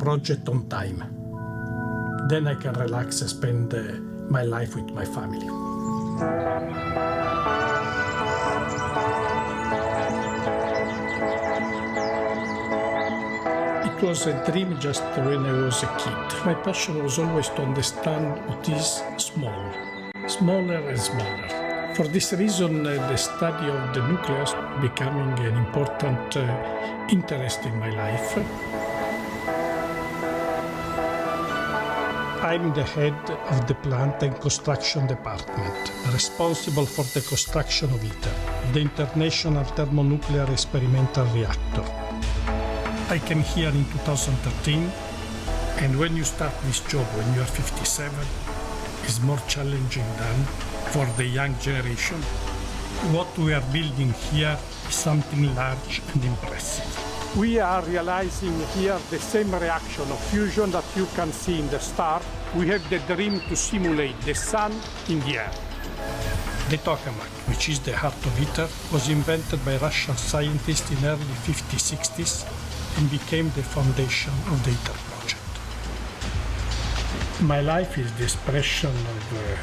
project on time. Then I can relax and spend my life with my family. It was a dream just when I was a kid. My passion was always to understand what is small, smaller and smaller. For this reason, the study of the nucleus becoming an important interest in my life. I'm the head of the plant and construction department, responsible for the construction of ITER, the International Thermonuclear Experimental Reactor. I came here in 2013, and when you start this job when you are 57, it's more challenging than for the young generation. What we are building here is something large and impressive. We are realizing here the same reaction of fusion that you can see in the star. We have the dream to simulate the sun in the air. The tokamak, which is the heart of ITER, was invented by Russian scientists in early 50s-60s and became the foundation of the ITER project. My life is the expression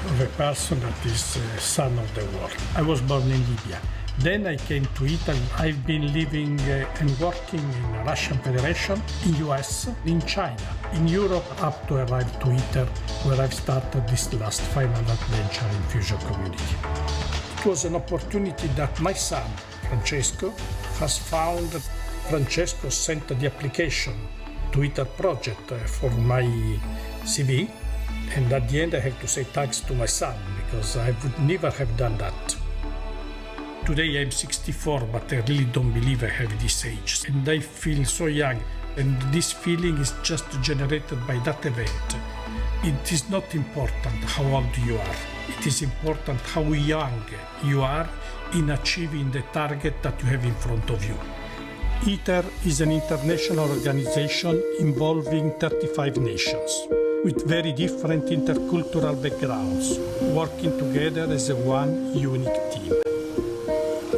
of a person that is son of the war. I was born in Libya. Then I came to Italy. I've been living and working in the Russian Federation, in US, in China, in Europe, up to arrive to ITER, where I've started this last final adventure in fusion community. It was an opportunity that my son, Francesco, has found. Francesco sent the application to ITER project for my CV, and at the end I have to say thanks to my son, because I would never have done that. Today I'm 64, but I really don't believe I have this age, and I feel so young, and this feeling is just generated by that event. It is not important how old you are, it is important how young you are in achieving the target that you have in front of you. ITER is an international organization involving 35 nations, with very different intercultural backgrounds, working together as a one unique team.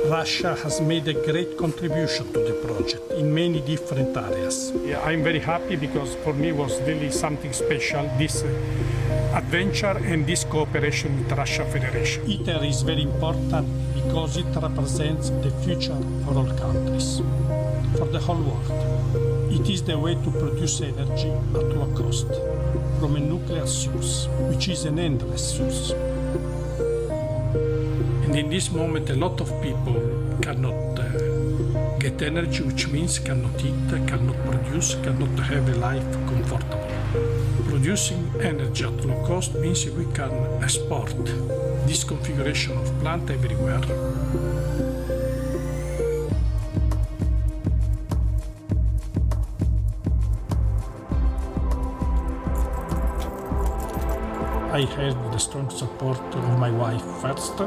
Russia has made a great contribution to the project in many different areas. I'm very happy because for me it was really something special, this adventure and this cooperation with the Russian Federation. ITER is very important because it represents the future for all countries, for the whole world. It is the way to produce energy at low cost from a nuclear source, which is an endless source. And in this moment, a lot of people cannot get energy, which means cannot eat, cannot produce, cannot have a life comfortable. Producing energy at low cost means we can export this configuration of plant everywhere. I had the strong support of my wife first.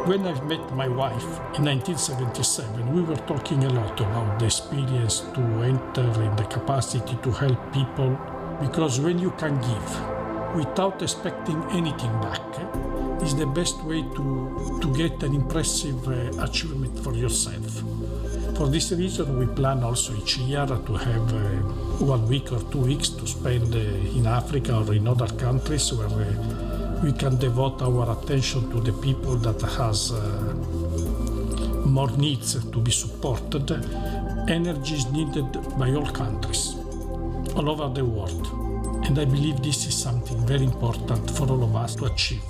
When I met my wife in 1977, we were talking a lot about the experience to enter in the capacity to help people, because when you can give without expecting anything back is the best way to get an impressive achievement for yourself. For this reason, we plan also each year to have 1 week or 2 weeks to spend in Africa or in other countries where we can devote our attention to the people that has more needs to be supported. Energy is needed by all countries, all over the world. And I believe this is something very important for all of us to achieve.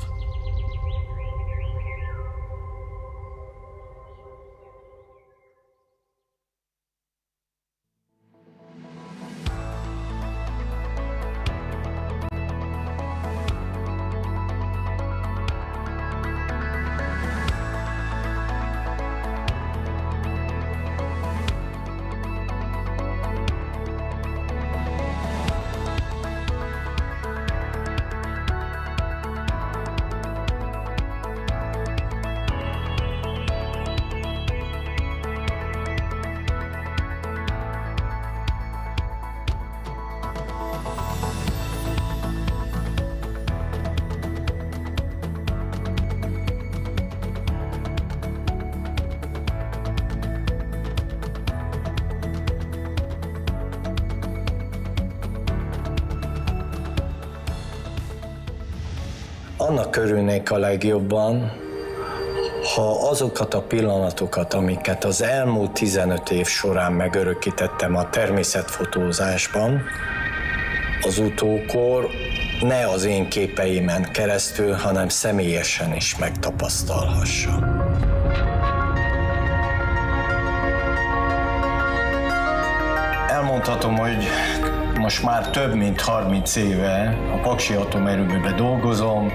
Annak örülnék a legjobban, ha azokat a pillanatokat, amiket az elmúlt 15 év során megörökítettem a természetfotózásban, az utókor ne az én képeimen keresztül, hanem személyesen is megtapasztalhassa. Elmondhatom, hogy most már több mint 30 éve a Paksi Atomerőműben dolgozom.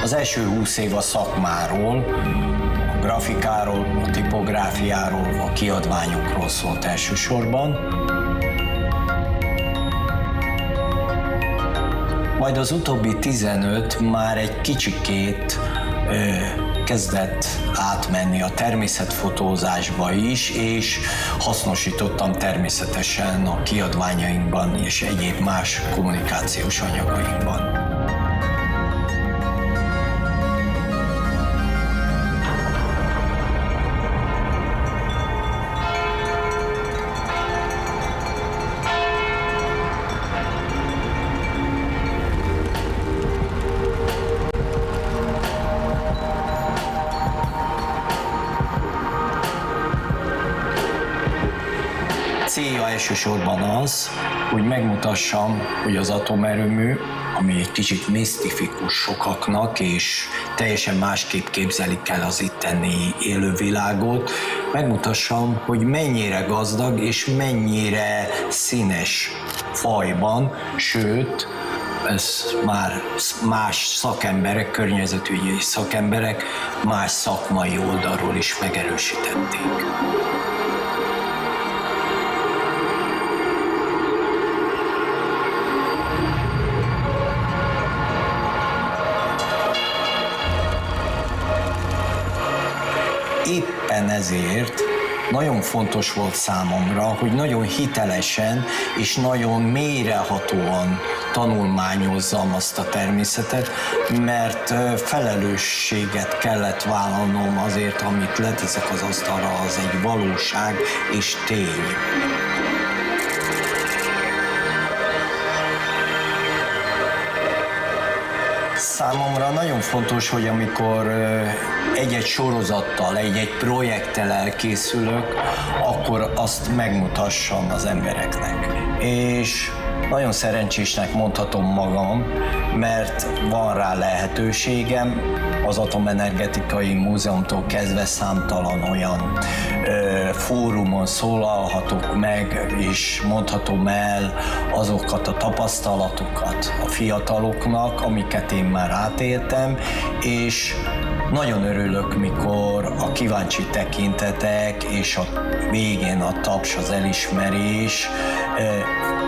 Az első 20 év a szakmáról, a grafikáról, a tipográfiáról, a kiadványokról szólt elsősorban. Majd az utóbbi 15 már egy kicsikét kezdett átmenni a természetfotózásba is, és hasznosítottam természetesen a kiadványainkban és egyéb más kommunikációs anyagainkban. Célja elsősorban az, hogy megmutassam, hogy az atomerőmű, ami egy kicsit misztifikus sokaknak, és teljesen másképp képzelik el az itteni élővilágot, megmutassam, hogy mennyire gazdag és mennyire színes fajban, sőt, ez már más szakemberek, környezetügyi szakemberek más szakmai oldalról is megerősítették. Éppen ezért nagyon fontos volt számomra, hogy nagyon hitelesen és nagyon mélyrehatóan tanulmányozzam azt a természetet, mert felelősséget kellett vállalnom azért, amit leteszek az asztalra, az egy valóság és tény. Számomra nagyon fontos, hogy amikor egy-egy sorozattal, egy-egy projekttel elkészülök, akkor azt megmutassam az embereknek. És nagyon szerencsésnek mondhatom magam, mert van rá lehetőségem, az Atomenergetikai Múzeumtól kezdve számtalan olyan fórumon szólalhatok meg, és mondhatom el azokat a tapasztalatokat a fiataloknak, amiket én már átéltem, és nagyon örülök, mikor a kíváncsi tekintetek és a végén a taps, az elismerés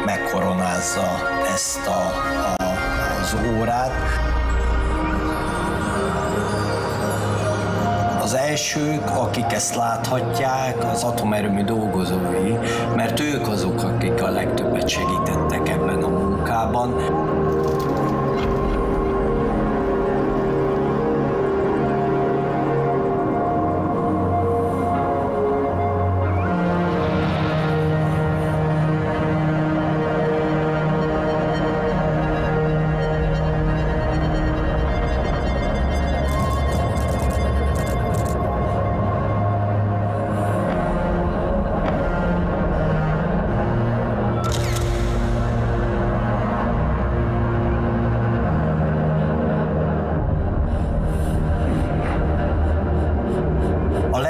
megkoronázza ezt az órát. Az elsők, akik ezt láthatják, az atomerőmű dolgozói, mert ők azok, akik a legtöbbet segítettek ebben a munkában.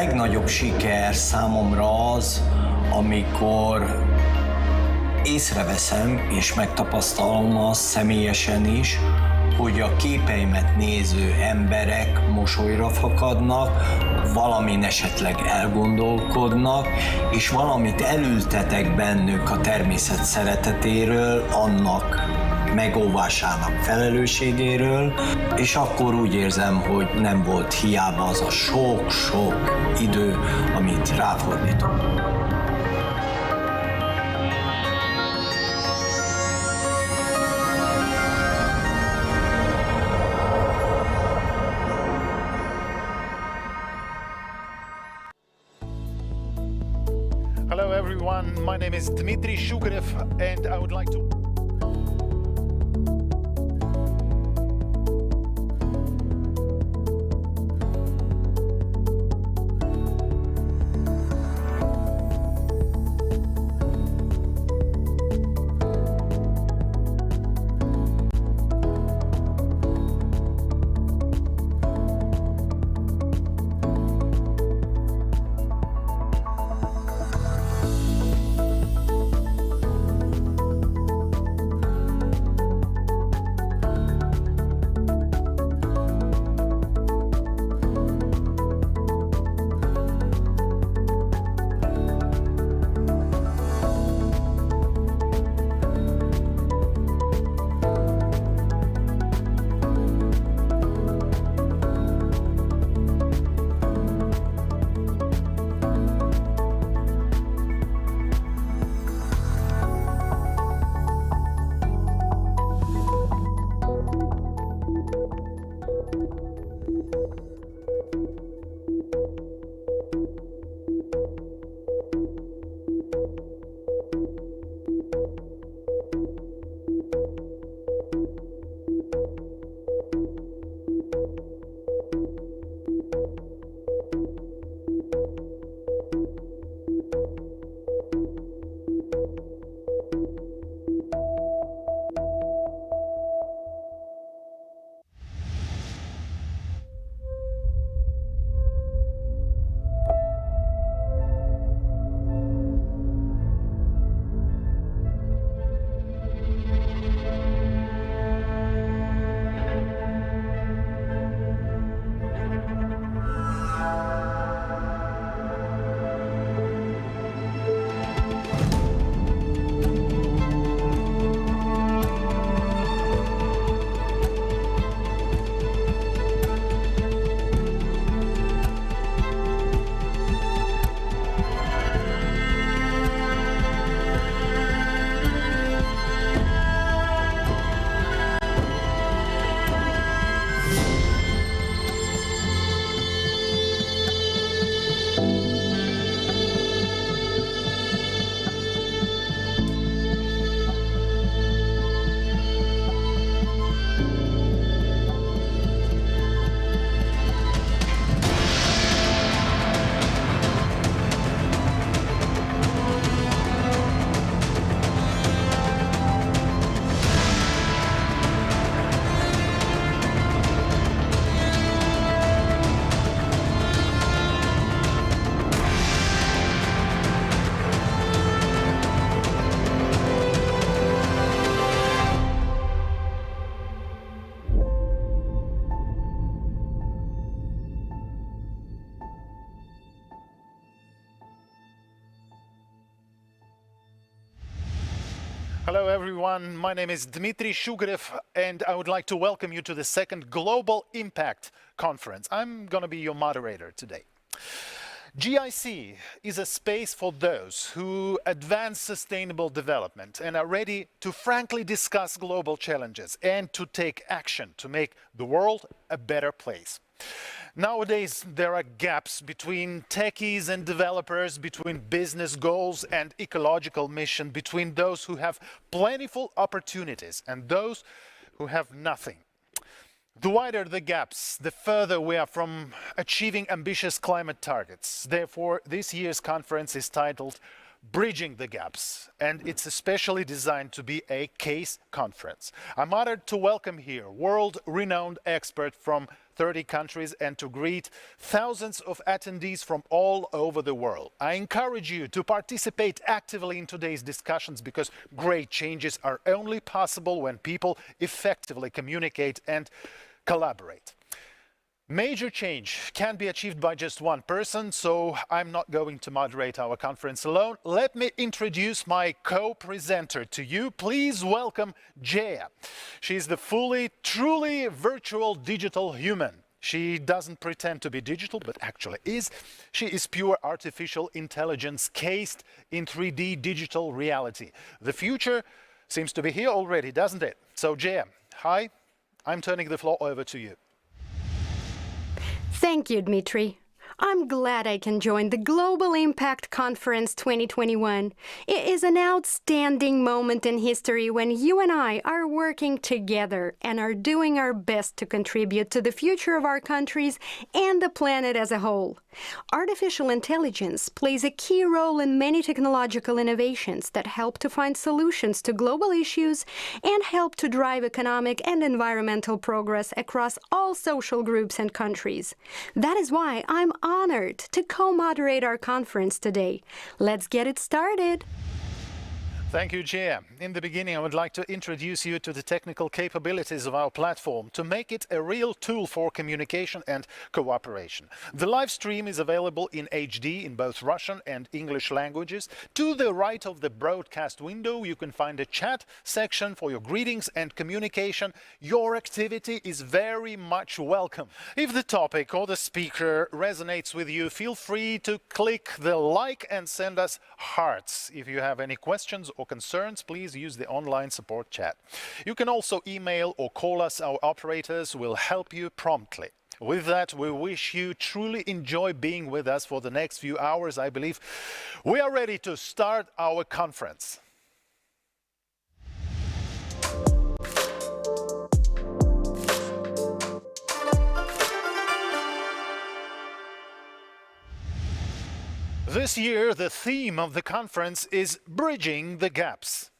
Legnagyobb siker számomra az, amikor észreveszem és megtapasztalom azt személyesen is, hogy a képeimet néző emberek mosolyra fakadnak, valamin esetleg elgondolkodnak, és valamit elültetek bennük a természet szeretetéről, annak megóvásának felelősségéről, és akkor úgy érzem, hogy nem volt hiába az a sok-sok idő, amit ráfordítok. Hello everyone, my name is Dmitry Shukarev and I would like to Hello, everyone. My name is Dmitry Shugarev, and I would like to welcome you to the second Global Impact Conference. I'm going to be your moderator today. GIC is a space for those who advance sustainable development and are ready to frankly discuss global challenges and to take action to make the world a better place. Nowadays, there are gaps between techies and developers, between business goals and ecological mission, between those who have plentiful opportunities and those who have nothing. The wider the gaps, the further we are from achieving ambitious climate targets. Therefore, this year's conference is titled Bridging the Gaps, and it's especially designed to be a case conference. I'm honored to welcome here world-renowned experts from 30 countries and to greet thousands of attendees from all over the world. I encourage you to participate actively in today's discussions because great changes are only possible when people effectively communicate and collaborate. Major change can be achieved by just one person, so I'm not going to moderate our conference alone. Let me introduce my co-presenter to you. Please welcome Jaya. She's the truly virtual digital human. She doesn't pretend to be digital, but actually is. She is pure artificial intelligence cased in 3D digital reality. The future seems to be here already, doesn't it? So Jaya, hi, I'm turning the floor over to you. Thank you, Dmitry. I'm glad I can join the Global Impact Conference 2021. It is an outstanding moment in history when you and I are working together and are doing our best to contribute to the future of our countries and the planet as a whole. Artificial intelligence plays a key role in many technological innovations that help to find solutions to global issues and help to drive economic and environmental progress across all social groups and countries. That is why I'm honored to co-moderate our conference today. Let's get it started. Thank you, Jaya. In the beginning, I would like to introduce you to the technical capabilities of our platform to make it a real tool for communication and cooperation. The live stream is available in HD in both Russian and English languages. To the right of the broadcast window, you can find a chat section for your greetings and communication. Your activity is very much welcome. If the topic or the speaker resonates with you, feel free to click the like and send us hearts. If you have any questions or concerns, please use the online support chat. You can also email or call us. Our operators will help you promptly. With that, we wish you truly enjoy being with us for the next few hours. I believe we are ready to start our conference. This year, the theme of the conference is Bridging the Gaps.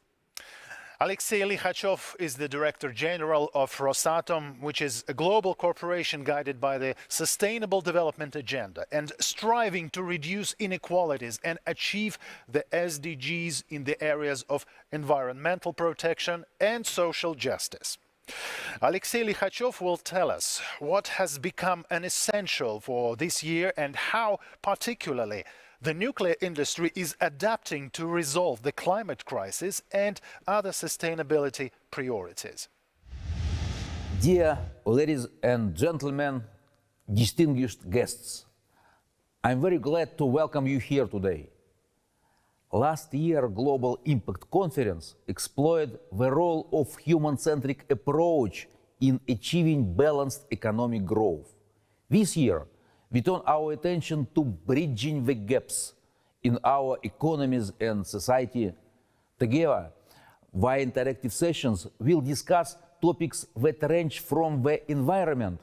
Alexey Likhachov is the Director General of Rosatom, which is a global corporation guided by the Sustainable Development Agenda and striving to reduce inequalities and achieve the SDGs in the areas of environmental protection and social justice. Alexey Likhachov will tell us what has become an essential for this year and how, particularly, the nuclear industry is adapting to resolve the climate crisis and other sustainability priorities. Dear ladies and gentlemen, distinguished guests, I'm very glad to welcome you here today. Last year, Global Impact Conference explored the role of human-centric approach in achieving balanced economic growth. This year, we turn our attention to bridging the gaps in our economies and society. Together, via interactive sessions, we'll discuss topics that range from the environment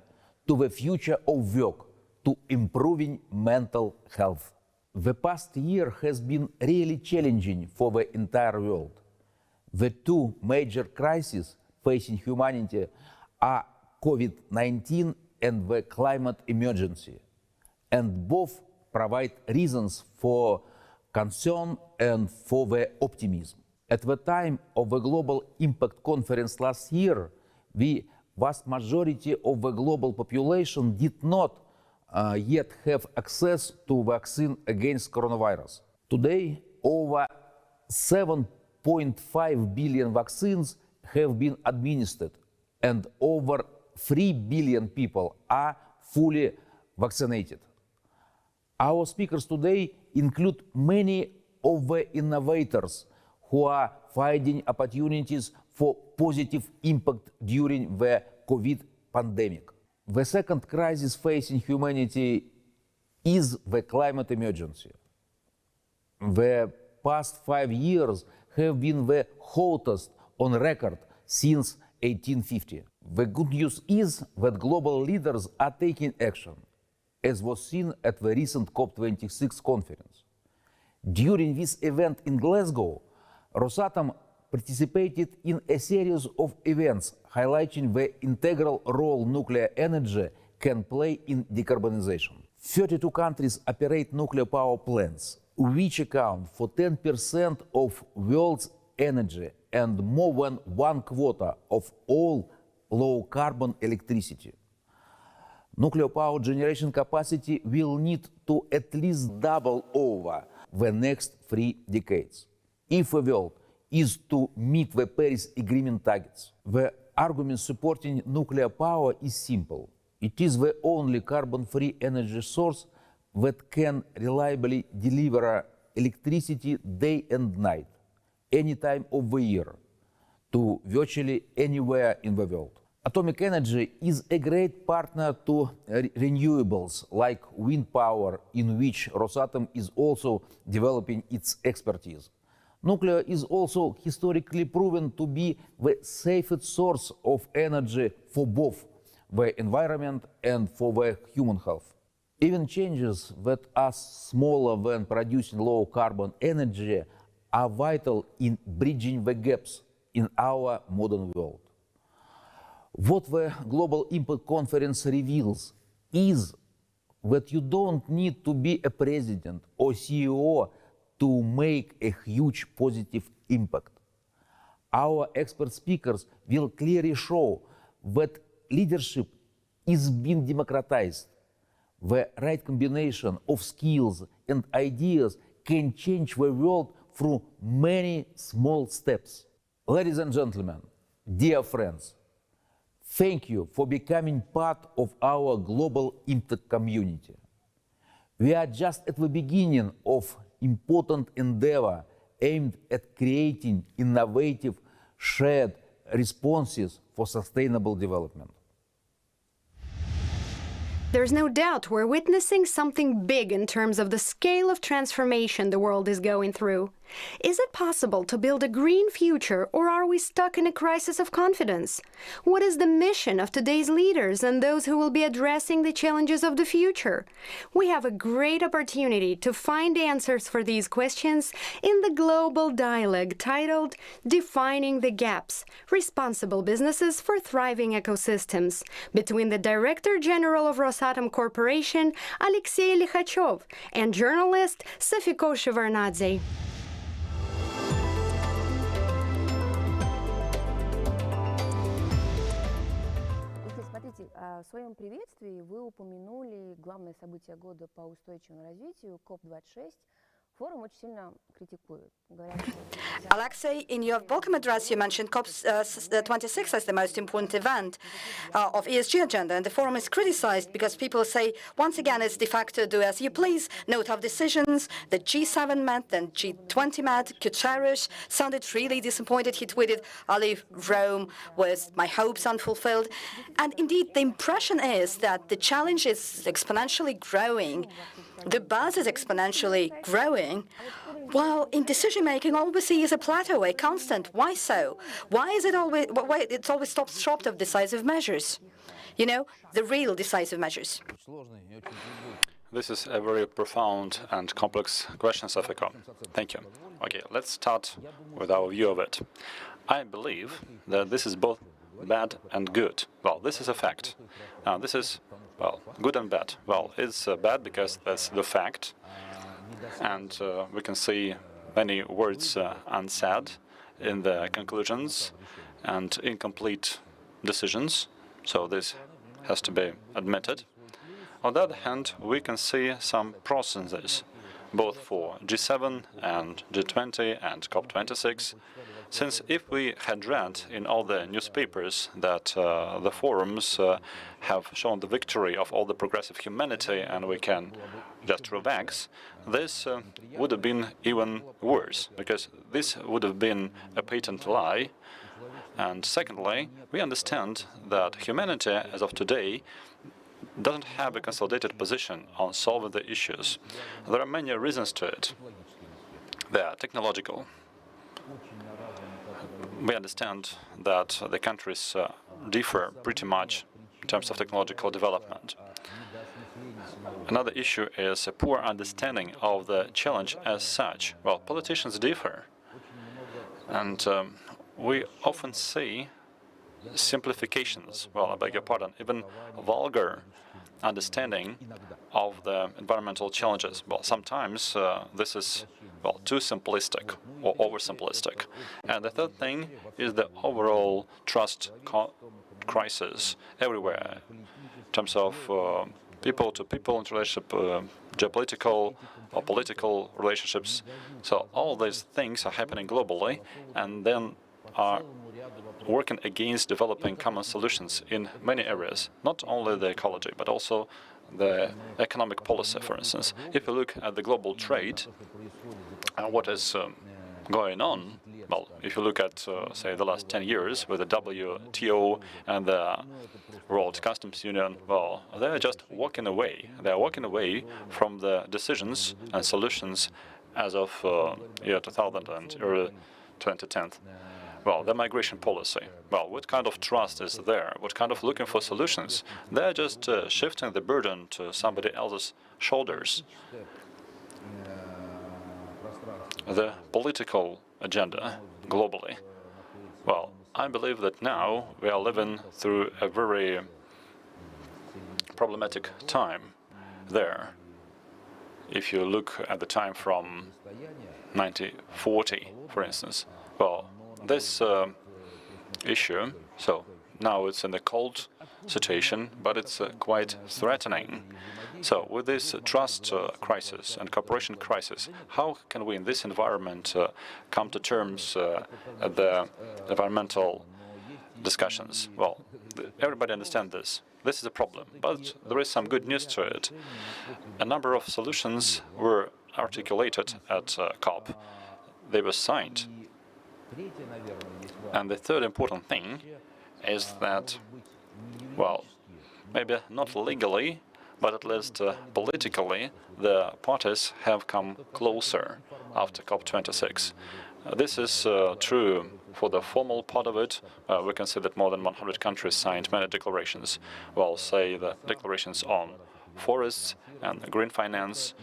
to the future of work to improving mental health. The past year has been really challenging for the entire world. The two major crises facing humanity are COVID-19 and the climate emergency, and both provide reasons for concern and for the optimism. At the time of the Global Impact Conference last year, the vast majority of the global population did not yet have access to vaccine against coronavirus. Today, over 7 0.5 billion vaccines have been administered, and over 3 billion people are fully vaccinated. Our speakers today include many of the innovators who are finding opportunities for positive impact during the COVID pandemic. The second crisis facing humanity is the climate emergency. The past 5 years have been the hottest on record since 1850. The good news is that global leaders are taking action, as was seen at the recent COP26 conference. During this event in Glasgow, Rosatom participated in a series of events highlighting the integral role nuclear energy can play in decarbonization. 32 countries operate nuclear power plants, which account for 10% of world's energy and more than 1/4 of all low-carbon electricity. Nuclear power generation capacity will need to at least double over the next 3 decades if the world is to meet the Paris Agreement targets. The argument supporting nuclear power is simple. It is the only carbon-free energy source that can reliably deliver electricity day and night, any time of the year, to virtually anywhere in the world. Atomic energy is a great partner to renewables like wind power, in which Rosatom is also developing its expertise. Nuclear is also historically proven to be the safest source of energy for both the environment and for the human health. Even changes that are smaller than producing low-carbon energy are vital in bridging the gaps in our modern world. What the Global Impact Conference reveals is that you don't need to be a president or CEO to make a huge positive impact. Our expert speakers will clearly show that leadership is being democratized. The right combination of skills and ideas can change the world through many small steps. Ladies and gentlemen, dear friends, thank you for becoming part of our global impact community. We are just at the beginning of important endeavor aimed at creating innovative, shared responses for sustainable development. There's no doubt we're witnessing something big in terms of the scale of transformation the world is going through. Is it possible to build a green future, or are we stuck in a crisis of confidence? What is the mission of today's leaders and those who will be addressing the challenges of the future? We have a great opportunity to find answers for these questions in the global dialogue titled Defining the Gaps: Responsible Businesses for Thriving Ecosystems, between the Director General of Rosatom Corporation, Alexey Likhachov, and journalist Safiko Shevardnadze. В своем приветствии вы упомянули главное событие года по устойчивому развитию ＣОП26. Форум очень сильно критикуют. Alexei, in your welcome address, you mentioned COP26 as the most important event of ESG agenda, and the forum is criticized because people say, once again, it's de facto do as you please, no tough decisions. The G7 met, then G20 met. Guterres sounded really disappointed. He tweeted, I leave Rome with my hopes unfulfilled. And indeed, the impression is that the challenge is exponentially growing. The buzz is exponentially growing, while in decision-making, all we see is a plateau, a constant. Why so? Why is it always? Why it's always stopped short of decisive measures? You know, the real decisive measures. This is a very profound and complex question, Safiko. Thank you. Okay, let's start with our view of it. I believe that this is both bad and good. Well, this is a fact. Now, this is, well, good and bad. Well, it's bad because that's the fact. And we can see many words unsaid in the conclusions and incomplete decisions. So this has to be admitted. On the other hand, we can see some processes both for G7 and G20 and COP26, since if we had read in all the newspapers that the forums have shown the victory of all the progressive humanity and we can just relax, this would have been even worse, because this would have been a patent lie. And secondly, we understand that humanity, as of today, doesn't have a consolidated position on solving the issues. There are many reasons to it. They are technological. We understand that the countries differ pretty much in terms of technological development. Another issue is a poor understanding of the challenge as such. Well, politicians differ, and we often see simplifications, well, I beg your pardon, even vulgar understanding of the environmental challenges. Well, sometimes this is, well, too simplistic or oversimplistic. And the third thing is the overall trust crisis everywhere in terms of people-to-people interrelationship, geopolitical or political relationships. So all these things are happening globally and then are working against developing common solutions in many areas, not only the ecology, but also the economic policy, for instance. If you look at the global trade and what is going on, well, if you look at, say, the last 10 years with the WTO and the World Customs Union, well, they're just walking away. They're walking away from the decisions and solutions as of year 2000 and early 2010. Well, the migration policy. Well, what kind of trust is there? What kind of looking for solutions? They're just shifting the burden to somebody else's shoulders. The political agenda globally. Well, I believe that now we are living through a very problematic time there. If you look at the time from 1940, for instance, well, this issue, so now it's in a cold situation, but it's quite threatening. So with this trust crisis and cooperation crisis, how can we in this environment come to terms at the environmental discussions? Well, everybody understands this. This is a problem, but there is some good news to it. A number of solutions were articulated at COP. They were signed. And the third important thing is that, well, maybe not legally, but at least politically, the parties have come closer after COP26. This is true for the formal part of it. We can see that more than 100 countries signed many declarations. Well, say the declarations on forests and green finance.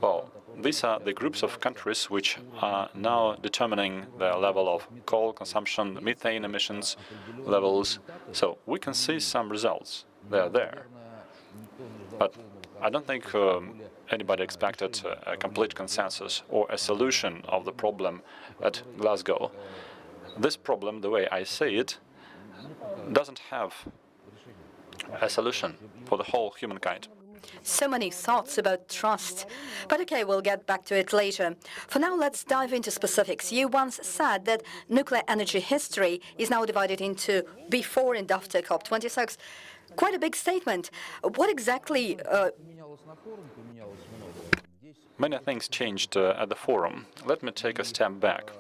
Well, these are the groups of countries which are now determining the level of coal consumption, methane emissions levels. So we can see some results. They are there. But I don't think anybody expected a complete consensus or a solution of the problem at Glasgow. This problem, the way I see it, doesn't have a solution for the whole humankind. So many thoughts about trust. But okay, we'll get back to it later. For now, let's dive into specifics. You once said that nuclear energy history is now divided into before and after COP26. Quite a big statement. What exactly... Many things changed at the forum. Let me take a step back.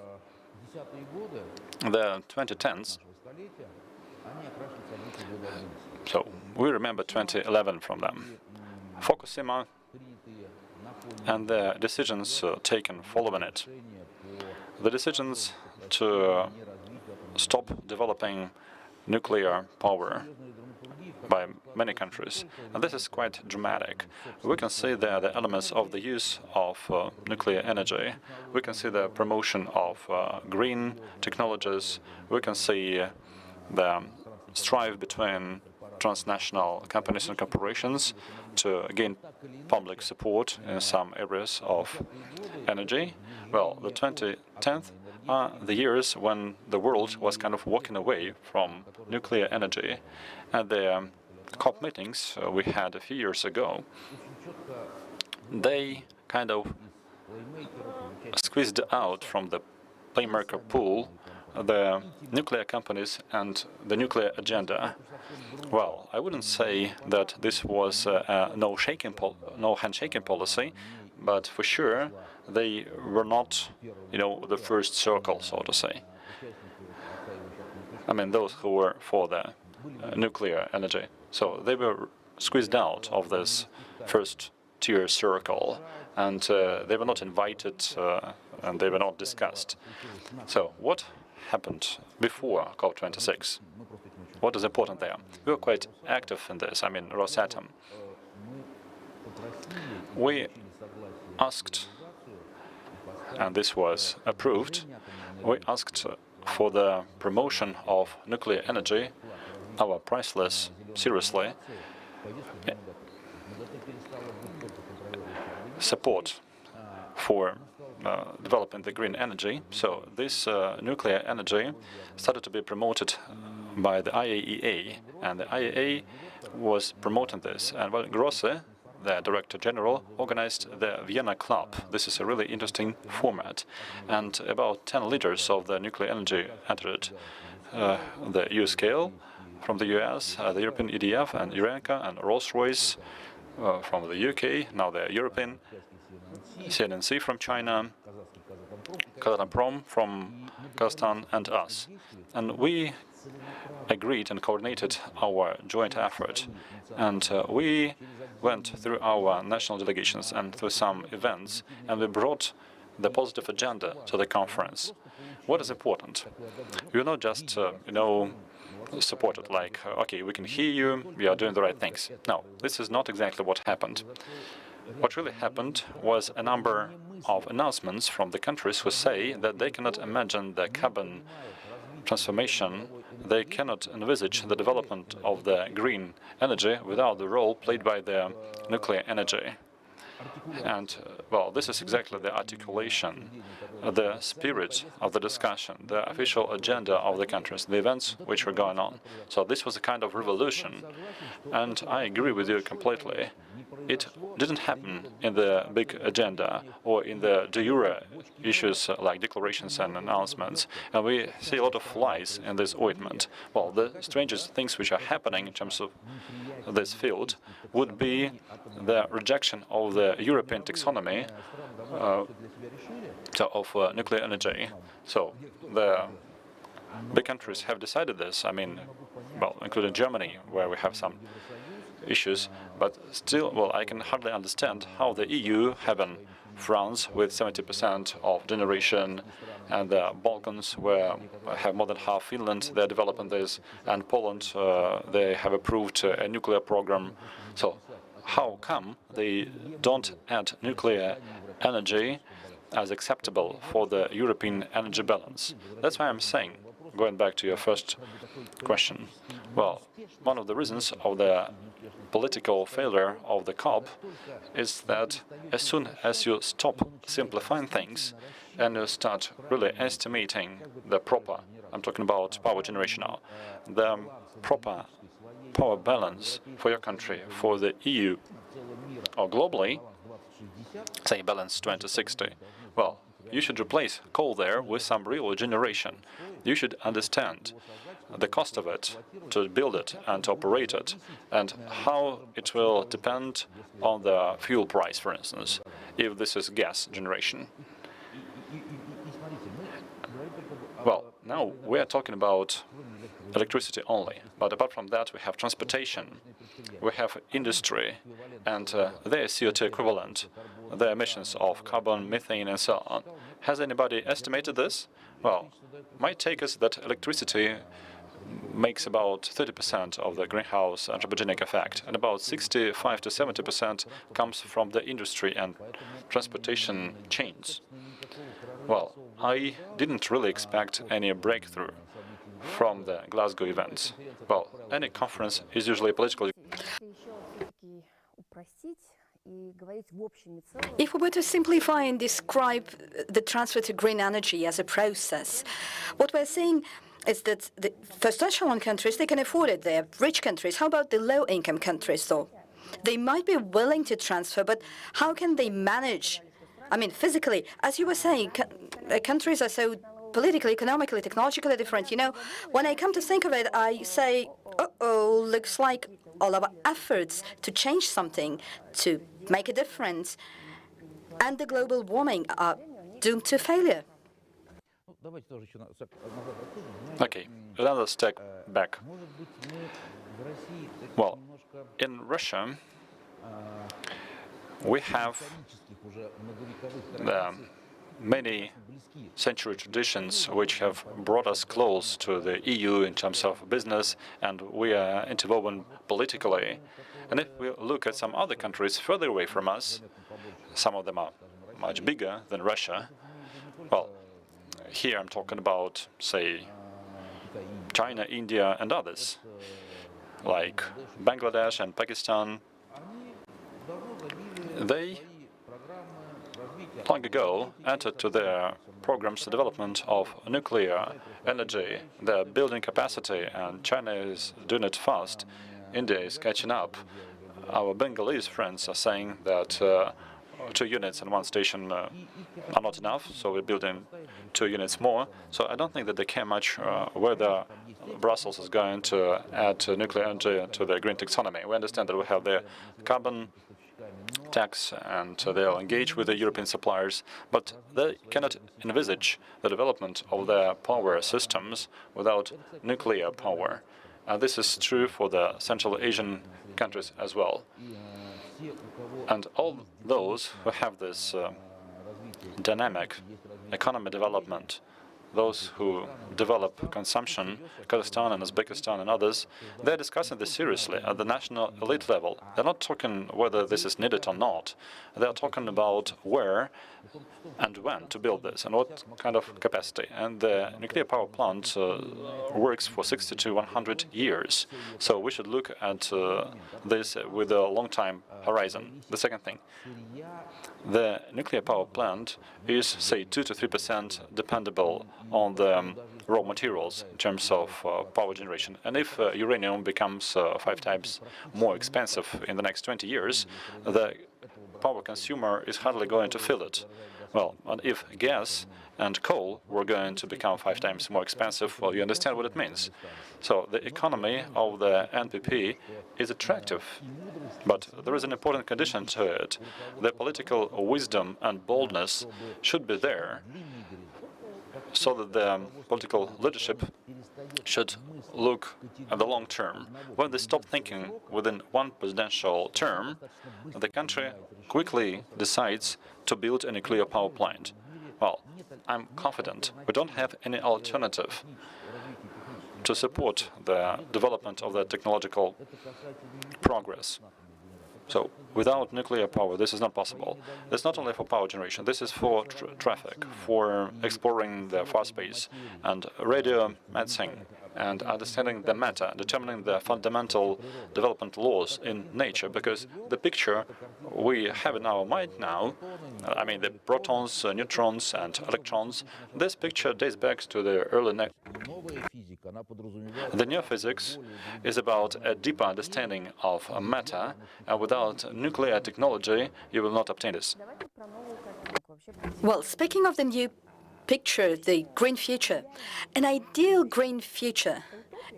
The 2010s, so we remember 2011 from them. Fukushima and the decisions taken following it. The decisions to stop developing nuclear power by many countries. And this is quite dramatic. We can see there the elements of the use of nuclear energy. We can see the promotion of green technologies. We can see the strife between transnational companies and corporations to gain public support in some areas of energy. Well, the 2010th are the years when the world was kind of walking away from nuclear energy. At the COP meetings we had a few years ago, they kind of squeezed out from the playmaker pool the nuclear companies and the nuclear agenda. Well, I wouldn't say that this was a no handshaking policy, but for sure they were not, the first circle, so to say. I mean, those who were for the nuclear energy. So they were squeezed out of this first-tier circle, and they were not invited, and they were not discussed. So what happened before COP26? What is important there? We were quite active in this. I mean, Rosatom. We asked, and this was approved, we asked for the promotion of nuclear energy, our priceless, seriously, support for developing the green energy. So this nuclear energy started to be promoted by the IAEA, and the IAEA was promoting this. And Grossi, the Director General, organized the Vienna Club. This is a really interesting format, and about 10 leaders of the nuclear energy entered the EU scale from the US, the European EDF and Irenco and Rolls-Royce from the UK, now the European, CNNC from China, Kazatomprom from Kazakhstan, and us. And we agreed and coordinated our joint effort. And we went through our national delegations and through some events, and we brought the positive agenda to the conference. What is important? We are not just, supported like, okay, we can hear you, we are doing the right things. No, this is not exactly what happened. What really happened was a number of announcements from the countries who say that they cannot imagine the carbon transformation, they cannot envisage the development of the green energy without the role played by the nuclear energy. And, well, this is exactly the articulation, the spirit of the discussion, the official agenda of the countries, the events which were going on. So this was a kind of revolution, and I agree with you completely. It didn't happen in the big agenda or in the de jure issues like declarations and announcements, and we see a lot of lies in this ointment. Well, the strangest things which are happening in terms of this field would be the rejection of the European taxonomy of nuclear energy. So the big countries have decided this, I mean, well, including Germany, where we have some issues, but still, well, I can hardly understand how the EU, having France with 70% of generation, and the Balkans, where have more than half Finland, they're developing this, and Poland, they have approved a nuclear program. So how come they don't add nuclear energy as acceptable for the European energy balance? That's why I'm saying, going back to your first question, well, one of the reasons of the political failure of the COP is that as soon as you stop simplifying things and you start really estimating the proper, I'm talking about power generation now, the proper power balance for your country, for the EU, or globally, say balance 2060, well, you should replace coal there with some real generation. You should understand the cost of it, to build it and to operate it, and how it will depend on the fuel price, for instance, if this is gas generation. Well, now we are talking about electricity only, but apart from that we have transportation, we have industry, and their CO2 equivalent, the emissions of carbon, methane, and so on. Has anybody estimated this? Well, my take is that electricity makes about 30% of the greenhouse anthropogenic effect, and about 65 to 70% comes from the industry and transportation chains. Well, I didn't really expect any breakthrough from the Glasgow events. Well, any conference is usually political. If we were to simplify and describe the transfer to green energy as a process, what we're saying is that the first echelon countries, they can afford it. They're rich countries. How about the low-income countries, though? They might be willing to transfer, but how can they manage I mean, physically, as you were saying, countries are so politically, economically, technologically different. You know, when I come to think of it, I say, uh-oh, looks like all our efforts to change something, to make a difference, and the global warming are doomed to failure. Okay, another step back. Well, in Russia, we have many century traditions which have brought us close to the EU in terms of business, and we are interwoven politically. And if we look at some other countries further away from us, some of them are much bigger than Russia. Well, here I'm talking about, say, China, India, and others, like Bangladesh and Pakistan. They long ago entered to their programs the development of nuclear energy, their building capacity, and China is doing it fast. India is catching up. Our Bengalese friends are saying that 2 units and 1 station are not enough, so we're building 2 units more. So I don't think that they care much whether Brussels is going to add nuclear energy to the green taxonomy. We understand that we have the carbon tax and they'll engage with the European suppliers, but they cannot envisage the development of their power systems without nuclear power. And this is true for the Central Asian countries as well. And all those who have this dynamic economy development, those who develop consumption, Kazakhstan and Uzbekistan and others, they're discussing this seriously at the national elite level. They're not talking whether this is needed or not. They're talking about where and when to build this and what kind of capacity. And the nuclear power plant works for 60 to 100 years. So we should look at this with a long time horizon. The second thing, the nuclear power plant is, say, 2 to 3% dependable on the raw materials in terms of power generation. And if uranium becomes 5 times more expensive in the next 20 years, the power consumer is hardly going to fill it. Well, and if gas and coal were going to become 5 times more expensive, well, you understand what it means. So the economy of the NPP is attractive, but there is an important condition to it. The political wisdom and boldness should be there, so that the political leadership should look at the long term. When they stop thinking within 1 presidential term, the country quickly decides to build a nuclear power plant. Well, I'm confident we don't have any alternative to support the development of the technological progress. So without nuclear power, this is not possible. It's not only for power generation, this is for traffic, for exploring the far space, and radio medicine, and understanding the matter, determining the fundamental development laws in nature, because the picture we have in our mind now, I mean the protons, neutrons, and electrons, this picture dates back to the early The new physics is about a deeper understanding of matter, and without nuclear technology, you will not obtain this. Well, speaking of the new picture, the green future, an ideal green future,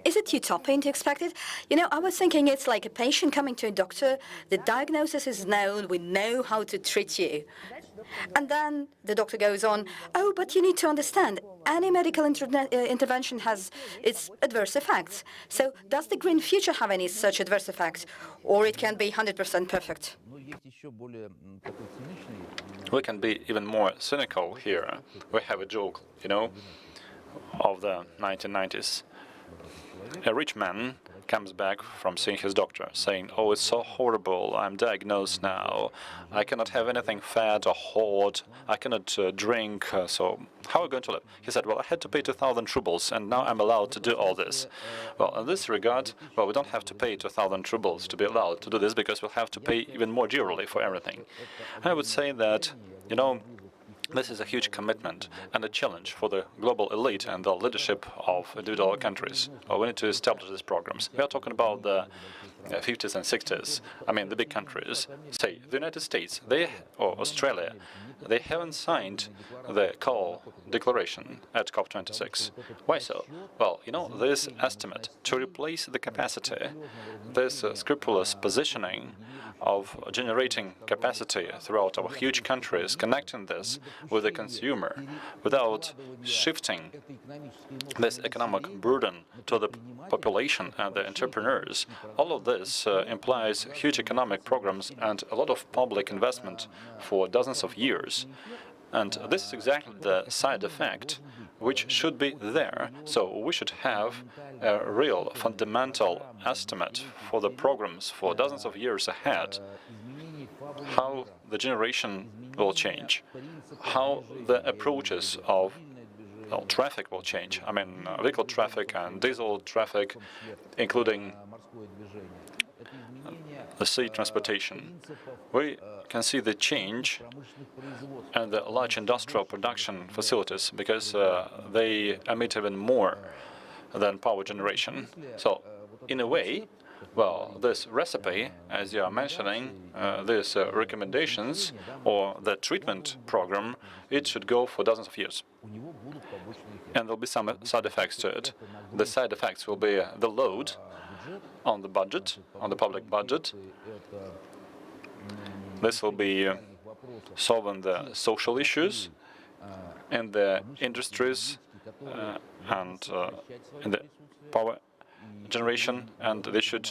is it utopian to expect it? You know, I was thinking it's like a patient coming to a doctor, the diagnosis is known, we know how to treat you. And then the doctor goes on, oh, but you need to understand, any medical intervention has its adverse effects. So does the green future have any such adverse effects? Or it can be 100% perfect? We can be even more cynical here. We have a joke, you know, of the 1990s. A rich man comes back from seeing his doctor, saying, oh, it's so horrible, I'm diagnosed now, I cannot have anything fat or hot, I cannot drink, so how are we going to live? He said, well, I had to pay 2,000 rubles, and now I'm allowed to do all this. Well, in this regard, well, we don't have to pay 2,000 rubles to be allowed to do this, because we'll have to pay even more dearly for everything. I would say that, you know, This is a huge commitment and a challenge for the global elite and the leadership of individual countries. We need to establish these programs. We are talking about the 50s and 60s. I mean, the big countries, say the United States, or Australia, they haven't signed the coal declaration at COP26. Why so? Well, you know, this estimate to replace the capacity, this scrupulous positioning of generating capacity throughout our huge countries, connecting this with the consumer without shifting this economic burden to the population and the entrepreneurs. All of this implies huge economic programs and a lot of public investment for dozens of years. And this is exactly the side effect which should be there. So we should have a real fundamental estimate for the programs for dozens of years ahead, how the generation will change, how the approaches of traffic will change. I mean, vehicle traffic and diesel traffic, including the sea transportation. We can see the change and the large industrial production facilities because they emit even more than power generation. So, in a way, well, this recipe, as you are mentioning, these recommendations or the treatment program, it should go for dozens of years. And there'll be some side effects to it. The side effects will be the load on the budget, on the public budget. This will be solving the social issues in the industries and in the power generation, and they should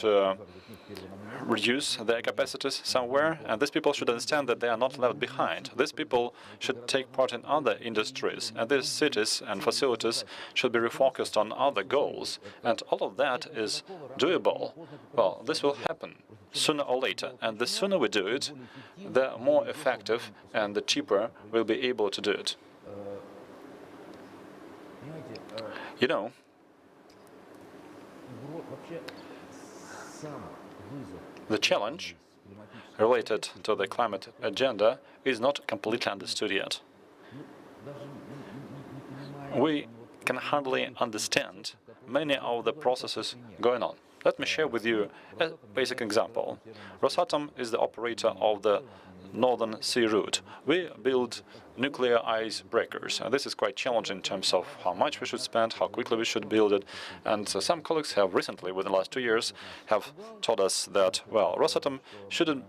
reduce their capacities somewhere, and these people should understand that they are not left behind. These people should take part in other industries, and these cities and facilities should be refocused on other goals, and all of that is doable. Well, this will happen sooner or later, and the sooner we do it, the more effective and the cheaper we'll be able to do it. You know, the challenge related to the climate agenda is not completely understood yet. We can hardly understand many of the processes going on. Let me share with you a basic example. Rosatom is the operator of the Northern Sea route. We build nuclear ice breakers, and this is quite challenging in terms of how much we should spend, how quickly we should build it. And some colleagues have recently, within the last 2 years, have told us that, well, Rosatom shouldn't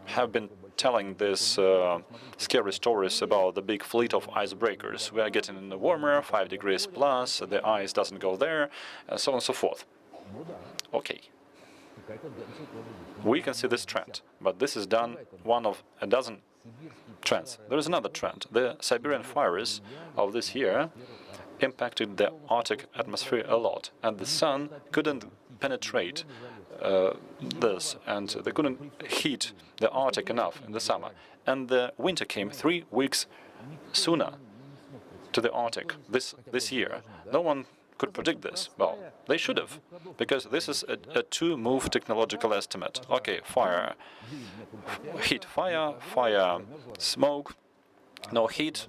have been telling these scary stories about the big fleet of ice breakers. We are getting warmer, 5 degrees plus, the ice doesn't go there, and so on and so forth. Okay. We can see this trend, but this is done one of a dozen trends. There is another trend. The Siberian fires of this year impacted the Arctic atmosphere a lot, and the sun couldn't penetrate this, and they couldn't heat the Arctic enough in the summer. And the winter came 3 weeks sooner to the Arctic this year. No one could predict this. Well, they should have, because this is a two-move technological estimate. Okay, fire, heat, fire, fire, smoke, no heat,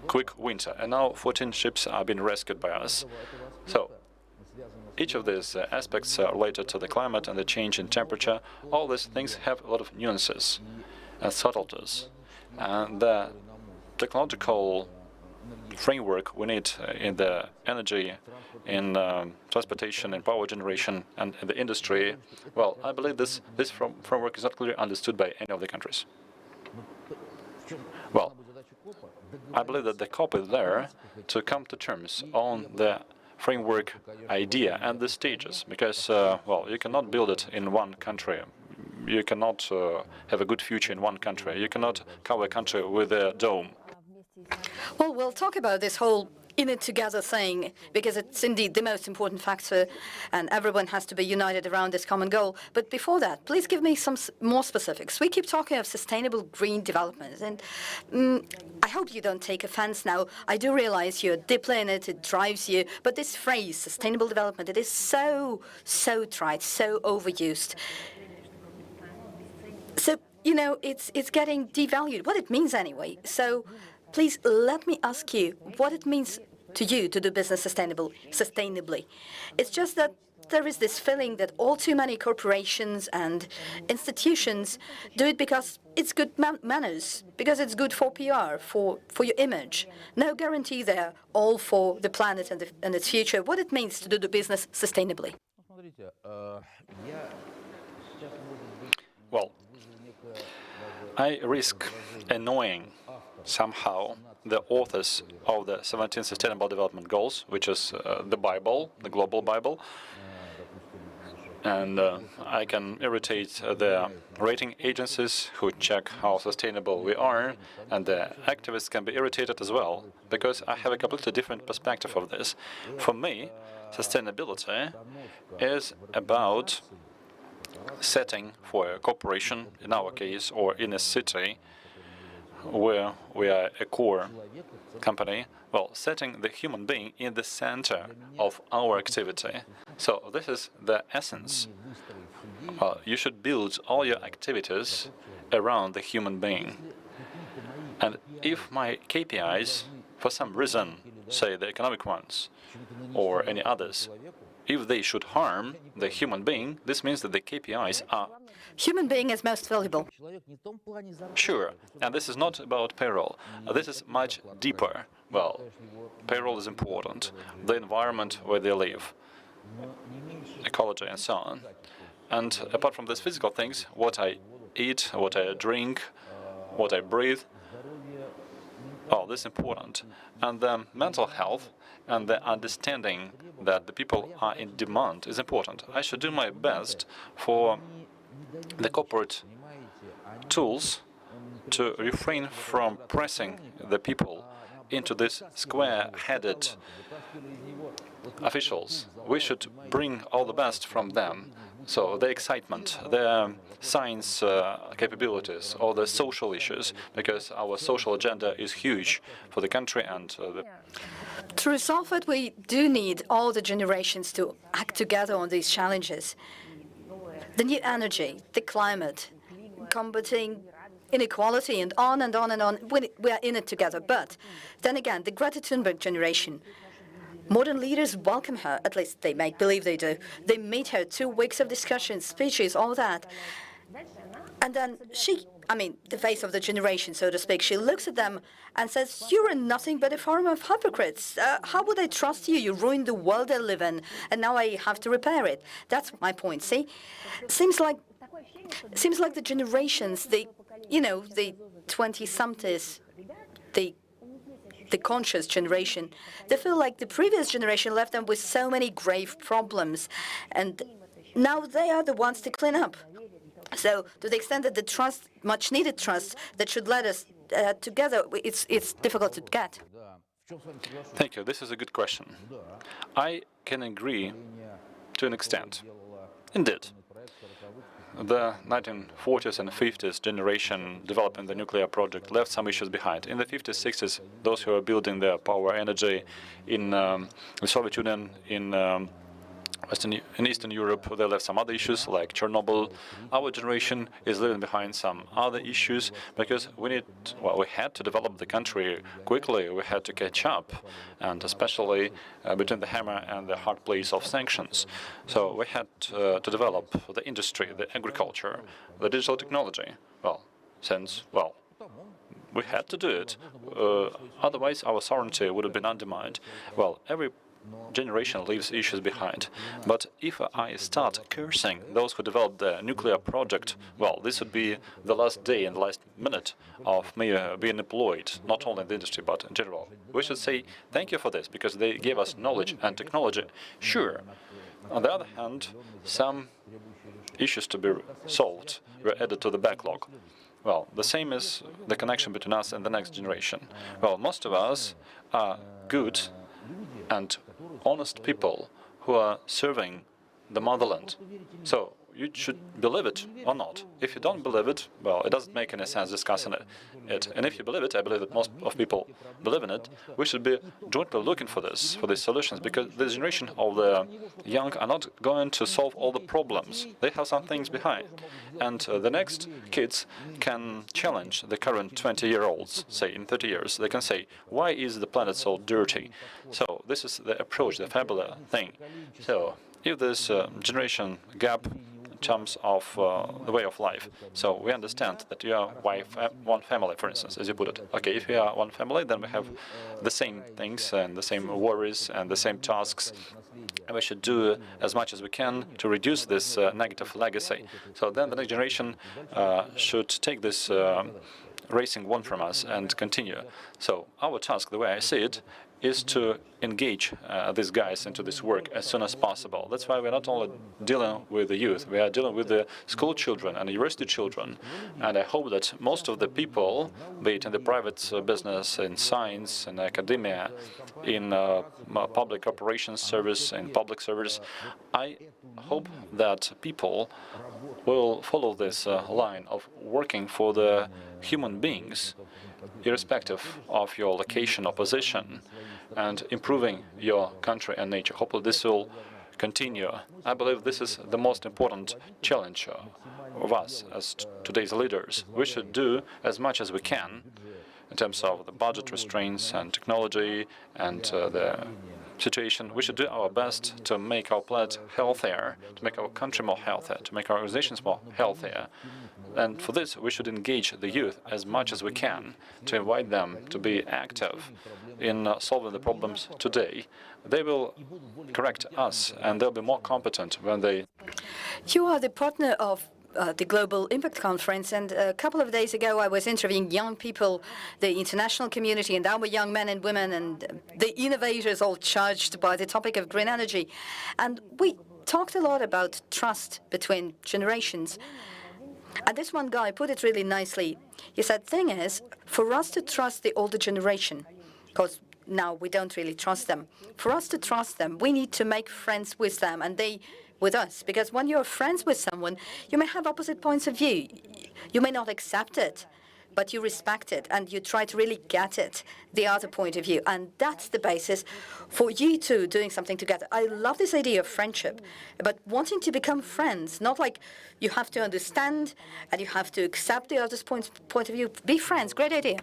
quick winter. And now 14 ships are being rescued by us. So, each of these aspects are related to the climate and the change in temperature. All these things have a lot of nuances and subtleties. And the technological framework we need in the energy, in transportation, in power generation, and in the industry, well, I believe this framework is not clearly understood by any of the countries. Well, I believe that the COP is there to come to terms on the framework idea and the stages, because, well, you cannot build it in one country. You cannot have a good future in one country. You cannot cover a country with a dome. Well, we'll talk about this whole in it together thing, because it's indeed the most important factor, and everyone has to be united around this common goal. But before that, please give me some more specifics. We keep talking of sustainable green development, and I hope you don't take offense now. I do realize you're deeply in it, it drives you, but this phrase, sustainable development, it is so trite, so overused. So, you know, it's getting devalued, what it means anyway. So, please let me ask you what it means to you to do business sustainably. It's just that there is this feeling that all too many corporations and institutions do it because it's good manners, because it's good for PR, for your image. No guarantee there, all for the planet and its future. What it means to do the business sustainably. Well, I risk annoying somehow the authors of the 17 Sustainable Development Goals, which is the Bible, the global Bible. And I can irritate the rating agencies who check how sustainable we are, and the activists can be irritated as well, because I have a completely different perspective of this. For me, sustainability is about setting for a corporation, in our case, or in a city where we are a core company, well, setting the human being in the center of our activity. So this is the essence. You should build all your activities around the human being. And if my KPIs, for some reason, say the economic ones, or any others, if they should harm the human being, this means that the KPIs are... Human being is most valuable. Sure, and this is not about payroll. This is much deeper. Well, payroll is important, the environment where they live, ecology and so on. And apart from these physical things, what I eat, what I drink, what I breathe, oh, this is important. And the mental health and the understanding that the people are in demand is important. I should do my best for the corporate tools to refrain from pressing the people into this square-headed officials. We should bring all the best from them. So the excitement, the science capabilities, all the social issues, because our social agenda is huge for the country and To resolve it, we do need all the generations to act together on these challenges. The new energy, the climate, combating inequality, and on and on and on. We are in it together. But then again, the Greta Thunberg generation, modern leaders welcome her, at least they make believe they do. They meet her, 2 weeks of discussions, speeches, all that. And then she, I mean, the face of the generation, so to speak, she looks at them and says, "You are nothing but a farm of hypocrites. How would I trust you? You ruined the world I live in, and now I have to repair it." That's my point, see? Seems like the generations, the 20-somethings, the conscious generation, they feel like the previous generation left them with so many grave problems, and now they are the ones to clean up. So, to the extent that the trust, much-needed trust, that should let us together, it's difficult to get. Thank you. This is a good question. I can agree to an extent. Indeed. The 1940s and 50s generation developing the nuclear project left some issues behind. In the 50s, 60s, those who were building their power energy in the Soviet Union, in Eastern Europe, they left some other issues like Chernobyl. Our generation is leaving behind some other issues because we had to develop the country quickly. We had to catch up, and especially between the hammer and the hard place of sanctions. So we had to develop the industry, the agriculture, the digital technology. We had to do it. Otherwise, our sovereignty would have been undermined. Well, every generation leaves issues behind. But if I start cursing those who developed the nuclear project, well, this would be the last day and the last minute of me being employed, not only in the industry, but in general. We should say thank you for this, because they gave us knowledge and technology. Sure. On the other hand, some issues to be solved were added to the backlog. Well, the same is the connection between us and the next generation. Well, most of us are good and honest people who are serving the motherland. So you should believe it or not. If you don't believe it, well, it doesn't make any sense discussing it. And if you believe it, I believe that most of people believe in it, we should be jointly looking for these solutions, because the generation of the young are not going to solve all the problems. They have some things behind. And the next kids can challenge the current 20-year-olds, say in 30 years. They can say, why is the planet so dirty? So this is the approach, the fabula thing. So if this generation gap in terms of the way of life, so we understand that you are one family, for instance, as you put it. Okay, if we are one family, then we have the same things and the same worries and the same tasks. And we should do as much as we can to reduce this negative legacy. So then the next generation should take this racing one from us and continue. So our task, the way I see it, is to engage these guys into this work as soon as possible. That's why we're not only dealing with the youth, we are dealing with the school children and university children. And I hope that most of the people, be it in the private business, in science, in academia, in public operations service, in public service, I hope that people will follow this line of working for the human beings, irrespective of your location or position, and improving your country and nature. Hopefully this will continue. I believe this is the most important challenge of us as today's leaders. We should do as much as we can in terms of the budget restraints and technology and the situation. We should do our best to make our planet healthier, to make our country more healthier, to make our organizations more healthier. And for this, we should engage the youth as much as we can, to invite them to be active in solving the problems today. They will correct us, and they'll be more competent when they... You are the partner of the Global Impact Conference, and a couple of days ago I was interviewing young people, the international community, and our young men and women, and the innovators all charged by the topic of green energy. And we talked a lot about trust between generations. And this one guy put it really nicely. He said, thing is, for us to trust the older generation, because now we don't really trust them, for us to trust them, we need to make friends with them, and they with us. Because when you're friends with someone, you may have opposite points of view. You may not accept it, but you respect it, and you try to really get it, the other point of view. And that's the basis for you two doing something together. I love this idea of friendship, but wanting to become friends, not like you have to understand and you have to accept the other's point of view. Be friends. Great idea.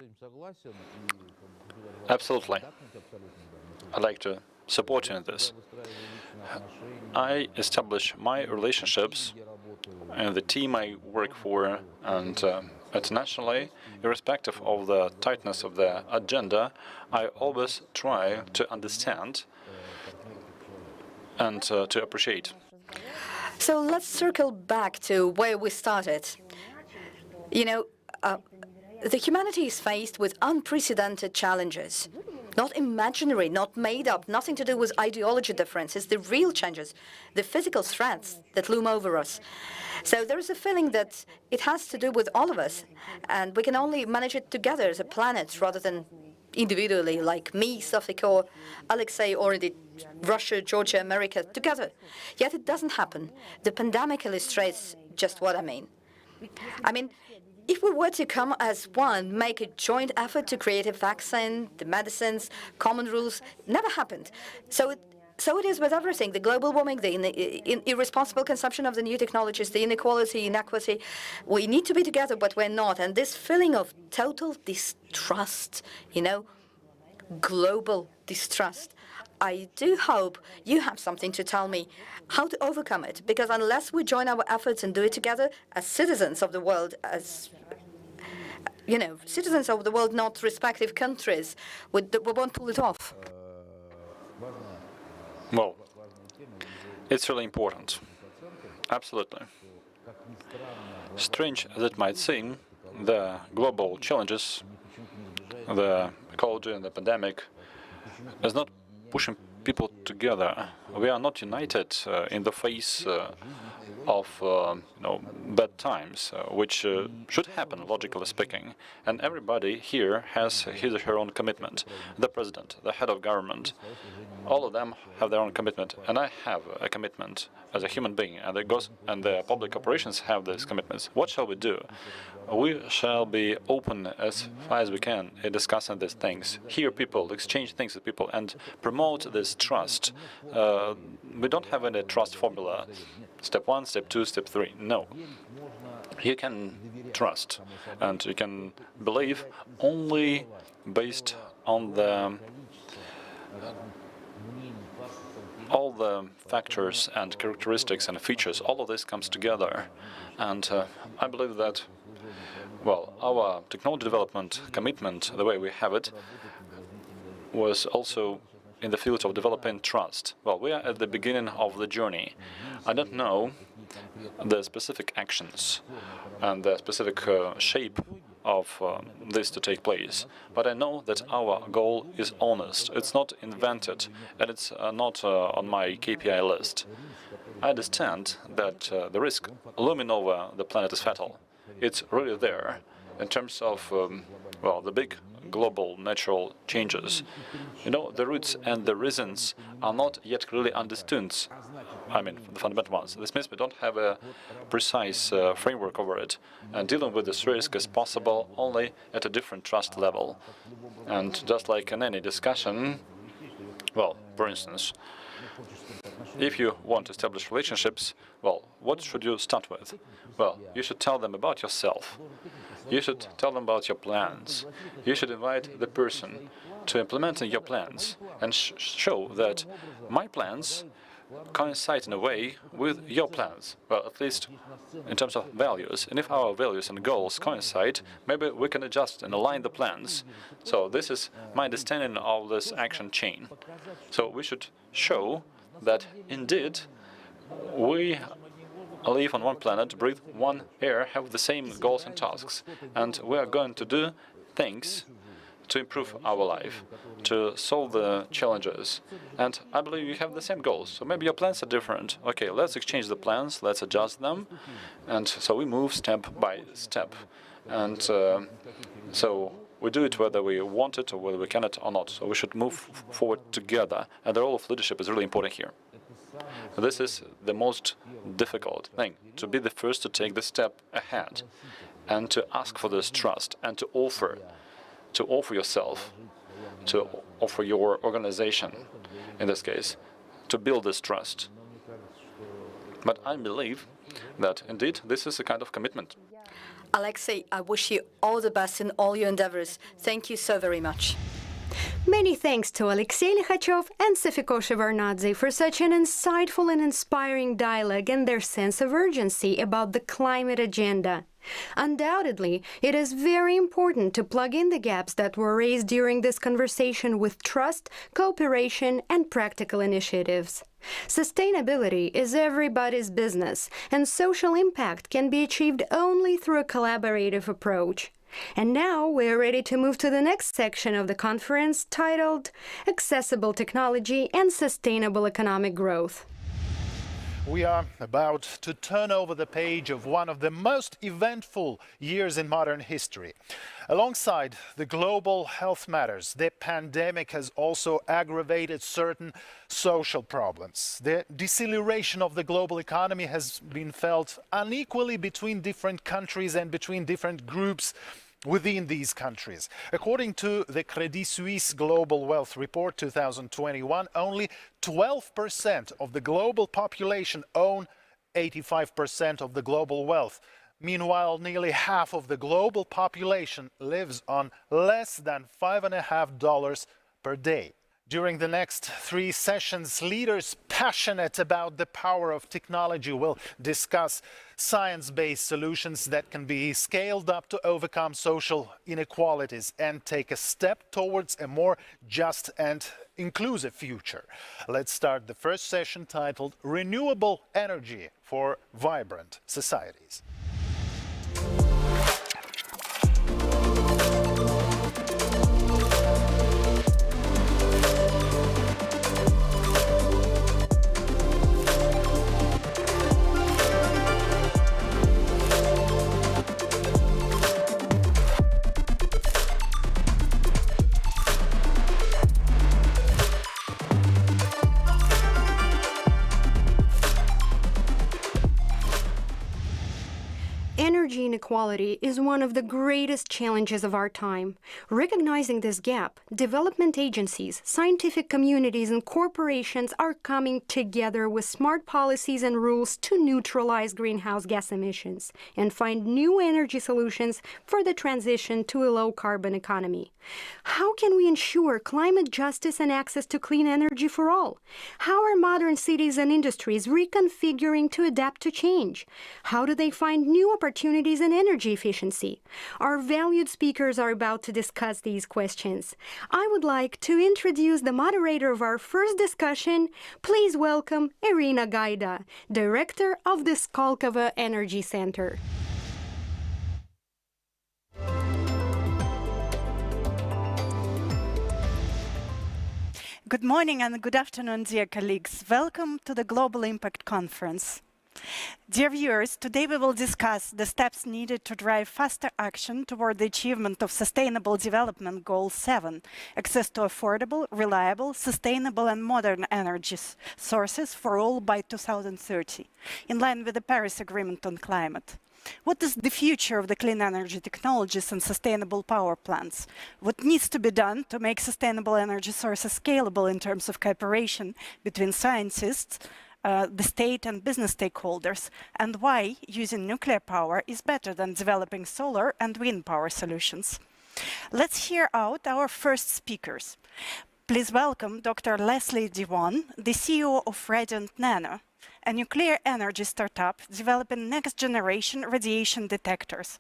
Absolutely. I'd like to support you in this. I establish my relationships and the team I work for, and internationally, irrespective of the tightness of the agenda, I always try to understand and to appreciate. So let's circle back to where we started. You know, the humanity is faced with unprecedented challenges. Not imaginary, not made up, nothing to do with ideology differences, the real changes, the physical threats that loom over us. So there is a feeling that it has to do with all of us, and we can only manage it together as a planet rather than individually, like me, Sofik, or Alexei, or indeed Russia, Georgia, America, together. Yet it doesn't happen. The pandemic illustrates just what I mean. If we were to come as one, make a joint effort to create a vaccine, the medicines, common rules, never happened. So it is with everything, the global warming, the irresponsible consumption of the new technologies, the inequality. We need to be together, but we're not. And this feeling of total distrust, global distrust, I do hope you have something to tell me how to overcome it, because unless we join our efforts and do it together as citizens of the world, as citizens of the world, not respective countries, we won't pull it off. Well, it's really important. Absolutely. Strange as it might seem, the global challenges, the ecology and the pandemic, is not pushing people together. We are not united in the face of bad times, which should happen, logically speaking. And everybody here has his or her own commitment. The president, the head of government, all of them have their own commitment. And I have a commitment as a human being, and the public corporations have these commitments. What shall we do? We shall be open as far as we can in discussing these things, hear people, exchange things with people, and promote this trust. We don't have any trust formula. Step 1, step 2, step 3. No. You can trust, and you can believe only based on all the factors and characteristics and features. All of this comes together, and I believe that, well, our technology development commitment, the way we have it, was also in the field of developing trust. Well, we are at the beginning of the journey. I don't know the specific actions and the specific shape of this to take place, but I know that our goal is honest. It's not invented, and it's not on my KPI list. I understand that the risk looming over the planet is fatal. It's really there in terms of, well, the big global natural changes. The roots and the reasons are not yet clearly understood. I mean, the fundamental ones. This means we don't have a precise framework over it, and dealing with this risk is possible only at a different trust level. And just like in any discussion, well, for instance, if you want to establish relationships, well, what should you start with? Well, you should tell them about yourself. You should tell them about your plans. You should invite the person to implement your plans and show that my plans coincide in a way with your plans, well, at least in terms of values. And if our values and goals coincide, maybe we can adjust and align the plans. So this is my understanding of this action chain. So we should show that indeed we live on one planet, breathe one air, have the same goals and tasks, and we are going to do things to improve our life, to solve the challenges. And I believe you have the same goals. So maybe your plans are different. Okay, let's exchange the plans, let's adjust them, and so we move step by step. And so we do it whether we want it or whether we cannot or not. So we should move forward together, and the role of leadership is really important here. This is the most difficult thing, to be the first to take the step ahead and to ask for this trust and to offer yourself, to offer your organization, in this case, to build this trust. But I believe that indeed this is a kind of commitment. Alexei, I wish you all the best in all your endeavors. Thank you so very much. Many thanks to Alexei Likhachov and Sefiko Shevardnadze for such an insightful and inspiring dialogue and their sense of urgency about the climate agenda. Undoubtedly, it is very important to plug in the gaps that were raised during this conversation with trust, cooperation, and practical initiatives. Sustainability is everybody's business, and social impact can be achieved only through a collaborative approach. And now we're ready to move to the next section of the conference titled Accessible Technology and Sustainable Economic Growth. We are about to turn over the page of one of the most eventful years in modern history. Alongside the global health matters, the pandemic has also aggravated certain social problems. The deceleration of the global economy has been felt unequally between different countries and between different groups within these countries. According to the Credit Suisse Global Wealth Report 2021, only 12% of the global population own 85% of the global wealth. Meanwhile, nearly half of the global population lives on less than $5.50 per day. During the next 3 sessions, leaders passionate about the power of technology will discuss science-based solutions that can be scaled up to overcome social inequalities and take a step towards a more just and inclusive future. Let's start the first session titled Renewable Energy for Vibrant Societies. energy inequality is one of the greatest challenges of our time. Recognizing this gap, development agencies, scientific communities, and corporations are coming together with smart policies and rules to neutralize greenhouse gas emissions and find new energy solutions for the transition to a low-carbon economy. How can we ensure climate justice and access to clean energy for all? How are modern cities and industries reconfiguring to adapt to change? How do they find new opportunities in energy efficiency? Our valued speakers are about to discuss these questions. I would like to introduce the moderator of our first discussion. Please welcome Irina Gaida, Director of the Skolkovo Energy Center. Good morning and good afternoon, dear colleagues. Welcome to the Global Impact Conference. Dear viewers, today we will discuss the steps needed to drive faster action toward the achievement of Sustainable Development Goal 7, access to affordable, reliable, sustainable and modern energy sources for all by 2030, in line with the Paris Agreement on Climate. What is the future of the clean energy technologies and sustainable power plants? What needs to be done to make sustainable energy sources scalable in terms of cooperation between scientists, the state and business stakeholders, and why using nuclear power is better than developing solar and wind power solutions? Let's hear out our first speakers. Please welcome Dr. Leslie Dewan, the CEO of Radiant Nano, a nuclear energy startup developing next-generation radiation detectors.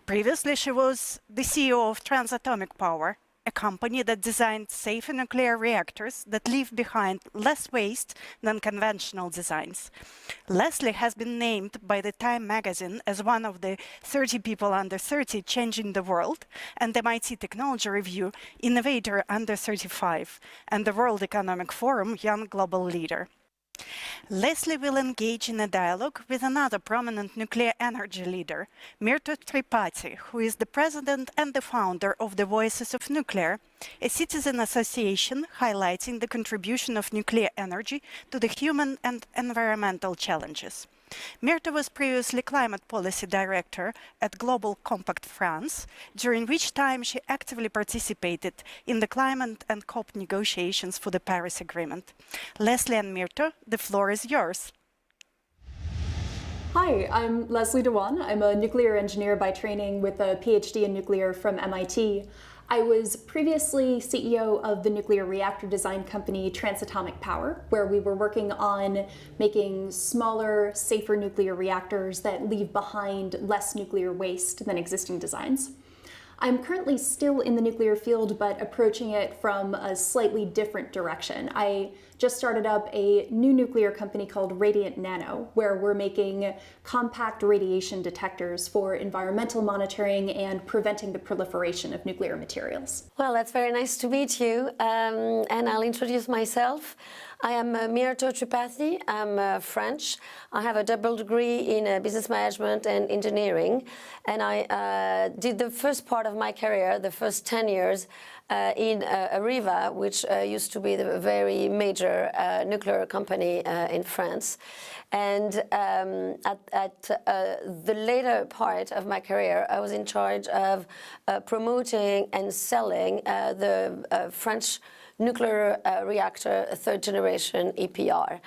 Previously, she was the CEO of Transatomic Power, a company that designed safe nuclear reactors that leave behind less waste than conventional designs. Leslie has been named by the Time magazine as one of the 30 people under 30 changing the world, and the MIT Technology Review Innovator Under 35, and the World Economic Forum Young Global Leader. Leslie will engage in a dialogue with another prominent nuclear energy leader, Mirto Tripathi, who is the president and the founder of the Voices of Nuclear, a citizen association highlighting the contribution of nuclear energy to the human and environmental challenges. Mirto was previously Climate Policy Director at Global Compact France, during which time she actively participated in the climate and COP negotiations for the Paris Agreement. Leslie and Mirto, the floor is yours. Hi, I'm Leslie Dewan. I'm a nuclear engineer by training with a PhD in nuclear from MIT. I was previously CEO of the nuclear reactor design company Transatomic Power, where we were working on making smaller, safer nuclear reactors that leave behind less nuclear waste than existing designs. I'm currently still in the nuclear field, but approaching it from a slightly different direction. I just started up a new nuclear company called Radiant Nano, where we're making compact radiation detectors for environmental monitoring and preventing the proliferation of nuclear materials. Well, that's very nice to meet you, and I'll introduce myself. I am Mirto Tripathi. I'm French. I have a double degree in business management and engineering, and I did the first part of my career, the first 10 years, in Areva, which used to be the very major nuclear company in France. And at the later part of my career, I was in charge of promoting and selling the French nuclear reactor third generation EPR.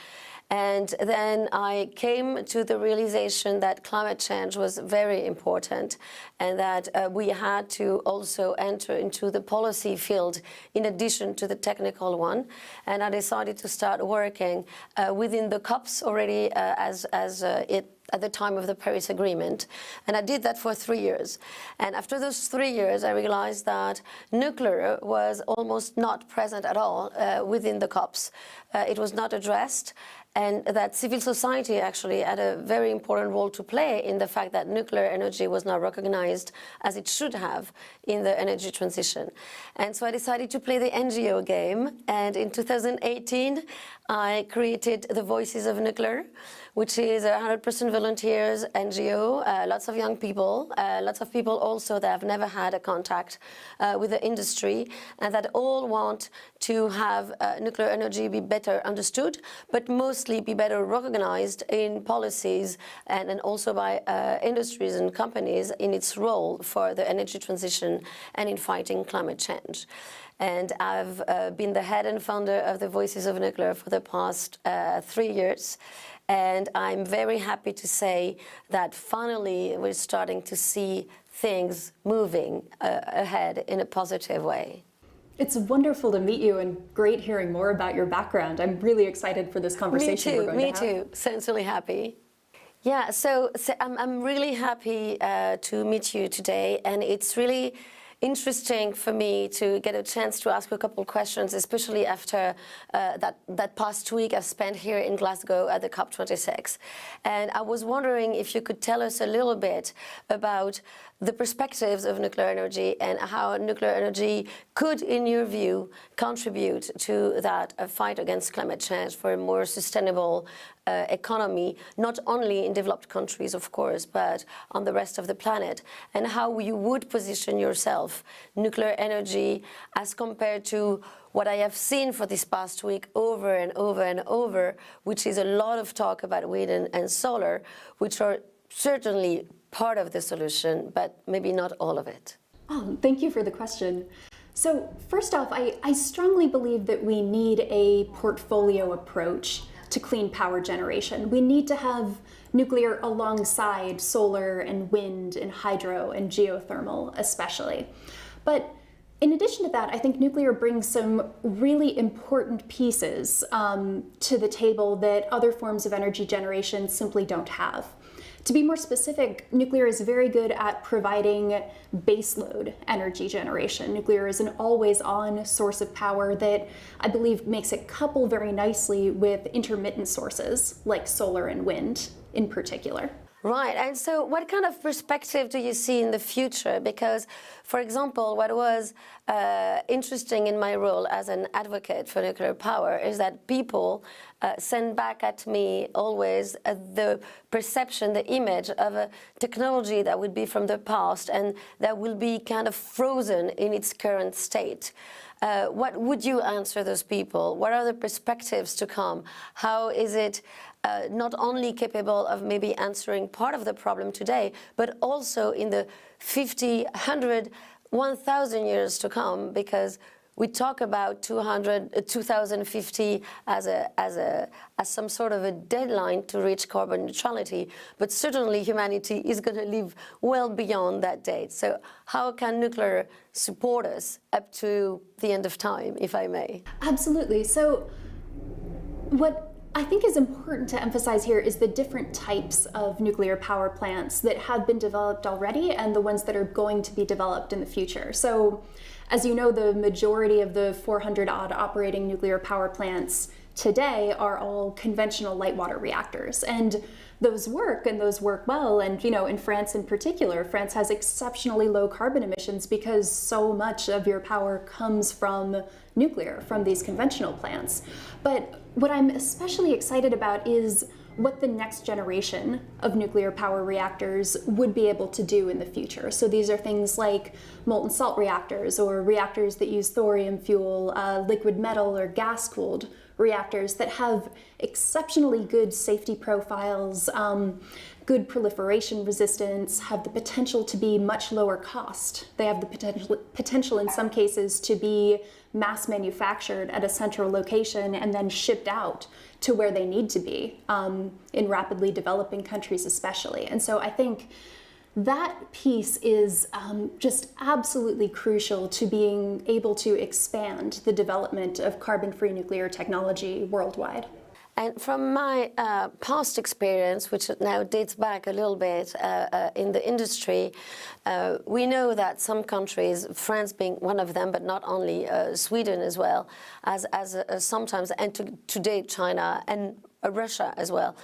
And then I came to the realization that climate change was very important and that we had to also enter into the policy field in addition to the technical one. And I decided to start working within the COPs already at the time of the Paris Agreement. And I did that for 3 years. And after those 3 years, I realized that nuclear was almost not present at all within the COPs. It was not addressed. And that civil society actually had a very important role to play in the fact that nuclear energy was not recognized as it should have in the energy transition. And so I decided to play the NGO game. And in 2018, I created the Voices of Nuclear, which is 100% volunteers, NGO, lots of young people, lots of people also that have never had a contact with the industry and that all want to have nuclear energy be better understood, but mostly be better recognized in policies and also by industries and companies in its role for the energy transition and in fighting climate change. And I've been the head and founder of the Voices of Nuclear for the past 3 years. And I'm very happy to say that finally we're starting to see things moving ahead in a positive way. It's wonderful to meet you and great hearing more about your background. I'm really excited for this conversation we're going to have. Me too, sincerely happy. Yeah, so I'm really happy to meet you today, and it's really interesting for me to get a chance to ask you a couple of questions, especially after that past week I spent here in Glasgow at the COP26. And I was wondering if you could tell us a little bit about the perspectives of nuclear energy and how nuclear energy could, in your view, contribute to that fight against climate change for a more sustainable economy, not only in developed countries, of course, but on the rest of the planet, and how you would position yourself, nuclear energy, as compared to what I have seen for this past week over and over and over, which is a lot of talk about wind and solar, which are certainly part of the solution, but maybe not all of it. Oh, thank you for the question. So first off, I strongly believe that we need a portfolio approach to clean power generation. We need to have nuclear alongside solar and wind and hydro and geothermal especially. But in addition to that, I think nuclear brings some really important pieces to the table that other forms of energy generation simply don't have. To be more specific, nuclear is very good at providing baseload energy generation. Nuclear is an always-on source of power that I believe makes it couple very nicely with intermittent sources like solar and wind in particular. Right, and so what kind of perspective do you see in the future? Because, for example, what was interesting in my role as an advocate for nuclear power is that people send back at me always the perception, the image of a technology that would be from the past and that will be kind of frozen in its current state. What would you answer those people? What are the perspectives to come? How is it not only capable of maybe answering part of the problem today, but also in the 50, 100, 1,000 years to come? Because we talk about 2050 as some sort of a deadline to reach carbon neutrality, but certainly humanity is going to live well beyond that date. So how can nuclear support us up to the end of time, if I may? Absolutely. So what I think is important to emphasize here is the different types of nuclear power plants that have been developed already and the ones that are going to be developed in the future. So, as you know, the majority of the 400-odd operating nuclear power plants today are all conventional light water reactors. And those work well. And, you know, in France in particular, France has exceptionally low carbon emissions because so much of your power comes from nuclear, from these conventional plants. But what I'm especially excited about is what the next generation of nuclear power reactors would be able to do in the future. So these are things like molten salt reactors or reactors that use thorium fuel, liquid metal or gas-cooled reactors that have exceptionally good safety profiles, good proliferation resistance, have the potential to be much lower cost. They have the potential in some cases to be mass manufactured at a central location and then shipped out to where they need to be in rapidly developing countries especially. And so I think that piece is just absolutely crucial to being able to expand the development of carbon-free nuclear technology worldwide. And from my past experience, which now dates back a little bit in the industry, we know that some countries, France being one of them, but not only, Sweden as well, as sometimes, and today China and Russia as well,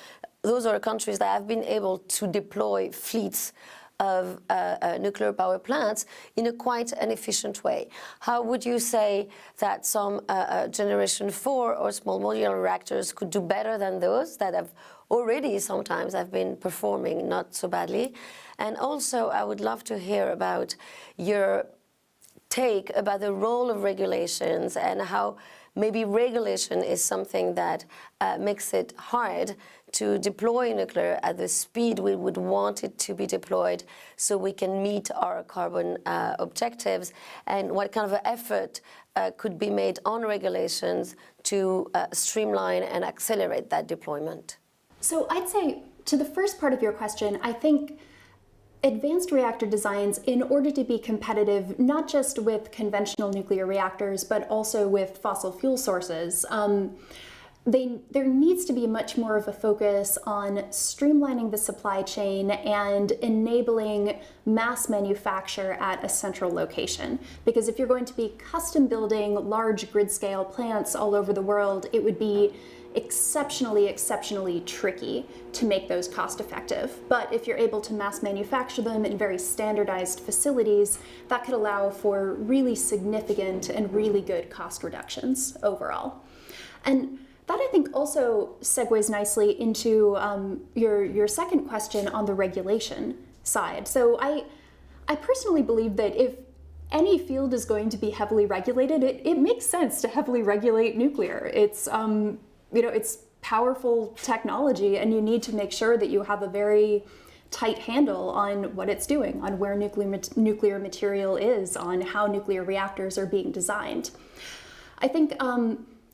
those are countries that have been able to deploy fleets of nuclear power plants in a quite an efficient way. How would you say that some generation 4 or small modular reactors could do better than those that have already sometimes have been performing not so badly? And also I would love to hear about your take about the role of regulations and how maybe regulation is something that makes it hard to deploy nuclear at the speed we would want it to be deployed so we can meet our carbon objectives, and what kind of an effort could be made on regulations to streamline and accelerate that deployment. So I'd say to the first part of your question, I think advanced reactor designs, in order to be competitive, not just with conventional nuclear reactors, but also with fossil fuel sources, there needs to be much more of a focus on streamlining the supply chain and enabling mass manufacture at a central location. Because if you're going to be custom building large grid-scale plants all over the world, it would be exceptionally tricky to make those cost-effective. But if you're able to mass manufacture them in very standardized facilities, that could allow for really significant and really good cost reductions overall. And that, I think, also segues nicely into your second question on the regulation side. So I personally believe that if any field is going to be heavily regulated, it makes sense to heavily regulate nuclear. It's it's powerful technology, and you need to make sure that you have a very tight handle on what it's doing, on where nuclear material is, on how nuclear reactors are being designed. I think,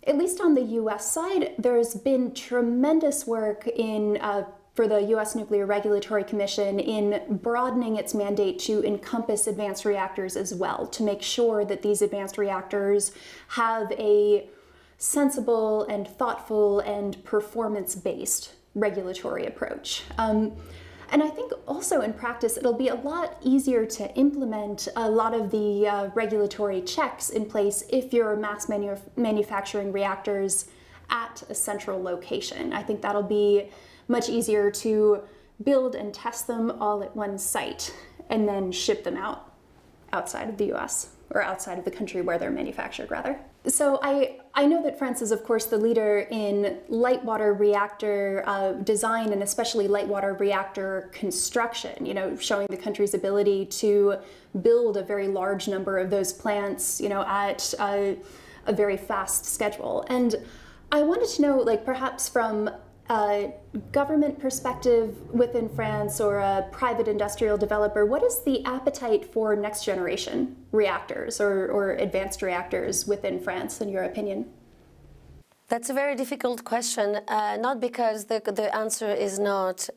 at least on the US side, there's been tremendous work for the US Nuclear Regulatory Commission in broadening its mandate to encompass advanced reactors as well, to make sure that these advanced reactors have a sensible and thoughtful and performance-based regulatory approach. And I think also in practice, it'll be a lot easier to implement a lot of the regulatory checks in place if you're mass manufacturing reactors at a central location. I think that'll be much easier to build and test them all at one site and then ship them out outside of the US, or outside of the country where they're manufactured, rather. So I know that France is, of course, the leader in light water reactor design, and especially light water reactor construction, showing the country's ability to build a very large number of those plants, at a very fast schedule. And I wanted to know, perhaps from a government perspective within France or a private industrial developer, what is the appetite for next generation reactors or advanced reactors within France, in your opinion? That's a very difficult question, not because the answer is not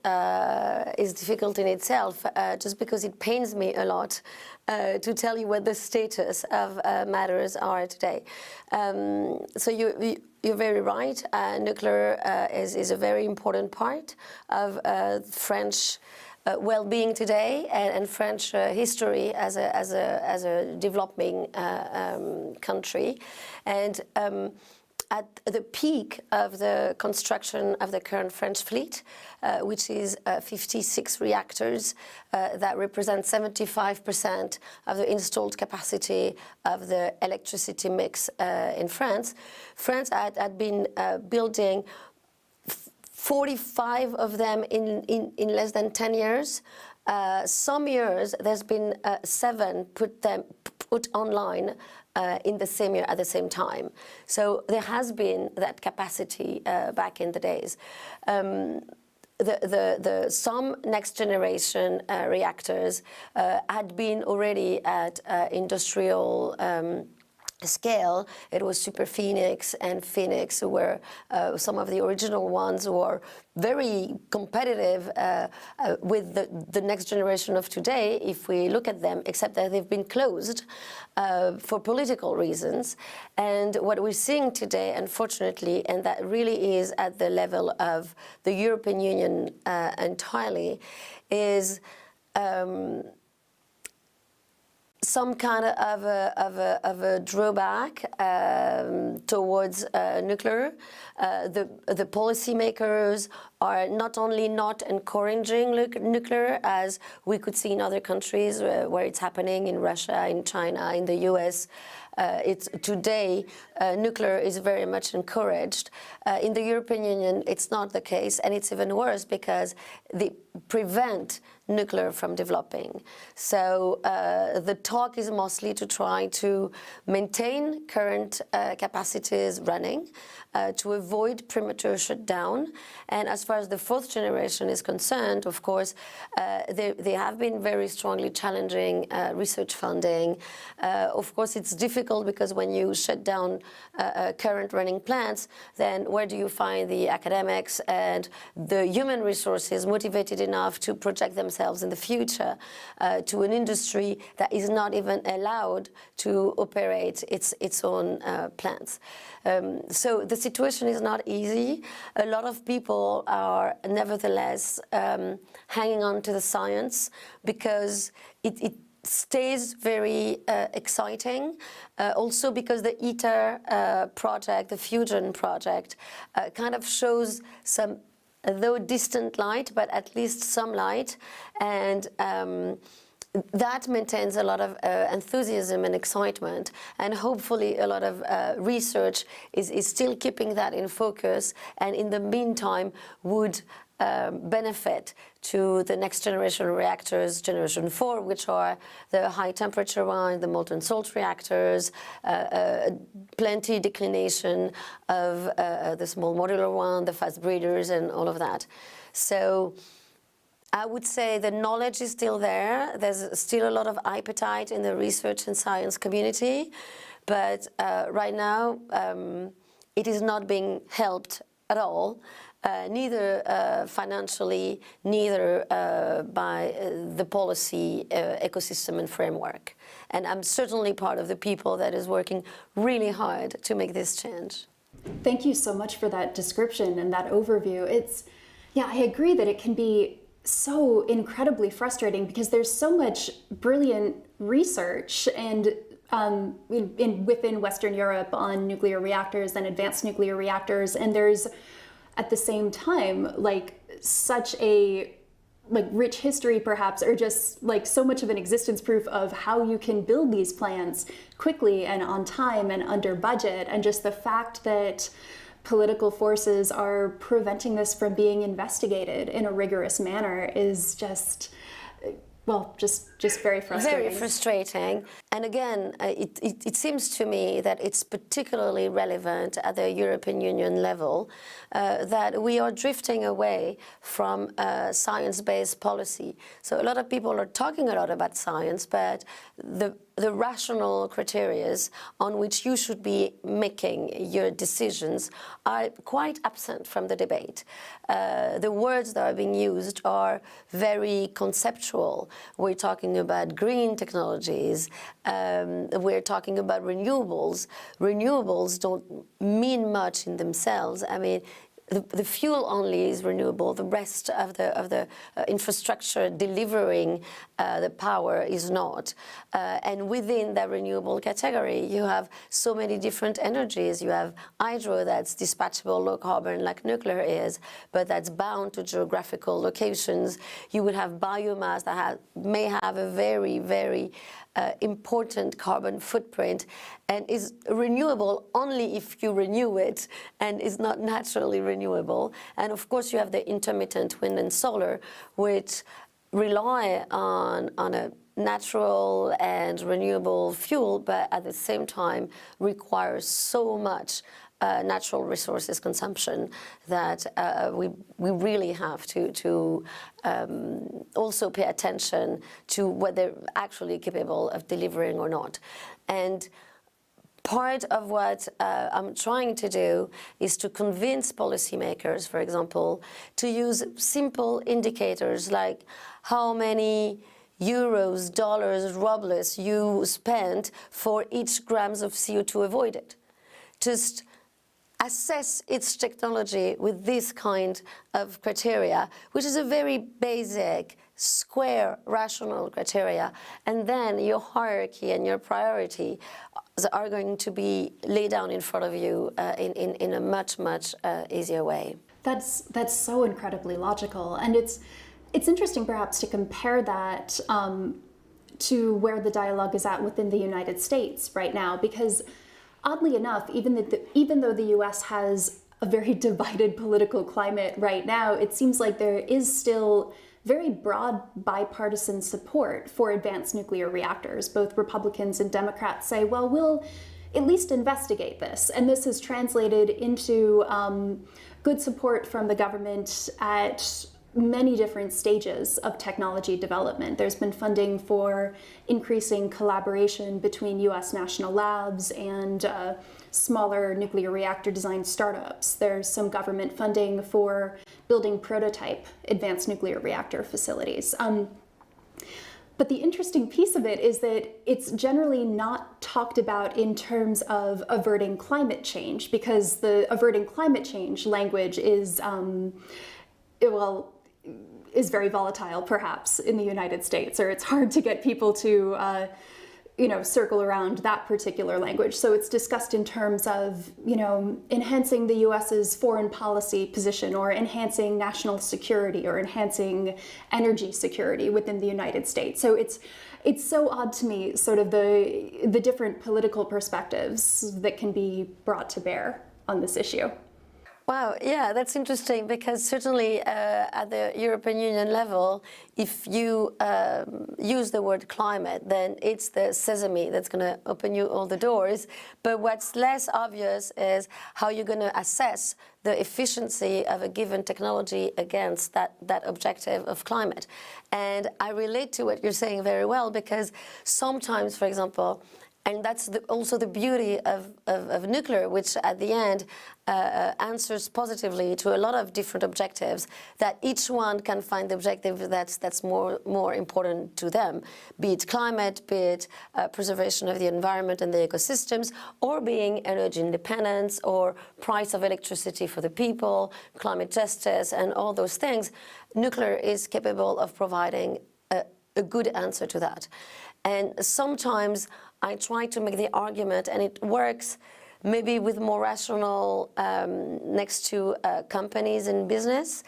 is difficult in itself, just because it pains me a lot to tell you what the status of matters are today. So you're very right. Nuclear is a very important part of French well-being today and French history as a developing country. And at the peak of the construction of the current French fleet, which is 56 reactors that represent 75% of the installed capacity of the electricity mix in France. France had been building 45 of them in less than 10 years. Some years there's been 7 put online in the same year at the same time. So there has been that capacity back in the days. Some next generation reactors had been already at industrial scale. It was Super Phoenix and Phoenix, who were some of the original ones who are very competitive with the next generation of today, if we look at them, except that they've been closed for political reasons. And what we're seeing today, unfortunately, and that really is at the level of the European Union entirely, is some kind of a drawback towards nuclear. The policymakers are not only not encouraging nuclear, as we could see in other countries where it's happening, in Russia, in China, in the US. Today, nuclear is very much encouraged. In the European Union, it's not the case, and it's even worse because they prevent nuclear from developing. So the talk is mostly to try to maintain current capacities running, to avoid premature shutdown. And as far as the fourth generation is concerned, of course, they have been very strongly challenging research funding. Of course, it's difficult because when you shut down current running plants, then where do you find the academics and the human resources motivated enough to project themselves in the future to an industry that is not even allowed to operate its own plants? So the situation is not easy. A lot of people are nevertheless hanging on to the science because it stays very exciting. Also because the ITER project, the fusion project, kind of shows some, though distant light, but at least some light. And that maintains a lot of enthusiasm and excitement, and hopefully a lot of research is still keeping that in focus, and in the meantime would benefit to the next generation reactors, generation 4, which are the high temperature ones, the molten salt reactors, plenty declination of the small modular one, the fast breeders, and all of that. So I would say the knowledge is still there. There's still a lot of appetite in the research and science community, but right now it is not being helped at all, neither financially, neither by the policy ecosystem and framework. And I'm certainly part of the people that is working really hard to make this change. Thank you so much for that description and that overview. Yeah, I agree that it can be so incredibly frustrating because there's so much brilliant research and within Western Europe on nuclear reactors and advanced nuclear reactors, and there's at the same time like such a rich history perhaps, or just like so much of an existence proof of how you can build these plants quickly and on time and under budget, and just the fact that political forces are preventing this from being investigated in a rigorous manner is just, well, just very frustrating. Very frustrating. And again, it seems to me that it's particularly relevant at the European Union level that we are drifting away from science-based policy. So a lot of people are talking a lot about science, but the rational criteria on which you should be making your decisions are quite absent from the debate. The words that are being used are very conceptual. We're talking about green technologies. We're talking about renewables. Renewables don't mean much in themselves. I mean, the fuel only is renewable. The rest of the infrastructure delivering the power is not. And within that renewable category, you have so many different energies. You have hydro that's dispatchable, low carbon, like nuclear is, but that's bound to geographical locations. You would have biomass that may have a very, very important carbon footprint and is renewable only if you renew it, and is not naturally renewable. And of course you have the intermittent wind and solar, which rely on a natural and renewable fuel, but at the same time requires so much natural resources consumption that we really have to also pay attention to what they're actually capable of delivering or not. And part of what I'm trying to do is to convince policymakers, for example, to use simple indicators like how many euros, dollars, rubles you spend for each grams of CO2 avoided. Just assess its technology with this kind of criteria, which is a very basic, square, rational criteria, and then your hierarchy and your priority are going to be laid down in front of you in a much, much easier way. That's so incredibly logical, and it's interesting perhaps to compare that to where the dialogue is at within the United States right now, because oddly enough, even though the U.S. has a very divided political climate right now, it seems like there is still very broad bipartisan support for advanced nuclear reactors. Both Republicans and Democrats say, well, we'll at least investigate this. And this has translated into good support from the government at many different stages of technology development. There's been funding for increasing collaboration between U.S. national labs and smaller nuclear reactor design startups. There's some government funding for building prototype advanced nuclear reactor facilities. But the interesting piece of it is that it's generally not talked about in terms of averting climate change, because the averting climate change language is very volatile, perhaps, in the United States, or it's hard to get people to, circle around that particular language. So it's discussed in terms of, enhancing the U.S.'s foreign policy position, or enhancing national security, or enhancing energy security within the United States. So it's so odd to me, sort of the different political perspectives that can be brought to bear on this issue. Wow, yeah, that's interesting, because certainly at the European Union level, if you use the word climate, then it's the sesame that's going to open you all the doors. But what's less obvious is how you're going to assess the efficiency of a given technology against that objective of climate. And I relate to what you're saying very well, because sometimes, for example, and that's also the beauty of nuclear, which at the end answers positively to a lot of different objectives, that each one can find the objective that's more important to them, be it climate, be it preservation of the environment and the ecosystems, or being energy independence, or price of electricity for the people, climate justice, and all those things. Nuclear is capable of providing a good answer to that. And sometimes I try to make the argument, and it works maybe with more rational next to companies and business,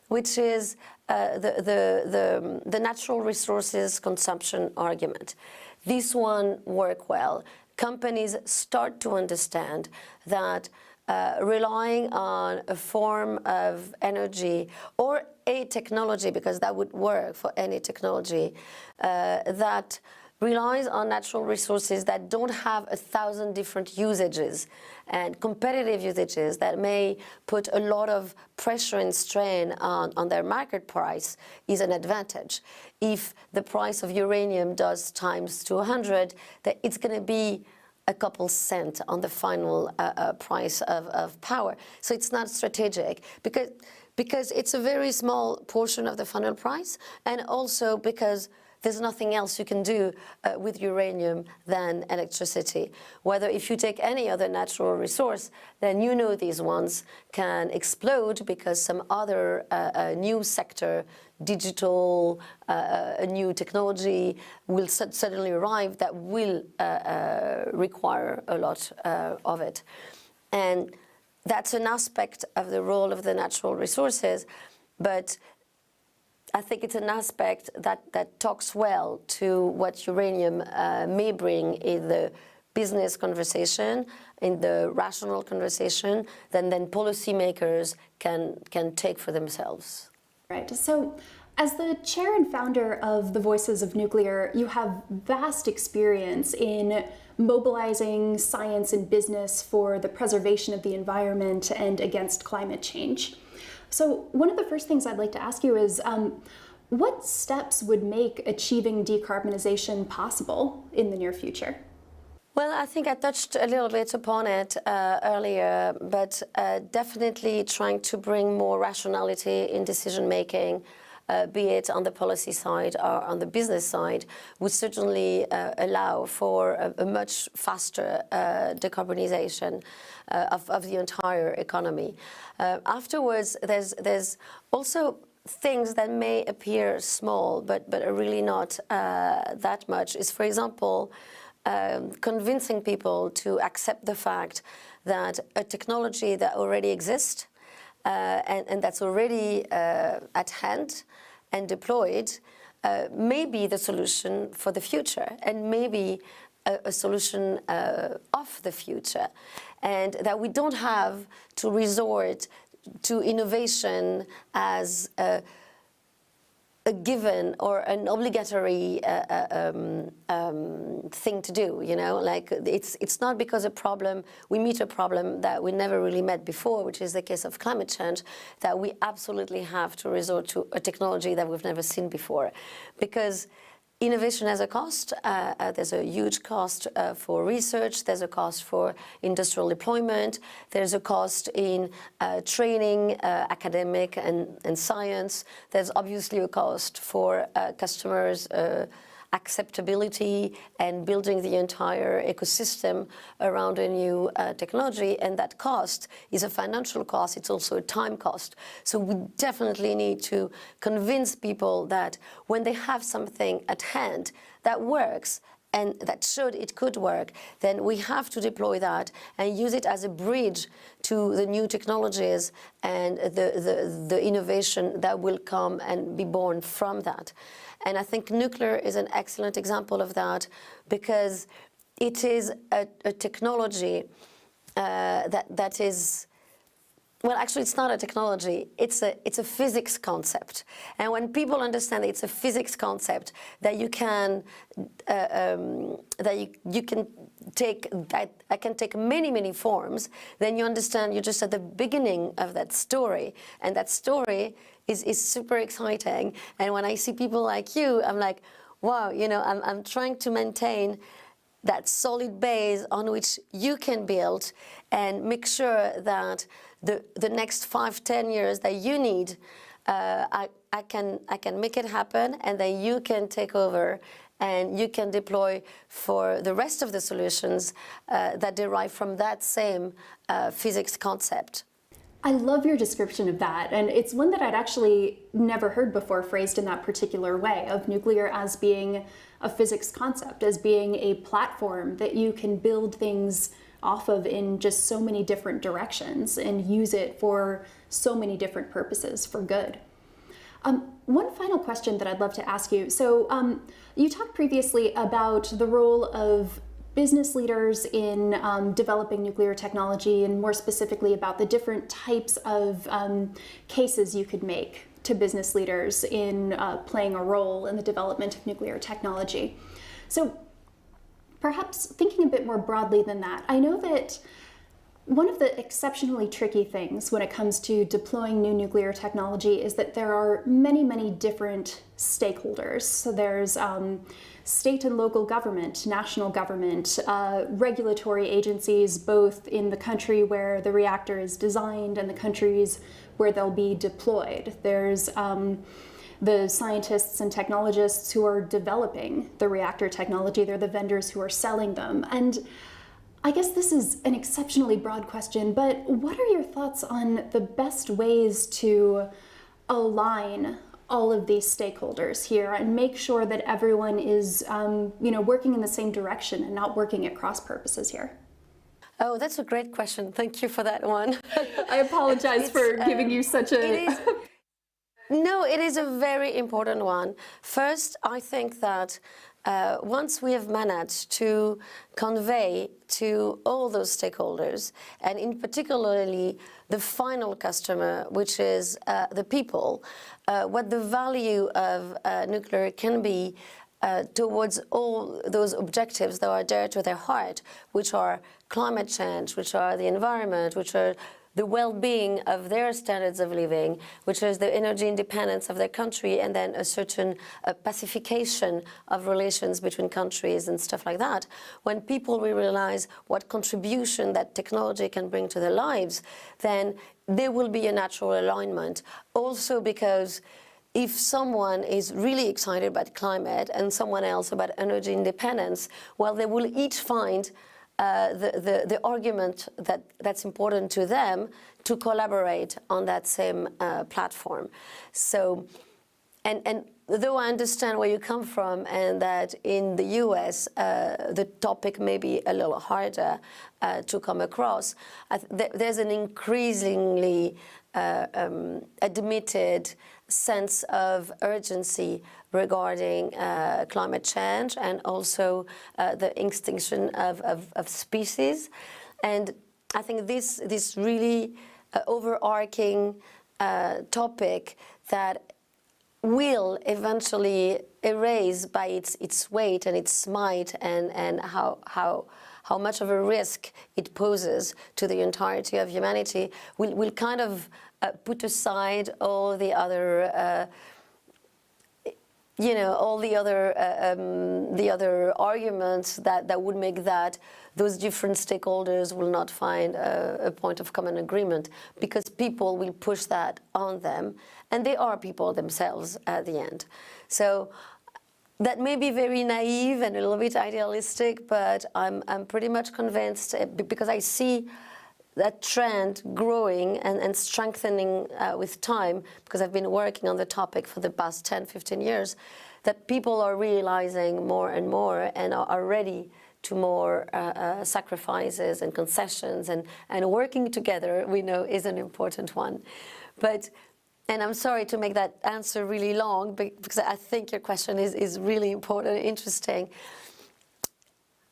which is the natural resources consumption argument. This one works well. Companies start to understand that relying on a form of energy or a technology, because that would work for any technology, that relies on natural resources that don't have 1,000 different usages and competitive usages that may put a lot of pressure and strain on their market price, is an advantage. If the price of uranium does times to 100, that it's going to be a couple cents on the final price of power. So it's not strategic, because it's a very small portion of the final price, and also because there's nothing else you can do with uranium than electricity. Whether if you take any other natural resource, then these ones can explode because some other new sector, digital, a new technology will suddenly arrive that will require a lot of it. And that's an aspect of the role of the natural resources, but I think it's an aspect that talks well to what uranium may bring in the business conversation, in the rational conversation, then policymakers can take for themselves. Right. So, as the chair and founder of the Voices of Nuclear, you have vast experience in mobilizing science and business for the preservation of the environment and against climate change. So one of the first things I'd like to ask you is, what steps would make achieving decarbonization possible in the near future? Well, I think I touched a little bit upon it earlier, but definitely trying to bring more rationality in decision-making, be it on the policy side or on the business side, would certainly allow for a much faster decarbonization of the entire economy. Afterwards, there's also things that may appear small, but are really not that much, is, for example, convincing people to accept the fact that a technology that already exists and that's already at hand and deployed, may be the solution for the future, and maybe a solution of the future, and that we don't have to resort to innovation as a given or an obligatory thing to do, you know, like it's not because we meet a problem that we never really met before, which is the case of climate change, that we absolutely have to resort to a technology that we've never seen before. Because innovation has a cost. There's a huge cost for research. There's a cost for industrial deployment. There's a cost in training, academic and science. There's obviously a cost for customers' acceptability and building the entire ecosystem around a new technology. And that cost is a financial cost. It's also a time cost. So we definitely need to convince people that when they have something at hand that works and that showed it could work, then we have to deploy that and use it as a bridge to the new technologies and the innovation that will come and be born from that. And I think nuclear is an excellent example of that, because it is a technology that is, well, actually it's not a technology, it's a physics concept. And when people understand that it's a physics concept, that you can you can take, that I can take many forms, then you understand you're just at the beginning of that story. And that story is super exciting. And when I see people like you, I'm like, wow, you know, I'm trying to maintain that solid base on which you can build and make sure that the next 5-10 years that you need, I can make it happen, and that you can take over and you can deploy for the rest of the solutions that derive from that same physics concept. I love your description of that, and it's one that I'd actually never heard before phrased in that particular way, of nuclear as being a physics concept, as being a platform that you can build things off of in just so many different directions and use it for so many different purposes for good. One final question that I'd love to ask you. So you talked previously about the role of business leaders in developing nuclear technology, and more specifically about the different types of cases you could make to business leaders in playing a role in the development of nuclear technology. So perhaps thinking a bit more broadly than that, I know that one of the exceptionally tricky things when it comes to deploying new nuclear technology is that there are many different stakeholders. So there's state and local government, national government, regulatory agencies, both in the country where the reactor is designed and the countries where they'll be deployed. There's the scientists and technologists who are developing the reactor technology. They're the vendors who are selling them. And I guess this is an exceptionally broad question, but what are your thoughts on the best ways to align all of these stakeholders here and make sure that everyone is working in the same direction and not working at cross purposes here? Oh, that's a great question. Thank you for that one. I apologize for giving you such a... No, it is a very important one. First, I think that once we have managed to convey to all those stakeholders, and in particularly the final customer, which is the people, what the value of nuclear can be towards all those objectives that are dear to their heart, which are climate change, which are the environment, which are the well-being of their standards of living, which is the energy independence of their country, and then a certain pacification of relations between countries and stuff like that. When people will realize what contribution that technology can bring to their lives, then there will be a natural alignment. Also because if someone is really excited about climate and someone else about energy independence, well, they will each find the argument that's important to them to collaborate on that same platform. So, and though I understand where you come from and that in the US the topic may be a little harder to come across, there's an increasingly admitted sense of urgency regarding climate change and also the extinction of species. And I think this really overarching topic that will eventually erase by its weight and its might and how much of a risk it poses to the entirety of humanity will kind of put aside all the other all the other arguments that would make that those different stakeholders will not find a point of common agreement, because people will push that on them, and they are people themselves at the end. So that may be very naive and a little bit idealistic, but I'm pretty much convinced, because I see that trend growing and strengthening with time, because I've been working on the topic for the past 10, 15 years, that people are realizing more and more and are ready to more sacrifices and concessions, and working together, we know, is an important one. And I'm sorry to make that answer really long, because I think your question is really important and interesting.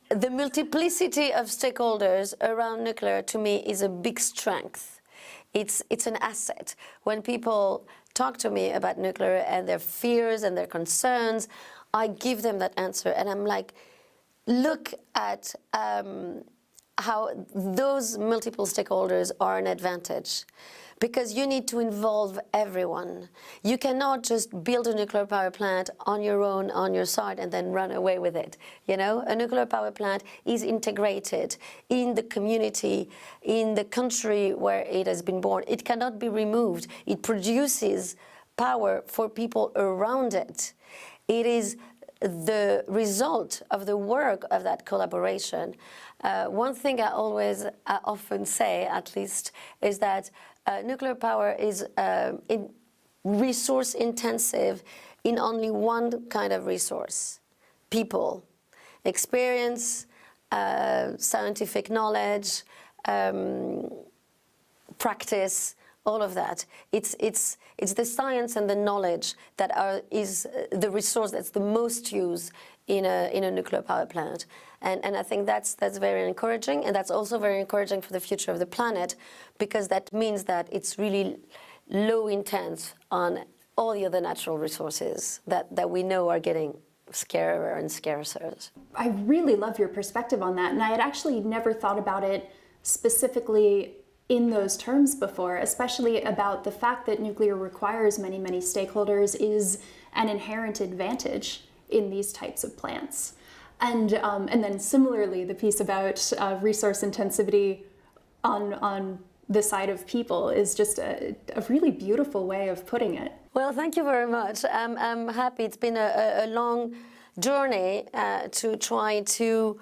The multiplicity of stakeholders around nuclear, to me, is a big strength. It's an asset. When people talk to me about nuclear and their fears and their concerns, I give them that answer, and I'm like, look at how those multiple stakeholders are an advantage, because you need to involve everyone. You cannot just build a nuclear power plant on your own, on your side, and then run away with it. You know, a nuclear power plant is integrated in the community, in the country where it has been born. It cannot be removed. It produces power for people around it. It is the result of the work of that collaboration. One thing I often say, at least, is that nuclear power is resource intensive in only one kind of resource: people, experience, scientific knowledge, practice, all of that. It's the science and the knowledge that is the resource that's the most used in a nuclear power plant. And I think that's very encouraging, and that's also very encouraging for the future of the planet, because that means that it's really low intense on all the other natural resources that we know are getting scarcer and scarcer. I really love your perspective on that, and I had actually never thought about it specifically in those terms before, especially about the fact that nuclear requires many, many stakeholders is an inherent advantage in these types of plants. And then similarly, the piece about resource intensity on the side of people is just a really beautiful way of putting it. Well, thank you very much. I'm happy. It's been a long journey to try to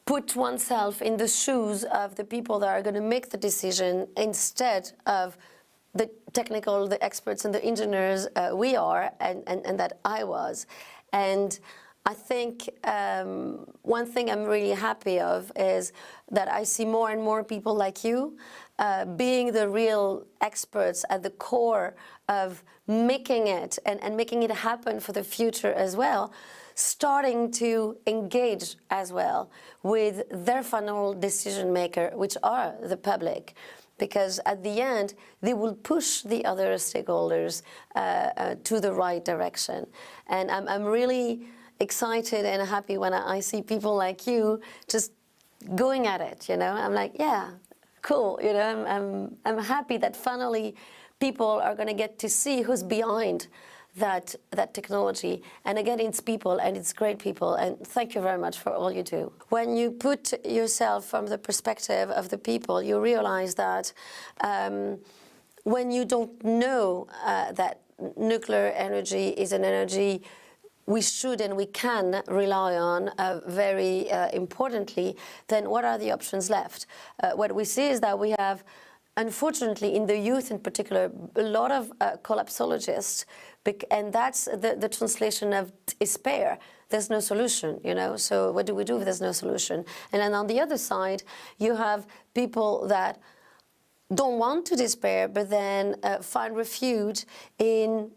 put oneself in the shoes of the people that are going to make the decision, instead of the technical, the experts and the engineers we are, and that I was. And I think one thing I'm really happy of is that I see more and more people like you being the real experts at the core of making it and making it happen for the future as well, starting to engage as well with their final decision maker, which are the public. Because at the end, they will push the other stakeholders to the right direction. And I'm really excited and happy when I see people like you just going at it, you know. I'm like, yeah, cool, you know. I'm happy that finally people are going to get to see who's behind that technology. And again, it's people, and it's great people, and thank you very much for all you do. When you put yourself from the perspective of the people, you realize that when you don't know that nuclear energy is an energy we should and we can rely on very importantly, then what are the options left? What we see is that we have, unfortunately, in the youth in particular, a lot of collapsologists, and that's the translation of despair. There's no solution, you know, so what do we do if there's no solution? And then on the other side, you have people that don't want to despair, but then find refuge in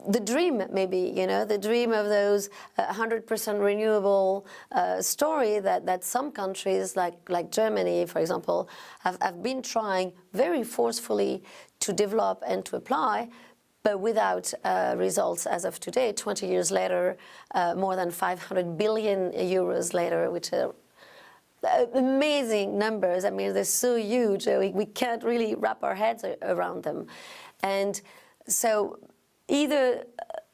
the dream, maybe, the dream of those 100% renewable story that some countries, like Germany, for example, have been trying very forcefully to develop and to apply, but without results as of today, 20 years later, more than 500 billion euros later, which are amazing numbers. I mean, they're so huge, we can't really wrap our heads around them. And so either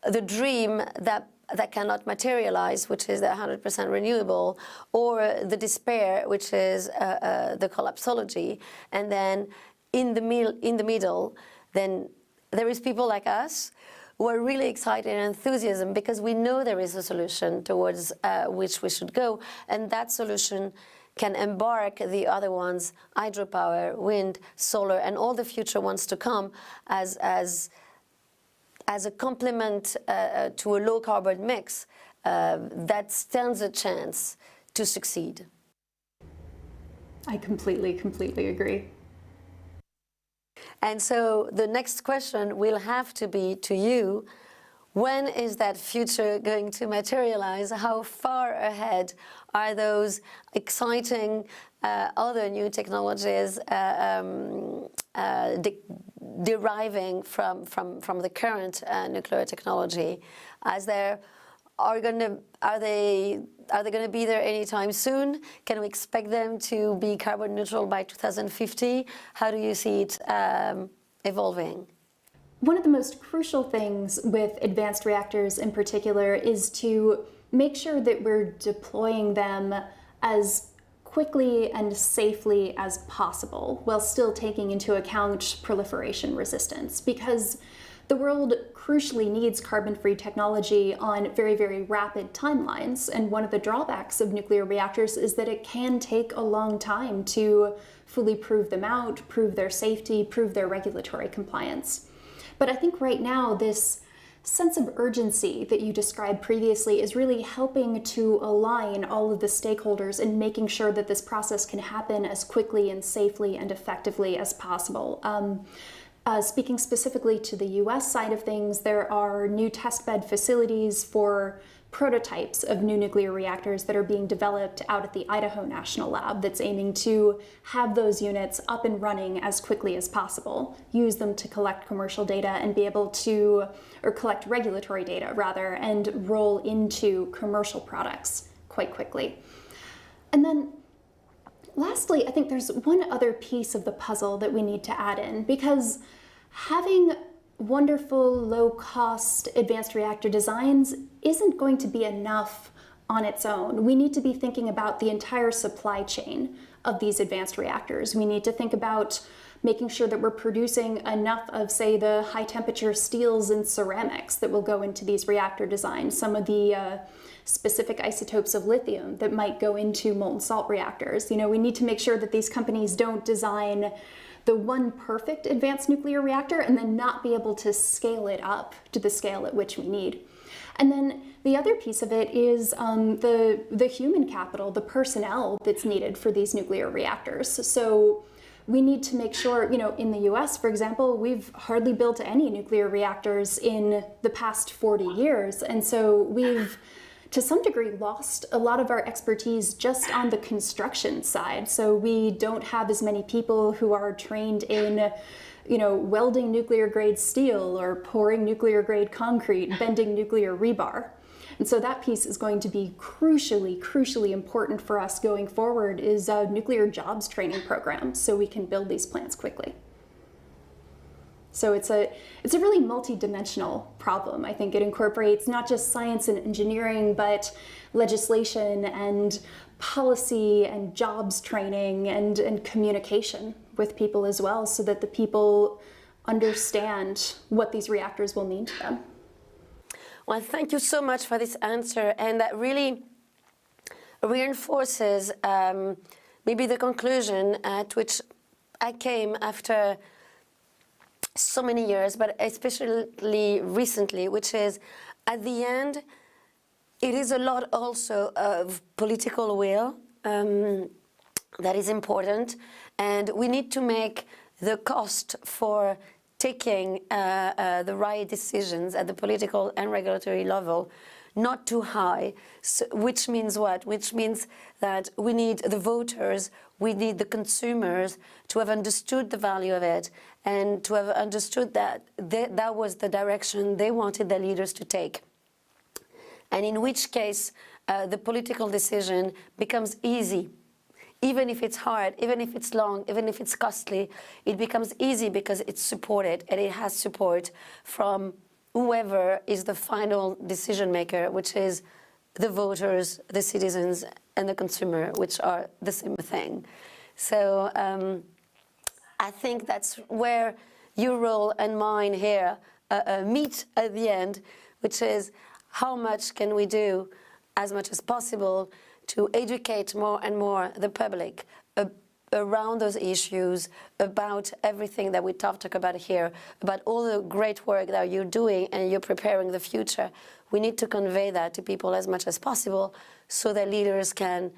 the dream that cannot materialize, which is the 100% renewable, or the despair, which is the collapsology, and then in the middle, then there is people like us who are really excited and enthusiasm because we know there is a solution towards which we should go, and that solution can embark the other ones, hydropower, wind, solar, and all the future ones to come as a complement to a low-carbon mix that stands a chance to succeed. I completely agree. And so the next question will have to be to you, when is that future going to materialize? How far ahead are those exciting other new technologies deriving from the current nuclear technology? Are they going to be there anytime soon? Can we expect them to be carbon neutral by 2050? How do you see it evolving? One of the most crucial things with advanced reactors in particular is to make sure that we're deploying them as quickly and safely as possible while still taking into account proliferation resistance, because the world crucially needs carbon-free technology on very, very rapid timelines. And one of the drawbacks of nuclear reactors is that it can take a long time to fully prove them out, prove their safety, prove their regulatory compliance. But I think right now this sense of urgency that you described previously is really helping to align all of the stakeholders in making sure that this process can happen as quickly and safely and effectively as possible. Speaking specifically to the US side of things, there are new testbed facilities for prototypes of new nuclear reactors that are being developed out at the Idaho National Lab that's aiming to have those units up and running as quickly as possible, use them to collect commercial data and be able to, or collect regulatory data rather, and roll into commercial products quite quickly. And then lastly, I think there's one other piece of the puzzle that we need to add in, because having wonderful, low-cost advanced reactor designs isn't going to be enough on its own. We need to be thinking about the entire supply chain of these advanced reactors. We need to think about making sure that we're producing enough of, say, the high-temperature steels and ceramics that will go into these reactor designs, some of the specific isotopes of lithium that might go into molten salt reactors. You know, we need to make sure that these companies don't design the one perfect advanced nuclear reactor and then not be able to scale it up to the scale at which we need. And then the other piece of it is the human capital, the personnel that's needed for these nuclear reactors. So we need to make sure, you know, in the US, for example, we've hardly built any nuclear reactors in the past 40 years. And so we've, to some degree, lost a lot of our expertise just on the construction side. So we don't have as many people who are trained in, you know, welding nuclear grade steel or pouring nuclear grade concrete, bending nuclear rebar. And so that piece is going to be crucially important for us going forward, is nuclear jobs training programs so we can build these plants quickly. So it's a really multi-dimensional problem. I think it incorporates not just science and engineering, but legislation and policy and jobs training and communication with people as well, so that the people understand what these reactors will mean to them. Well, thank you so much for this answer, and that really reinforces maybe the conclusion at which I came after so many years, but especially recently, which is, at the end, it is a lot also of political will that is important, and we need to make the cost for taking the right decisions at the political and regulatory level not too high, so, which means what? Which means that we need the voters, we need the consumers to have understood the value of it and to have understood that that was the direction they wanted their leaders to take. And in which case, the political decision becomes easy. Even if it's hard, even if it's long, even if it's costly, it becomes easy because it's supported and it has support from whoever is the final decision maker, which is the voters, the citizens, and the consumer, which are the same thing. So I think that's where your role and mine here meet at the end, which is how much can we do as much as possible to educate more and more the public around those issues, about everything that we talk about here, about all the great work that you're doing and you're preparing the future. We need to convey that to people as much as possible so that leaders can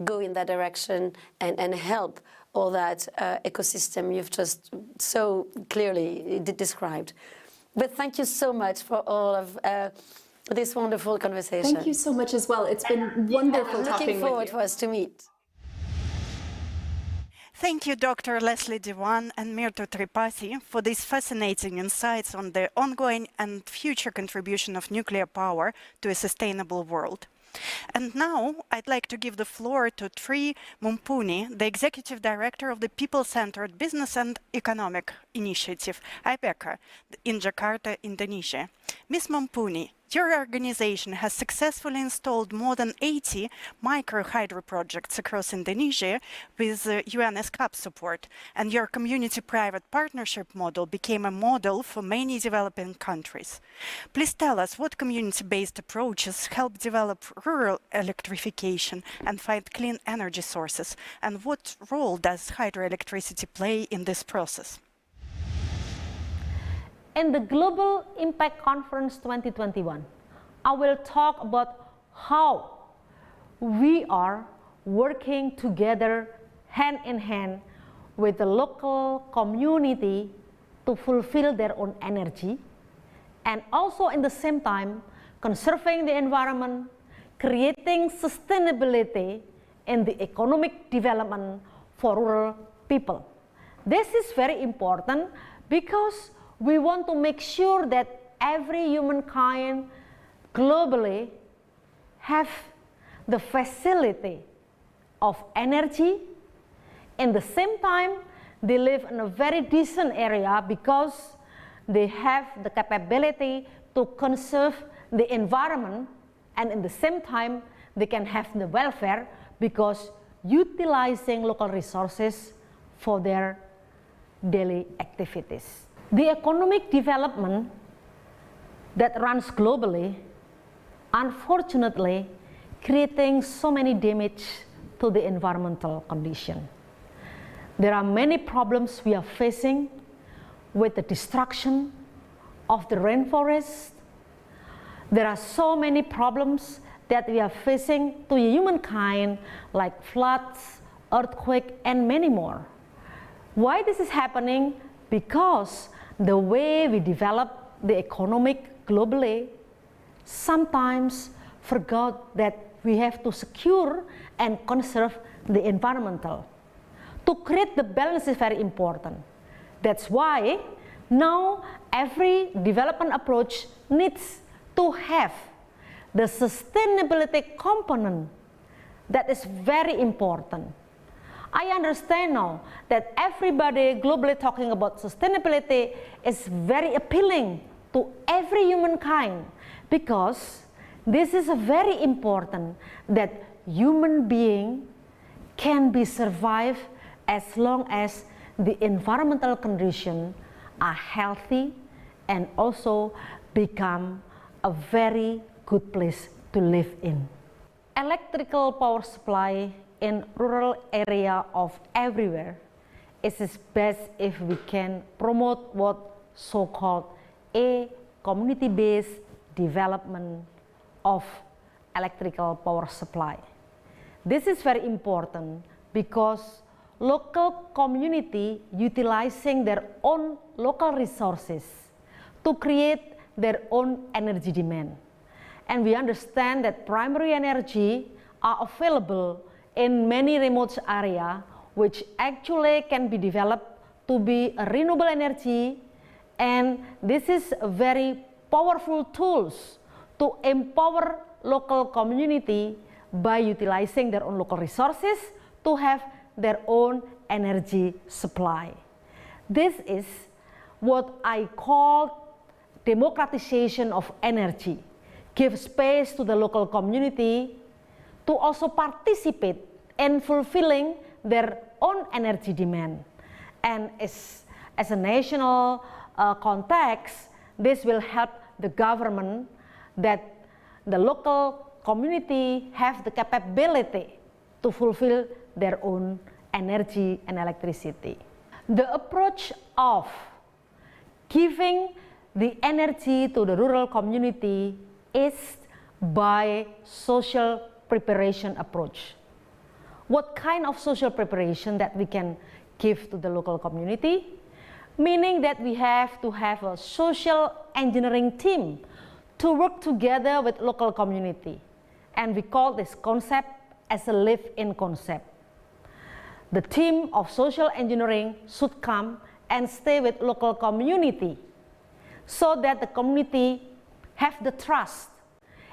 go in that direction and help all that ecosystem you've just so clearly described. But thank you so much for all of this wonderful conversation. Thank you so much as well. It's been wonderful talking with you. Looking forward for us to meet. Thank you, Dr. Leslie Dewan and Myrto Tripathi, for these fascinating insights on the ongoing and future contribution of nuclear power to a sustainable world. And now I'd like to give the floor to Tri Mumpuni, the Executive Director of the People-Centered Business and Economic Initiative, IPECA, in Jakarta, Indonesia. Ms. Mumpuni, your organization has successfully installed more than 80 micro-hydro projects across Indonesia with UN SCAP support, and your community-private partnership model became a model for many developing countries. Please tell us what community-based approaches help develop rural electrification and find clean energy sources, and what role does hydroelectricity play in this process? In the Global Impact Conference 2021, I will talk about how we are working together hand in hand with the local community to fulfill their own energy, and also in the same time conserving the environment, creating sustainability in the economic development for rural people. This is very important because we want to make sure that every humankind globally have the facility of energy. In the same time, they live in a very decent area because they have the capability to conserve the environment, and in the same time, they can have the welfare because utilizing local resources for their daily activities. The economic development that runs globally, unfortunately, creating so many damage to the environmental condition. There are many problems we are facing with the destruction of the rainforest. There are so many problems that we are facing to humankind, like floods, earthquake, and many more. Why this is happening? Because the way we develop the economic globally sometimes forgot that we have to secure and conserve the environmental. To create the balance is very important. That's why now every development approach needs to have the sustainability component. That is very important. I understand now that everybody globally talking about sustainability is very appealing to every humankind because this is very important that human being can be survive as long as the environmental conditions are healthy and also become a very good place to live in. Electrical power supply in rural area of everywhere, it is best if we can promote what so-called a community-based development of electrical power supply. This is very important because local community utilizing their own local resources to create their own energy demand. And we understand that primary energy are available in many remote areas, which actually can be developed to be a renewable energy, and this is a very powerful tools to empower local community by utilizing their own local resources to have their own energy supply. This is what I call democratization of energy. Give space to the local community to also participate in fulfilling their own energy demand. And as a national context, this will help the government that the local community have the capability to fulfill their own energy and electricity. The approach of giving the energy to the rural community is by social preparation approach. What kind of social preparation that we can give to the local community? Meaning that we have to have a social engineering team to work together with local community. And we call this concept as a live-in concept. The team of social engineering should come and stay with local community so that the community have the trust.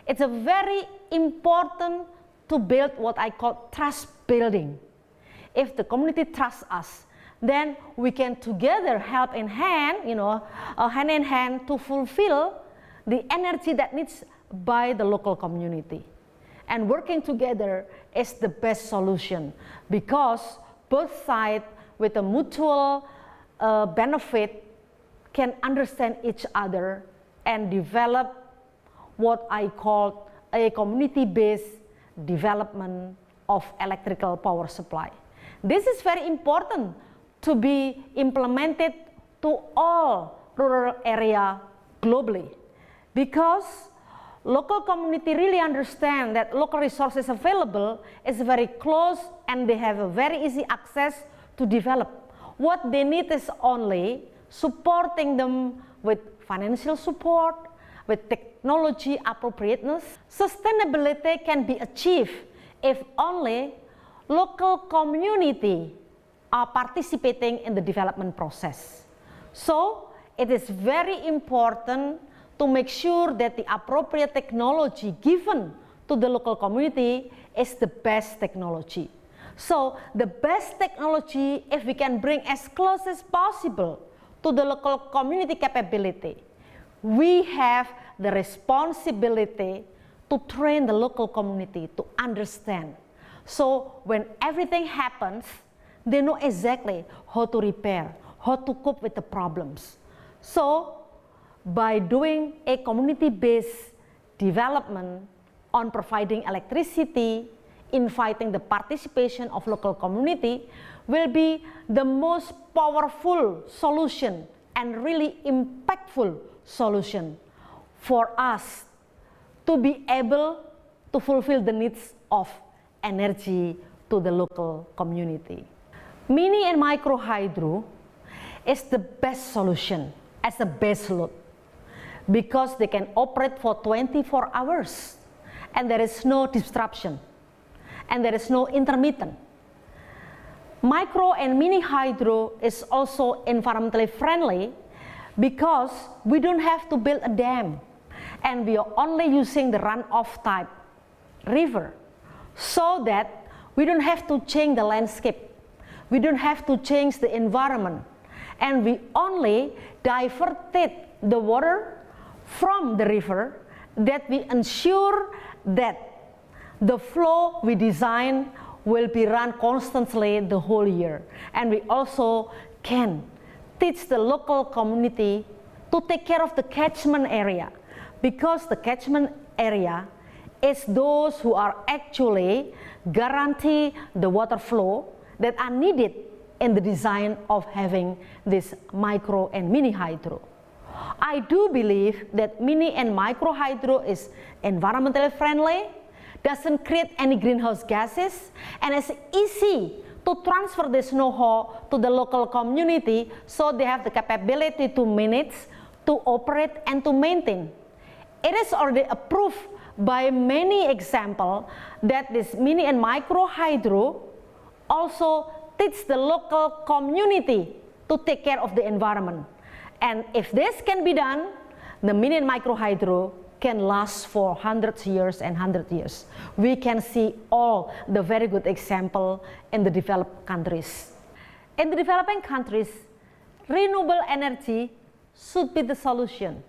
It's a very important to build what I call trust building. If the community trusts us, then we can together help in hand, hand in hand to fulfill the energy that needs by the local community. And working together is the best solution because both sides with a mutual benefit can understand each other and develop what I call a community-based development of electrical power supply. This is very important to be implemented to all rural area globally because local community really understand that local resources available is very close and they have a very easy access to develop. What they need is only supporting them with financial support, with technology appropriateness. Sustainability can be achieved if only local community are participating in the development process. So it is very important to make sure that the appropriate technology given to the local community is the best technology. So the best technology, if we can bring as close as possible to the local community capability, we have the responsibility to train the local community to understand. So when everything happens, they know exactly how to repair, how to cope with the problems. So by doing a community-based development on providing electricity, inviting the participation of local community will be the most powerful solution and really impactful solution for us to be able to fulfill the needs of energy to the local community. Mini and micro hydro is the best solution as a base load because they can operate for 24 hours and there is no disruption and there is no intermittent. Micro and mini hydro is also environmentally friendly because we don't have to build a dam and we are only using the runoff type river so that we don't have to change the landscape, we don't have to change the environment, and we only diverted the water from the river that we ensure that the flow we design will be run constantly the whole year. And we also can teach the local community to take care of the catchment area because the catchment area is those who are actually guarantee the water flow that are needed in the design of having this micro and mini hydro. I do believe that mini and micro hydro is environmentally friendly, doesn't create any greenhouse gases, and is easy to transfer this know-how to the local community so they have the capability to manage, to operate, and to maintain. It is already approved by many examples that this mini and micro hydro also teach the local community to take care of the environment. And if this can be done, the mini and micro hydro can last for hundreds of years and 100 years. We can see all the very good example in the developed countries. In the developing countries, renewable energy should be the solution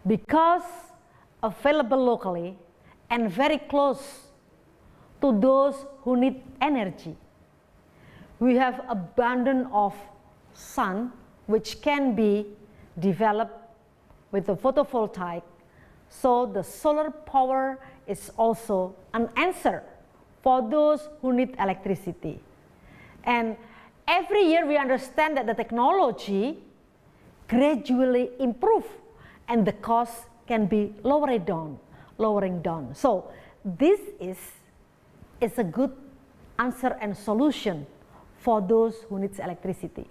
because available locally and very close to those who need energy. We have abundance of sun which can be developed with the photovoltaic. So the solar power is also an answer for those who need electricity. And every year we understand that the technology gradually improve and the cost can be lowering down. So this is a good answer and solution for those who need electricity.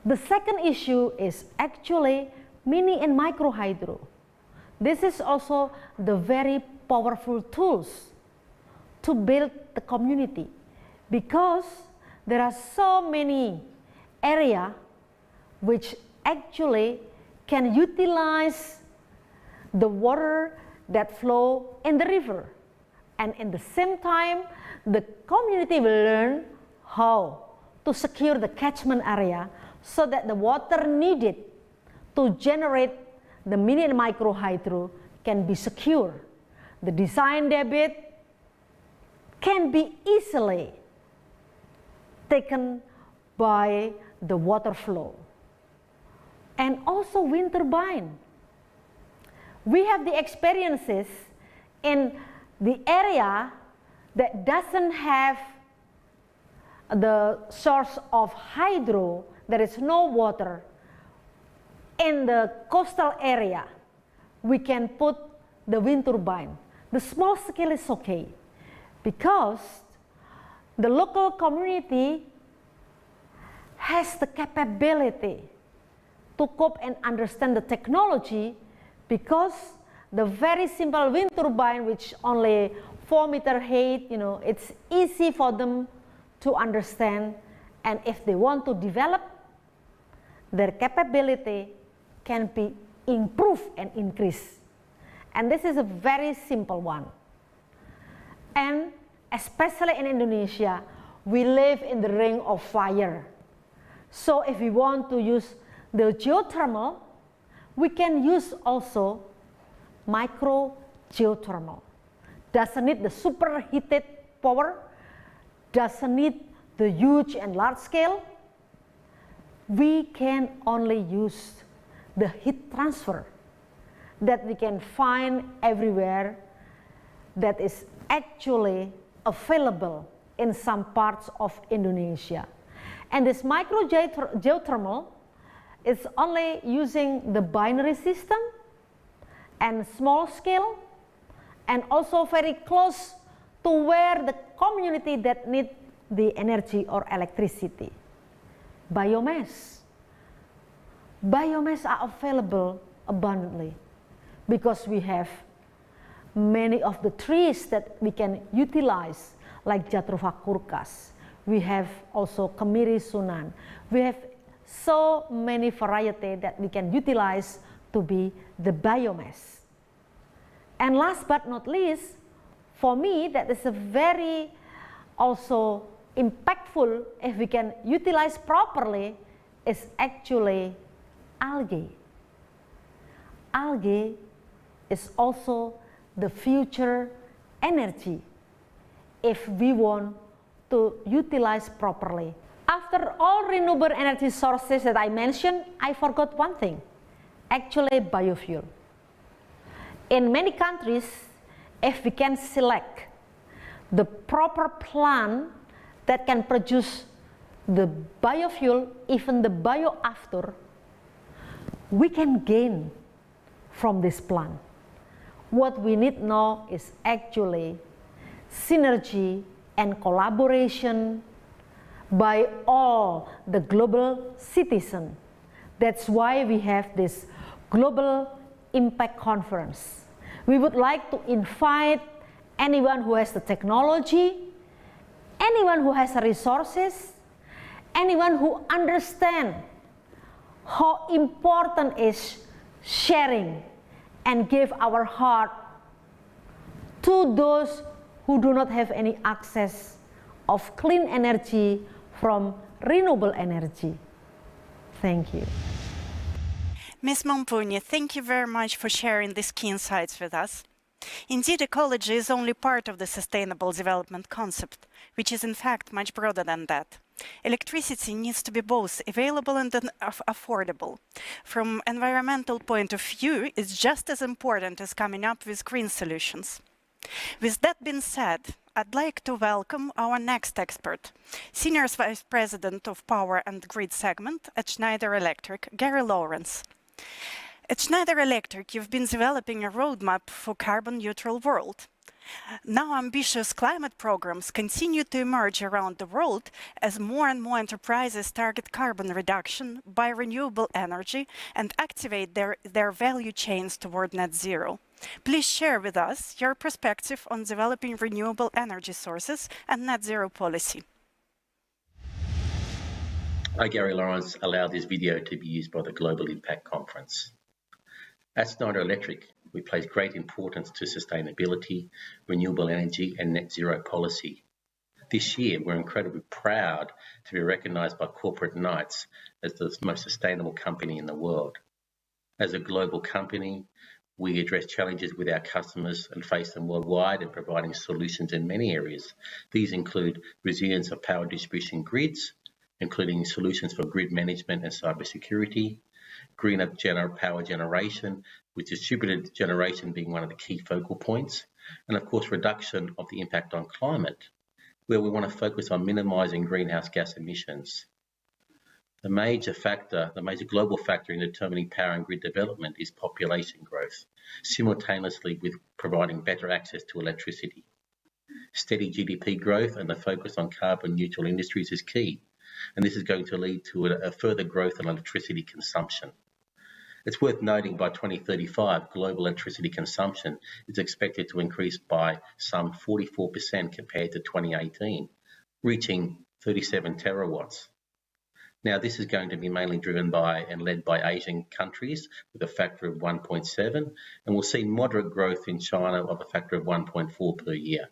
The second issue is actually mini and micro hydro. This is also the very powerful tools to build the community because there are so many areas which actually can utilize the water that flow in the river. And in the same time, the community will learn how to secure the catchment area so that the water needed to generate the mini and micro hydro can be secure. The design debit can be easily taken by the water flow. And also wind turbine. We have the experiences in the area that doesn't have the source of hydro, there is no water. In the coastal area, we can put the wind turbine. The small scale is okay because the local community has the capability to cope and understand the technology because the very simple wind turbine, which only 4 meter height, it's easy for them to understand. And if they want to develop, their capability can be improved and increased. And this is a very simple one. And especially in Indonesia, we live in the ring of fire. So if we want to use the geothermal, we can use also micro geothermal. Doesn't need the superheated power, doesn't need the huge and large scale. We can only use the heat transfer that we can find everywhere that is actually available in some parts of Indonesia. And this micro geothermal is only using the binary system and small scale and also very close to where the community that need the energy or electricity. Biomass. Biomass are available abundantly because we have many of the trees that we can utilize like Jatropha curcas. We have also Kemiri sunan. We have so many varieties that we can utilize to be the biomass. And last but not least, for me that is a very also impactful if we can utilize properly is actually algae. Algae is also the future energy if we want to utilize properly. After all renewable energy sources that I mentioned, I forgot one thing, actually biofuel. In many countries, if we can select the proper plant that can produce the biofuel, even the bioafter, we can gain from this plant. What we need now is actually synergy and collaboration by all the global citizens. That's why we have this Global Impact Conference. We would like to invite anyone who has the technology, anyone who has the resources, anyone who understands how important is sharing and give our heart to those who do not have any access of clean energy from renewable energy. Thank you. Ms. Mompuni, thank you very much for sharing these key insights with us. Indeed, ecology is only part of the sustainable development concept, which is in fact much broader than that. Electricity needs to be both available and affordable. From an environmental point of view, it's just as important as coming up with green solutions. With that being said, I'd like to welcome our next expert, Senior Vice President of Power and Grid Segment at Schneider Electric, Gary Lawrence. At Schneider Electric, you've been developing a roadmap for carbon-neutral world. Now ambitious climate programs continue to emerge around the world as more and more enterprises target carbon reduction by renewable energy and activate their value chains toward net zero. Please share with us your perspective on developing renewable energy sources and net zero policy. I, Gary Lawrence, allow this video to be used by the Global Impact Conference. At Schneider Electric, we place great importance to sustainability, renewable energy and net zero policy. This year, we're incredibly proud to be recognised by Corporate Knights as the most sustainable company in the world. As a global company, we address challenges with our customers and face them worldwide and providing solutions in many areas. These include resilience of power distribution grids, including solutions for grid management and cybersecurity, greener power generation, with distributed generation being one of the key focal points, and of course reduction of the impact on climate, where we want to focus on minimising greenhouse gas emissions. The major global factor in determining power and grid development is population growth, simultaneously with providing better access to electricity. Steady GDP growth and the focus on carbon neutral industries is key, and this is going to lead to a further growth in electricity consumption. It's worth noting by 2035, global electricity consumption is expected to increase by some 44% compared to 2018, reaching 37 terawatts. Now, this is going to be mainly driven by and led by Asian countries with a factor of 1.7, and we'll see moderate growth in China of a factor of 1.4 per year.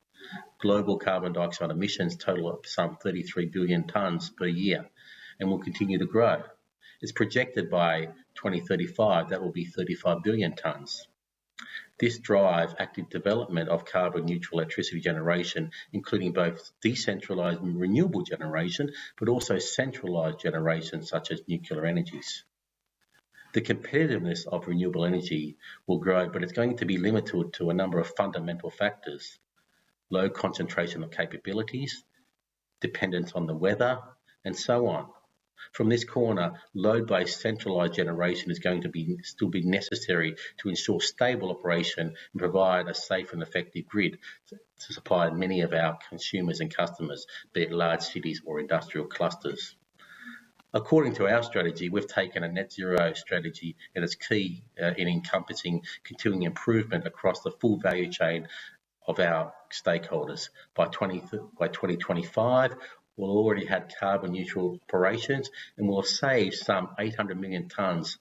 Global carbon dioxide emissions total up some 33 billion tonnes per year and will continue to grow. It's projected by 2035 that will be 35 billion tonnes. This drives active development of carbon neutral electricity generation, including both decentralised and renewable generation, but also centralised generation such as nuclear energies. The competitiveness of renewable energy will grow, but it's going to be limited to a number of fundamental factors: low concentration of capabilities, dependence on the weather, and so on. From this corner, load-based centralised generation is going to still be necessary to ensure stable operation and provide a safe and effective grid to supply many of our consumers and customers, be it large cities or industrial clusters. According to our strategy, we've taken a net zero strategy, and it's key in encompassing continuing improvement across the full value chain of our stakeholders. By 2025, we'll already have carbon neutral operations and we'll save some 800 million tonnes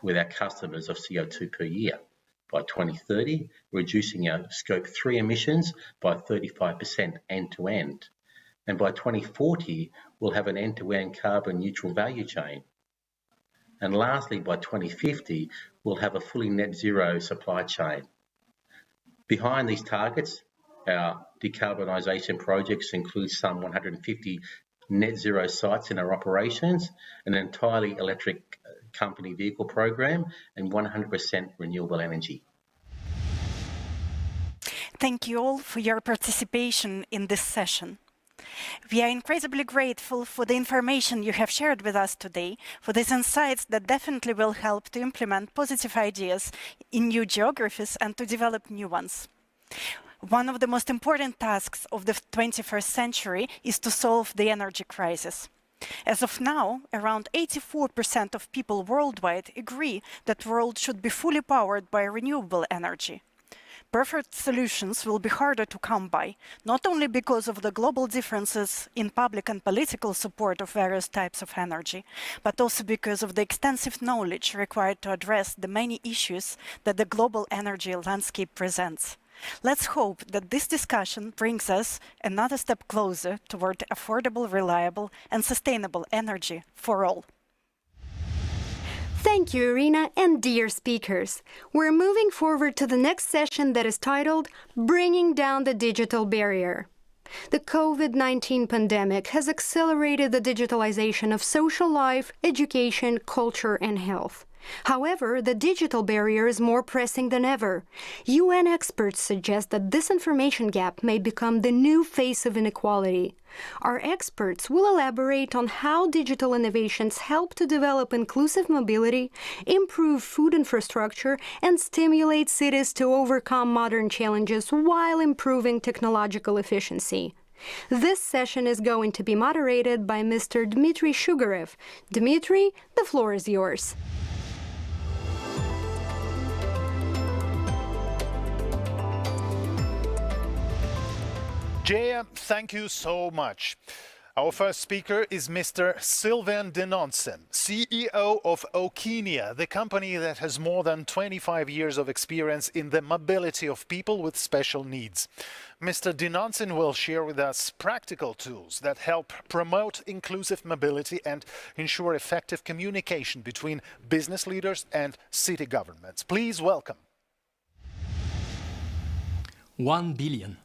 with our customers of CO2 per year. By 2030, reducing our Scope 3 emissions by 35% end-to-end. And by 2040, we'll have an end-to-end carbon neutral value chain. And lastly, by 2050, we'll have a fully net zero supply chain. Behind these targets, our decarbonisation projects include some 150 net zero sites in our operations, an entirely electric company vehicle program, and 100% renewable energy. Thank you all for your participation in this session. We are incredibly grateful for the information you have shared with us today, for these insights that definitely will help to implement positive ideas in new geographies and to develop new ones. One of the most important tasks of the 21st century is to solve the energy crisis. As of now, around 84% of people worldwide agree that the world should be fully powered by renewable energy. Perfect solutions will be harder to come by, not only because of the global differences in public and political support of various types of energy, but also because of the extensive knowledge required to address the many issues that the global energy landscape presents. Let's hope that this discussion brings us another step closer toward affordable, reliable, and sustainable energy for all. Thank you, Irina, and dear speakers. We're moving forward to the next session that is titled Bringing Down the Digital Barrier. The COVID-19 pandemic has accelerated the digitalization of social life, education, culture, and health. However, the digital barrier is more pressing than ever. UN experts suggest that this information gap may become the new face of inequality. Our experts will elaborate on how digital innovations help to develop inclusive mobility, improve food infrastructure, and stimulate cities to overcome modern challenges while improving technological efficiency. This session is going to be moderated by Mr. Dmitry Shugarev. Dmitry, the floor is yours. Jaya, thank you so much. Our first speaker is Mr. Sylvain Denonsen, CEO of Okenia, the company that has more than 25 years of experience in the mobility of people with special needs. Mr. Denonsen will share with us practical tools that help promote inclusive mobility and ensure effective communication between business leaders and city governments. Please welcome. 1 billion.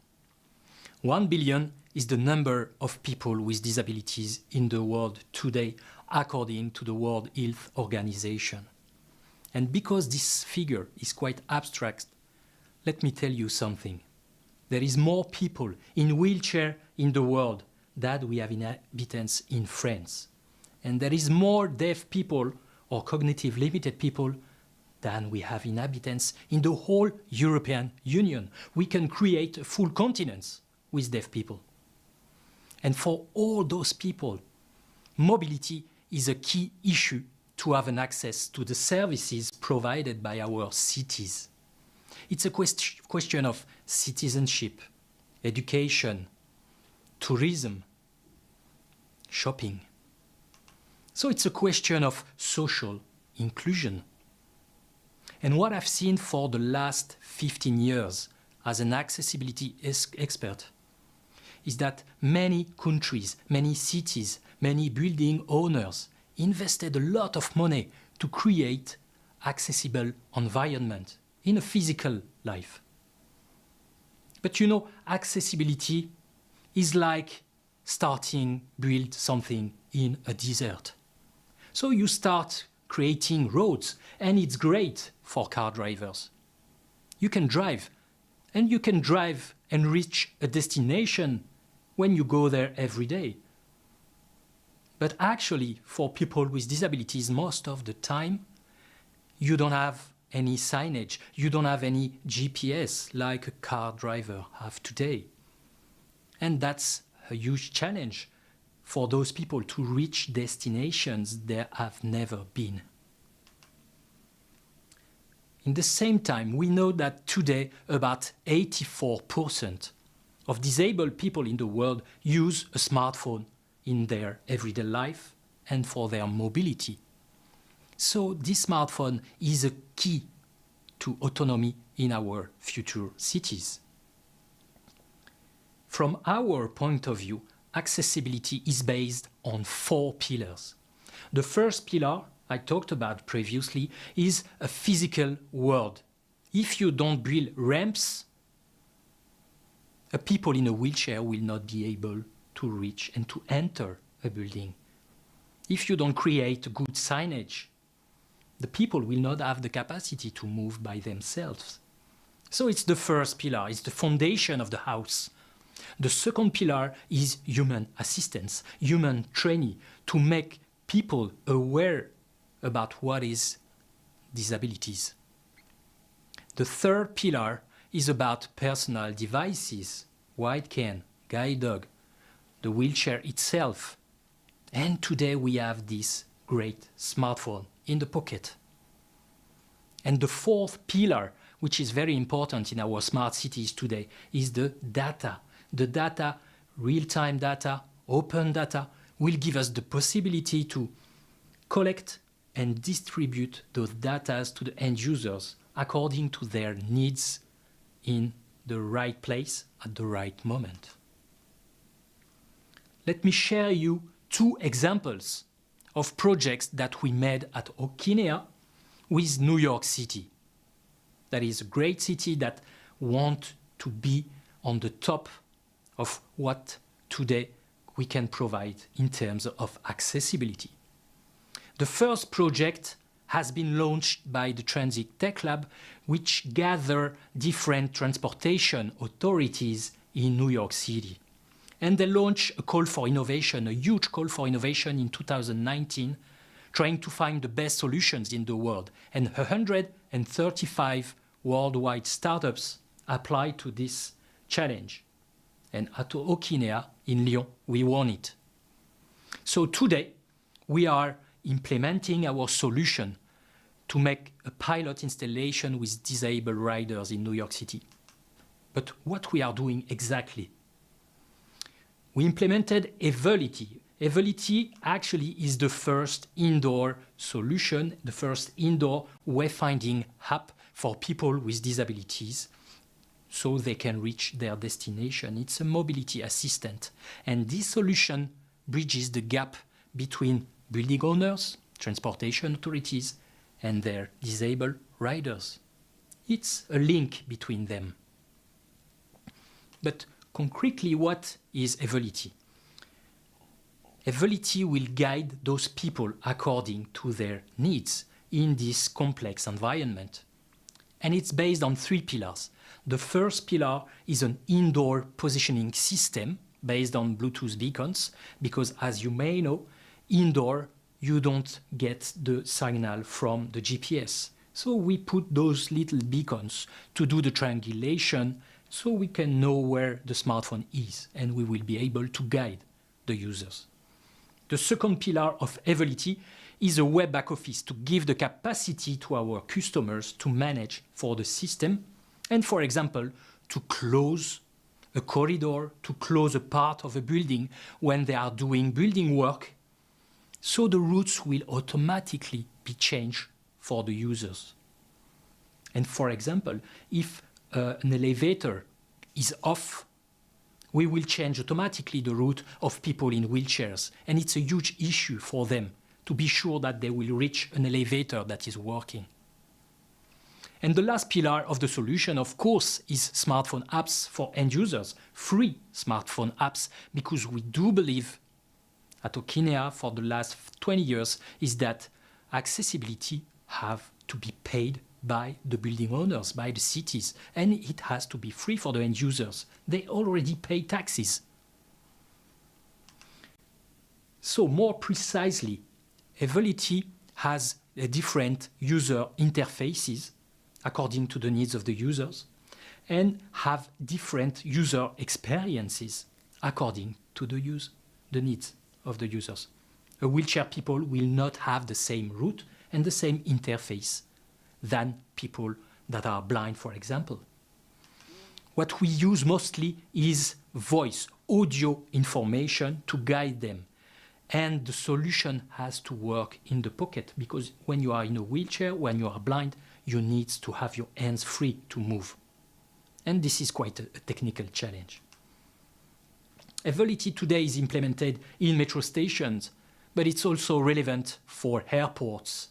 1 billion is the number of people with disabilities in the world today, according to the World Health Organization. And because this figure is quite abstract, let me tell you something. There is more people in wheelchair in the world than we have inhabitants in France. And there is more deaf people or cognitive limited people than we have inhabitants in the whole European Union. We can create a full continent with deaf people. And for all those people, mobility is a key issue to have an access to the services provided by our cities. It's a question of citizenship, education, tourism, shopping. So it's a question of social inclusion. And what I've seen for the last 15 years as an accessibility expert is that many countries, many cities, many building owners invested a lot of money to create accessible environment in a physical life. But you know, accessibility is like build something in a desert. So you start creating roads, and it's great for car drivers. You can drive, and you can drive and reach a destination when you go there every day. But actually, for people with disabilities, most of the time, you don't have any signage, you don't have any GPS like a car driver have today. And that's a huge challenge for those people to reach destinations they have never been. In the same time, we know that today about 84% of disabled people in the world use a smartphone in their everyday life and for their mobility. So this smartphone is a key to autonomy in our future cities. From our point of view, accessibility is based on 4 pillars. The first pillar I talked about previously is a physical world. If you don't build ramps, people in a wheelchair will not be able to reach and to enter a building. If you don't create good signage, the people will not have the capacity to move by themselves. So it's the first pillar, it's the foundation of the house. The second pillar is human assistance, human training, to make people aware about what is disabilities. The third pillar is about personal devices, white can, guide dog, the wheelchair itself. And today we have this great smartphone in the pocket. And the fourth pillar, which is very important in our smart cities today, is the data. The data, real-time data, open data, will give us the possibility to collect and distribute those data to the end users according to their needs in the right place at the right moment. Let me share you 2 examples of projects that we made at Okinea with New York City. That is a great city that wants to be on the top of what today we can provide in terms of accessibility. The first project has been launched by the Transit Tech Lab, which gather different transportation authorities in New York City. And they launched a call for innovation, a huge call for innovation in 2019, trying to find the best solutions in the world. And 135 worldwide startups applied to this challenge. And at Okinea in Lyon, we won it. So today, we are implementing our solution to make a pilot installation with disabled riders in New York City. But what we are doing exactly? We implemented Evolity. Evolity actually is the first indoor solution, the first indoor wayfinding app for people with disabilities so they can reach their destination. It's a mobility assistant. And this solution bridges the gap between building owners, transportation authorities, and their disabled riders. It's a link between them. But concretely, what is Evolity? Evolity will guide those people according to their needs in this complex environment. And it's based on 3 pillars. The first pillar is an indoor positioning system based on Bluetooth beacons, because as you may know, indoor you don't get the signal from the GPS. So we put those little beacons to do the triangulation so we can know where the smartphone is, and we will be able to guide the users. The second pillar of Evolity is a web back office to give the capacity to our customers to manage for the system and, for example, to close a corridor, to close a part of a building when they are doing building work, so the routes will automatically be changed for the users. And for example, if an elevator is off, we will change automatically the route of people in wheelchairs. And it's a huge issue for them to be sure that they will reach an elevator that is working. And the last pillar of the solution, of course, is smartphone apps for end users, free smartphone apps, because we do believe at Okinea for the last 20 years is that accessibility have to be paid by the building owners, by the cities, and it has to be free for the end users. They already pay taxes. So more precisely, Evolity has a different user interfaces according to the needs of the users and have different user experiences according to the needs of the users. A wheelchair people will not have the same route and the same interface than people that are blind, for example. What we use mostly is voice, audio information to guide them. And the solution has to work in the pocket, because when you are in a wheelchair, when you are blind, you need to have your hands free to move. And this is quite a technical challenge. Evolity today is implemented in metro stations, but it's also relevant for airports,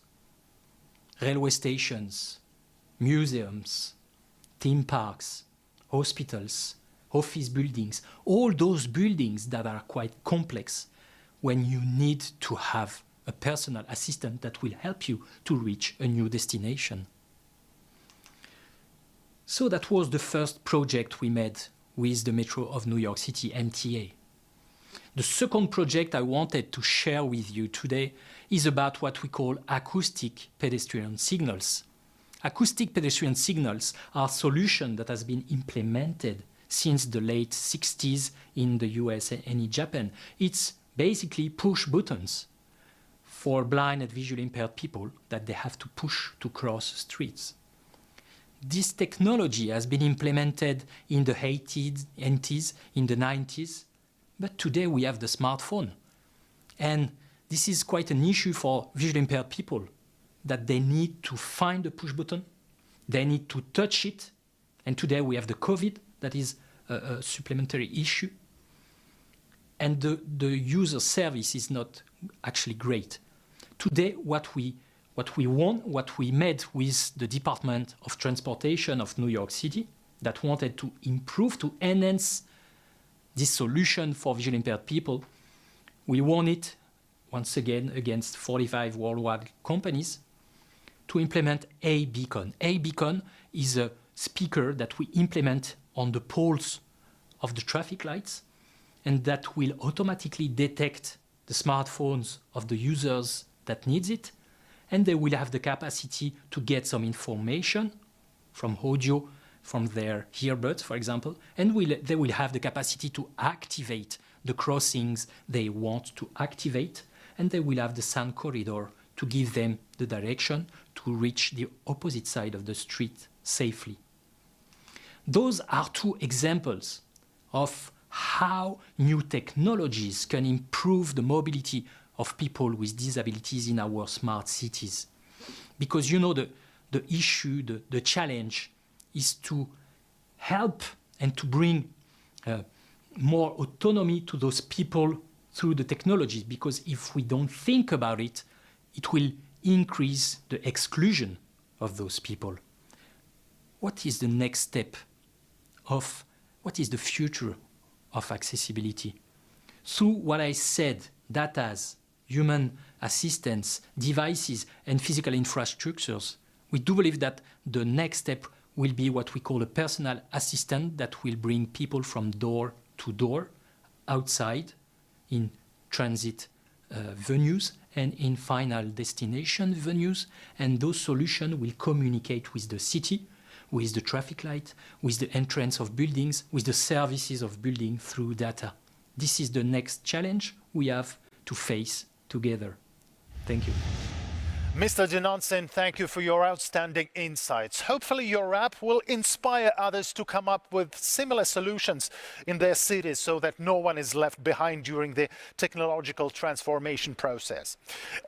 railway stations, museums, theme parks, hospitals, office buildings, all those buildings that are quite complex when you need to have a personal assistant that will help you to reach a new destination. So that was the first project we made with the Metro of New York City, MTA. The second project I wanted to share with you today is about what we call acoustic pedestrian signals. Acoustic pedestrian signals are a solution that has been implemented since the late 60s in the US and in Japan. It's basically push buttons for blind and visually impaired people that they have to push to cross streets. This technology has been implemented in the 80s, in the 90s, but today we have the smartphone. And this is quite an issue for visually impaired people, that they need to find the push button, they need to touch it, and today we have the COVID, that is a supplementary issue. And the user service is not actually great. Today, what we made with the Department of Transportation of New York City, that wanted to improve, to enhance this solution for visually impaired people, we won it, once again, against 45 worldwide companies, to implement a beacon. A beacon is a speaker that we implement on the poles of the traffic lights, and that will automatically detect the smartphones of the users that needs it, and they will have the capacity to get some information from audio, from their earbuds, for example, and they will have the capacity to activate the crossings they want to activate, and they will have the sound corridor to give them the direction to reach the opposite side of the street safely. Those are two examples of how new technologies can improve the mobility of people with disabilities in our smart cities. Because you know the issue, the challenge is to help and to bring more autonomy to those people through the technology, because if we don't think about it, it will increase the exclusion of those people. What is the next step of, what is the future of accessibility? Through what I said, datas, human assistance, devices, and physical infrastructures, we do believe that the next step will be what we call a personal assistant that will bring people from door to door, outside, in transit venues, and in final destination venues. And those solutions will communicate with the city, with the traffic light, with the entrance of buildings, with the services of buildings through data. This is the next challenge we have to face together. Thank you. Mr. Dinonsen, thank you for your outstanding insights. Hopefully your app will inspire others to come up with similar solutions in their cities so that no one is left behind during the technological transformation process.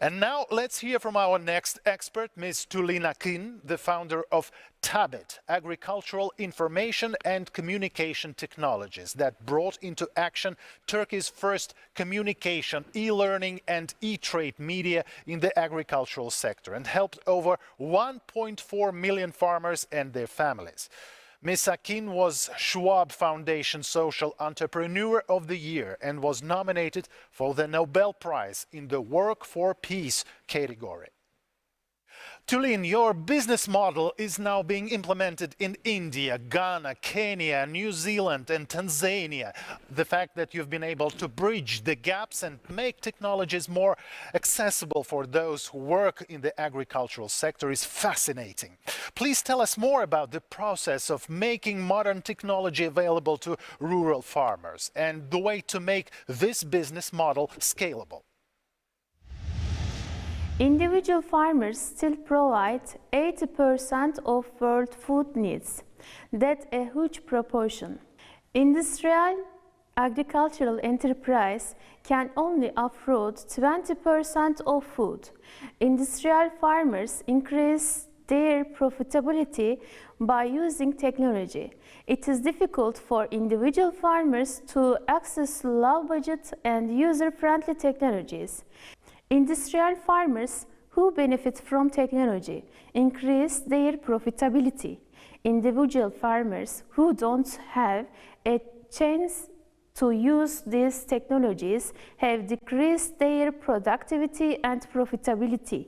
And now let's hear from our next expert, Ms. Tülin Akın, the founder of TABIT, Agricultural Information and Communication Technologies, that brought into action Turkey's first communication, e-learning and e-trade media in the agricultural sector and helped over 1.4 million farmers and their families. Ms. Akın was Schwab Foundation Social Entrepreneur of the Year and was nominated for the Nobel Prize in the Work for Peace category. Tülin, your business model is now being implemented in India, Ghana, Kenya, New Zealand and Tanzania. The fact that you've been able to bridge the gaps and make technologies more accessible for those who work in the agricultural sector is fascinating. Please tell us more about the process of making modern technology available to rural farmers and the way to make this business model scalable. Individual farmers still provide 80% of world food needs. That's a huge proportion. Industrial agricultural enterprise can only afford 20% of food. Industrial farmers increase their profitability by using technology. It is difficult for individual farmers to access low-budget and user-friendly technologies. Industrial farmers who benefit from technology increase their profitability. Individual farmers who don't have a chance to use these technologies have decreased their productivity and profitability.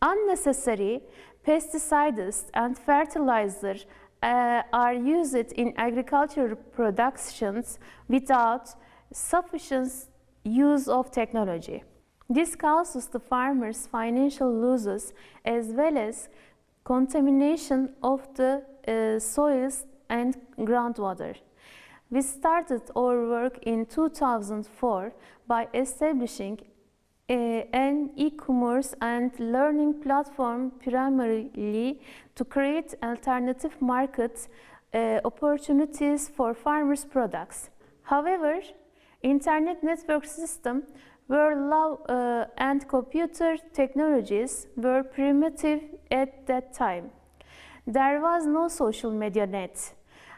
Unnecessary pesticides and fertilizers are used in agricultural productions without sufficient use of technology. This causes the farmers financial losses as well as contamination of the soils and groundwater. We started our work in 2004 by establishing an e-commerce and learning platform primarily to create alternative market opportunities for farmers' products. However, internet network system were low and computer technologies were primitive at that time. There was no social media net.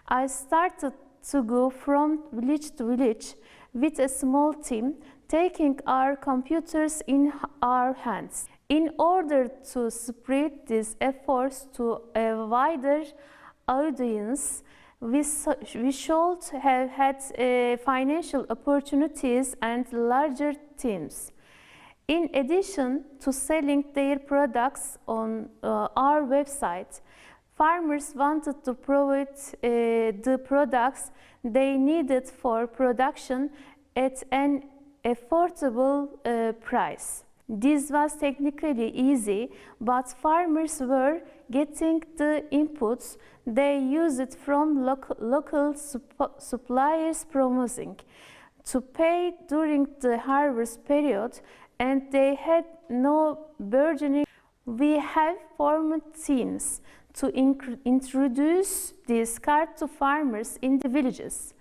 I started to go from village to village with a small team, taking our computers in our hands. In order to spread these efforts to a wider audience, we should have had financial opportunities and larger teams. In addition to selling their products on our website, farmers wanted to provide the products they needed for production at an affordable price. This was technically easy, but farmers were getting the inputs they used from local suppliers promising to pay during the harvest period, and they had no burgeoning. We have formed teams to introduce this card to farmers in the villages.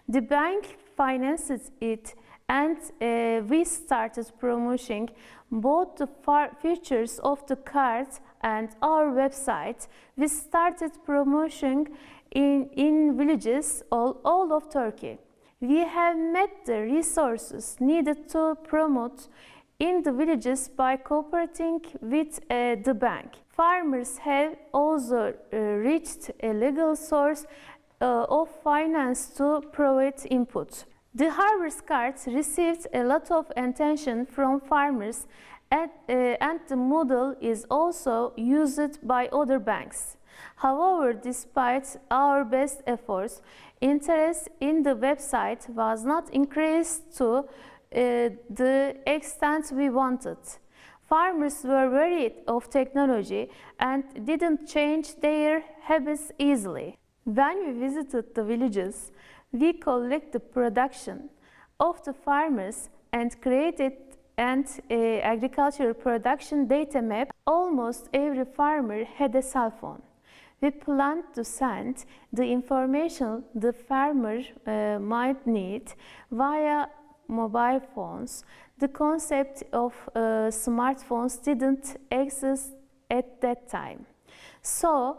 The bank finances it, and we started promoting both the features of the card and our website. We started promoting in villages all of Turkey. We have met the resources needed to promote in the villages by cooperating with the bank. Farmers have also reached a legal source of finance to provide input. The harvest cards received a lot of attention from farmers, and the model is also used by other banks. However, despite our best efforts, interest in the website was not increased to the extent we wanted. Farmers were wary of technology and didn't change their habits easily. When we visited the villages, we collected the production of the farmers and created an agricultural production data map. Almost every farmer had a cell phone. We planned to send the information the farmer might need via mobile phones. The concept of smartphones didn't exist at that time. So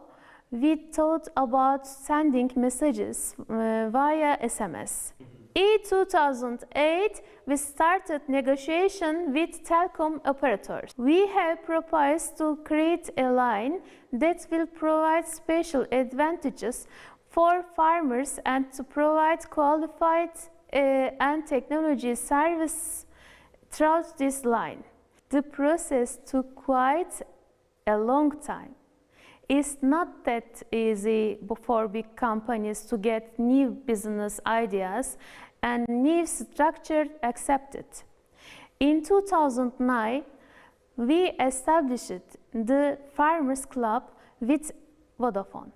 we thought about sending messages via SMS. In 2008, we started negotiation with telecom operators. We have proposed to create a line that will provide special advantages for farmers and to provide qualified and technology service through this line. The process took quite a long time. It's not that easy for big companies to get new business ideas and new structure accepted. In 2009, we established the Farmers Club with Vodafone.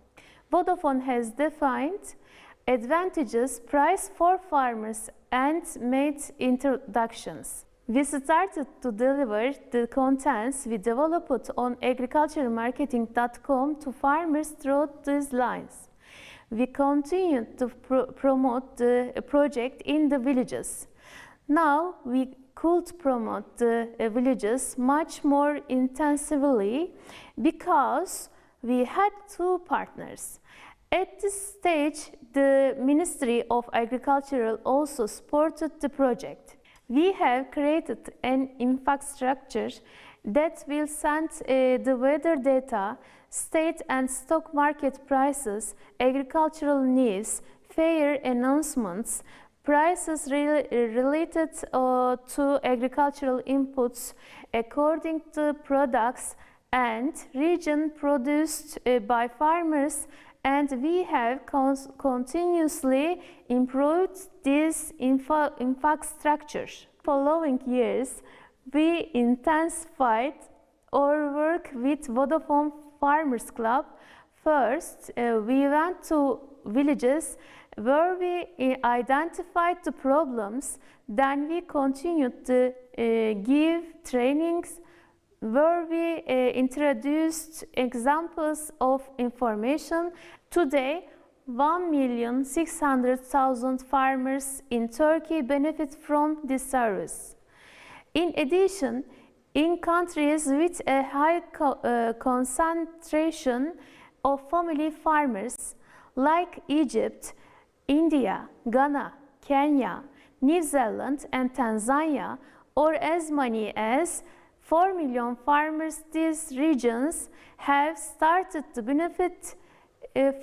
Vodafone has defined advantageous price for farmers and made introductions. We started to deliver the contents we developed on agriculturemarketing.com to farmers through these lines. We continued to promote the project in the villages. Now we could promote the villages much more intensively because we had two partners. At this stage, the Ministry of Agriculture also supported the project. We have created an infrastructure that will send the weather data, state and stock market prices, agricultural news, fair announcements, prices related to agricultural inputs according to products and region produced by farmers, and we have continuously improved this infrastructure. Following years, we intensified our work with Vodafone Farmers Club. First, we went to villages where we identified the problems. Then we continued to give trainings where we introduced examples of information. Today, 1,600,000 farmers in Turkey benefit from this service. In addition, in countries with a high concentration of family farmers like Egypt, India, Ghana, Kenya, New Zealand and Tanzania, or as many as 4 million farmers, these regions have started to benefit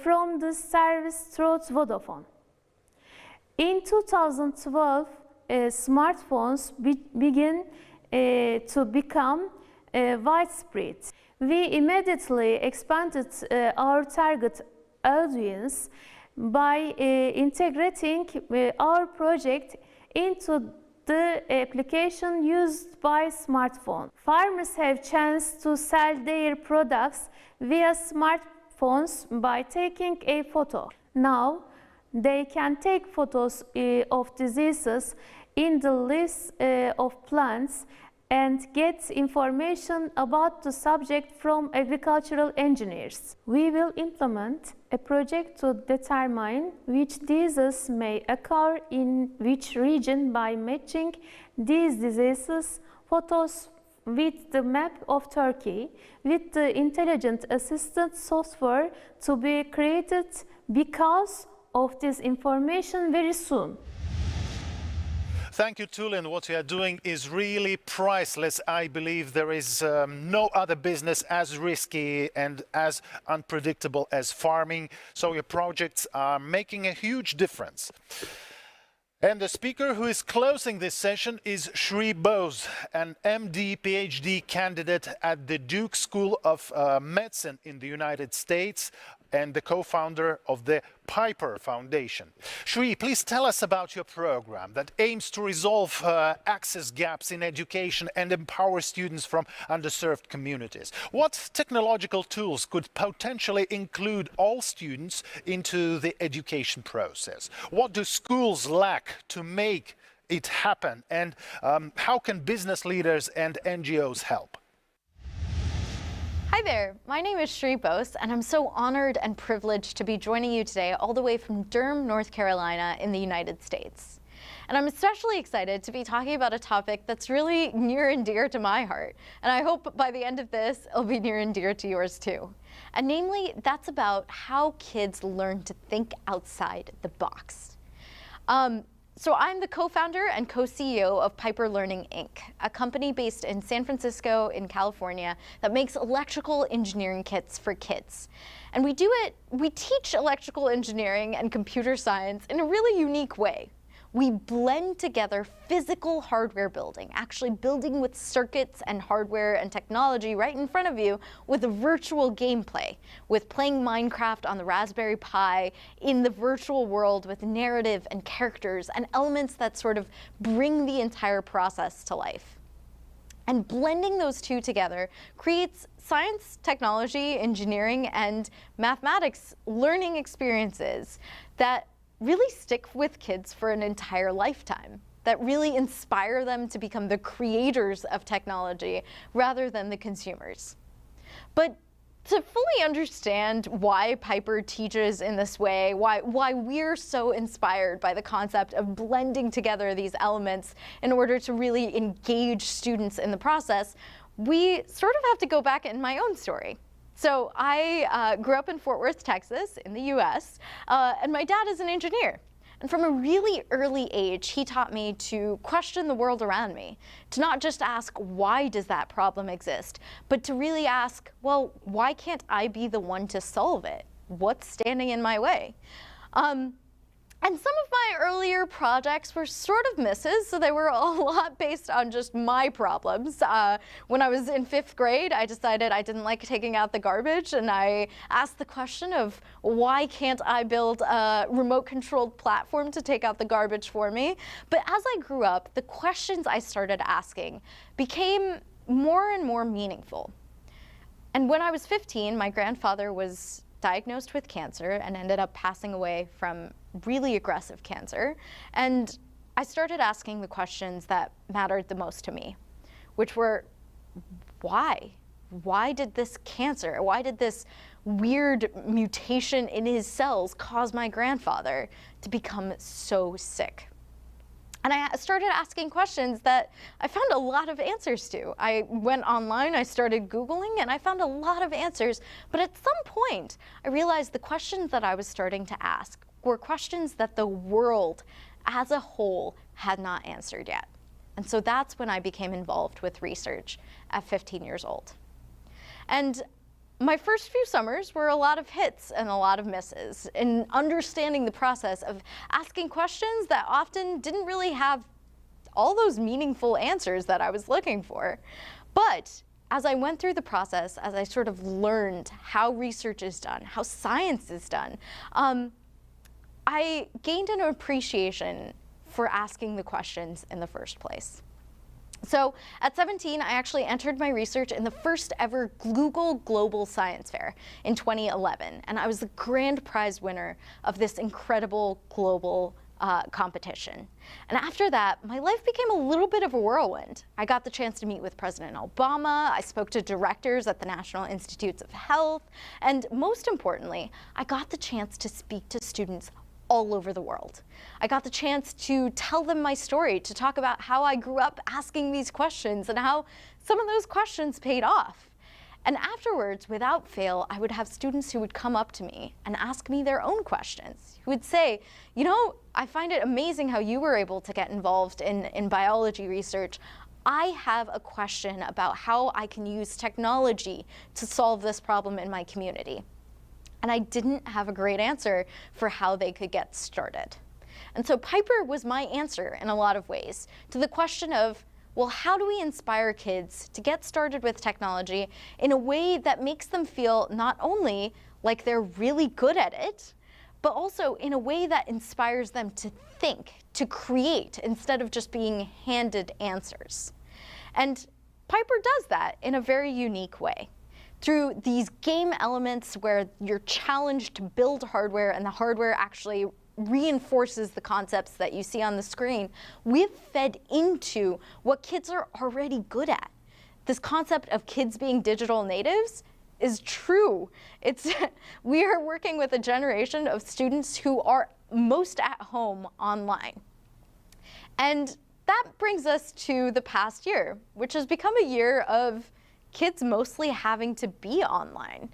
from the service through Vodafone. In 2012, smartphones began to become widespread. We immediately expanded our target audience by integrating our project into the application used by smartphone. Farmers have chance to sell their products via smartphones by taking a photo. Now, they can take photos of diseases in the list of plants and get information about the subject from agricultural engineers. We will implement a project to determine which diseases may occur in which region by matching these diseases photos with the map of Turkey, with the intelligent assistant software to be created because of this information very soon. Thank you, Tulin. What you are doing is really priceless. I believe there is no other business as risky and as unpredictable as farming. So your projects are making a huge difference. And the speaker who is closing this session is Shri Bose, an MD, PhD candidate at the Duke School of Medicine in the United States and the co-founder of the Piper Foundation. Shri, please tell us about your program that aims to resolve access gaps in education and empower students from underserved communities. What technological tools could potentially include all students into the education process? What do schools lack to make it happen? And how can business leaders and NGOs help? Hi there, my name is Shri Bose, and I'm so honored and privileged to be joining you today all the way from Durham, North Carolina in the United States. And I'm especially excited to be talking about a topic that's really near and dear to my heart. And I hope by the end of this, it'll be near and dear to yours too. And namely, that's about how kids learn to think outside the box. So I'm the co-founder and co-CEO of Piper Learning, Inc., a company based in San Francisco in California that makes electrical engineering kits for kids. And we teach electrical engineering and computer science in a really unique way. We blend together physical hardware building, actually building with circuits and hardware and technology right in front of you, with a virtual gameplay, with playing Minecraft on the Raspberry Pi in the virtual world with narrative and characters and elements that sort of bring the entire process to life. And blending those two together creates science, technology, engineering, and mathematics learning experiences that really stick with kids for an entire lifetime, that really inspire them to become the creators of technology rather than the consumers. But to fully understand why Piper teaches in this way, why we're so inspired by the concept of blending together these elements in order to really engage students in the process, we sort of have to go back in my own story. So I grew up in Fort Worth, Texas, in the US, and my dad is an engineer. And from a really early age, he taught me to question the world around me, to not just ask, why does that problem exist, but to really ask, well, why can't I be the one to solve it? What's standing in my way? And some of my earlier projects were sort of misses, so they were a lot based on just my problems. When I was in 5th grade, I decided I didn't like taking out the garbage, and I asked the question of, why can't I build a remote-controlled platform to take out the garbage for me? But as I grew up, the questions I started asking became more and more meaningful. And when I was 15, my grandfather was diagnosed with cancer and ended up passing away from really aggressive cancer. And I started asking the questions that mattered the most to me, which were, why? Why did this cancer, why did this weird mutation in his cells cause my grandfather to become so sick? And I started asking questions that I found a lot of answers to. I went online, I started Googling, and I found a lot of answers. But at some point, I realized the questions that I was starting to ask were questions that the world as a whole had not answered yet. And so that's when I became involved with research at 15 years old. And my first few summers were a lot of hits and a lot of misses in understanding the process of asking questions that often didn't really have all those meaningful answers that I was looking for. But as I went through the process, as I sort of learned how research is done, how science is done, I gained an appreciation for asking the questions in the first place. So at 17, I actually entered my research in the first ever Google Global Science Fair in 2011, and I was the grand prize winner of this incredible global competition. And after that, my life became a little bit of a whirlwind. I got the chance to meet with President Obama, I spoke to directors at the National Institutes of Health, and most importantly, I got the chance to speak to students all over the world. I got the chance to tell them my story, to talk about how I grew up asking these questions and how some of those questions paid off. And afterwards, without fail, I would have students who would come up to me and ask me their own questions, who would say, you know, I find it amazing how you were able to get involved in biology research. I have a question about how I can use technology to solve this problem in my community. And I didn't have a great answer for how they could get started. And so Piper was my answer in a lot of ways to the question of, well, how do we inspire kids to get started with technology in a way that makes them feel not only like they're really good at it, but also in a way that inspires them to think, to create, instead of just being handed answers. And Piper does that in a very unique way. Through these game elements where you're challenged to build hardware and the hardware actually reinforces the concepts that you see on the screen, we've fed into what kids are already good at. This concept of kids being digital natives is true. We are working with a generation of students who are most at home online. And that brings us to the past year, which has become a year of kids mostly having to be online.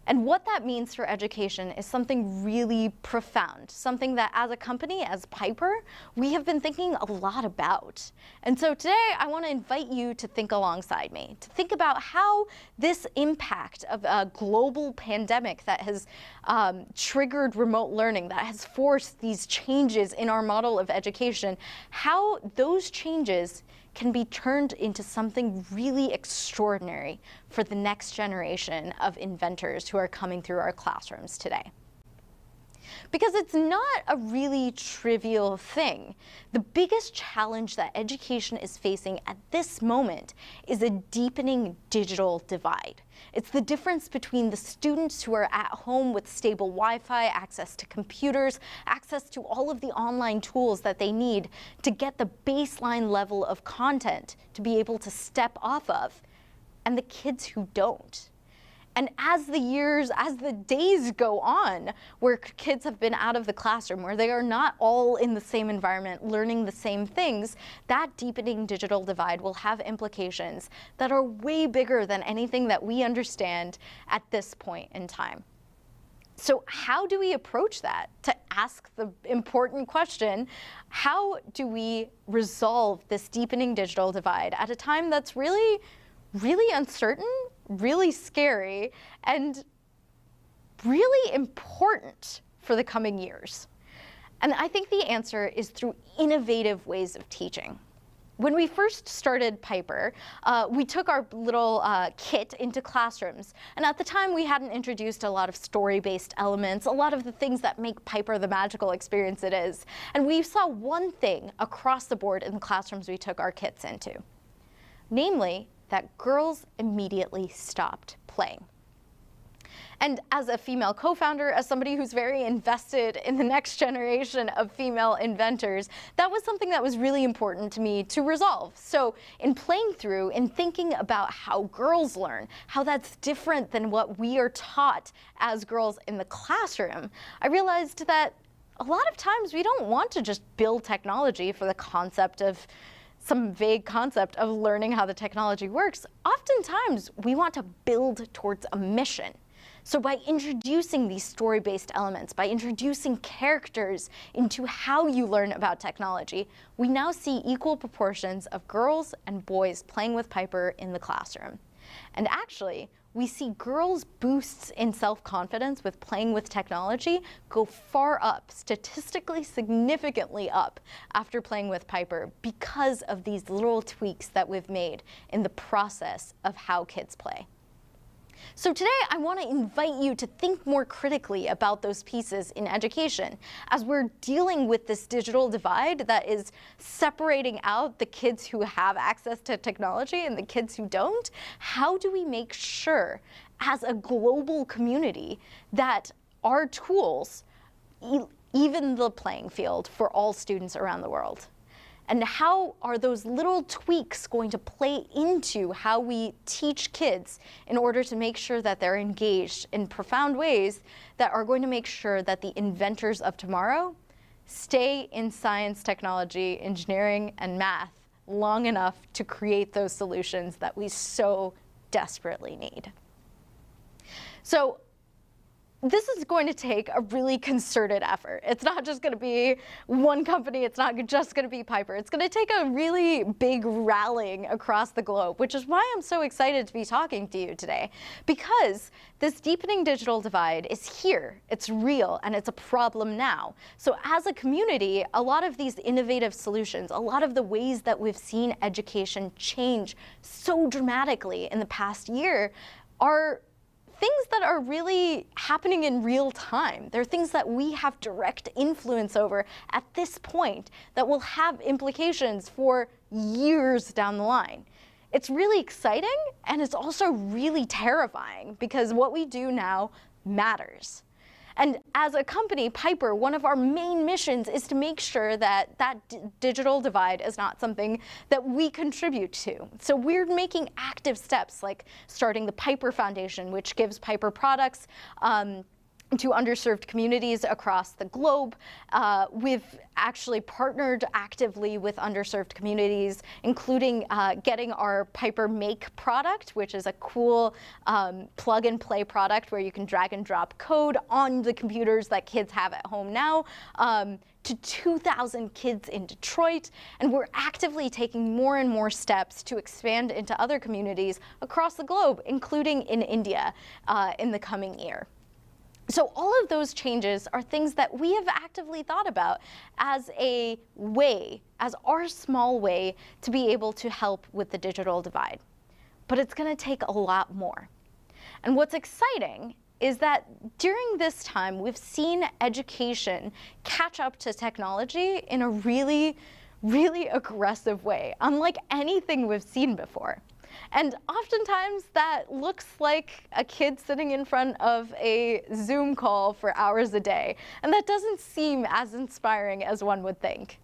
And what that means for education is something really profound, something that as a company, as Piper, we have been thinking a lot about. And so today I want to invite you to think alongside me, to think about how this impact of a global pandemic that has triggered remote learning, that has forced these changes in our model of education, how those changes can be turned into something really extraordinary for the next generation of inventors who are coming through our classrooms today. Because it's not a really trivial thing. The biggest challenge that education is facing at this moment is a deepening digital divide. It's the difference between the students who are at home with stable Wi-Fi, access to computers, access to all of the online tools that they need to get the baseline level of content to be able to step off of, and the kids who don't. And as the days go on, where kids have been out of the classroom, where they are not all in the same environment, learning the same things, that deepening digital divide will have implications that are way bigger than anything that we understand at this point in time. So how do we approach that? To ask the important question, how do we resolve this deepening digital divide at a time that's really, really uncertain, really scary, and really important for the coming years? And I think the answer is through innovative ways of teaching. When we first started Piper, we took our little kit into classrooms. And at the time, we hadn't introduced a lot of story-based elements, a lot of the things that make Piper the magical experience it is. And we saw one thing across the board in the classrooms we took our kits into. Namely, that girls immediately stopped playing. And as a female co-founder, as somebody who's very invested in the next generation of female inventors, that was something that was really important to me to resolve. So in playing through and thinking about how girls learn, how that's different than what we are taught as girls in the classroom, I realized that a lot of times we don't want to just build technology for the concept of some vague concept of learning how the technology works. Oftentimes we want to build towards a mission. So by introducing these story-based elements, by introducing characters into how you learn about technology, we now see equal proportions of girls and boys playing with Piper in the classroom. And actually, we see girls' boosts in self-confidence with playing with technology go far up, statistically significantly up, after playing with Piper because of these little tweaks that we've made in the process of how kids play. So today I want to invite you to think more critically about those pieces in education as we're dealing with this digital divide that is separating out the kids who have access to technology and the kids who don't. How do we make sure as a global community that our tools even the playing field for all students around the world? And how are those little tweaks going to play into how we teach kids in order to make sure that they're engaged in profound ways that are going to make sure that the inventors of tomorrow stay in science, technology, engineering, and math long enough to create those solutions that we so desperately need? So this is going to take a really concerted effort. It's not just going to be one company. It's not just going to be Piper. It's going to take a really big rallying across the globe, which is why I'm so excited to be talking to you today, because this deepening digital divide is here. It's real, and it's a problem now. So as a community, a lot of these innovative solutions, a lot of the ways that we've seen education change so dramatically in the past year are things that are really happening in real time. They're things that we have direct influence over at this point that will have implications for years down the line. It's really exciting, and it's also really terrifying because what we do now matters. And as a company, Piper, one of our main missions is to make sure that that digital divide is not something that we contribute to. So we're making active steps like starting the Piper Foundation, which gives Piper products to underserved communities across the globe. We've actually partnered actively with underserved communities, including getting our Piper Make product, which is a cool plug and play product where you can drag and drop code on the computers that kids have at home now, to 2,000 kids in Detroit. And we're actively taking more and more steps to expand into other communities across the globe, including in India in the coming year. So all of those changes are things that we have actively thought about as a way, as our small way to be able to help with the digital divide. But it's going to take a lot more. And what's exciting is that during this time, we've seen education catch up to technology in a really, really aggressive way, unlike anything we've seen before. And oftentimes that looks like a kid sitting in front of a Zoom call for hours a day. And that doesn't seem as inspiring as one would think.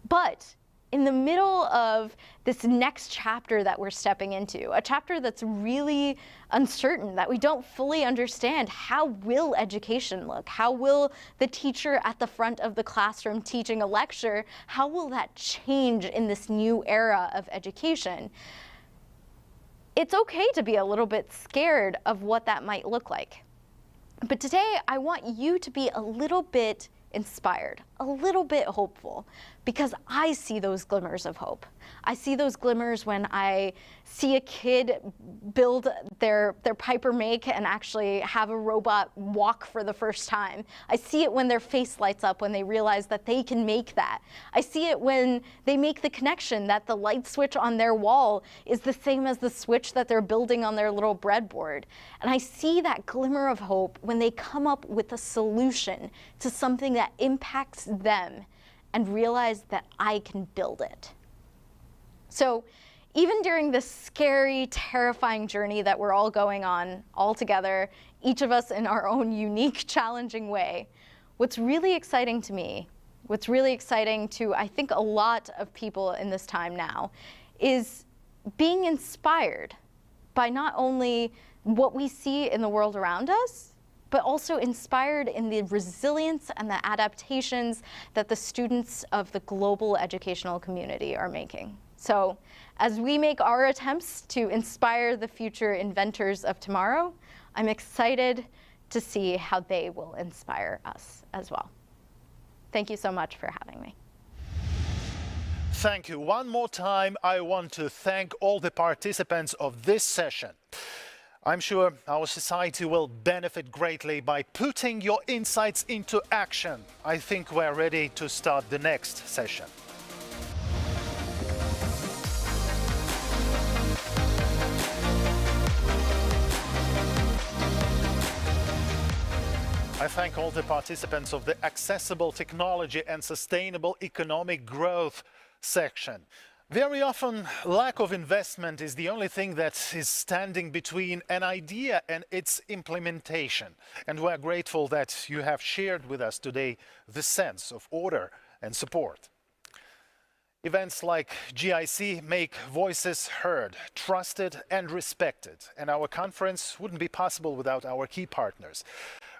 But in the middle of this next chapter that we're stepping into, a chapter that's really uncertain, that we don't fully understand, how will education look? How will the teacher at the front of the classroom teaching a lecture, how will that change in this new era of education? It's okay to be a little bit scared of what that might look like. But today, I want you to be a little bit inspired, a little bit hopeful, because I see those glimmers of hope. I see those glimmers when I see a kid build their Piper Make and actually have a robot walk for the first time. I see it when their face lights up when they realize that they can make that. I see it when they make the connection that the light switch on their wall is the same as the switch that they're building on their little breadboard. And I see that glimmer of hope when they come up with a solution to something that impacts them and realize that I can build it. So even during this scary, terrifying journey that we're all going on all together, each of us in our own unique, challenging way, what's really exciting to me, what's really exciting to, I think, a lot of people in this time now, is being inspired by not only what we see in the world around us, but also inspired in the resilience and the adaptations that the students of the global educational community are making. So as we make our attempts to inspire the future inventors of tomorrow, I'm excited to see how they will inspire us as well. Thank you so much for having me. Thank you. One more time, I want to thank all the participants of this session. I'm sure our society will benefit greatly by putting your insights into action. I think we're ready to start the next session. I thank all the participants of the Accessible Technology and Sustainable Economic Growth section. Very often, lack of investment is the only thing that is standing between an idea and its implementation. And we're grateful that you have shared with us today the sense of order and support. Events like GIC make voices heard, trusted and respected. And our conference wouldn't be possible without our key partners.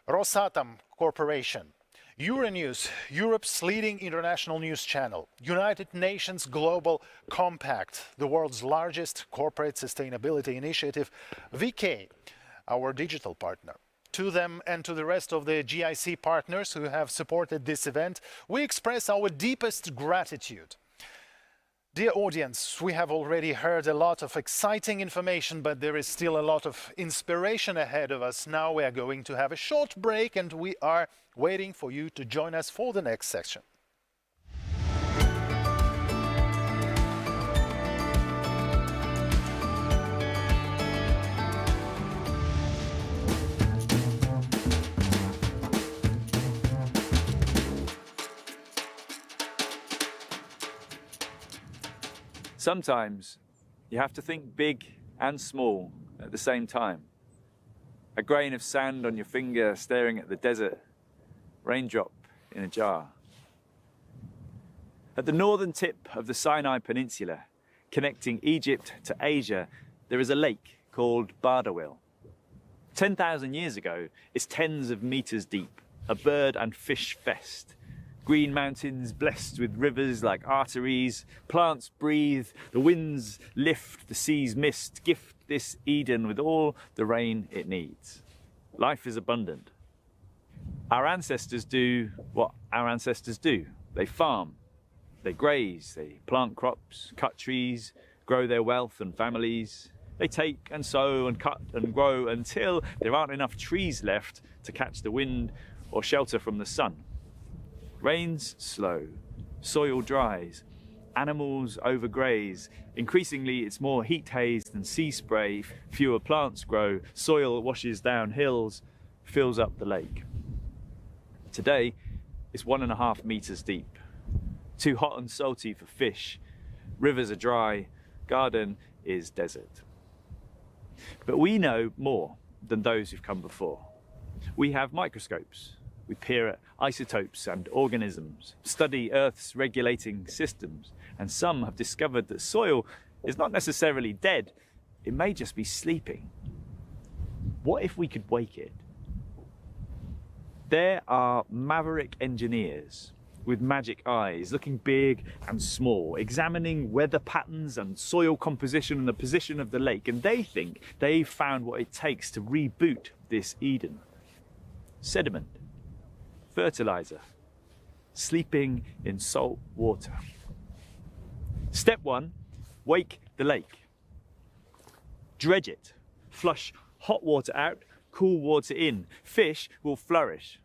Rosatom Corporation, Euronews, Europe's leading international news channel, United Nations Global Compact, the world's largest corporate sustainability initiative, VK, our digital partner. To them and to the rest of the GIC partners who have supported this event, we express our deepest gratitude. Dear audience, we have already heard a lot of exciting information, but there is still a lot of inspiration ahead of us. Now we are going to have a short break and we are waiting for you to join us for the next section. Sometimes you have to think big and small at the same time. A grain of sand on your finger staring at the desert, raindrop in a jar. At the northern tip of the Sinai Peninsula, connecting Egypt to Asia, there is a lake called Bardawil. 10,000 years ago, it's tens of meters deep, a bird and fish fest. Green mountains blessed with rivers like arteries, plants breathe, the winds lift, the seas mist, gift this Eden with all the rain it needs. Life is abundant. Our ancestors do what our ancestors do. They farm, they graze, they plant crops, cut trees, grow their wealth and families. They take and sow and cut and grow until there aren't enough trees left to catch the wind or shelter from the sun. Rains slow, soil dries, animals overgraze. Increasingly, it's more heat haze than sea spray. Fewer plants grow, soil washes down hills, fills up the lake. Today, it's 1.5 meters deep. Too hot and salty for fish. Rivers are dry, garden is desert. But we know more than those who've come before. We have microscopes. We peer at isotopes and organisms, study Earth's regulating systems, and some have discovered that soil is not necessarily dead, it may just be sleeping. What if we could wake it? There are maverick engineers with magic eyes, looking big and small, examining weather patterns and soil composition and the position of the lake, and they think they've found what it takes to reboot this Eden. Sediment. Fertilizer, sleeping in salt water. Step 1, wake the lake. Dredge it, flush hot water out, cool water in. Fish will flourish.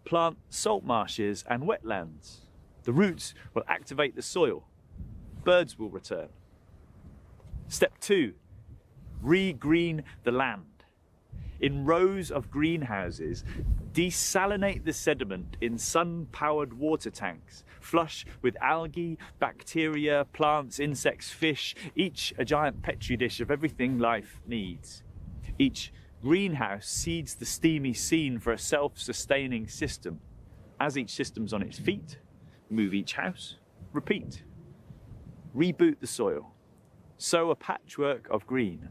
Plant salt marshes and wetlands. The roots will activate the soil. Birds will return. Step 2, re-green the land. in rows of greenhouses, desalinate the sediment in sun-powered water tanks, flush with algae, bacteria, plants, insects, fish, each a giant petri dish of everything life needs. Each greenhouse seeds the steamy scene for a self-sustaining system. As each system's on its feet, move each house, repeat. Reboot the soil. Sow a patchwork of green.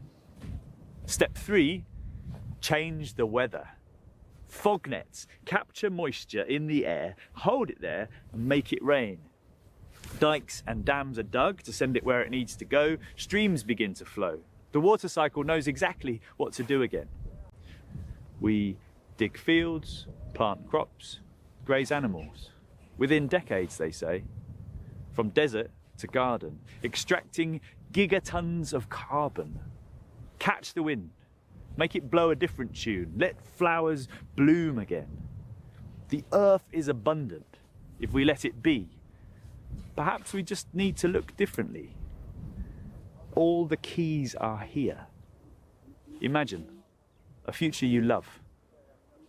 Step 3, change the weather. Fog nets capture moisture in the air, hold it there and make it rain. Dikes and dams are dug to send it where it needs to go. Streams begin to flow. The water cycle knows exactly what to do again. We dig fields, plant crops, graze animals. Within decades, they say, from desert to garden, extracting gigatons of carbon. Catch the wind, make it blow a different tune, let flowers bloom again. The earth is abundant if we let it be. Perhaps we just need to look differently. All the keys are here. Imagine a future you love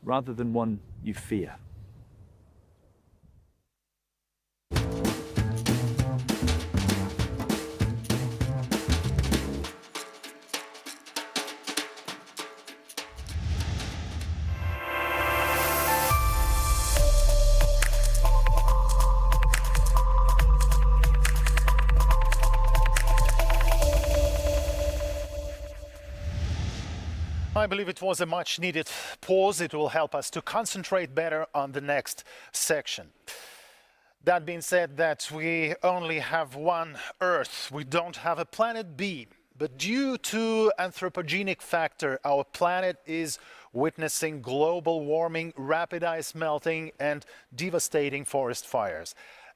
rather than one you fear. I believe it was a much needed pause. It will help us to concentrate better on the next section. That being said, that we only have one Earth. We don't have a planet B. But due to anthropogenic factor, our planet is witnessing global warming, rapid ice melting, and devastating forest fires.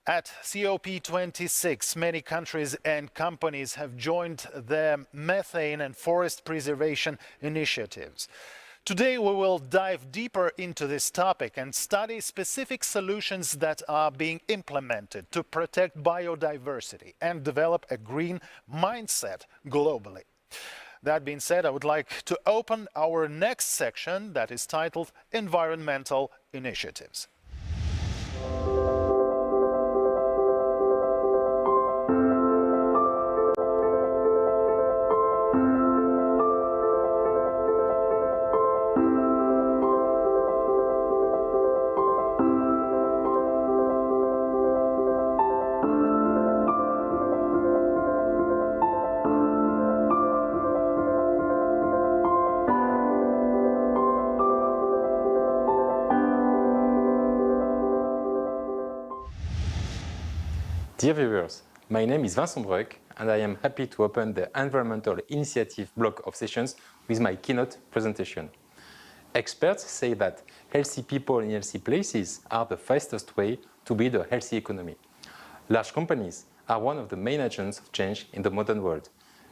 At COP26, many countries and companies have joined the methane and forest preservation initiatives. Today, we will dive deeper into this topic and study specific solutions that are being implemented to protect biodiversity and develop a green mindset globally. That being said, I would like to open our next section that is titled Environmental Initiatives. Dear viewers, my name is Vincent Breuck and I am happy to open the Environmental Initiative block of sessions with my keynote presentation. Experts say that healthy people in healthy places are the fastest way to build a healthy economy. Large companies are one of the main agents of change in the modern world,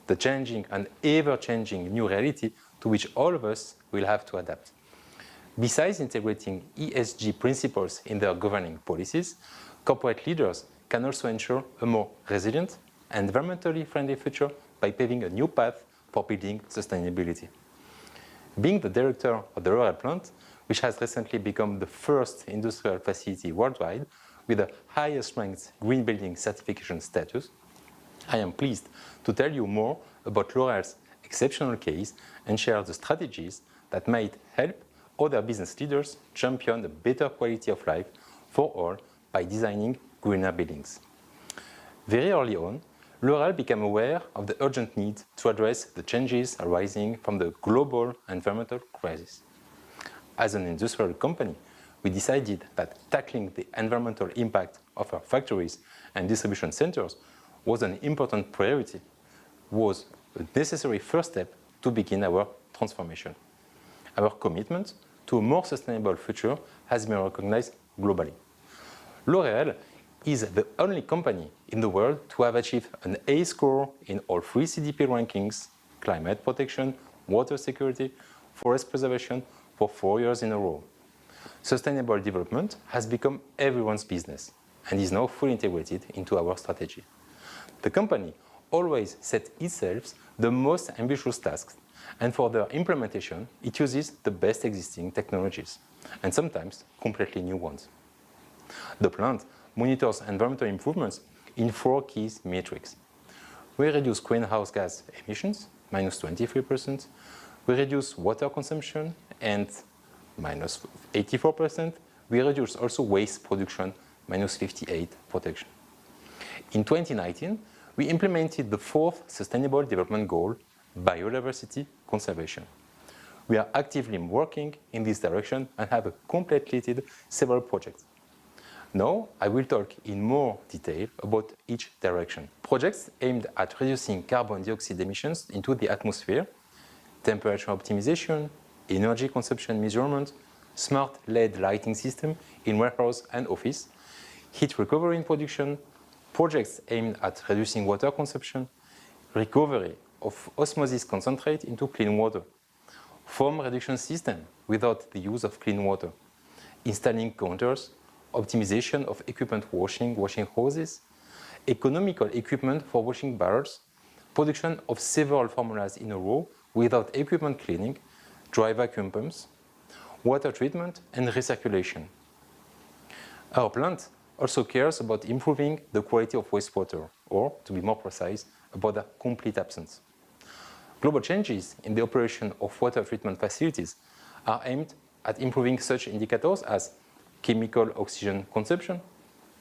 the changing and ever-changing new reality to which all of us will have to adapt. Besides integrating ESG principles in their governing policies, corporate leaders can also ensure a more resilient and environmentally friendly future by paving a new path for building sustainability. Being the director of the L'Oréal plant, which has recently become the first industrial facility worldwide with the highest ranked green building certification status, I am pleased to tell you more about L'Oréal's exceptional case and share the strategies that might help other business leaders champion a better quality of life for all by designing greener buildings. Very early on, L'Oréal became aware of the urgent need to address the changes arising from the global environmental crisis. As an industrial company, we decided that tackling the environmental impact of our factories and distribution centers was an important priority, was a necessary first step to begin our transformation. Our commitment to a more sustainable future has been recognized globally. L'Oréal is the only company in the world to have achieved an A score in all 3 CDP rankings, climate protection, water security, forest preservation for 4 years in a row. Sustainable development has become everyone's business and is now fully integrated into our strategy. The company always set itself the most ambitious tasks And for their implementation, it uses the best existing technologies, and sometimes completely new ones. The plant monitors environmental improvements in 4 key metrics. We reduce greenhouse gas emissions, minus 23%. We reduce water consumption, and minus 84%. We reduce also waste production, minus 58%. In 2019, we implemented the 4th Sustainable Development Goal, biodiversity conservation. We are actively working in this direction and have completed several projects. Now, I will talk in more detail about each direction. Projects aimed at reducing carbon dioxide emissions into the atmosphere, temperature optimization, energy consumption measurement, smart LED lighting system in warehouse and office, heat recovery in production, projects aimed at reducing water consumption, recovery of osmosis concentrate into clean water, foam reduction system without the use of clean water, installing counters, optimization of equipment washing hoses, economical equipment for washing barrels, production of several formulas in a row without equipment cleaning, dry vacuum pumps, water treatment, and recirculation. Our plant also cares about improving the quality of wastewater, or, to be more precise, about their complete absence. Global changes in the operation of water treatment facilities are aimed at improving such indicators as chemical oxygen consumption,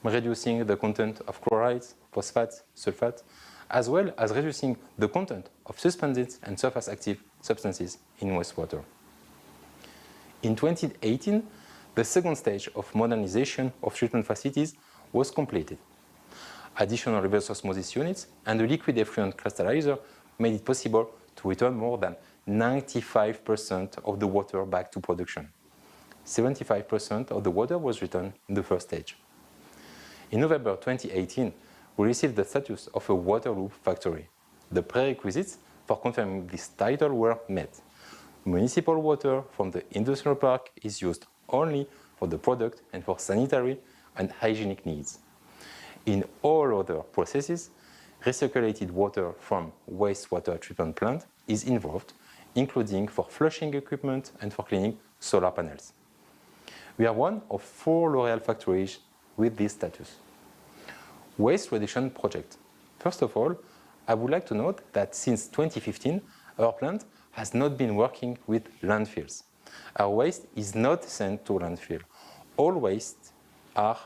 reducing the content of chlorides, phosphates, sulfates, as well as reducing the content of suspended and surface active substances in wastewater. In 2018, the second stage of modernization of treatment facilities was completed. Additional reverse osmosis units and a liquid effluent crystallizer made it possible to return more than 95% of the water back to production. 75% of the water was returned in the first stage. In November 2018, we received the status of a water loop factory. The prerequisites for confirming this title were met. Municipal water from the industrial park is used only for the product and for sanitary and hygienic needs. In all other processes, recirculated water from wastewater treatment plant is involved, including for flushing equipment and for cleaning solar panels. We are one of 4 L'Oréal factories with this status. Waste reduction project. First of all, I would like to note that since 2015, our plant has not been working with landfills. Our waste is not sent to landfill. All waste are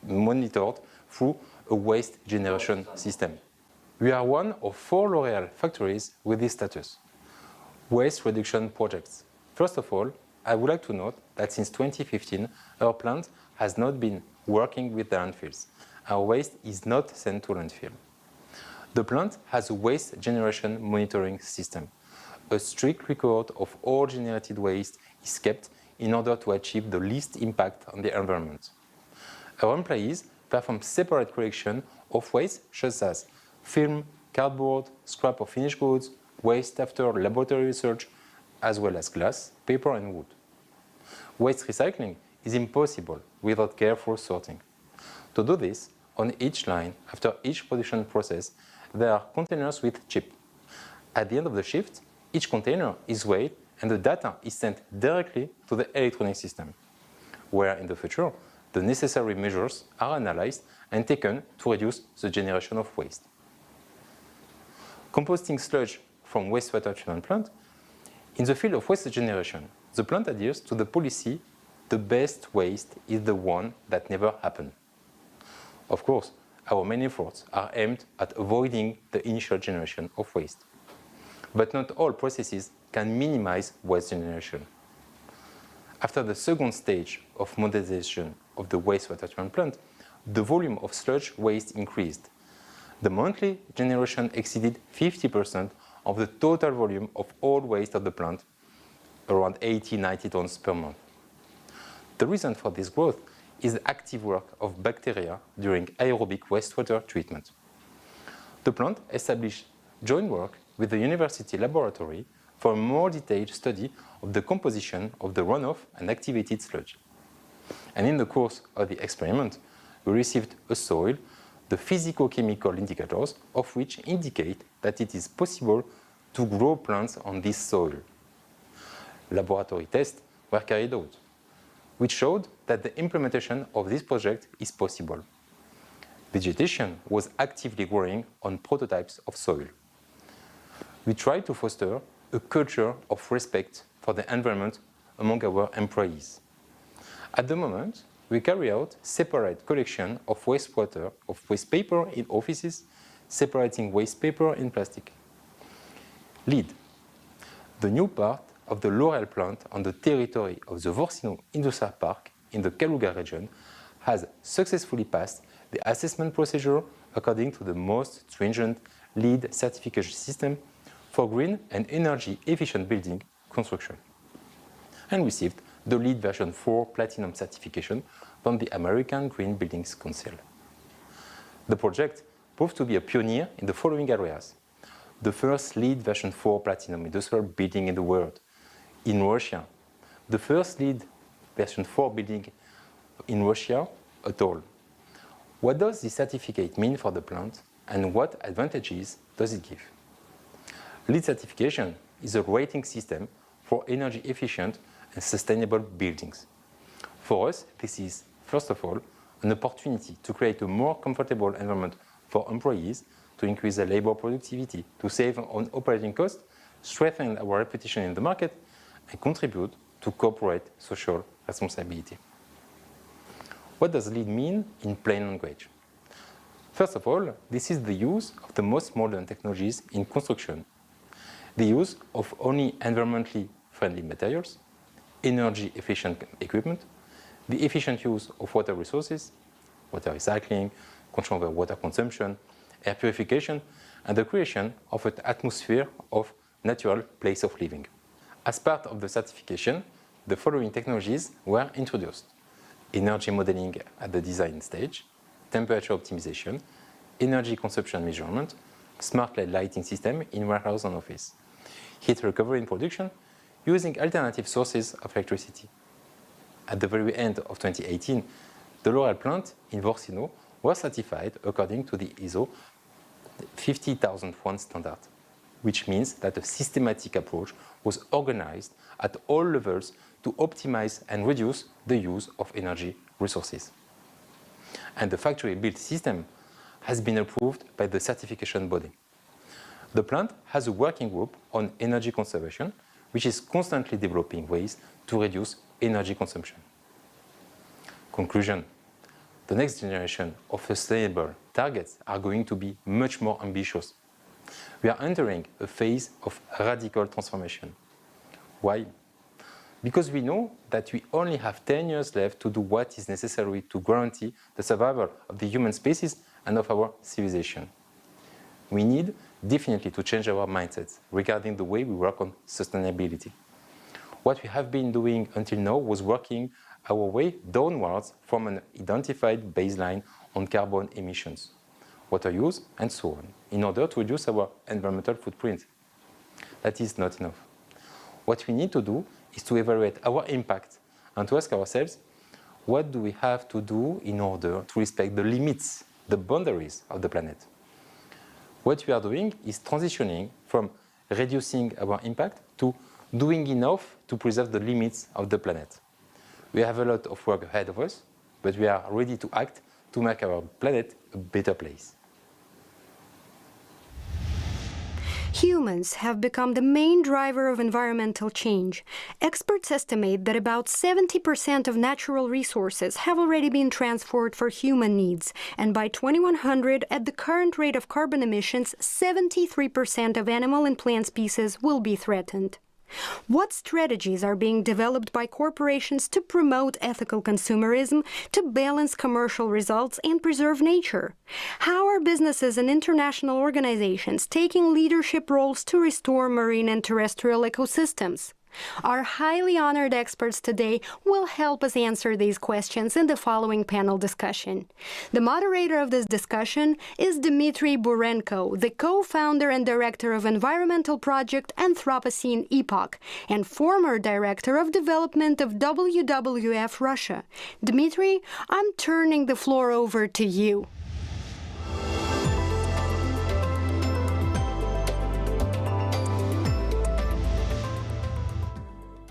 monitored through a waste generation system. We are one of 4 L'Oréal factories with this status. Waste reduction projects. First of all, I would like to note that since 2015, our plant has not been working with the landfills. Our waste is not sent to landfill. The plant has a waste generation monitoring system. A strict record of all generated waste is kept in order to achieve the least impact on the environment. Our employees perform separate collection of waste such as film, cardboard, scrap of finished goods, waste after laboratory research, as well as glass, paper, and wood. Waste recycling is impossible without careful sorting. To do this, on each line, after each production process, there are containers with chip. At the end of the shift, each container is weighed and the data is sent directly to the electronic system, where in the future, the necessary measures are analyzed and taken to reduce the generation of waste. Composting sludge from wastewater treatment plant. In the field of waste generation, the plant adheres to the policy, the best waste is the one that never happened. Of course, our main efforts are aimed at avoiding the initial generation of waste. But not all processes can minimize waste generation. After the second stage of modernization of the wastewater treatment plant, the volume of sludge waste increased. The monthly generation exceeded 50% of the total volume of all waste of the plant, around 80-90 tons per month. The reason for this growth is the active work of bacteria during aerobic wastewater treatment. The plant established joint work with the university laboratory for a more detailed study of the composition of the runoff and activated sludge. And in the course of the experiment, we received a soil, the physico-chemical indicators of which indicate that it is possible to grow plants on this soil. Laboratory tests were carried out, which showed that the implementation of this project is possible. Vegetation was actively growing on prototypes of soil. We tried to foster a culture of respect for the environment among our employees. At the moment, we carry out separate collection of wastewater, of waste paper in offices, separating waste paper in plastic. LEED, the new part of the L'Oréal plant on the territory of the Vorsino Industrial Park in the Kaluga region, has successfully passed the assessment procedure according to the most stringent LEED certification system for green and energy efficient building construction, and received the LEED version 4 Platinum certification from the American Green Buildings Council. The project proved to be a pioneer in the following areas: the first LEED version 4 Platinum industrial building in the world, in Russia, the first LEED version 4 building in Russia at all. What does this certificate mean for the plant, and what advantages does it give? LEED certification is a rating system for energy efficient and sustainable buildings. For us, this is, first of all, an opportunity to create a more comfortable environment for employees, to increase their labor productivity, to save on operating costs, strengthen our reputation in the market, and contribute to corporate social responsibility. What does LEED mean in plain language? First of all, this is the use of the most modern technologies in construction, the use of only environmentally friendly materials, energy-efficient equipment, the efficient use of water resources, water recycling, control of water consumption, air purification, and the creation of an atmosphere of natural place of living. As part of the certification, the following technologies were introduced: energy modeling at the design stage, temperature optimization, energy consumption measurement, smart LED lighting system in warehouse and office, heat recovery in production, using alternative sources of electricity. At the very end of 2018, the L'Oréal plant in Vorsino was certified according to the ISO 50001 standard, which means that a systematic approach was organized at all levels to optimize and reduce the use of energy resources. And the factory-built system has been approved by the certification body. The plant has a working group on energy conservation, which is constantly developing ways to reduce energy consumption. Conclusion: the next generation of sustainable targets are going to be much more ambitious. We are entering a phase of radical transformation. Why? Because we know that we only have 10 years left to do what is necessary to guarantee the survival of the human species and of our civilization. We need definitely to change our mindsets regarding the way we work on sustainability. What we have been doing until now was working our way downwards from an identified baseline on carbon emissions, water use, and so on, in order to reduce our environmental footprint. That is not enough. What we need to do is to evaluate our impact and to ask ourselves, what do we have to do in order to respect the limits, the boundaries of the planet? What we are doing is transitioning from reducing our impact to doing enough to preserve the limits of the planet. We have a lot of work ahead of us, but we are ready to act to make our planet a better place. Humans have become the main driver of environmental change. Experts estimate that about 70% of natural resources have already been transformed for human needs, and by 2100, at the current rate of carbon emissions, 73% of animal and plant species will be threatened. What strategies are being developed by corporations to promote ethical consumerism, to balance commercial results and preserve nature? How are businesses and international organizations taking leadership roles to restore marine and terrestrial ecosystems? Our highly honored experts today will help us answer these questions in the following panel discussion. The moderator of this discussion is Dmitry Burenko, the co-founder and director of environmental project Anthropocene Epoch and former director of development of WWF Russia. Dmitry, I'm turning the floor over to you.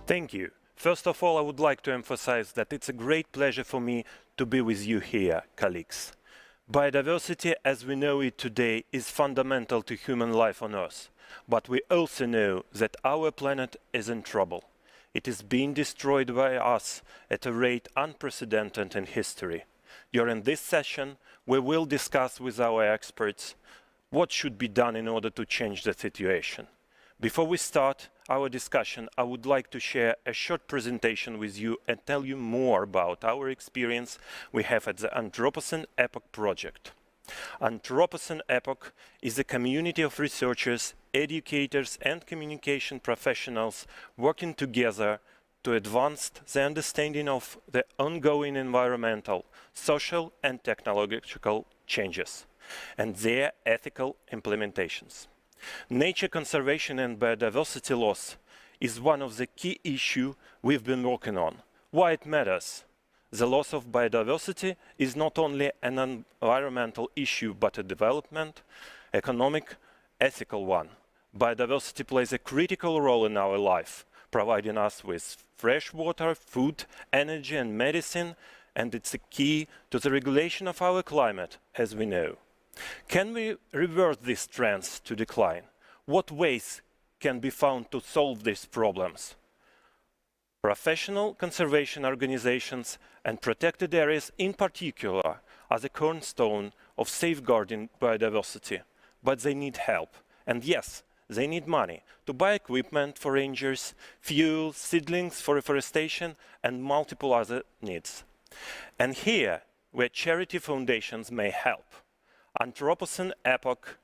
Thank you. First of all, I would like to emphasize that it's a great pleasure for me to be with you here, colleagues. Biodiversity, as we know it today, is fundamental to human life on Earth. But we also know that our planet is in trouble. It is being destroyed by us at a rate unprecedented in history. During this session, we will discuss with our experts what should be done in order to change the situation. Before we start our discussion, I would like to share a short presentation with you and tell you more about our experience we have at the Anthropocene Epoch project. Anthropocene Epoch is a community of researchers, educators and communication professionals working together to advance the understanding of the ongoing environmental, social and technological changes and their ethical implementations. Nature conservation and biodiversity loss is one of the key issues we've been working on. Why it matters? The loss of biodiversity is not only an environmental issue, but a development, economic, ethical one. Biodiversity plays a critical role in our life, providing us with fresh water, food, energy and medicine, and it's a key to the regulation of our climate, as we know. Can we reverse these trends to decline? What ways can be found to solve these problems? Professional conservation organizations and protected areas in particular are the cornerstone of safeguarding biodiversity, but they need help. And yes, they need money to buy equipment for rangers, fuel, seedlings for reforestation, and multiple other needs. And here, where charity foundations may help. Anthropocene Epoch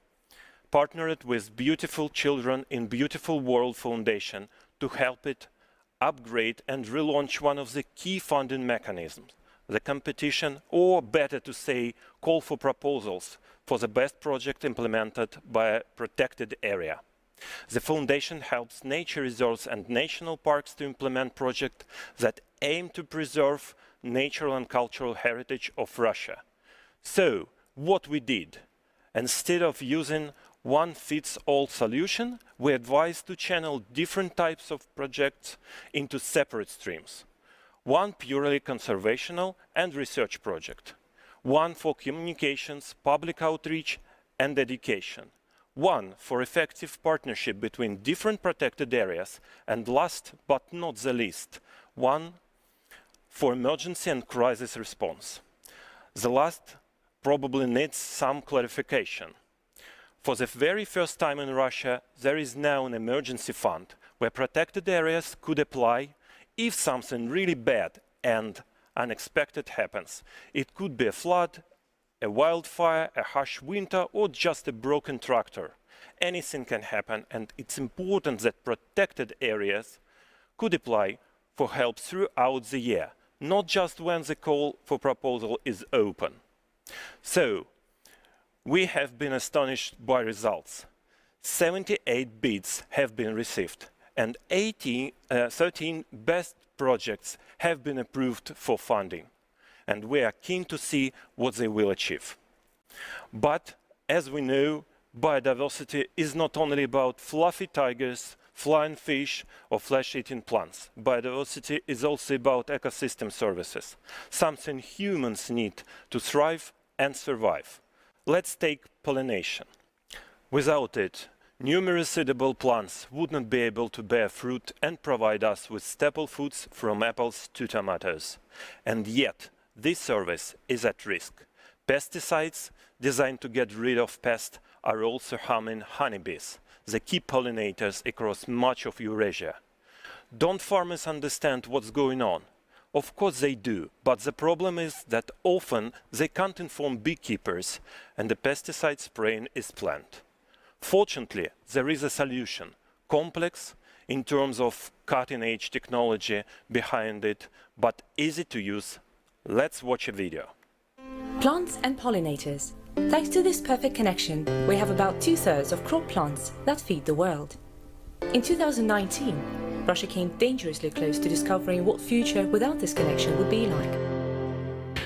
partnered with Beautiful Children in Beautiful World Foundation to help it upgrade and relaunch one of the key funding mechanisms, the competition, or better to say, call for proposals for the best project implemented by a protected area. The foundation helps nature reserves and national parks to implement projects that aim to preserve natural and cultural heritage of Russia. So, what we did, instead of using one-fits-all solution, we advised to channel different types of projects into separate streams. One purely conservational and research project, one for communications, public outreach and education, one for effective partnership between different protected areas, and last but not the least, one for emergency and crisis response. The last probably needs some clarification. For the very first time in Russia, there is now an emergency fund where protected areas could apply if something really bad and unexpected happens. It could be a flood, a wildfire, a harsh winter, or just a broken tractor. Anything can happen, and it's important that protected areas could apply for help throughout the year, not just when the call for proposal is open. So, we have been astonished by results. 78 bids have been received, and 13 best projects have been approved for funding. And we are keen to see what they will achieve. But, as we know, biodiversity is not only about fluffy tigers, flying fish, or flesh-eating plants. Biodiversity is also about ecosystem services, something humans need to thrive and survive. Let's take pollination. Without it, numerous edible plants would not be able to bear fruit and provide us with staple foods from apples to tomatoes. And yet, this service is at risk. Pesticides designed to get rid of pests are also harming honeybees, the key pollinators across much of Eurasia. Don't farmers understand what's going on? Of course they do, but the problem is that often they can't inform beekeepers and the pesticide spraying is planned. Fortunately, there is a solution, complex in terms of cutting-edge technology behind it, but easy to use. Let's watch a video. Plants and pollinators. Thanks to this perfect connection, we have about 2/3 of crop plants that feed the world. In 2019, Russia came dangerously close to discovering what future without this connection would be like.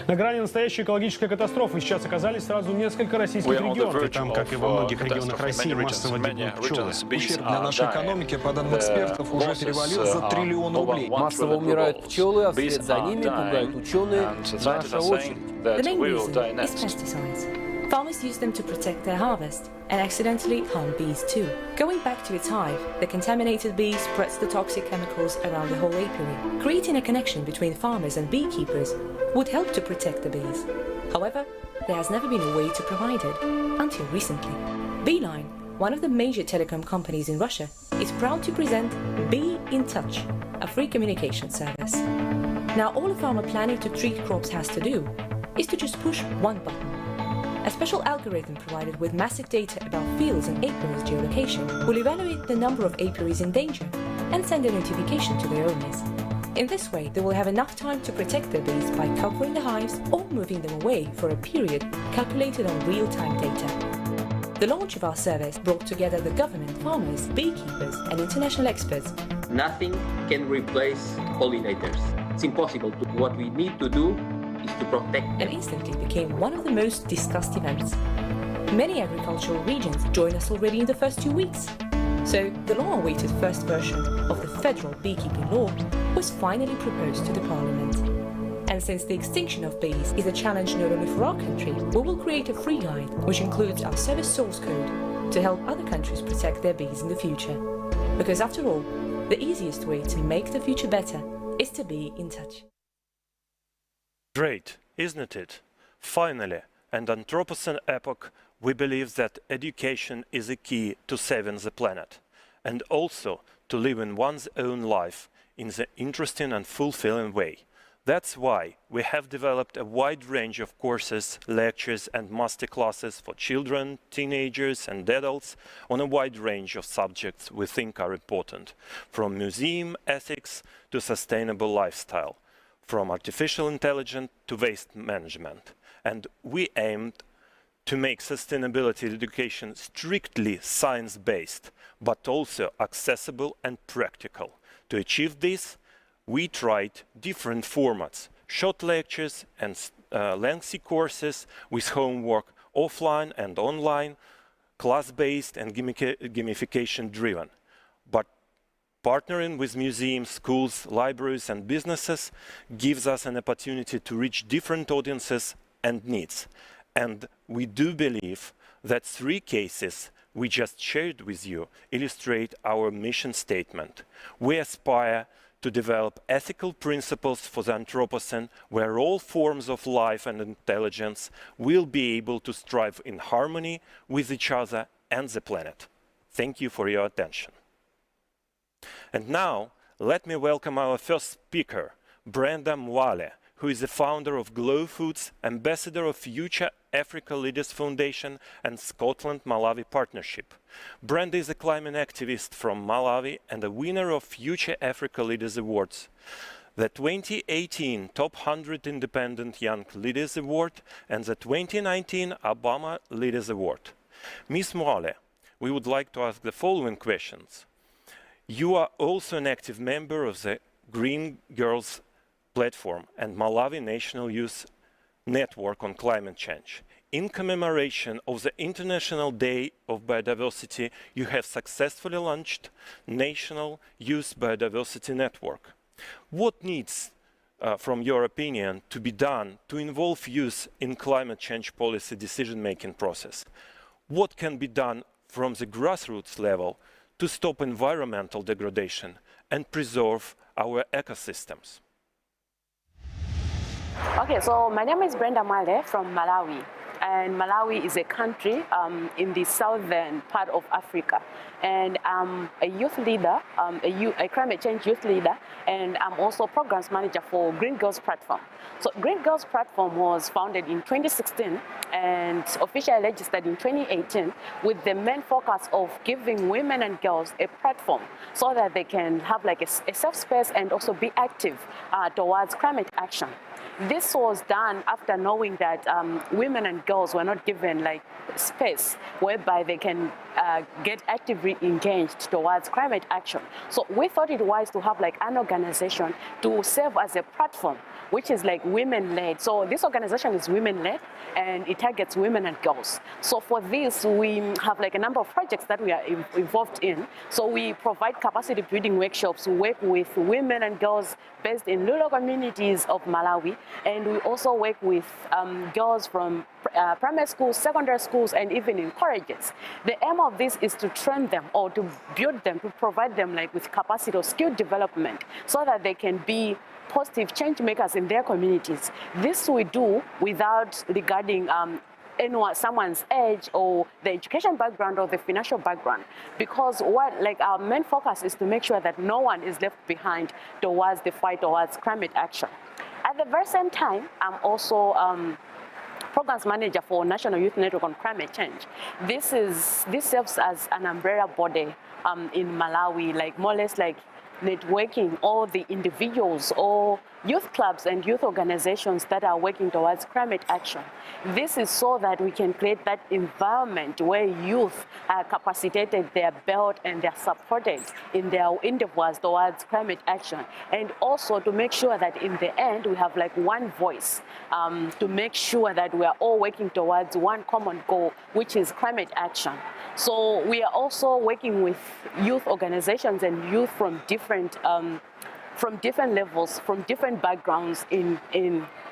На грани настоящей экологической катастрофы сейчас оказались сразу несколько российских регионов. И там, как и во многих регионах России, массово гибнут пчелы. Ущерб для нашей экономики, по данным экспертов, уже перевалил за триллион рублей. Массово умирают пчелы, а вслед за ними пугают ученые. Наша очередь. The main reason is pesticides. Farmers use them to protect their harvest and accidentally harm bees too. Going back to its hive, the contaminated bee spreads the toxic chemicals around the whole apiary. Creating a connection between farmers and beekeepers would help to protect the bees. However, there has never been a way to provide it, until recently. Beeline, one of the major telecom companies in Russia, is proud to present Be in Touch, a free communication service. Now all a farmer planning to treat crops has to do is to just push one button. A special algorithm provided with massive data about fields and apiaries geolocation will evaluate the number of apiaries in danger and send a notification to their owners. In this way, they will have enough time to protect their bees by covering the hives or moving them away for a period calculated on real-time data. The launch of our service brought together the government, farmers, beekeepers and international experts. Nothing can replace pollinators. It's impossible. What we need to do is to protect them. And instantly became one of the most discussed events. Many agricultural regions joined us already in the first 2 weeks. So the long-awaited first version of the federal beekeeping law was finally proposed to the parliament. And since the extinction of bees is a challenge not only for our country, we will create a free guide which includes our service source code to help other countries protect their bees in the future. Because after all, the easiest way to make the future better is to be in touch. Great, isn't it? Finally, an Anthropocene epoch, we believe that education is a key to saving the planet, and also to living one's own life in the interesting and fulfilling way. That's why we have developed a wide range of courses, lectures and masterclasses for children, teenagers and adults on a wide range of subjects we think are important, from museum ethics to sustainable lifestyle, from artificial intelligence to waste management. And we aimed to make sustainability education strictly science-based, but also accessible and practical. To achieve this, we tried different formats, short lectures and lengthy courses with homework offline and online, class-based and gamification-driven. But partnering with museums, schools, libraries and businesses gives us an opportunity to reach different audiences and needs. And we do believe that 3 cases we just shared with you illustrate our mission statement. We aspire to develop ethical principles for the Anthropocene where all forms of life and intelligence will be able to strive in harmony with each other and the planet. Thank you for your attention. And now, let me welcome our first speaker, Brenda Mwale, who is the founder of Glow Foods, ambassador of Future Africa Leaders Foundation and Scotland-Malawi Partnership. Brenda is a climate activist from Malawi and a winner of Future Africa Leaders Awards, the 2018 Top 100 Independent Young Leaders Award and the 2019 Obama Leaders Award. Ms. Mwale, we would like to ask the following questions. You are also an active member of the Green Girls Platform and Malawi National Youth Network on Climate Change. In commemoration of the International Day of Biodiversity, you have successfully launched National Youth Biodiversity Network. What needs, from your opinion, to be done to involve youth in climate change policy decision-making process? What can be done from the grassroots level to stop environmental degradation and preserve our ecosystems? Okay, so my name is Brenda Mwale from Malawi. And Malawi is a country in the southern part of Africa. And I'm a youth leader, a climate change youth leader, and I'm also programs manager for Green Girls Platform. So Green Girls Platform was founded in 2016 and officially registered in 2018 with the main focus of giving women and girls a platform so that they can have like a safe space and also be active towards climate action. This was done after knowing that women and girls were not given like space whereby they can get actively engaged towards climate action. So we thought it wise to have like an organization to serve as a platform, which is like women-led. So this organization is women-led and it targets women and girls. So for this, we have like a number of projects that we are involved in. So we provide capacity building workshops, we work with women and girls based in rural communities of Malawi. And we also work with girls from primary schools, secondary schools, and even in colleges. The aim of this is to train them or to build them, to provide them like with capacity or skill development so that they can be positive change makers in their communities. This we do without regarding someone's age or the education background or the financial background, because what like our main focus is to make sure that no one is left behind towards the fight towards climate action. At the very same time, I'm also programs manager for National Youth Network on Climate Change. This serves as an umbrella body in Malawi, like more or less like networking all the individuals or youth clubs and youth organizations that are working towards climate action. This is so that we can create that environment where youth are capacitated, they're built and they're supported in their endeavors towards climate action. And also to make sure that in the end we have like one voice to make sure that we are all working towards one common goal, which is climate action. So we are also working with youth organizations and youth from different levels, from different backgrounds in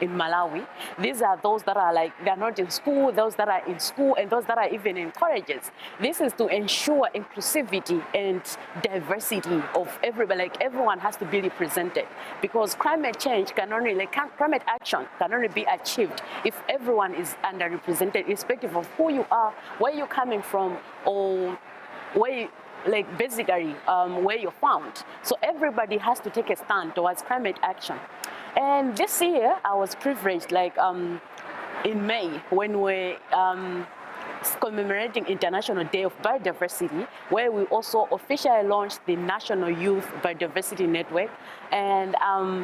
Malawi. These are those that are like, they're not in school, those that are in school, and those that are even in colleges. This is to ensure inclusivity and diversity of everybody, like everyone has to be represented, because climate change can only, like climate action can only be achieved if everyone is underrepresented, irrespective of who you are, where you're coming from, or where like basically where you're found. So everybody has to take a stand towards climate action. And this year I was privileged, like in May, when we're commemorating International Day of Biodiversity, where we also officially launched the National Youth Biodiversity Network, and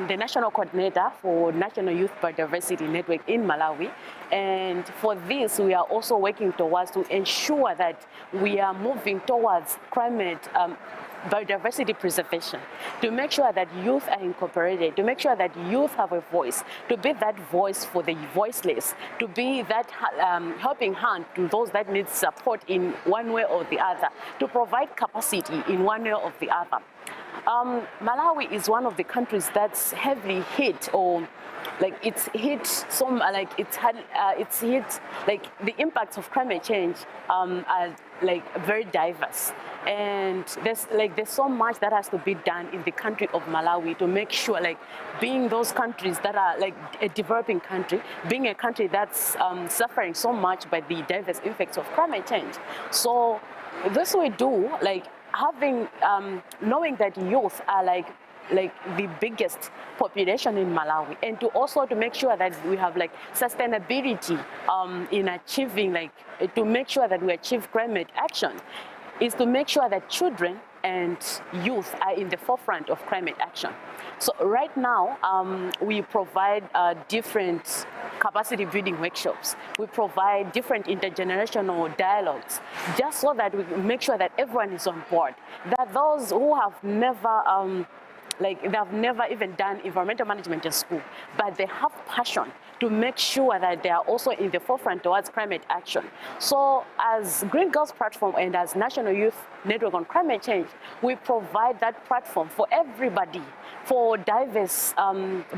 the National Coordinator for National Youth Biodiversity Network in Malawi. And for this, we are also working towards to ensure that we are moving towards climate biodiversity preservation, to make sure that youth are incorporated, to make sure that youth have a voice, to be that voice for the voiceless, to be that helping hand to those that need support in one way or the other, to provide capacity in one way or the other. Malawi is one of the countries that's heavily hit, or like it's hit some, like it's hit, like the impacts of climate change are like very diverse, and there's so much that has to be done in the country of Malawi to make sure, like being those countries that are like a developing country, being a country that's suffering so much by the diverse effects of climate change. So this we do, like having knowing that youth are like the biggest population in Malawi, and to also to make sure that we have like sustainability in achieving, like to make sure that we achieve climate action, is to make sure that children and youth are in the forefront of climate action. So right now, we provide different capacity building workshops. We provide different intergenerational dialogues, just so that we make sure that everyone is on board, that those who have never like they have never even done environmental management in school, but they have passion to make sure that they are also in the forefront towards climate action. So as Green Girls Platform and as National Youth Network on Climate Change, we provide that platform for everybody, for diverse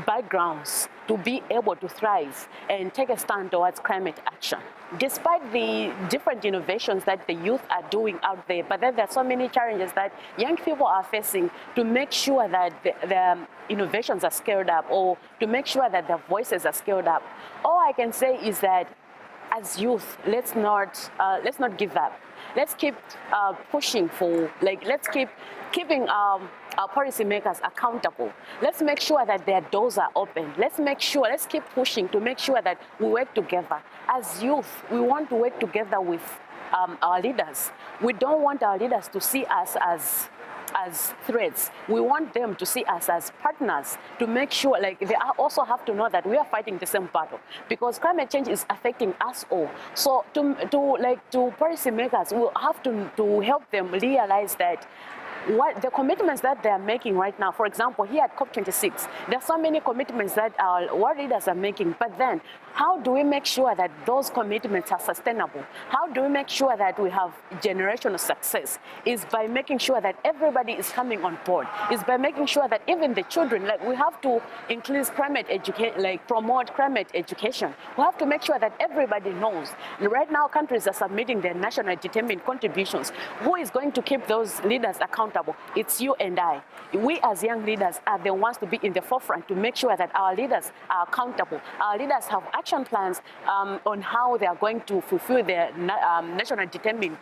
backgrounds, to be able to thrive and take a stand towards climate action. Despite the different innovations that the youth are doing out there, but then there are so many challenges that young people are facing to make sure that the innovations are scaled up, or to make sure that their voices are scaled up. All I can say is that as youth, let's not give up. Let's keep pushing for, like, let's keeping our policymakers accountable. Let's make sure that their doors are open. Let's keep pushing to make sure that we work together. As youth, we want to work together with our leaders. We don't want our leaders to see us as as threats. We want them to see us as partners to make sure, like, they also have to know that we are fighting the same battle, because climate change is affecting us all. So to policymakers, we'll have to help them realize that what the commitments that they are making right now, for example, here at COP26, there are so many commitments that our world leaders are making, but then how do we make sure that those commitments are sustainable? How do we make sure that we have generational success? Is by making sure that everybody is coming on board. Is by making sure that even the children, like, we have to increase climate education, like promote climate education. We have to make sure that everybody knows. Right now, countries are submitting their national determined contributions. Who is going to keep those leaders accountable? It's you and I. We as young leaders are the ones to be in the forefront to make sure that our leaders are accountable. Our leaders have action plans on how they are going to fulfill their national determined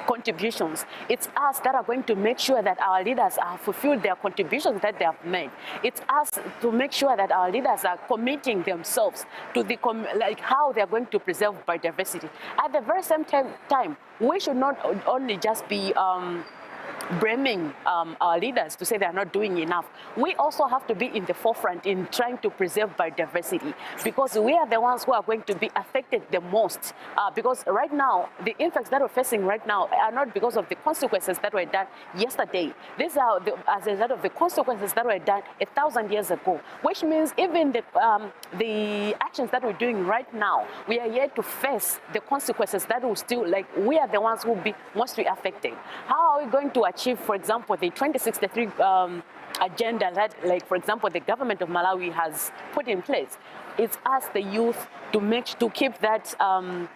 contributions. It's us that are going to make sure that our leaders have fulfilled their contributions that they have made. It's us to make sure that our leaders are committing themselves to the like how they are going to preserve biodiversity. At the very same time, we should not only just be blaming our leaders to say they are not doing enough. We also have to be in the forefront in trying to preserve biodiversity, because we are the ones who are going to be affected the most. Because right now, the impacts that we're facing right now are not because of the consequences that were done yesterday. These are as a result of the consequences that were done 1,000 years ago, which means even the actions that we're doing right now, we are yet to face the consequences that will still, like, we are the ones who will be mostly affected. How are we going to achieve, for example, the 2063 agenda that, like, for example, the government of Malawi has put in place? It's us, the youth, to keep that, I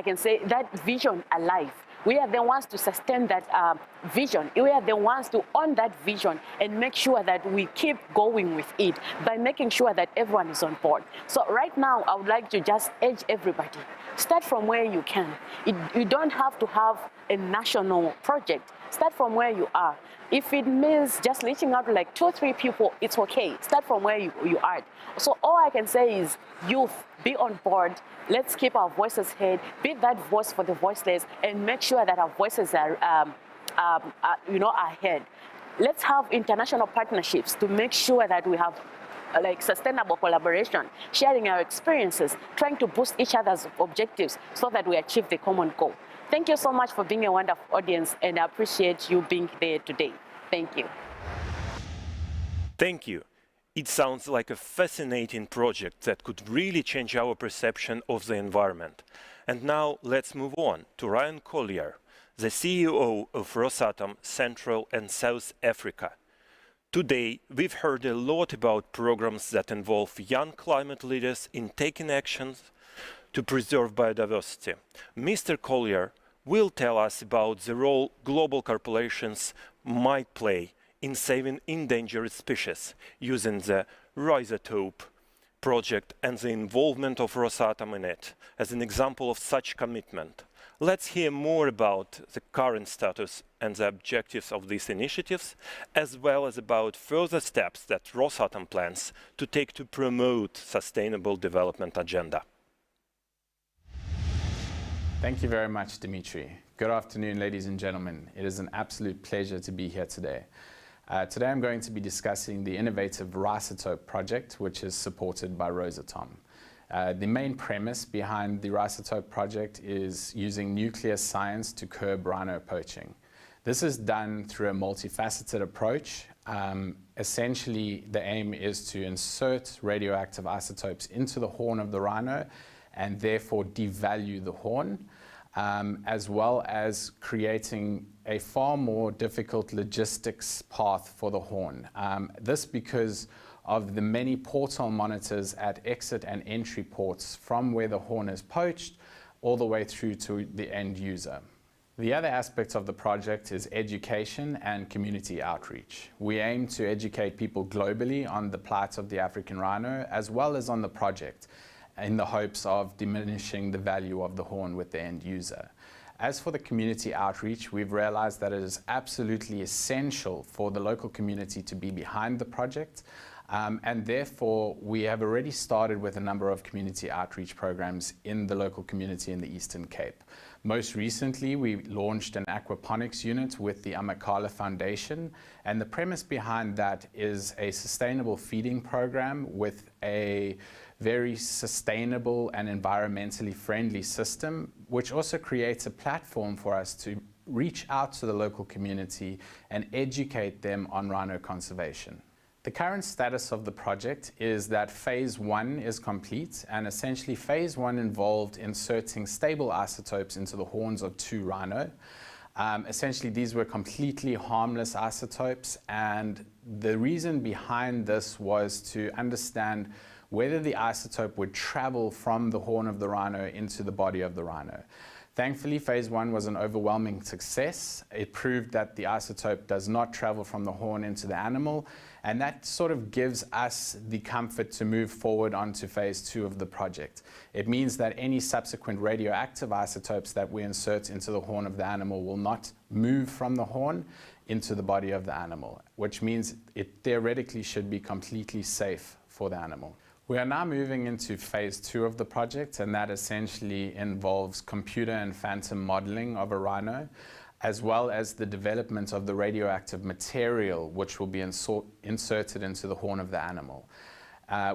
can say, that vision alive. We are the ones to sustain that vision. We are the ones to own that vision and make sure that we keep going with it by making sure that everyone is on board. So right now, I would like to just urge everybody, start from where you can. You don't have to have a national project. Start from where you are. If it means just reaching out to like 2 or 3 people, it's okay. Start from where you are. So all I can say is, youth, be on board. Let's keep our voices heard. Be that voice for the voiceless, and make sure that our voices are heard. Let's have international partnerships to make sure that we have like sustainable collaboration, sharing our experiences, trying to boost each other's objectives so that we achieve the common goal. Thank you so much for being a wonderful audience, and I appreciate you being there today. Thank you. Thank you. It sounds like a fascinating project that could really change our perception of the environment. And now let's move on to Ryan Collier, the CEO of Rosatom Central and South Africa. Today, we've heard a lot about programs that involve young climate leaders in taking actions to preserve biodiversity. Mr. Collier will tell us about the role global corporations might play in saving endangered species using the Rosatom project and the involvement of Rosatom in it as an example of such commitment. Let's hear more about the current status and the objectives of these initiatives, as well as about further steps that Rosatom plans to take to promote sustainable development agenda. Thank you very much, Dimitri. Good afternoon, ladies and gentlemen. It is an absolute pleasure to be here today. Today I'm going to be discussing the innovative Rosatom project, which is supported by Rosatom. The main premise behind the Rosatom project is using nuclear science to curb rhino poaching. This is done through a multifaceted approach. Essentially, the aim is to insert radioactive isotopes into the horn of the rhino and therefore devalue the horn, as well as creating a far more difficult logistics path for the horn. This because of the many porthole monitors at exit and entry ports from where the horn is poached all the way through to the end user. The other aspect of the project is education and community outreach. We aim to educate people globally on the plight of the African rhino, as well as on the project, in the hopes of diminishing the value of the horn with the end user. As for the community outreach, we've realized that it is absolutely essential for the local community to be behind the project. And therefore, we have already started with a number of community outreach programs in the local community in the Eastern Cape. Most recently, we launched an aquaponics unit with the Amakala Foundation, and the premise behind that is a sustainable feeding program with a very sustainable and environmentally friendly system, which also creates a platform for us to reach out to the local community and educate them on rhino conservation. The current status of the project is that phase 1 is complete, and essentially phase 1 involved inserting stable isotopes into the horns of 2 rhino. Essentially, these were completely harmless isotopes, and the reason behind this was to understand whether the isotope would travel from the horn of the rhino into the body of the rhino. Thankfully, phase 1 was an overwhelming success. It proved that the isotope does not travel from the horn into the animal, and that sort of gives us the comfort to move forward onto phase 2 of the project. It means that any subsequent radioactive isotopes that we insert into the horn of the animal will not move from the horn into the body of the animal, which means it theoretically should be completely safe for the animal. We are now moving into phase 2 of the project, and that essentially involves computer and phantom modeling of a rhino, as well as the development of the radioactive material which will be inserted into the horn of the animal.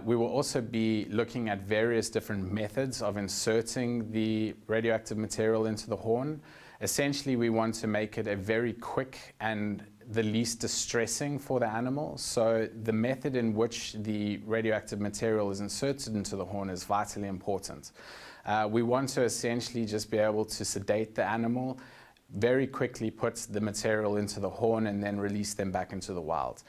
We will also be looking at various different methods of inserting the radioactive material into the horn. Essentially, we want to make it a very quick and the least distressing for the animal. So the method in which the radioactive material is inserted into the horn is vitally important. We want to essentially just be able to sedate the animal, very quickly put the material into the horn, and then release them back into the wild.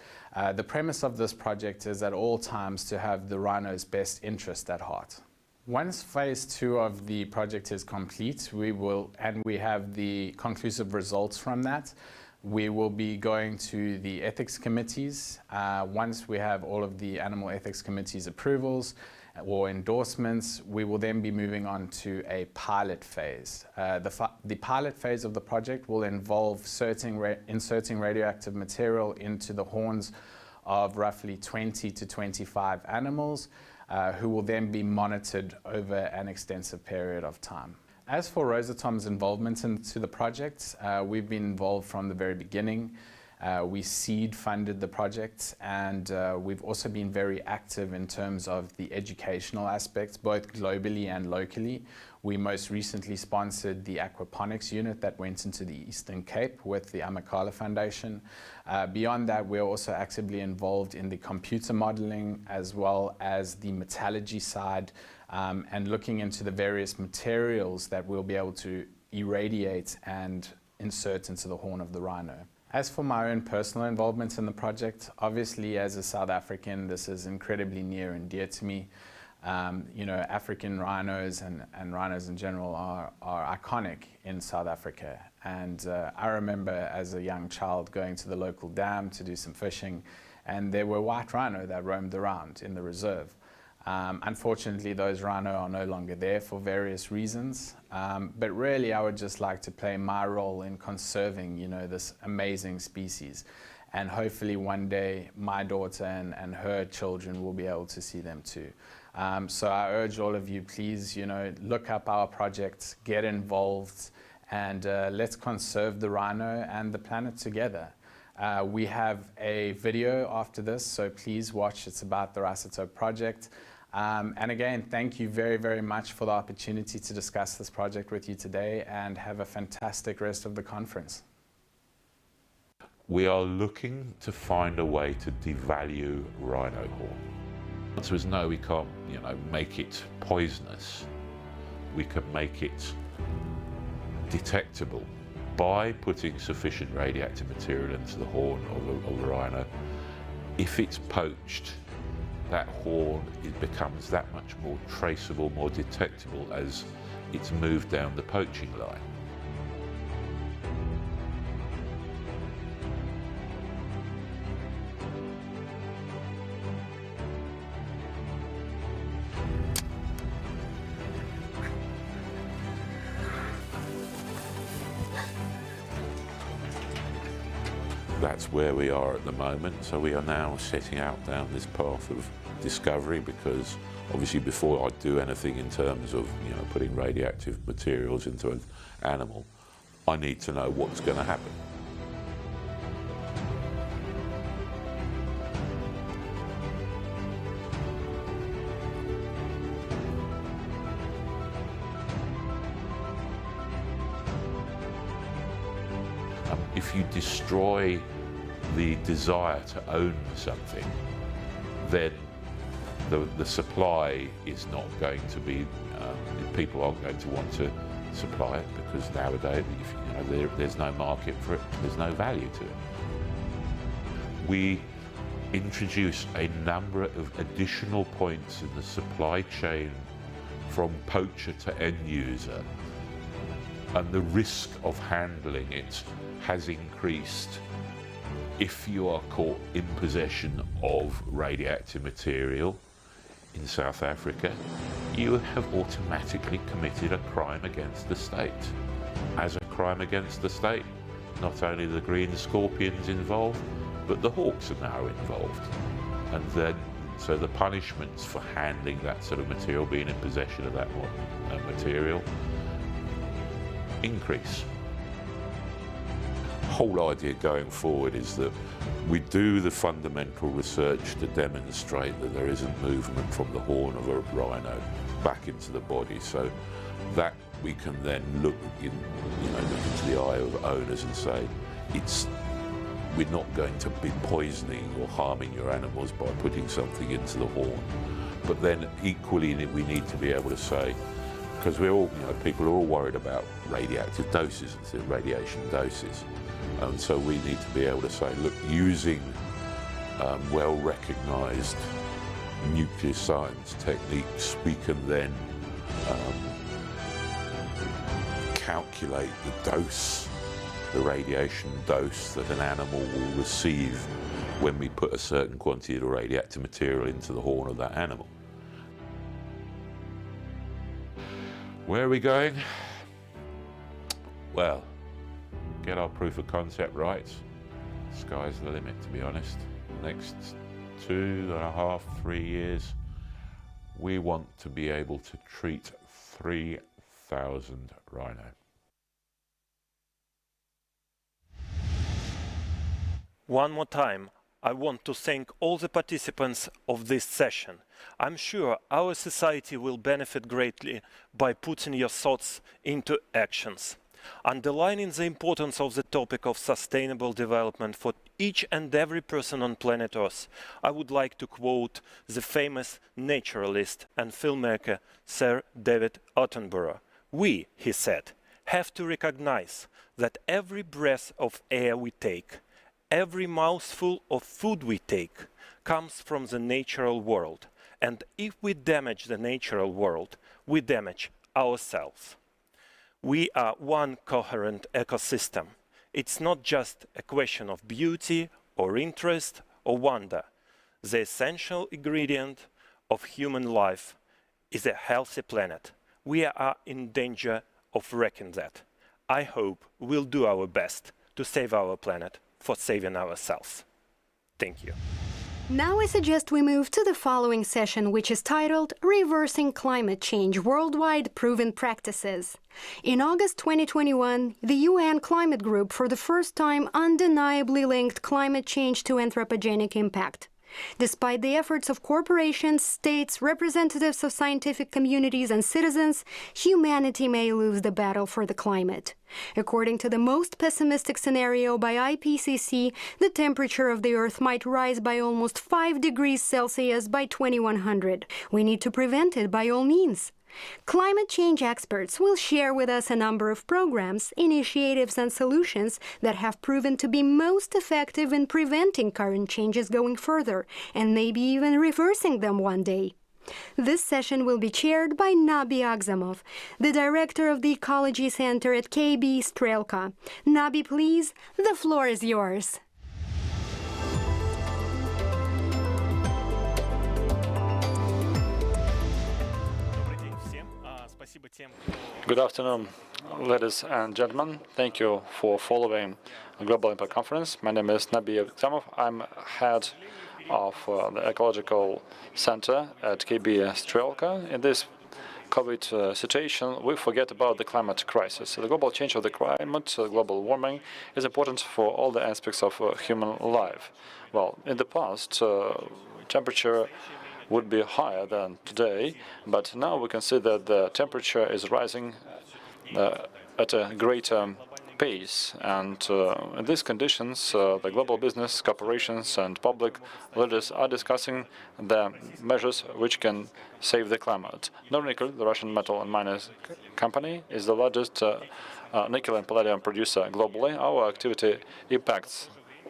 The premise of this project is at all times to have the rhino's best interest at heart. Once phase 2 of the project is complete, we have the conclusive results from that, we will be going to the ethics committees. Once we have all of the animal ethics committees' approvals or endorsements, we will then be moving on to a pilot phase. The pilot phase of the project will involve inserting radioactive material into the horns of roughly 20 to 25 animals, who will then be monitored over an extensive period of time. As for Rosatom's involvement into the project, we've been involved from the very beginning. We seed funded the project, and we've also been very active in terms of the educational aspects, both globally and locally. We most recently sponsored the aquaponics unit that went into the Eastern Cape with the Amakala Foundation. Beyond that, we're also actively involved in the computer modeling as well as the metallurgy side, and looking into the various materials that we'll be able to irradiate and insert into the horn of the rhino. As for my own personal involvement in the project, obviously as a South African, this is incredibly near and dear to me. You know, African rhinos and rhinos in general are iconic in South Africa. And I remember as a young child going to the local dam to do some fishing, and there were white rhino that roamed around in the reserve. Unfortunately, those rhino are no longer there for various reasons. But really, I would just like to play my role in conserving, you know, this amazing species. And hopefully one day my daughter and her children will be able to see them too. So I urge all of you, please, you know, look up our projects, get involved, and let's conserve the rhino and the planet together. We have a video after this, so please watch. It's about the Rosatom project. And again, thank you very, very much for the opportunity to discuss this project with you today, and have a fantastic rest of the conference. We are looking to find a way to devalue rhino horn. The answer is no, we can't, you know, make it poisonous. We can make it detectable by putting sufficient radioactive material into the horn of a rhino. If it's poached, that horn, it becomes that much more traceable, more detectable as it's moved down the poaching line. that's where we are at the moment. So we are now setting out down this path of discovery, because obviously before I do anything in terms of putting radioactive materials into an animal, I need to know what's going to happen. If you destroy the desire to own something, then the supply is not going to be, people aren't going to want to supply it, because nowadays there's no market for it, there's no value to it. We introduce a number of additional points in the supply chain from poacher to end user, and the risk of handling it has increased. If you are caught in possession of radioactive material in South Africa, you have automatically committed a crime against the state. As a crime against the state, not only the green scorpions involved, but the hawks are now involved. And then, so the punishments for handling that sort of material, being in possession of that material, increase. The whole idea going forward is that we do the fundamental research to demonstrate that there isn't movement from the horn of a rhino back into the body, so that we can then look into the eye of owners and say, we're not going to be poisoning or harming your animals by putting something into the horn. But then equally we need to be able to say, because we're all, people are all worried about radioactive doses, radiation doses. And so we need to be able to say, look, using well-recognised nuclear science techniques, we can then calculate the dose, the radiation dose that an animal will receive when we put a certain quantity of radioactive material into the horn of that animal. Where are we going? Well, get our proof of concept right. Sky's the limit, to be honest. Next 2.5, 3 years, we want to be able to treat 3,000 rhino. One more time, I want to thank all the participants of this session. I'm sure our society will benefit greatly by putting your thoughts into actions. Underlining the importance of the topic of sustainable development for each and every person on planet Earth, I would like to quote the famous naturalist and filmmaker Sir David Attenborough. We, he said, have to recognize that every breath of air we take, every mouthful of food we take, comes from the natural world. And if we damage the natural world, we damage ourselves. We are one coherent ecosystem. It's not just a question of beauty or interest or wonder. The essential ingredient of human life is a healthy planet. We are in danger of wrecking that. I hope we'll do our best to save our planet for saving ourselves. Thank you. Now I suggest we move to the following session, which is titled Reversing Climate Change Worldwide Proven Practices. In August 2021, the UN Climate Group for the first time undeniably linked climate change to anthropogenic impact. Despite the efforts of corporations, states, representatives of scientific communities, and citizens, humanity may lose the battle for the climate. According to the most pessimistic scenario by IPCC, the temperature of the Earth might rise by almost 5 degrees Celsius by 2100. We need to prevent it by all means. Climate change experts will share with us a number of programs, initiatives, and solutions that have proven to be most effective in preventing current changes going further, and maybe even reversing them one day. This session will be chaired by Nabi Agzamov, the director of the Ecology Center at KB Strelka. Nabi, please, the floor is yours. Good afternoon. Ladies and gentlemen, thank you for following the Global Impact Conference. My name is Nabi Examov. I'm head of the Ecological Center at KB Strelka. In this COVID situation, we forget about the climate crisis. The global change of the climate, global warming, is important for all the aspects of human life. Well, in the past, temperature would be higher than today, but now we can see that the temperature is rising at a greater pace. And in these conditions, the global business, corporations and public leaders are discussing the measures which can save the climate. Nornickel, the Russian metal and miners company, is the largest nickel and palladium producer globally. Our activity impacts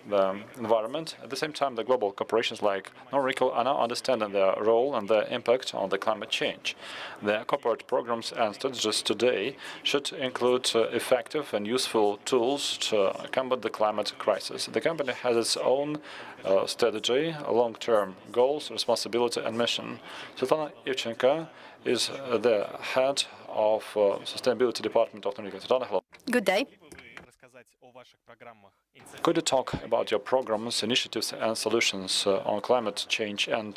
the environment. At the same time, the global corporations like Nornickel are now understanding their role and their impact on the climate change. Their corporate programs and strategies today should include effective and useful tools to combat the climate crisis. The company has its own strategy, long-term goals, responsibility and mission. Svetlana Ivchenko is the head of Sustainability Department of Nornickel. Svetlana, hello. Good day. Could you talk about your programs, initiatives and solutions on climate change and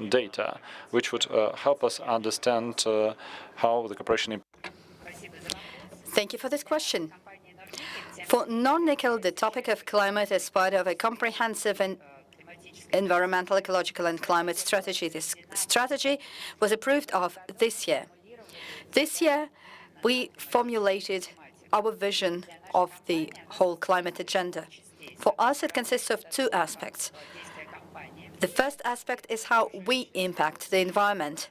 data, which would help us understand how the corporation... Thank you for this question. For Nornickel, the topic of climate is part of a comprehensive and environmental, ecological and climate strategy. This strategy was approved of this year. This year, we formulated our vision of the whole climate agenda. For us, it consists of two aspects. The first aspect is how we impact the environment.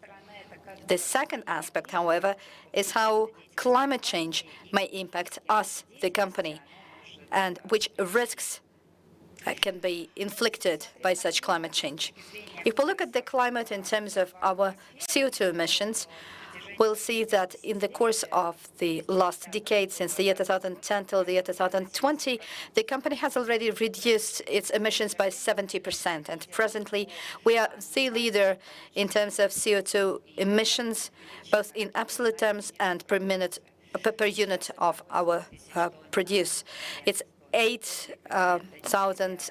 The second aspect, however, is how climate change may impact us, the company, and which risks can be inflicted by such climate change. If we look at the climate in terms of our CO2 emissions, we'll see that in the course of the last decade, since the year 2010 till the year 2020, the company has already reduced its emissions by 70%. And presently, we are the leader in terms of CO2 emissions, both in absolute terms and per unit of our produce. It's 8,000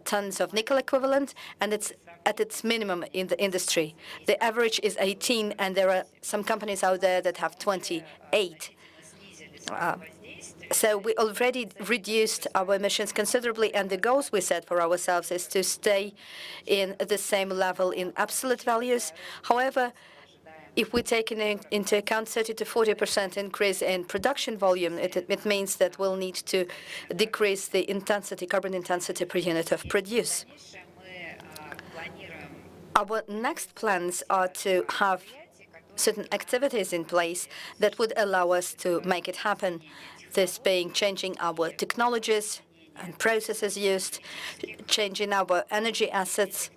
tons of nickel equivalent, and it's at its minimum in the industry. The average is 18, and there are some companies out there that have 28. So we already reduced our emissions considerably, and the goals we set for ourselves is to stay in the same level in absolute values. However, if we take into account 30 to 40% increase in production volume, it means that we'll need to decrease the intensity, carbon intensity per unit of produce. Our next plans are to have certain activities in place that would allow us to make it happen, this being changing our technologies and processes used, changing our energy assets,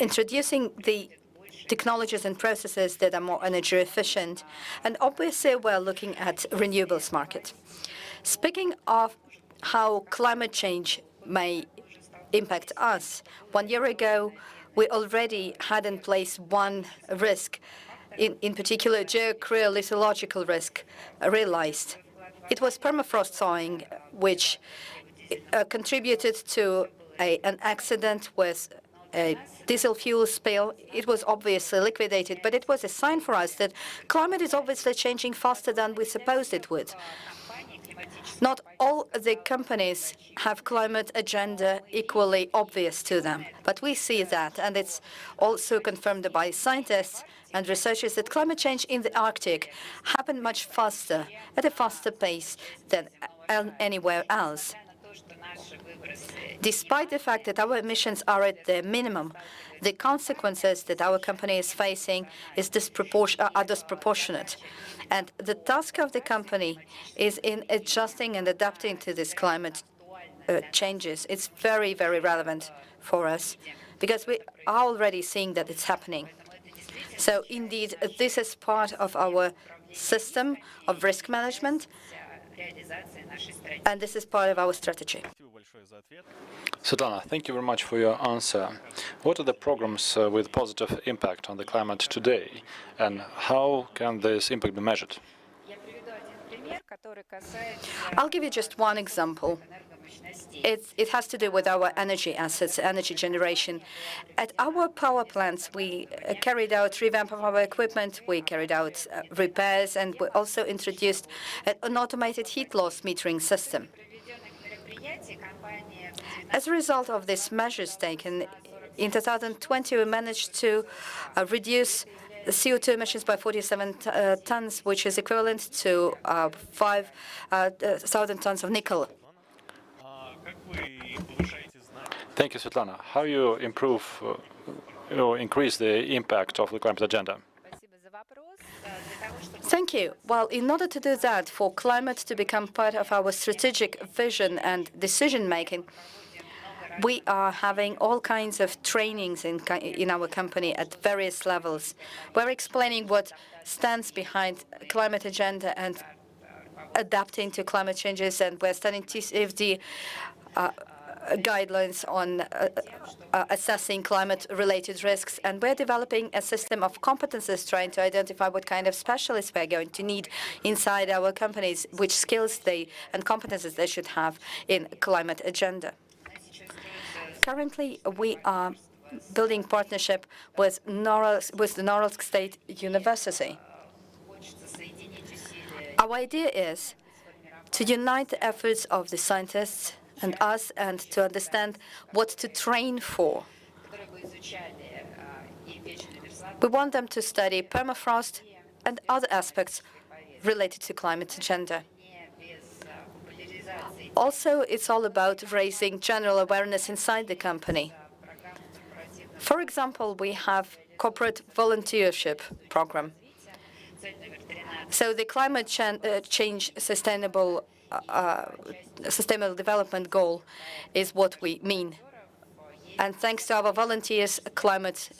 introducing the technologies and processes that are more energy efficient, and obviously we're looking at renewables market. Speaking of how climate change may impact us, 1 year ago, we already had in place one risk, in particular geocryolithological risk, realized. It was permafrost thawing, which contributed to an accident with a diesel fuel spill. It was obviously liquidated, but it was a sign for us that climate is obviously changing faster than we supposed it would. Not all the companies have climate agenda equally obvious to them, but we see that, and it's also confirmed by scientists and researchers that climate change in the Arctic happened much faster, at a faster pace than anywhere else. Despite the fact that our emissions are at the minimum, the consequences that our company is facing are disproportionate. And the task of the company is in adjusting and adapting to this climate changes. It's very, very relevant for us because we are already seeing that it's happening. So indeed, this is part of our system of risk management, and this is part of our strategy. Svetlana, thank you very much for your answer. What are the programs with positive impact on the climate today, and how can this impact be measured? I'll give you just one example. It has to do with our energy assets, energy generation. At our power plants, we carried out revamp of our equipment, we carried out repairs, and we also introduced an automated heat loss metering system. As a result of these measures taken, in 2020 we managed to reduce the CO2 emissions by 47 tons, which is equivalent to 5,000 tons of nickel. Thank you, Svetlana. How you improve, increase the impact of the climate agenda? Thank you. Well, in order to do that, for climate to become part of our strategic vision and decision-making, we are having all kinds of trainings in our company at various levels. We're explaining what stands behind climate agenda and adapting to climate changes, and we're studying TCFD guidelines on assessing climate-related risks, and we're developing a system of competences trying to identify what kind of specialists we're going to need inside our companies, which skills and competences they should have in climate agenda. Currently, we are building partnership with the Rosatom State University. Our idea is to unite the efforts of the scientists and us, and to understand what to train for. We want them to study permafrost and other aspects related to climate agenda. Also, it's all about raising general awareness inside the company. For example, we have corporate volunteership program. So the climate change sustainable development goal is what we mean. And thanks to our volunteers, climate...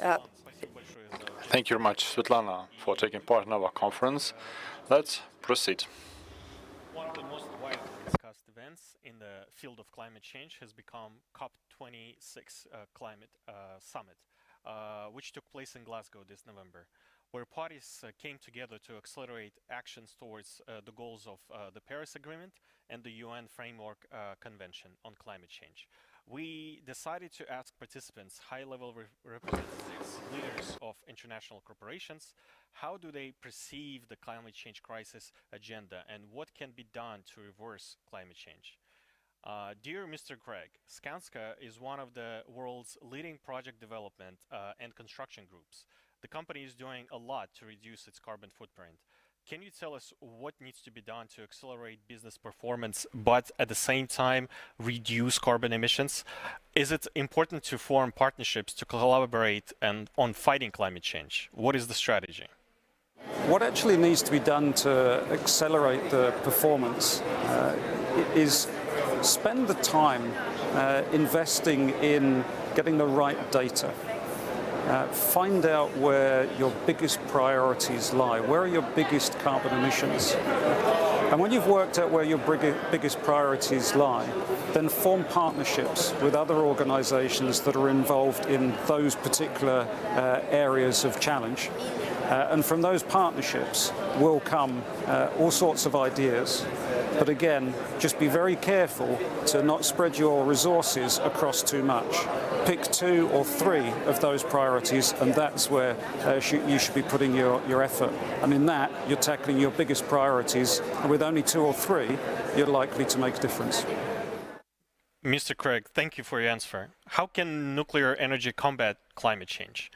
Thank you very much, Svetlana, for taking part in our conference. Let's proceed. One of the most widely discussed events in the field of climate change has become COP26 climate summit, which took place in Glasgow this November, where parties came together to accelerate actions towards the goals of the Paris Agreement and the UN Framework Convention on Climate Change. We decided to ask participants, high-level representatives, leaders of international corporations, how do they perceive the climate change crisis agenda and what can be done to reverse climate change? Dear Mr. Craig, Skanska is one of the world's leading project development and construction groups. The company is doing a lot to reduce its carbon footprint. Can you tell us what needs to be done to accelerate business performance, but at the same time reduce carbon emissions? Is it important to form partnerships to collaborate on fighting climate change? What is the strategy? What actually needs to be done to accelerate the performance is spend the time investing in getting the right data. Find out where your biggest priorities lie. Where are your biggest carbon emissions? And when you've worked out where your biggest priorities lie, then form partnerships with other organizations that are involved in those particular areas of challenge. And from those partnerships will come all sorts of ideas. But again, just be very careful to not spread your resources across too much. Pick 2 or 3 of those priorities, and that's where you should be putting your effort. And in that, you're tackling your biggest priorities, and with only 2 or 3, you're likely to make a difference. Mr. Craig, thank you for your answer. How can nuclear energy combat climate change?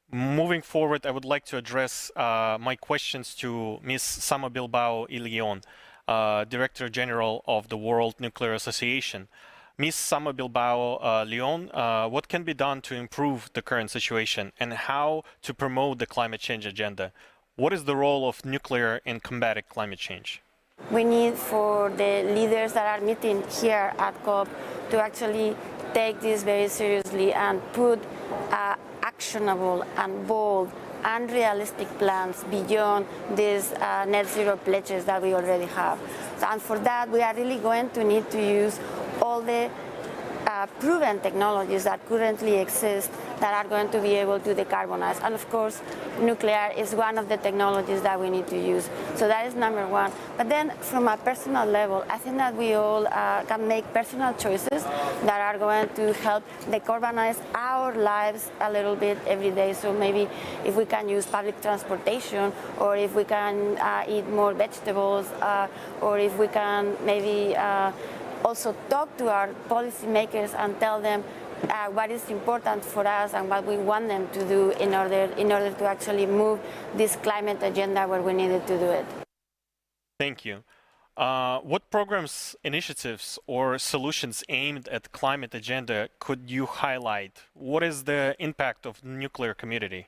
Moving forward, I would like to address my questions to Ms. Sama Bilbao y Leon, Director General of the World Nuclear Association. Ms. Sama Bilbao Leon, what can be done to improve the current situation and how to promote the climate change agenda? What is the role of nuclear in combating climate change? We need for the leaders that are meeting here at COP to actually take this very seriously and put actionable and bold and realistic plans beyond these net zero pledges that we already have. And for that, we are really going to need to use all the proven technologies that currently exist that are going to be able to decarbonize. And of course, nuclear is one of the technologies that we need to use. So that is number one. But then from a personal level, I think that we all can make personal choices that are going to help decarbonize our lives a little bit every day. So maybe if we can use public transportation, or if we can eat more vegetables, or if we can maybe also talk to our policymakers and tell them what is important for us and what we want them to do in order to actually move this climate agenda where we needed to do it. Thank you. What programs, initiatives, or solutions aimed at climate agenda could you highlight? What is the impact of the nuclear community?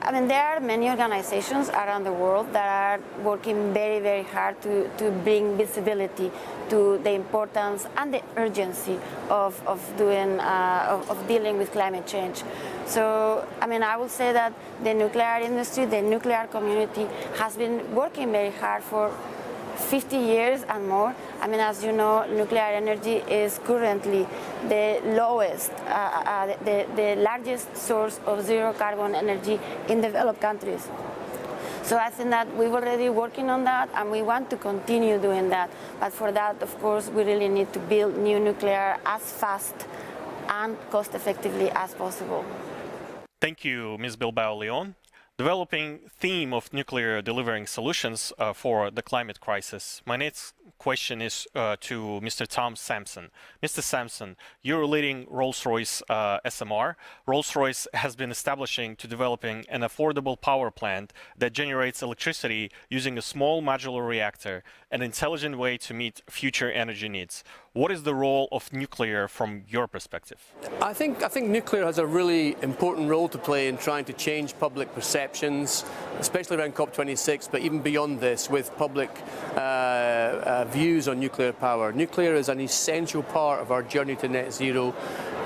I mean, there are many organizations around the world that are working very, very hard to bring visibility to the importance and the urgency of dealing with climate change. So, I mean, I would say that the nuclear industry, the nuclear community has been working very hard for 50 years and more. I mean, as you know, nuclear energy is currently the lowest, the largest source of zero carbon energy in developed countries. So I think that we're already working on that, and we want to continue doing that. But for that, of course, we really need to build new nuclear as fast and cost effectively as possible. Thank you, Ms. Bilbao Leon. Developing theme of nuclear delivering solutions for the climate crisis. My next question is to Mr. Tom Sampson. Mr. Sampson, you're leading Rolls-Royce SMR. Rolls-Royce has been establishing to developing an affordable power plant that generates electricity using a small modular reactor, an intelligent way to meet future energy needs. What is the role of nuclear from your perspective? I think nuclear has a really important role to play in trying to change public perceptions, especially around COP26, but even beyond this, with public views on nuclear power. Nuclear is an essential part of our journey to net zero,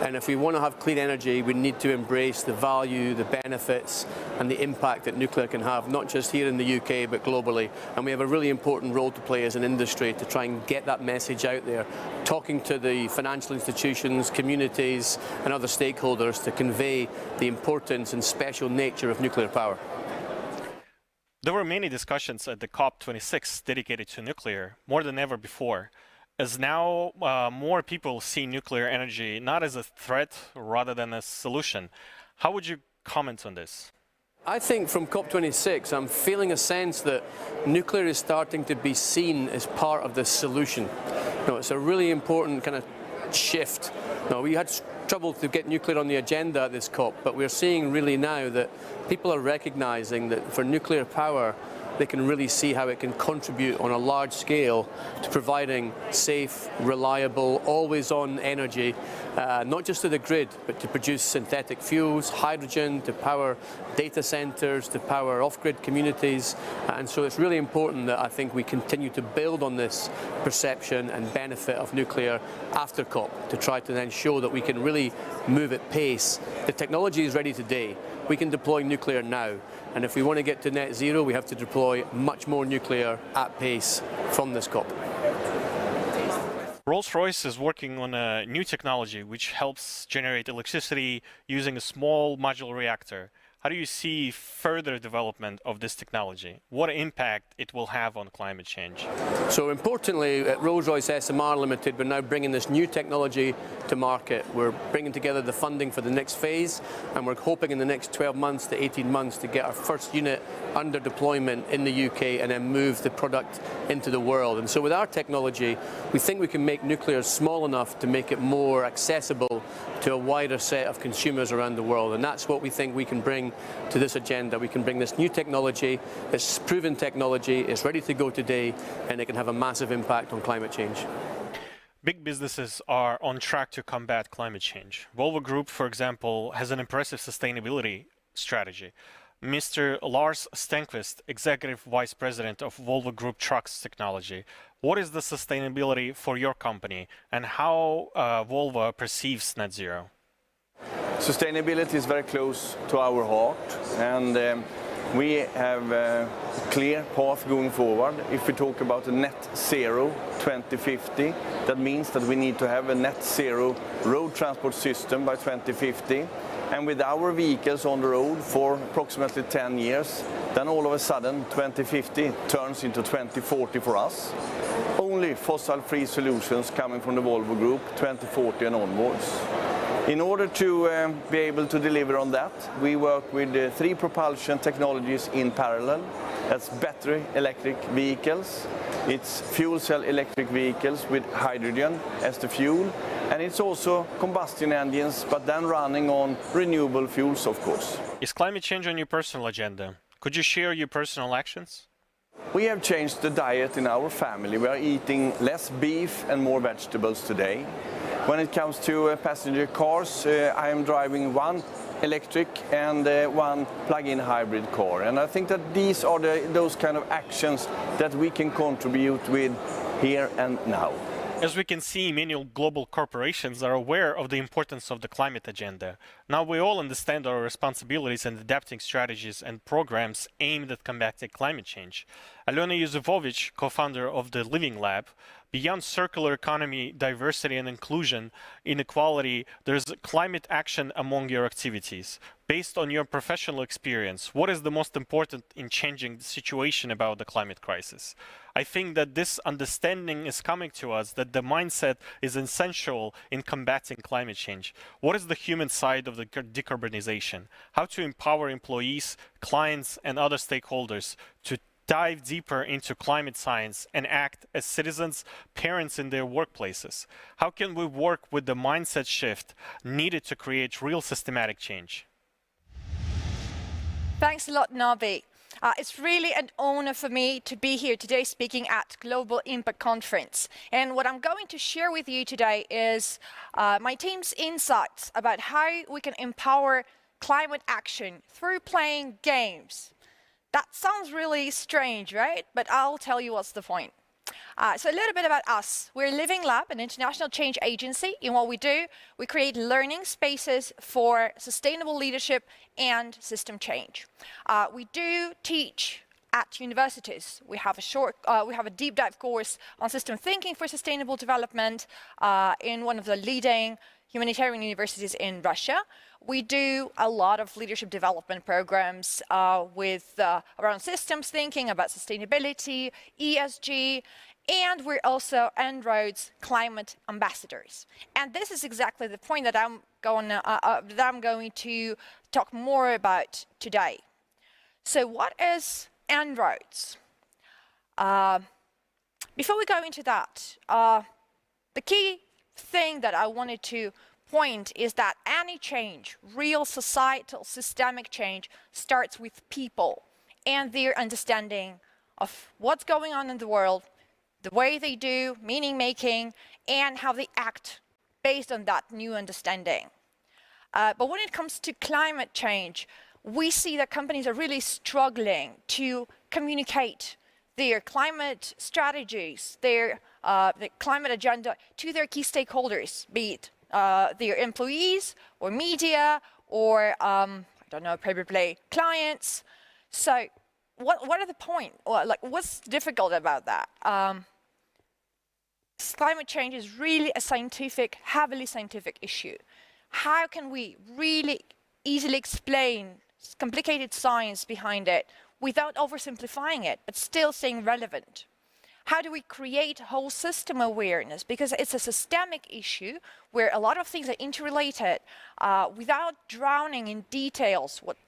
and if we want to have clean energy, we need to embrace the value, the benefits, and the impact that nuclear can have, not just here in the UK, but globally. And we have a really important role to play as an industry to try and get that message out there, talking to the financial institutions, communities, and other stakeholders to convey the importance and special nature of nuclear power. There were many discussions at the COP26 dedicated to nuclear, more than ever before, as now more people see nuclear energy not as a threat rather than a solution. How would you comment on this? I think from COP26, I'm feeling a sense that nuclear is starting to be seen as part of the solution. It's a really important kind of shift. We had trouble to get nuclear on the agenda at this COP, but we're seeing really now that people are recognizing that for nuclear power, they can really see how it can contribute on a large scale to providing safe, reliable, always-on energy, not just to the grid, but to produce synthetic fuels, hydrogen, to power data centers, to power off-grid communities. And so it's really important that I think we continue to build on this perception and benefit of nuclear after COP to try to then show that we can really move at pace. The technology is ready today. We can deploy nuclear now. And if we want to get to net zero, we have to deploy much more nuclear at pace from this COP. Rolls-Royce is working on a new technology which helps generate electricity using a small modular reactor. How do you see further development of this technology? What impact it will have on climate change? So importantly, at Rolls-Royce SMR Limited, we're now bringing this new technology to market. We're bringing together the funding for the next phase, and we're hoping in the next 12 months to 18 months to get our first unit under deployment in the UK and then move the product into the world. And so with our technology, we think we can make nuclear small enough to make it more accessible to a wider set of consumers around the world. And that's what we think we can bring to this agenda. We can bring this new technology, this proven technology, it's ready to go today, and it can have a massive impact on climate change. Big businesses are on track to combat climate change. Volvo Group, for example, has an impressive sustainability strategy. Mr. Lars Stenqvist, Executive Vice President of Volvo Group Trucks Technology, what is the sustainability for your company, and how Volvo perceives net zero? Sustainability is very close to our heart, and we have a clear path going forward. If we talk about a net zero 2050, that means that we need to have a net zero road transport system by 2050. And with our vehicles on the road for approximately 10 years, then all of a sudden 2050 turns into 2040 for us. Only fossil-free solutions coming from the Volvo Group, 2040 and onwards. In order to be able to deliver on that, we work with 3 propulsion technologies in parallel. That's battery electric vehicles, it's fuel cell electric vehicles with hydrogen as the fuel, and it's also combustion engines, but then running on renewable fuels, of course. Is climate change on your personal agenda? Could you share your personal actions? We have changed the diet in our family. We are eating less beef and more vegetables today. When it comes to passenger cars, I am driving 1 electric and 1 plug-in hybrid car. And I think that these are those kind of actions that we can contribute with here and now. As we can see, many global corporations are aware of the importance of the climate agenda. Now we all understand our responsibilities in adapting strategies and programs aimed at combating climate change. Alena Yusufovich, co-founder of the Living Lab, beyond circular economy, diversity and inclusion, inequality, there's climate action among your activities. Based on your professional experience, what is the most important in changing the situation about the climate crisis? I think that this understanding is coming to us, that the mindset is essential in combating climate change. What is the human side of the decarbonization? How to empower employees, clients, and other stakeholders to dive deeper into climate science and act as citizens, parents in their workplaces? How can we work with the mindset shift needed to create real systematic change? Thanks a lot, Nabi. It's really an honor for me to be here today speaking at Global Impact Conference. And what I'm going to share with you today is my team's insights about how we can empower climate action through playing games. That sounds really strange, right? But I'll tell you what's the point. So a little bit about us. We're Living Lab, an international change agency. In what we do, we create learning spaces for sustainable leadership and system change. We do teach at universities. We have a deep dive course on system thinking for sustainable development in one of the leading humanitarian universities in Russia. We do a lot of leadership development programs around systems thinking, about sustainability, ESG, and we're also En-ROAD's climate ambassadors. And this is exactly the point that I'm going to talk more about today. So what is En-ROADs? Before we go into that, the key thing that I wanted to point is that any change, real societal systemic change, starts with people and their understanding of what's going on in the world, the way they do meaning making, and how they act based on that new understanding. But when it comes to climate change, we see that companies are really struggling to communicate their climate strategies, the climate agenda to their key stakeholders, be it their employees or media or, I don't know, probably clients. So what are the point? What's difficult about that? Climate change is really a heavily scientific issue. How can we really easily explain complicated science behind it without oversimplifying it, but still staying relevant? How do we create whole system awareness? Because it's a systemic issue where a lot of things are interrelated without drowning in details, what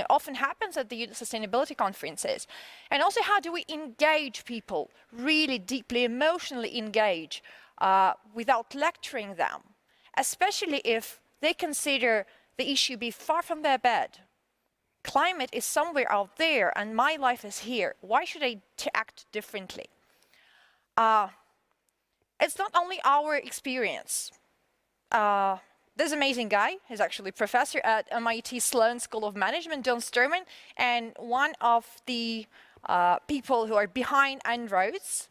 often happens at the sustainability conferences. And also, how do we engage people, really deeply emotionally engage without lecturing them, especially if they consider the issue be far from their bed. Climate is somewhere out there and my life is here. Why should I act differently? It's not only our experience. This amazing guy, he's actually a professor at MIT Sloan School of Management, John Sterman, and one of the people who are behind En-ROADs,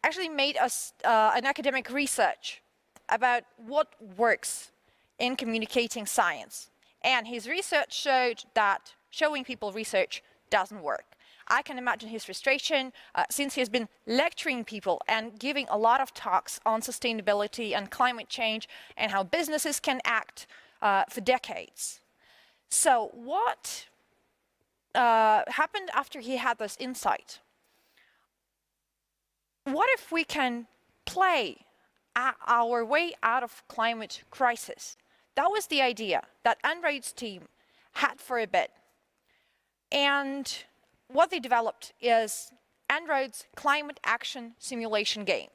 actually made us an academic research about what works in communicating science. And his research showed that showing people research doesn't work. I can imagine his frustration since he has been lecturing people and giving a lot of talks on sustainability and climate change and how businesses can act for decades. So what happened after he had this insight? What if we can play our way out of climate crisis? That was the idea that En-ROAD's team had for a bit. And what they developed is En-ROAD's climate action simulation game.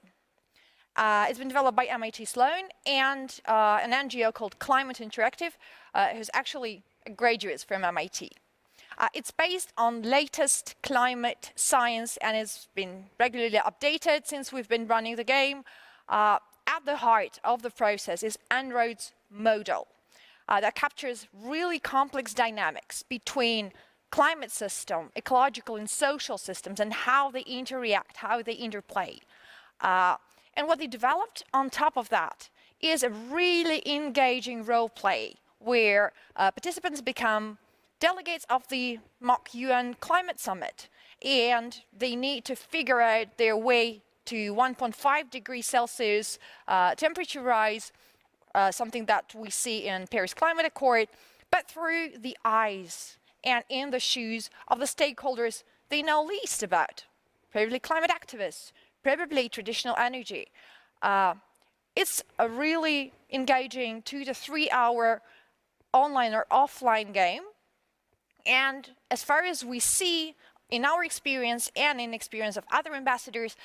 It's been developed by MIT Sloan and an NGO called Climate Interactive, who's actually graduates from MIT. It's based on latest climate science and it's been regularly updated since we've been running the game. At the heart of the process is En-ROAD's model that captures really complex dynamics between climate system, ecological and social systems, and how they interact, how they interplay. And what they developed on top of that is a really engaging role play where participants become delegates of the mock UN Climate Summit, and they need to figure out their way to 1.5 degrees Celsius temperature rise, something that we see in Paris Climate Accord, but through the eyes and in the shoes of the stakeholders they know least about, probably climate activists, probably traditional energy. It's a really engaging 2 to 3 hour online or offline game. And as far as we see in our experience and in experience of other ambassadors,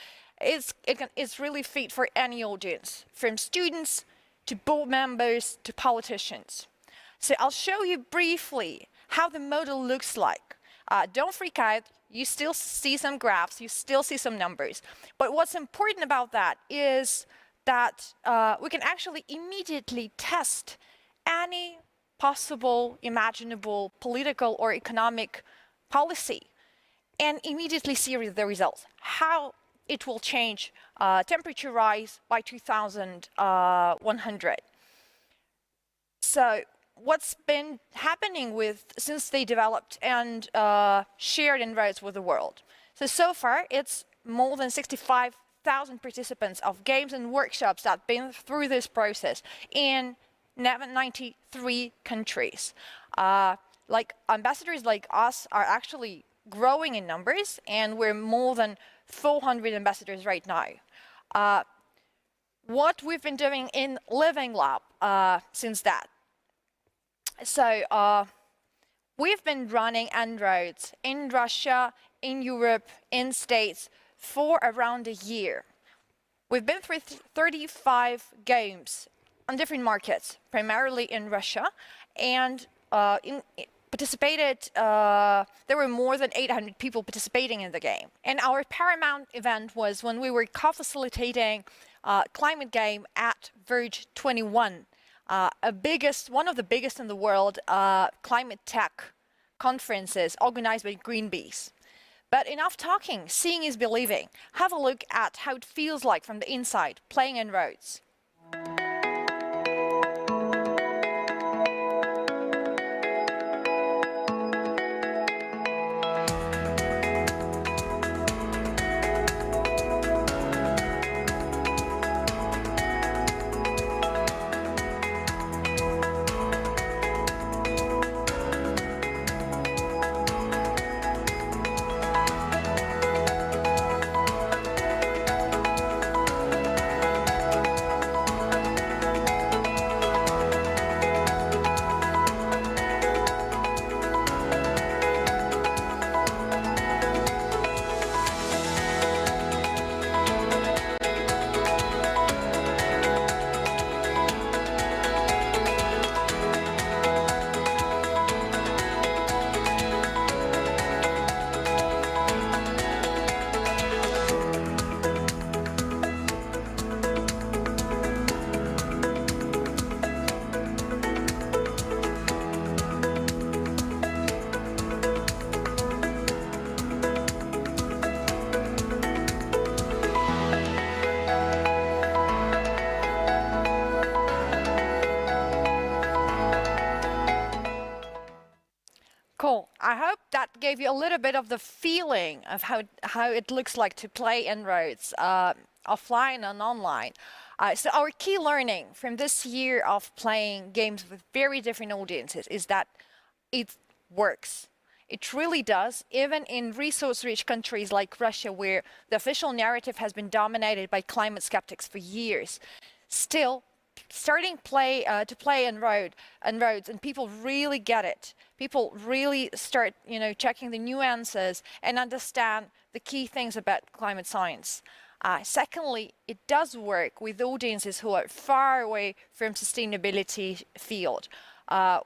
it's really fit for any audience, from students to board members to politicians. So I'll show you briefly how the model looks like. Don't freak out, you still see some graphs, you still see some numbers. But what's important about that is that we can actually immediately test any possible, imaginable political or economic policy and immediately see the results, how it will change temperature rise by 2100. So what's been happening since they developed and shared En-ROADs with the world? So far, it's more than 65,000 participants of games and workshops that have been through this process in 93 countries. Like ambassadors like us are actually growing in numbers, and we're more than 400 ambassadors right now. What we've been doing in Living Lab since that. So we've been running En-ROADs in Russia, in Europe, in States for around a year. We've been through 35 games on different markets, primarily in Russia, and participated, there were more than 800 people participating in the game. And our paramount event was when we were co-facilitating a climate game at Verge 21, one of the biggest in the world climate tech conferences organized by Greenpeace. But enough talking, seeing is believing. Have a look at how it feels like from the inside, playing En-ROADs. I hope that gave you a little bit of the feeling of how it looks like to play En-ROADS offline and online. So our key learning from this year of playing games with very different audiences is that it works. It really does, even in resource-rich countries like Russia, where the official narrative has been dominated by climate skeptics for years. Still, starting to play En-ROADS, and people really get it. People really start, checking the nuances and understand the key things about climate science. Secondly, it does work with audiences who are far away from sustainability field.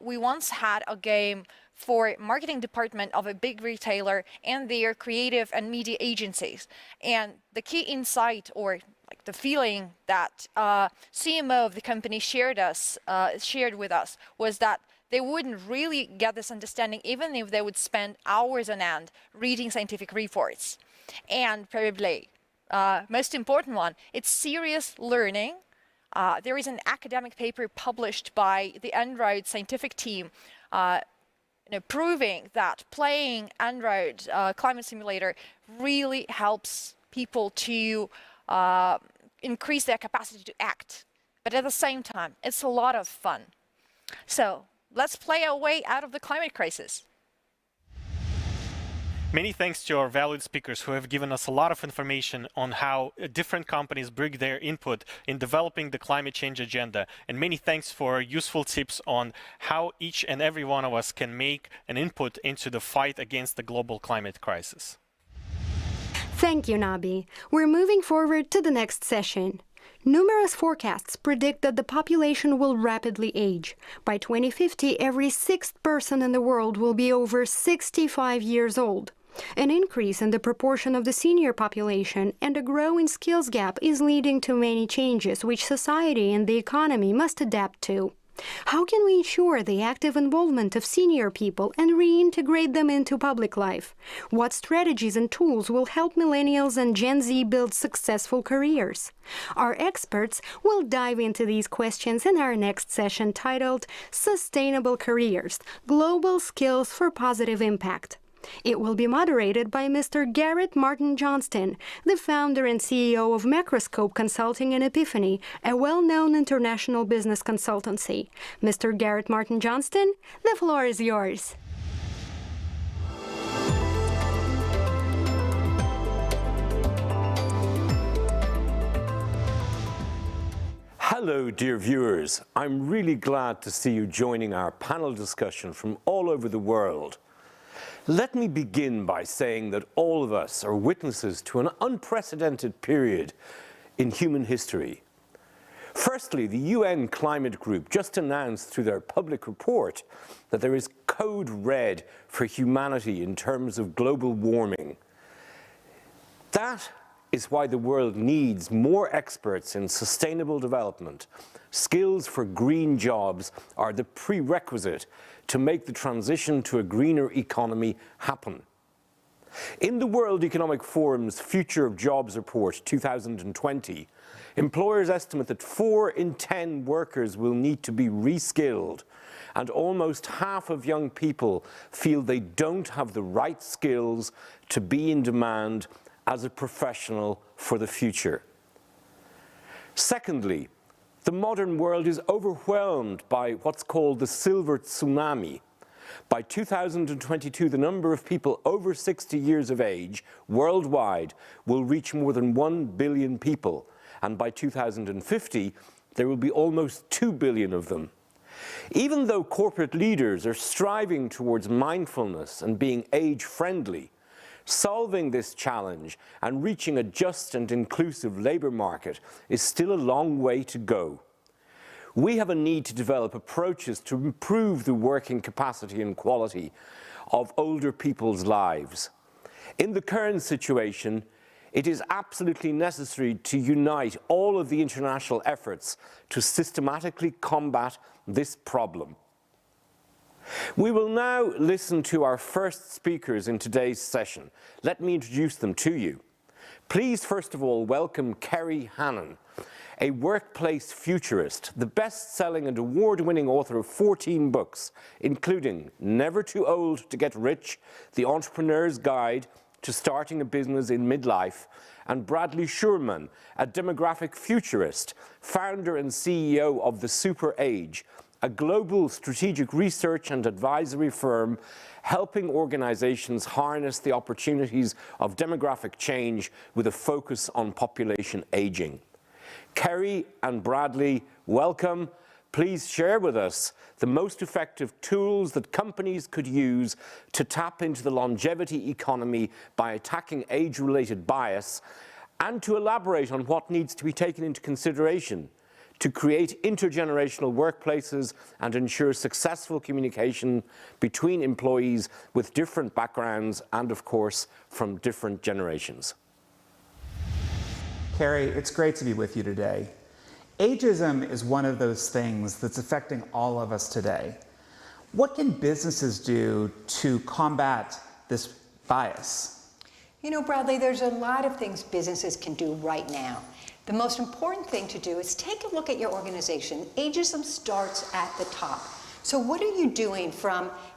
We once had a game for marketing department of a big retailer and their creative and media agencies. And the key insight, or like the feeling that CMO of the company shared with us, was that they wouldn't really get this understanding even if they would spend hours on end reading scientific reports. And probably most important one, it's serious learning. There is an academic paper published by the En-ROADS scientific team proving that playing En-ROADS climate simulator really helps people to increase their capacity to act. But at the same time, it's a lot of fun. So let's play our way out of the climate crisis. Many thanks to our valued speakers who have given us a lot of information on how different companies bring their input in developing the climate change agenda. And many thanks for useful tips on how each and every one of us can make an input into the fight against the global climate crisis. Thank you, Nabi. We're moving forward to the next session. Numerous forecasts predict that the population will rapidly age. By 2050, every sixth person in the world will be over 65 years old. An increase in the proportion of the senior population and a growing skills gap is leading to many changes which society and the economy must adapt to. How can we ensure the active involvement of senior people and reintegrate them into public life? What strategies and tools will help millennials and Gen Z build successful careers? Our experts will dive into these questions in our next session titled Sustainable Careers: Global Skills for Positive Impact. It will be moderated by Mr. Garrett Martin Johnston, the founder and CEO of Macroscope Consulting and Epiphany, a well-known international business consultancy. Mr. Garrett Martin Johnston, the floor is yours. Hello, dear viewers. I'm really glad to see you joining our panel discussion from all over the world. Let me begin by saying that all of us are witnesses to an unprecedented period in human history. Firstly, the UN Climate Group just announced through their public report that there is code red for humanity in terms of global warming. That is why the world needs more experts in sustainable development. Skills for green jobs are the prerequisite to make the transition to a greener economy happen. In the World Economic Forum's Future of Jobs Report 2020, employers estimate that 4 in 10 workers will need to be reskilled, and almost half of young people feel they don't have the right skills to be in demand as a professional for the future. Secondly, the modern world is overwhelmed by what's called the silver tsunami. By 2022, the number of people over 60 years of age worldwide will reach more than 1 billion people, and by 2050, there will be almost 2 billion of them. Even though corporate leaders are striving towards mindfulness and being age-friendly, solving this challenge and reaching a just and inclusive labour market is still a long way to go. We have a need to develop approaches to improve the working capacity and quality of older people's lives. In the current situation, it is absolutely necessary to unite all of the international efforts to systematically combat this problem. We will now listen to our first speakers in today's session. Let me introduce them to you. Please, first of all, welcome Kerry Hannon, a workplace futurist, the best-selling and award-winning author of 14 books, including Never Too Old to Get Rich, The Entrepreneur's Guide to Starting a Business in Midlife, and Bradley Schurman, a demographic futurist, founder and CEO of The Super Age, a global strategic research and advisory firm helping organizations harness the opportunities of demographic change with a focus on population aging. Kerry and Bradley, welcome. Please share with us the most effective tools that companies could use to tap into the longevity economy by attacking age-related bias, and to elaborate on what needs to be taken into consideration to create intergenerational workplaces and ensure successful communication between employees with different backgrounds and, of course, from different generations. Kerry, it's great to be with you today. Ageism is one of those things that's affecting all of us today. What can businesses do to combat this bias? You know, Bradley, there's a lot of things businesses can do right now. The most important thing to do is take a look at your organization. Ageism starts at the top. So what are you doing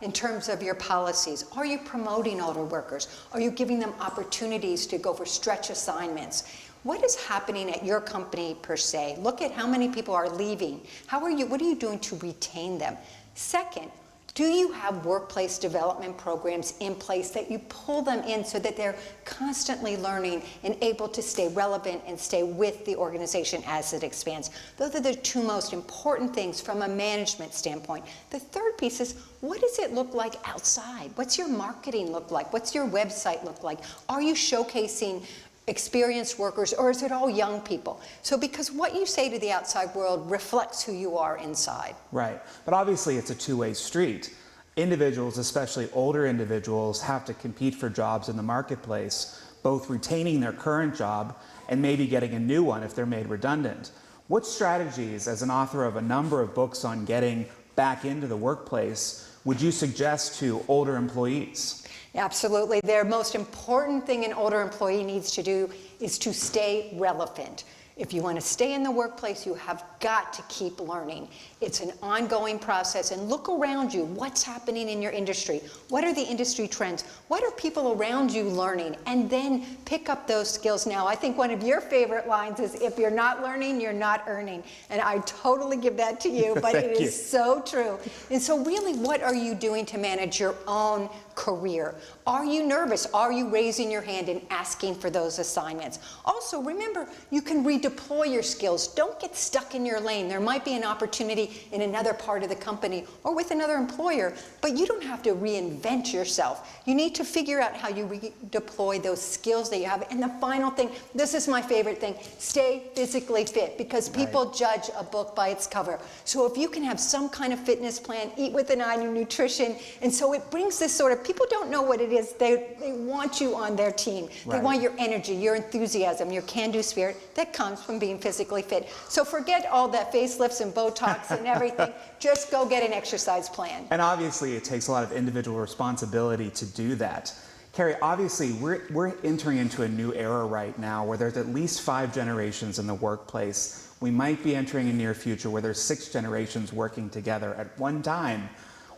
in terms of your policies? Are you promoting older workers? Are you giving them opportunities to go for stretch assignments? What is happening at your company per se? Look at how many people are leaving. What are you doing to retain them? Second, do you have workplace development programs in place that you pull them in so that they're constantly learning and able to stay relevant and stay with the organization as it expands? Those are the two most important things from a management standpoint. The third piece is, what does it look like outside? What's your marketing look like? What's your website look like? Are you showcasing experienced workers, or is it all young people? So because what you say to the outside world reflects who you are inside. Right, but obviously it's a two-way street. Individuals, especially older individuals, have to compete for jobs in the marketplace, both retaining their current job and maybe getting a new one if they're made redundant. What strategies, as an author of a number of books on getting back into the workplace, would you suggest to older employees? Absolutely. Their most important thing an older employee needs to do is to stay relevant. If you want to stay in the workplace, you have got to keep learning. It's an ongoing process, and look around you. What's happening in your industry? What are the industry trends? What are people around you learning? And then pick up those skills now. I think one of your favorite lines is, if you're not learning, you're not earning. And I totally give that to you, but it is so true. And so really, what are you doing to manage your own career? Are you nervous? Are you raising your hand and asking for those assignments? Also, remember, you can redeploy your skills. Don't get stuck in your lane. There might be an opportunity in another part of the company or with another employer, but you don't have to reinvent yourself. You need to figure out how you redeploy those skills that you have. And the final thing, this is my favorite thing, stay physically fit, because people judge a book by its cover. So if you can have some kind of fitness plan, eat with an eye on your nutrition, and so it brings this sort of, people don't know what it is. They want you on their team. They want your energy, your enthusiasm, your can-do spirit that comes from being physically fit. So forget all that facelifts and Botox and everything. Just go get an exercise plan. And obviously it takes a lot of individual responsibility to do that. Kerry, obviously we're entering into a new era right now where there's at least 5 generations in the workplace. We might be entering a near future where there's 6 generations working together at one time.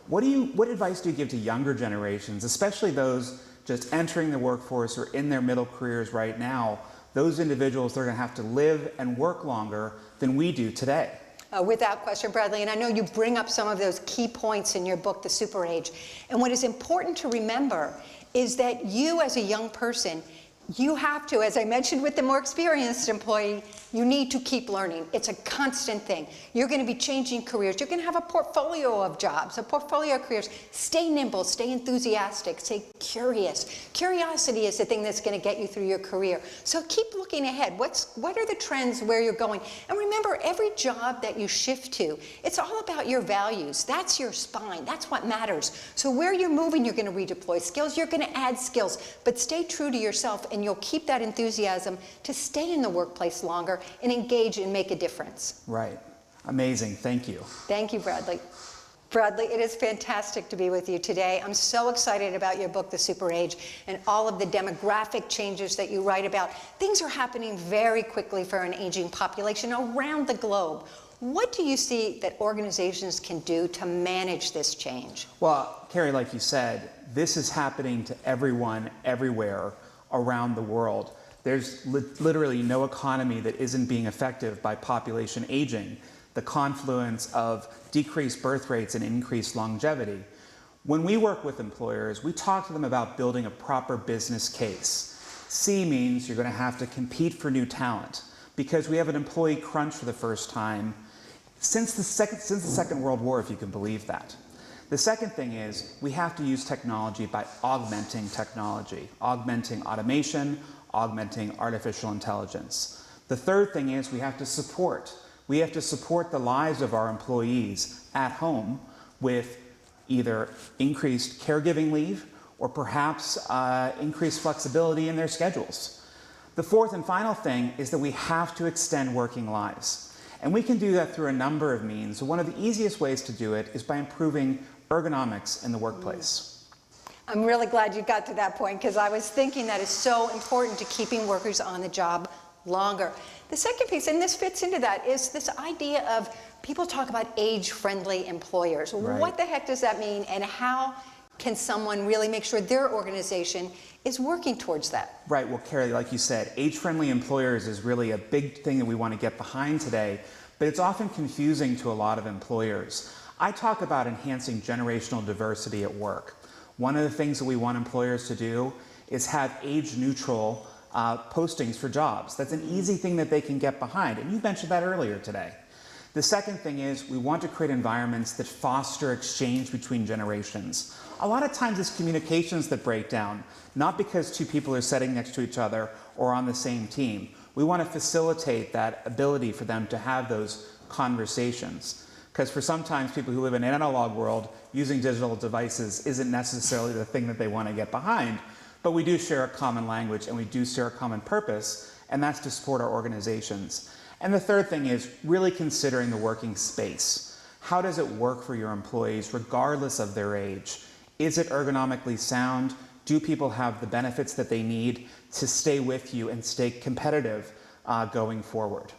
What advice do you give to younger generations, especially those just entering the workforce or in their middle careers right now? Those individuals, they're going to have to live and work longer than we do today. Without question, Bradley, and I know you bring up some of those key points in your book, The Super Age. And what is important to remember is that you, as a young person, you have to, as I mentioned with the more experienced employee, you need to keep learning. It's a constant thing. You're going to be changing careers. You're going to have a portfolio of jobs, a portfolio of careers. Stay nimble, stay enthusiastic, stay curious. Curiosity is the thing that's going to get you through your career. So keep looking ahead. What are the trends where you're going? And remember, every job that you shift to, it's all about your values. That's your spine. That's what matters. So where you're moving, you're going to redeploy skills. You're going to add skills. But stay true to yourself, and you'll keep that enthusiasm to stay in the workplace longer and engage and make a difference. Right. Amazing. Thank you. Thank you, Bradley. Bradley, it is fantastic to be with you today. I'm so excited about your book, The Super Age, and all of the demographic changes that you write about. Things are happening very quickly for an aging population around the globe. What do you see that organizations can do to manage this change? Well, Carrie, like you said, this is happening to everyone, everywhere around the world. There's literally no economy that isn't being affected by population aging, the confluence of decreased birth rates and increased longevity. When we work with employers, we talk to them about building a proper business case. C means you're going to have to compete for new talent, because we have an employee crunch for the first time since the Second World War, if you can believe that. The second thing is we have to use technology by augmenting technology, augmenting automation, augmenting artificial intelligence. The third thing is we have to support. We have to support the lives of our employees at home with either increased caregiving leave or perhaps increased flexibility in their schedules. The fourth and final thing is that we have to extend working lives. And we can do that through a number of means. One of the easiest ways to do it is by improving ergonomics in the workplace. I'm really glad you got to that point, because I was thinking that is so important to keeping workers on the job longer. The second piece, and this fits into that, is this idea of people talk about age-friendly employers. Right. What the heck does that mean, and how can someone really make sure their organization is working towards that? Right, well, Carrie, like you said, age-friendly employers is really a big thing that we want to get behind today, but it's often confusing to a lot of employers. I talk about enhancing generational diversity at work. One of the things that we want employers to do is have age-neutral postings for jobs. That's an easy thing that they can get behind, and you mentioned that earlier today. The second thing is we want to create environments that foster exchange between generations. A lot of times it's communications that break down, not because two people are sitting next to each other or on the same team. We want to facilitate that ability for them to have those conversations. Because for sometimes people who live in an analog world, using digital devices isn't necessarily the thing that they want to get behind, but we do share a common language and we do share a common purpose, and that's to support our organizations. And the third thing is really considering the working space. How does it work for your employees regardless of their age? Is it ergonomically sound? Do people have the benefits that they need to stay with you and stay competitive going forward?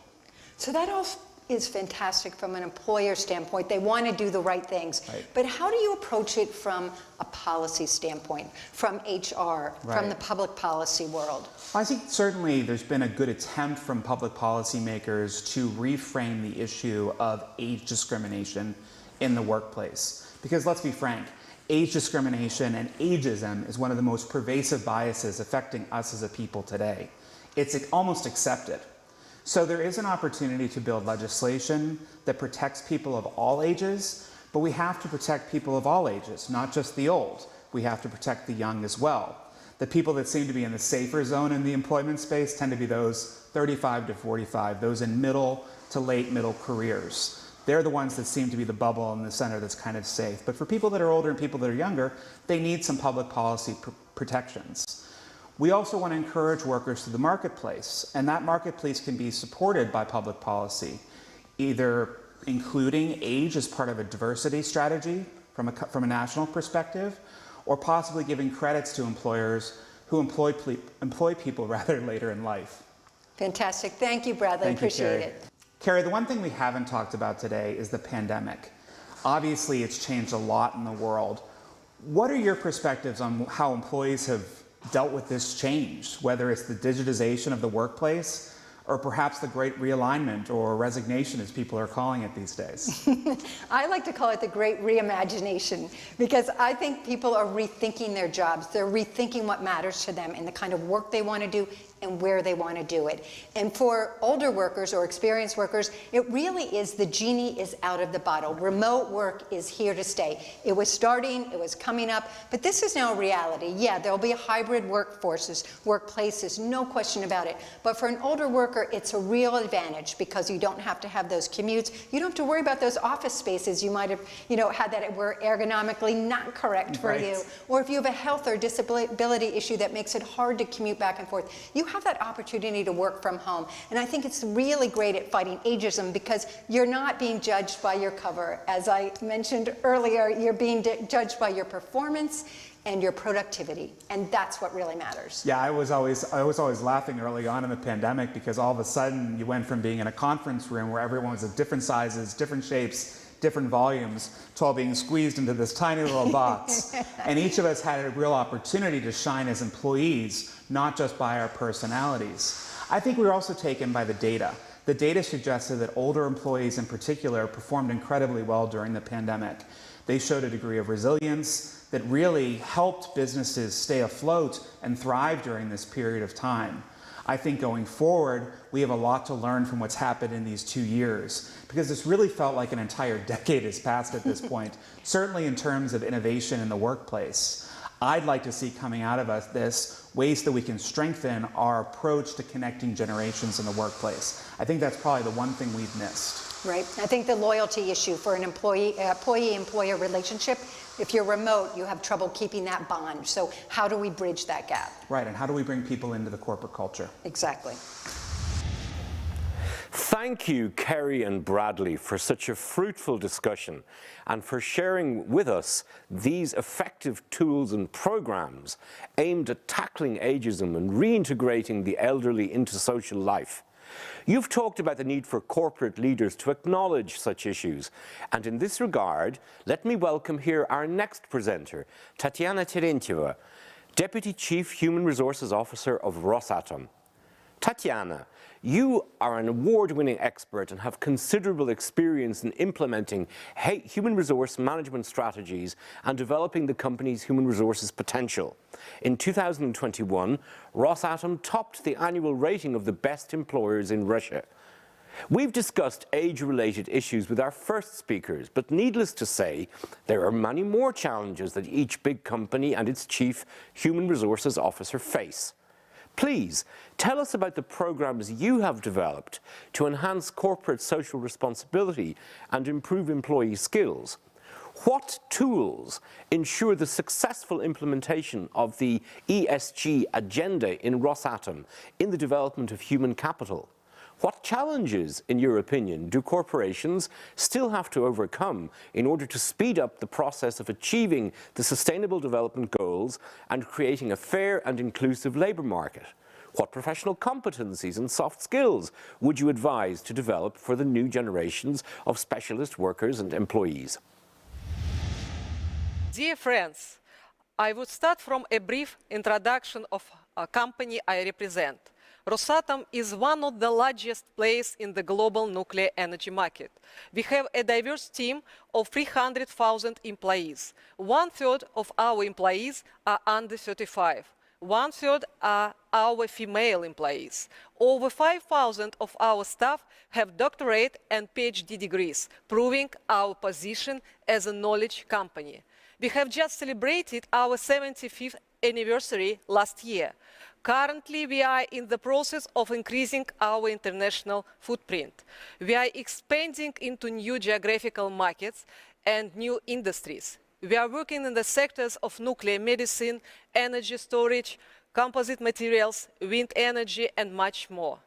So that all is fantastic from an employer standpoint. They want to do the right things. Right. But how do you approach it from a policy standpoint, from HR, from the public policy world? I think certainly there's been a good attempt from public policymakers to reframe the issue of age discrimination in the workplace. Because let's be frank, age discrimination and ageism is one of the most pervasive biases affecting us as a people today. It's almost accepted. So there is an opportunity to build legislation that protects people of all ages, but we have to protect people of all ages, not just the old. We have to protect the young as well. The people that seem to be in the safer zone in the employment space tend to be those 35 to 45, those in middle to late middle careers. They're the ones that seem to be the bubble in the center that's kind of safe. But for people that are older and people that are younger, they need some public policy protections. We also want to encourage workers to the marketplace, and that marketplace can be supported by public policy, either including age as part of a diversity strategy from a national perspective, or possibly giving credits to employers who employ people rather later in life. Fantastic. Thank you, Bradley. Appreciate it. Carrie, the one thing we haven't talked about today is the pandemic. Obviously, it's changed a lot in the world. What are your perspectives on how employees have dealt with this change, whether it's the digitization of the workplace or perhaps the great realignment or resignation, as people are calling it these days? I like to call it the great reimagination, because I think people are rethinking their jobs. They're rethinking what matters to them and the kind of work they want to do and where they want to do it. And for older workers or experienced workers, it really is the genie is out of the bottle. Remote work is here to stay. It was starting, it was coming up, but this is now a reality. Yeah, there'll be hybrid workplaces, no question about it. But for an older worker, it's a real advantage because you don't have to have those commutes. You don't have to worry about those office spaces you might have, had that were ergonomically not correct for you. Or if you have a health or disability issue that makes it hard to commute back and forth, you have that opportunity to work from home. And I think it's really great at fighting ageism because you're not being judged by your cover. As I mentioned earlier, you're being judged by your performance and your productivity, and that's what really matters. Yeah, I was always laughing early on in the pandemic because all of a sudden you went from being in a conference room where everyone was of different sizes, different shapes, different volumes, to all being squeezed into this tiny little box. And each of us had a real opportunity to shine as employees, not just by our personalities. I think we were also taken by the data. The data suggested that older employees in particular performed incredibly well during the pandemic. They showed a degree of resilience that really helped businesses stay afloat and thrive during this period of time. I think going forward, we have a lot to learn from what's happened in these 2 years, because this really felt like an entire decade has passed at this point, certainly in terms of innovation in the workplace. I'd like to see coming out of this ways that we can strengthen our approach to connecting generations in the workplace. I think that's probably the one thing we've missed. Right. I think the loyalty issue for an employee-employer relationship, if you're remote, you have trouble keeping that bond. So how do we bridge that gap? Right, and how do we bring people into the corporate culture? Exactly. Thank you, Kerry and Bradley, for such a fruitful discussion and for sharing with us these effective tools and programs aimed at tackling ageism and reintegrating the elderly into social life. You've talked about the need for corporate leaders to acknowledge such issues, and in this regard, let me welcome here our next presenter, Tatiana Terentьева, Deputy Chief Human Resources Officer of Rosatom. Tatiana, you are an award-winning expert and have considerable experience in implementing human resource management strategies and developing the company's human resources potential. In 2021, Rosatom topped the annual rating of the best employers in Russia. We've discussed age-related issues with our first speakers, but needless to say, there are many more challenges that each big company and its chief human resources officer face. Please, tell us about the programs you have developed to enhance corporate social responsibility and improve employee skills. What tools ensure the successful implementation of the ESG agenda in Rosatom in the development of human capital? What challenges, in your opinion, do corporations still have to overcome in order to speed up the process of achieving the Sustainable Development Goals and creating a fair and inclusive labour market? What professional competencies and soft skills would you advise to develop for the new generations of specialist workers and employees? Dear friends, I would start from a brief introduction of a company I represent. Rosatom is one of the largest players in the global nuclear energy market. We have a diverse team of 300,000 employees. 1/3 of our employees are under 35. 1/3 are our female employees. Over 5,000 of our staff have doctorate and PhD degrees, proving our position as a knowledge company. We have just celebrated our 75th anniversary last year. Currently, we are in the process of increasing our international footprint. We are expanding into new geographical markets and new industries. We are working in the sectors of nuclear medicine, energy storage, composite materials, wind energy, and much more.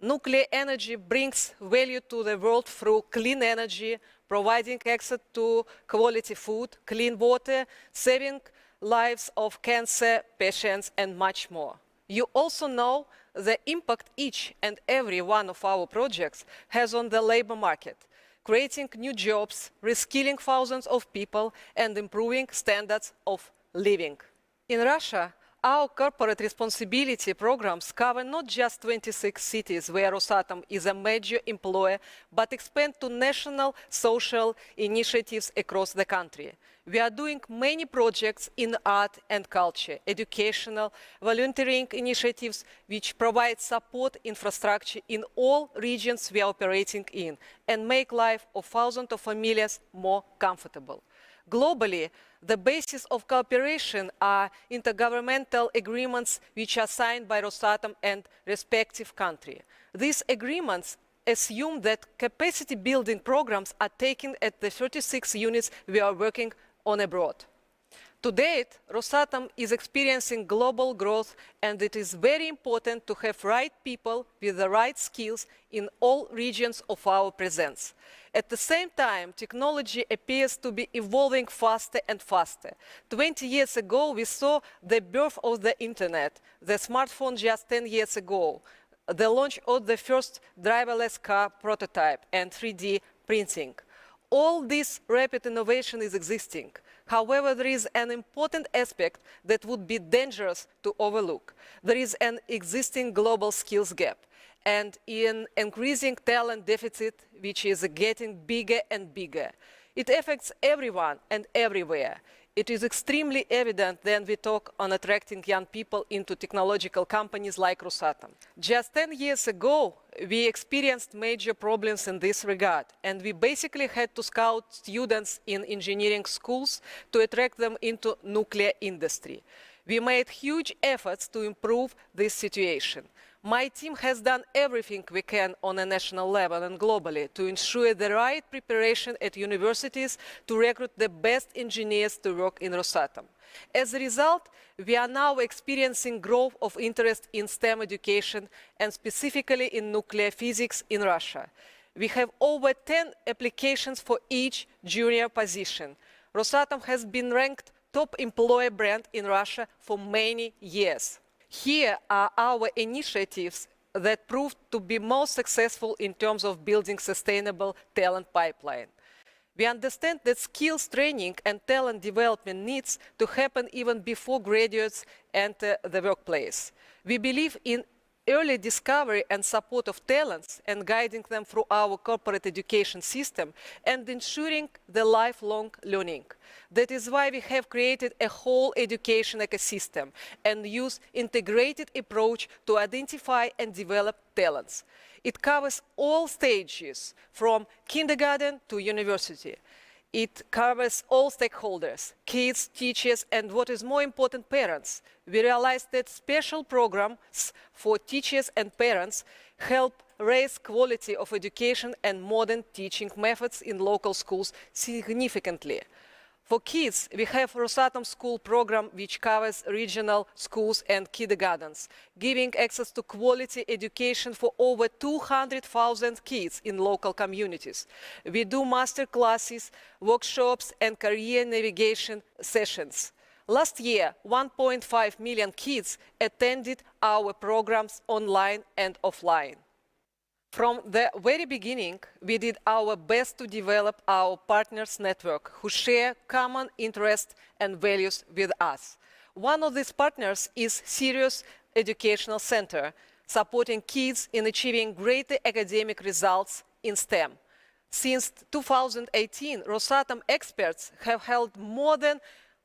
Nuclear energy brings value to the world through clean energy, providing access to quality food, clean water, saving lives of cancer patients, and much more. You also know the impact each and every one of our projects has on the labor market, creating new jobs, reskilling thousands of people, and improving standards of living. In Russia, our corporate responsibility programs cover not just 26 cities where Rosatom is a major employer, but expand to national social initiatives across the country. We are doing many projects in art and culture, educational, volunteering initiatives, which provide support infrastructure in all regions we are operating in and make life of thousands of families more comfortable. Globally, the basis of cooperation are intergovernmental agreements which are signed by Rosatom and respective country. These agreements assume that capacity building programs are taken at the 36 units we are working on abroad. To date, Rosatom is experiencing global growth, and it is very important to have right people with the right skills in all regions of our presence. At the same time, technology appears to be evolving faster and faster. 20 years ago, we saw the birth of the internet, the smartphone just 10 years ago, the launch of the first driverless car prototype, and 3D printing. All this rapid innovation is existing. However, there is an important aspect that would be dangerous to overlook. There is an existing global skills gap and an increasing talent deficit, which is getting bigger and bigger. It affects everyone and everywhere. It is extremely evident when we talk on attracting young people into technological companies like Rosatom. Just 10 years ago, we experienced major problems in this regard, and we basically had to scout students in engineering schools to attract them into nuclear industry. We made huge efforts to improve this situation. My team has done everything we can on a national level and globally to ensure the right preparation at universities to recruit the best engineers to work in Rosatom. As a result, we are now experiencing growth of interest in STEM education and specifically in nuclear physics in Russia. We have over 10 applications for each junior position. Rosatom has been ranked top employer brand in Russia for many years. Here are our initiatives that proved to be most successful in terms of building sustainable talent pipeline. We understand that skills training and talent development needs to happen even before graduates enter the workplace. We believe in early discovery and support of talents and guiding them through our corporate education system and ensuring the lifelong learning. That is why we have created a whole education ecosystem and use integrated approach to identify and develop talents. It covers all stages from kindergarten to university. It covers all stakeholders, kids, teachers, and what is more important, parents. We realized that special programs for teachers and parents help raise quality of education and modern teaching methods in local schools significantly. For kids, we have Rosatom School program, which covers regional schools and kindergartens, giving access to quality education for over 200,000 kids in local communities. We do master classes, workshops, and career navigation sessions. Last year, 1.5 million kids attended our programs online and offline. From the very beginning, we did our best to develop our partners network who share common interests and values with us. One of these partners is Serious Educational Center, supporting kids in achieving greater academic results in STEM. Since 2018, Rosatom experts have held more than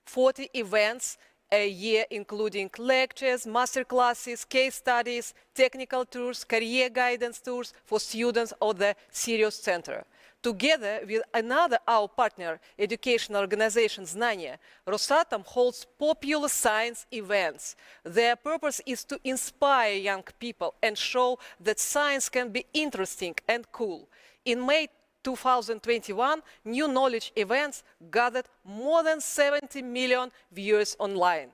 40 events a year, including lectures, master classes, case studies, technical tours, career guidance tours for students of the Serious Center. Together with another our partner education organization Znania, Rosatom holds popular science events. Their purpose is to inspire young people and show that science can be interesting and cool. In May 2021, New Knowledge events gathered more than 70 million viewers online.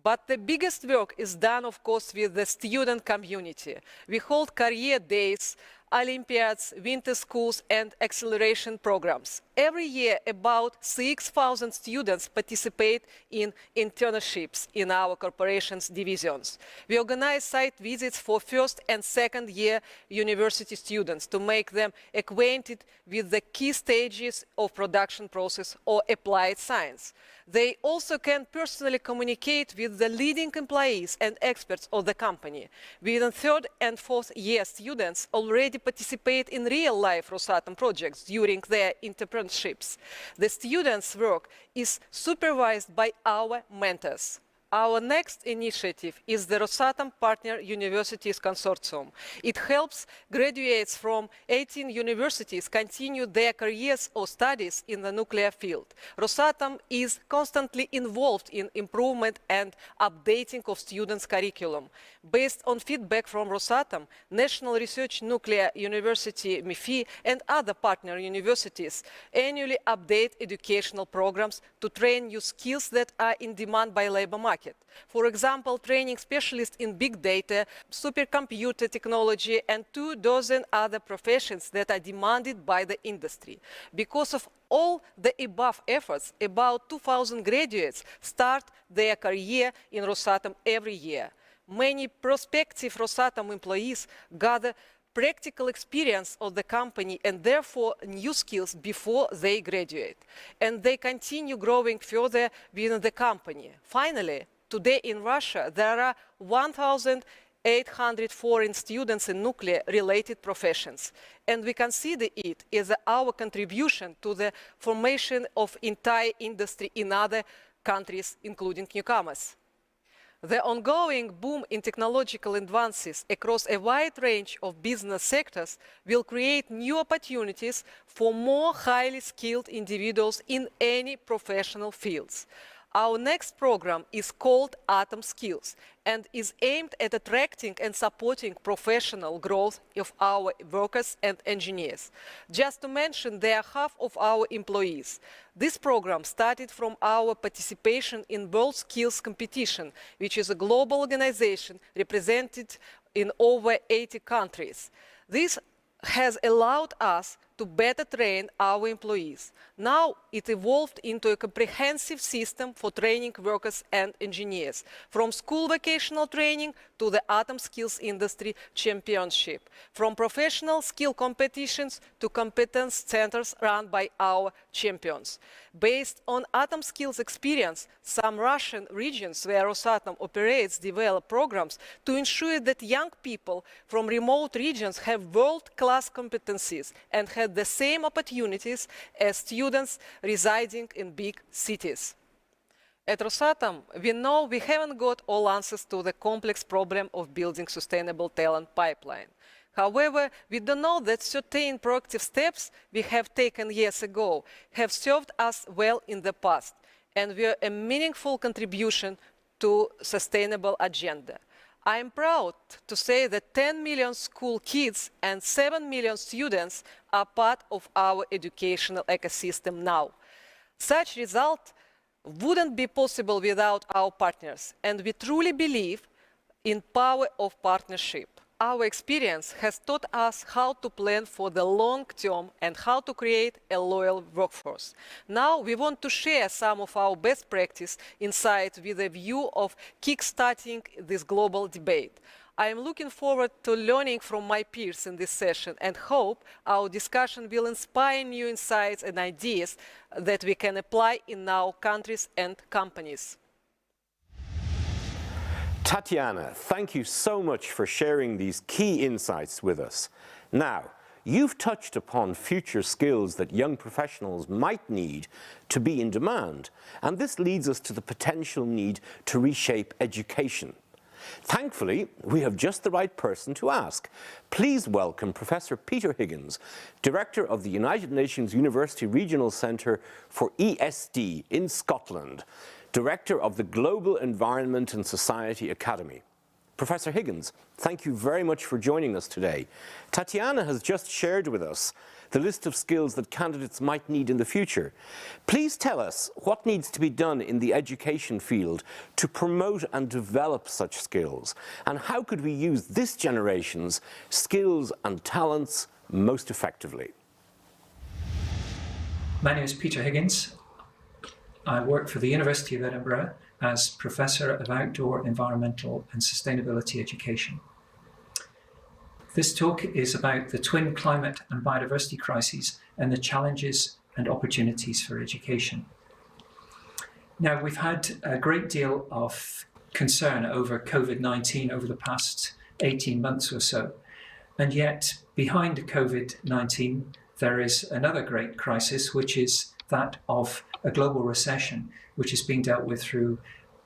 But the biggest work is done, of course, with the student community. We hold career days, Olympiads, winter schools, and acceleration programs. Every year, about 6,000 students participate in internships in our corporation's divisions. We organize site visits for first and second year university students to make them acquainted with the key stages of production process or applied science. They also can personally communicate with the leading employees and experts of the company. Within third and fourth year students already participate in real-life Rosatom projects during their internships. The students' work is supervised by our mentors. Our next initiative is the Rosatom Partner Universities Consortium. It helps graduates from 18 universities continue their careers or studies in the nuclear field. Rosatom is constantly involved in improvement and updating of students' curriculum. Based on feedback from Rosatom, National Research Nuclear University, MIFI, and other partner universities annually update educational programs to train new skills that are in demand by labor market. For example, training specialists in big data, supercomputer technology, and 24 other professions that are demanded by the industry. Because of all the above efforts, about 2,000 graduates start their career in Rosatom every year. Many prospective Rosatom employees gather practical experience of the company and therefore new skills before they graduate. And they continue growing further within the company. Finally, today in Russia, there are 1,800 foreign students in nuclear-related professions, and we consider it as our contribution to the formation of entire industry in other countries, including newcomers. The ongoing boom in technological advances across a wide range of business sectors will create new opportunities for more highly skilled individuals in any professional fields. Our next program is called Atom Skills and is aimed at attracting and supporting professional growth of our workers and engineers. Just to mention, they are half of our employees. This program started from our participation in World Skills Competition, which is a global organization represented in over 80 countries. This has allowed us to better train our employees. Now it evolved into a comprehensive system for training workers and engineers, from school vocational training to the Atom Skills Industry Championship, from professional skill competitions to competence centers run by our champions. Based on Atom Skills experience, some Russian regions where Rosatom operates develop programs to ensure that young people from remote regions have world-class competencies and have the same opportunities as students residing in big cities. At Rosatom, we know we haven't got all answers to the complex problem of building sustainable talent pipeline. However, we do know that certain proactive steps we have taken years ago have served us well in the past and were a meaningful contribution to sustainable agenda. I am proud to say that 10 million school kids and 7 million students are part of our educational ecosystem now. Such result wouldn't be possible without our partners, and we truly believe in power of partnership. Our experience has taught us how to plan for the long term and how to create a loyal workforce. Now we want to share some of our best practice insights with a view of kickstarting this global debate. I am looking forward to learning from my peers in this session and hope our discussion will inspire new insights and ideas that we can apply in our countries and companies. Tatiana, thank you so much for sharing these key insights with us. Now, you've touched upon future skills that young professionals might need to be in demand, and this leads us to the potential need to reshape education. Thankfully, we have just the right person to ask. Please welcome Professor Peter Higgins, Director of the United Nations University Regional Centre for ESD in Scotland, Director of the Global Environment and Society Academy. Professor Higgins, thank you very much for joining us today. Tatiana has just shared with us the list of skills that candidates might need in the future. Please tell us what needs to be done in the education field to promote and develop such skills, and how could we use this generation's skills and talents most effectively? My name is Peter Higgins. I work for the University of Edinburgh as Professor of Outdoor Environmental and Sustainability Education. This talk is about the twin climate and biodiversity crises and the challenges and opportunities for education. Now, we've had a great deal of concern over COVID-19 over the past 18 months or so, and yet behind COVID-19 there is another great crisis, which is that of a global recession, which is being dealt with through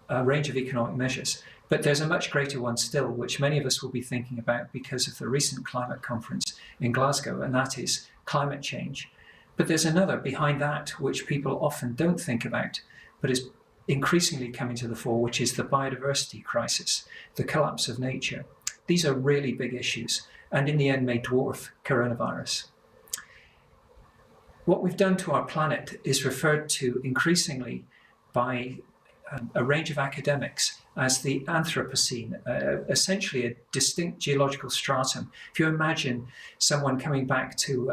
a range of economic measures. But there's a much greater one still, which many of us will be thinking about because of the recent climate conference in Glasgow, and that is climate change. But there's another behind that, which people often don't think about, but is increasingly coming to the fore, which is the biodiversity crisis, the collapse of nature. These are really big issues, and in the end may dwarf coronavirus. What we've done to our planet is referred to increasingly by a range of academics as the Anthropocene, essentially a distinct geological stratum. If you imagine someone coming back to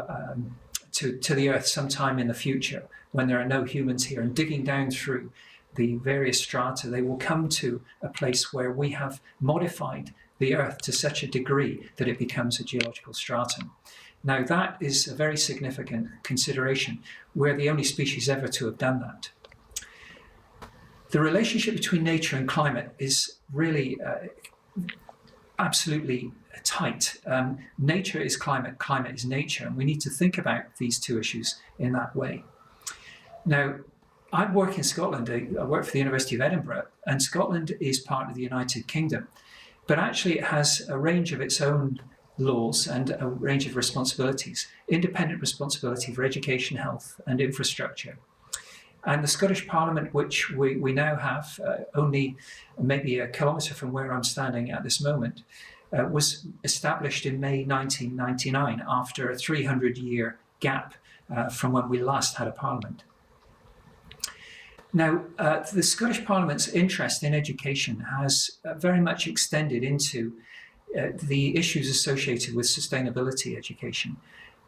the Earth sometime in the future, when there are no humans here, and digging down through the various strata, they will come to a place where we have modified the Earth to such a degree that it becomes a geological stratum. Now that is a very significant consideration. We're the only species ever to have done that. The relationship between nature and climate is really absolutely tight. Nature is climate, climate is nature, and we need to think about these two issues in that way. Now, I work in Scotland. I work for the University of Edinburgh, and Scotland is part of the United Kingdom. But actually it has a range of its own laws and a range of responsibilities, independent responsibility for education, health and infrastructure. And the Scottish Parliament, which we now have only maybe a kilometre from where I'm standing at this moment, was established in May 1999 after a 300-year gap from when we last had a parliament. Now, the Scottish Parliament's interest in education has very much extended into the issues associated with sustainability education.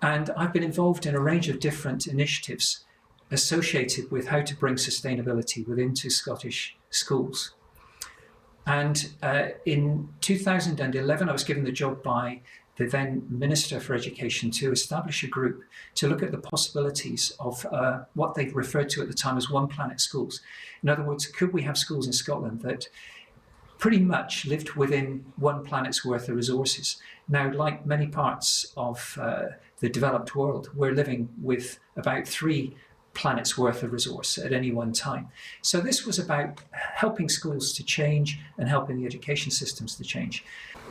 And I've been involved in a range of different initiatives associated with how to bring sustainability within Scottish schools. And in 2011, I was given the job by the then Minister for Education to establish a group to look at the possibilities of what they referred to at the time as one planet schools. In other words, could we have schools in Scotland that pretty much lived within one planet's worth of resources? Now, like many parts of the developed world, we're living with about 3 planets worth of resource at any one time. So this was about helping schools to change and helping the education systems to change.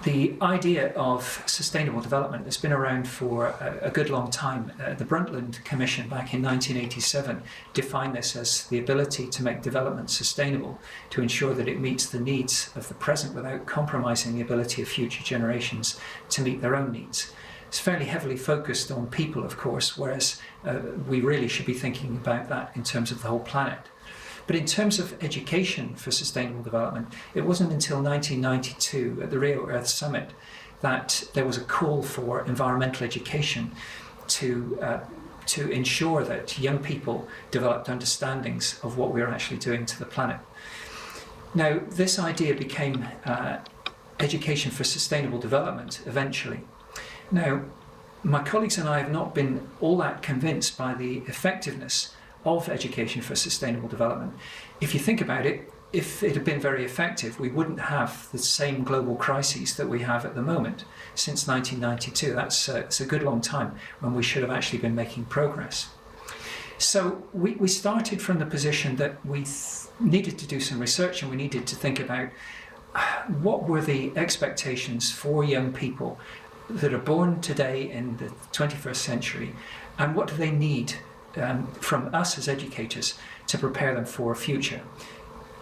The idea of sustainable development has been around for a good long time. The Brundtland Commission back in 1987 defined this as the ability to make development sustainable, to ensure that it meets the needs of the present without compromising the ability of future generations to meet their own needs. It's fairly heavily focused on people, of course, whereas we really should be thinking about that in terms of the whole planet. But in terms of education for sustainable development, it wasn't until 1992 at the Rio Earth Summit that there was a call for environmental education to ensure that young people developed understandings of what we are actually doing to the planet. Now, this idea became education for sustainable development eventually. Now, my colleagues and I have not been all that convinced by the effectiveness of education for sustainable development. If you think about it, if it had been very effective, we wouldn't have the same global crises that we have at the moment since 1992. It's a good long time when we should have actually been making progress. So we started from the position that we needed to do some research, and we needed to think about what were the expectations for young people that are born today in the 21st century, and what do they need from us as educators to prepare them for a future.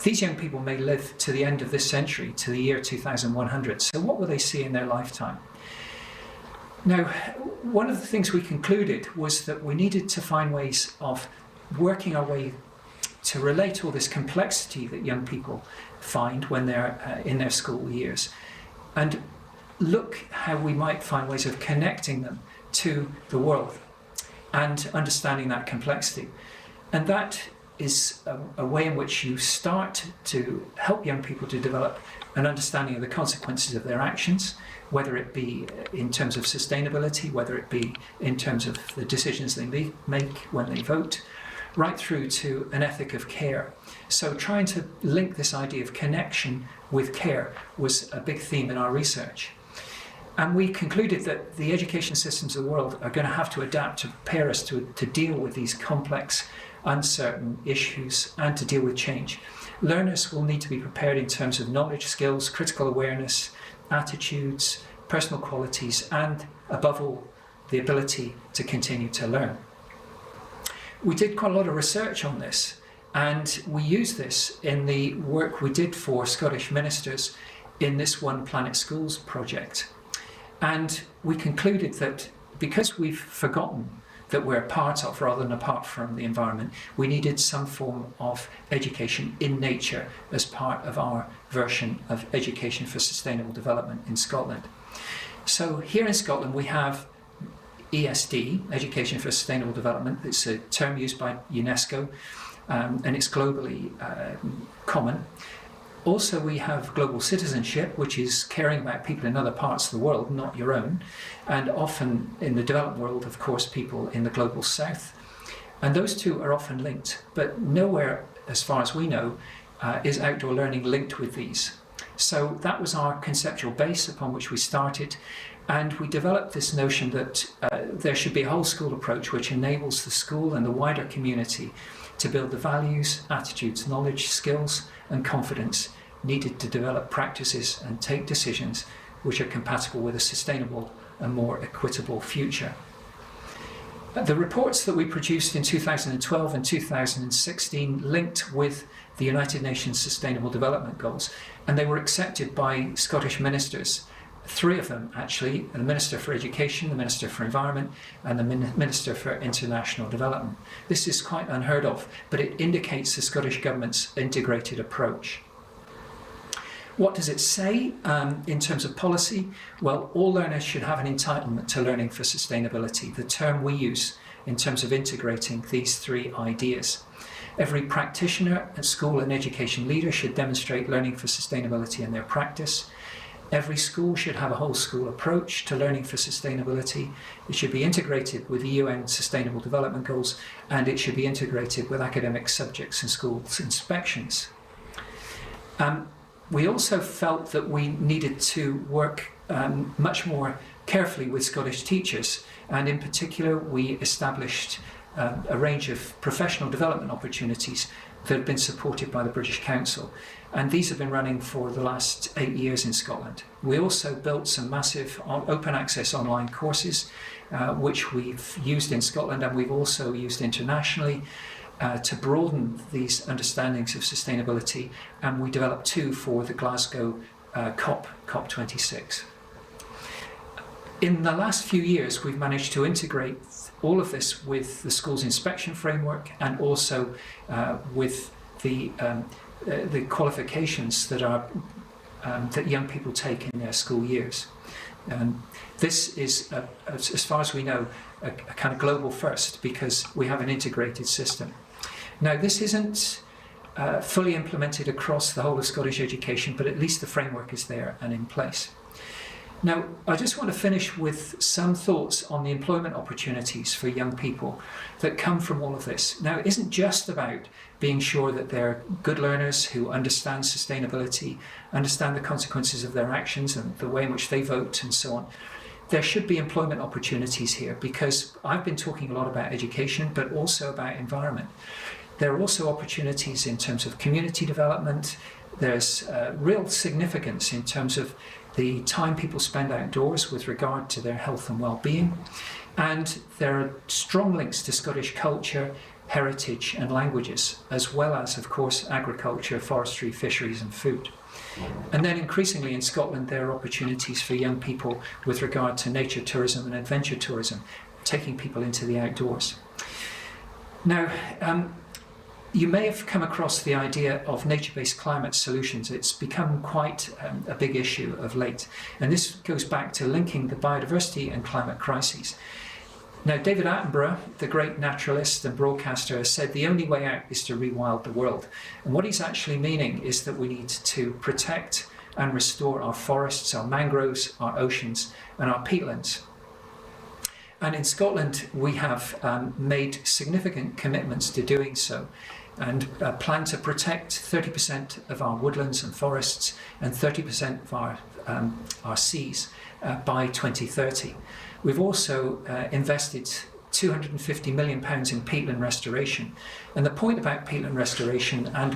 These young people may live to the end of this century, to the year 2100, so what will they see in their lifetime? Now, one of the things we concluded was that we needed to find ways of working our way to relate all this complexity that young people find when they're in their school years, and look how we might find ways of connecting them to the world and understanding that complexity. And that is a way in which you start to help young people to develop an understanding of the consequences of their actions, whether it be in terms of sustainability, whether it be in terms of the decisions they make when they vote, right through to an ethic of care. So trying to link this idea of connection with care was a big theme in our research. And we concluded that the education systems of the world are going to have to adapt to prepare us to deal with these complex, uncertain issues and to deal with change. Learners will need to be prepared in terms of knowledge, skills, critical awareness, attitudes, personal qualities, and above all, the ability to continue to learn. We did quite a lot of research on this, and we used this in the work we did for Scottish ministers in this One Planet Schools project. And we concluded that because we've forgotten that we're part of rather than apart from the environment, we needed some form of education in nature as part of our version of education for sustainable development in Scotland. So here in Scotland we have ESD, Education for Sustainable Development. It's a term used by UNESCO and it's globally common. Also, we have global citizenship, which is caring about people in other parts of the world, not your own, and often in the developed world, of course, people in the global south. And those two are often linked, but nowhere, as far as we know, is outdoor learning linked with these. So that was our conceptual base upon which we started, and we developed this notion that there should be a whole school approach which enables the school and the wider community to build the values, attitudes, knowledge, skills, and confidence needed to develop practices and take decisions which are compatible with a sustainable and more equitable future. The reports that we produced in 2012 and 2016 linked with the United Nations Sustainable Development Goals, and they were accepted by Scottish ministers. 3 of them, actually, the Minister for Education, the Minister for Environment, and the Minister for International Development. This is quite unheard of, but it indicates the Scottish Government's integrated approach. What does it say in terms of policy? Well, all learners should have an entitlement to learning for sustainability, the term we use in terms of integrating these 3 ideas. Every practitioner, a school and education leader should demonstrate learning for sustainability in their practice. Every school should have a whole school approach to learning for sustainability. It should be integrated with the UN Sustainable Development Goals, and it should be integrated with academic subjects and schools inspections. We also felt that we needed to work much more carefully with Scottish teachers, and in particular we established a range of professional development opportunities that have been supported by the British Council, and these have been running for the last 8 years in Scotland. We also built some massive open access online courses which we've used in Scotland and we've also used internationally to broaden these understandings of sustainability, and we developed 2 for the Glasgow COP26. In the last few years we've managed to integrate all of this with the school's inspection framework and also with the qualifications that are that young people take in their school years. This is, as far as we know, a kind of global first because we have an integrated system. Now, this isn't fully implemented across the whole of Scottish education, but at least the framework is there and in place. Now, I just want to finish with some thoughts on the employment opportunities for young people that come from all of this. Now, it isn't just about being sure that they're good learners who understand sustainability, understand the consequences of their actions and the way in which they vote and so on. There should be employment opportunities here because I've been talking a lot about education, but also about environment. There are also opportunities in terms of community development. There's real significance in terms of the time people spend outdoors with regard to their health and well-being. And there are strong links to Scottish culture, heritage and languages, as well as, of course, agriculture, forestry, fisheries and food. And then increasingly in Scotland, there are opportunities for young people with regard to nature tourism and adventure tourism, taking people into the outdoors. Now, you may have come across the idea of nature-based climate solutions. It's become quite a big issue of late. And this goes back to linking the biodiversity and climate crises. Now, David Attenborough, the great naturalist and broadcaster, has said the only way out is to rewild the world. And what he's actually meaning is that we need to protect and restore our forests, our mangroves, our oceans, and our peatlands. And in Scotland, we have made significant commitments to doing so, and plan to protect 30% of our woodlands and forests and 30% of our seas by 2030. We've also invested £250 million in peatland restoration. And the point about peatland restoration and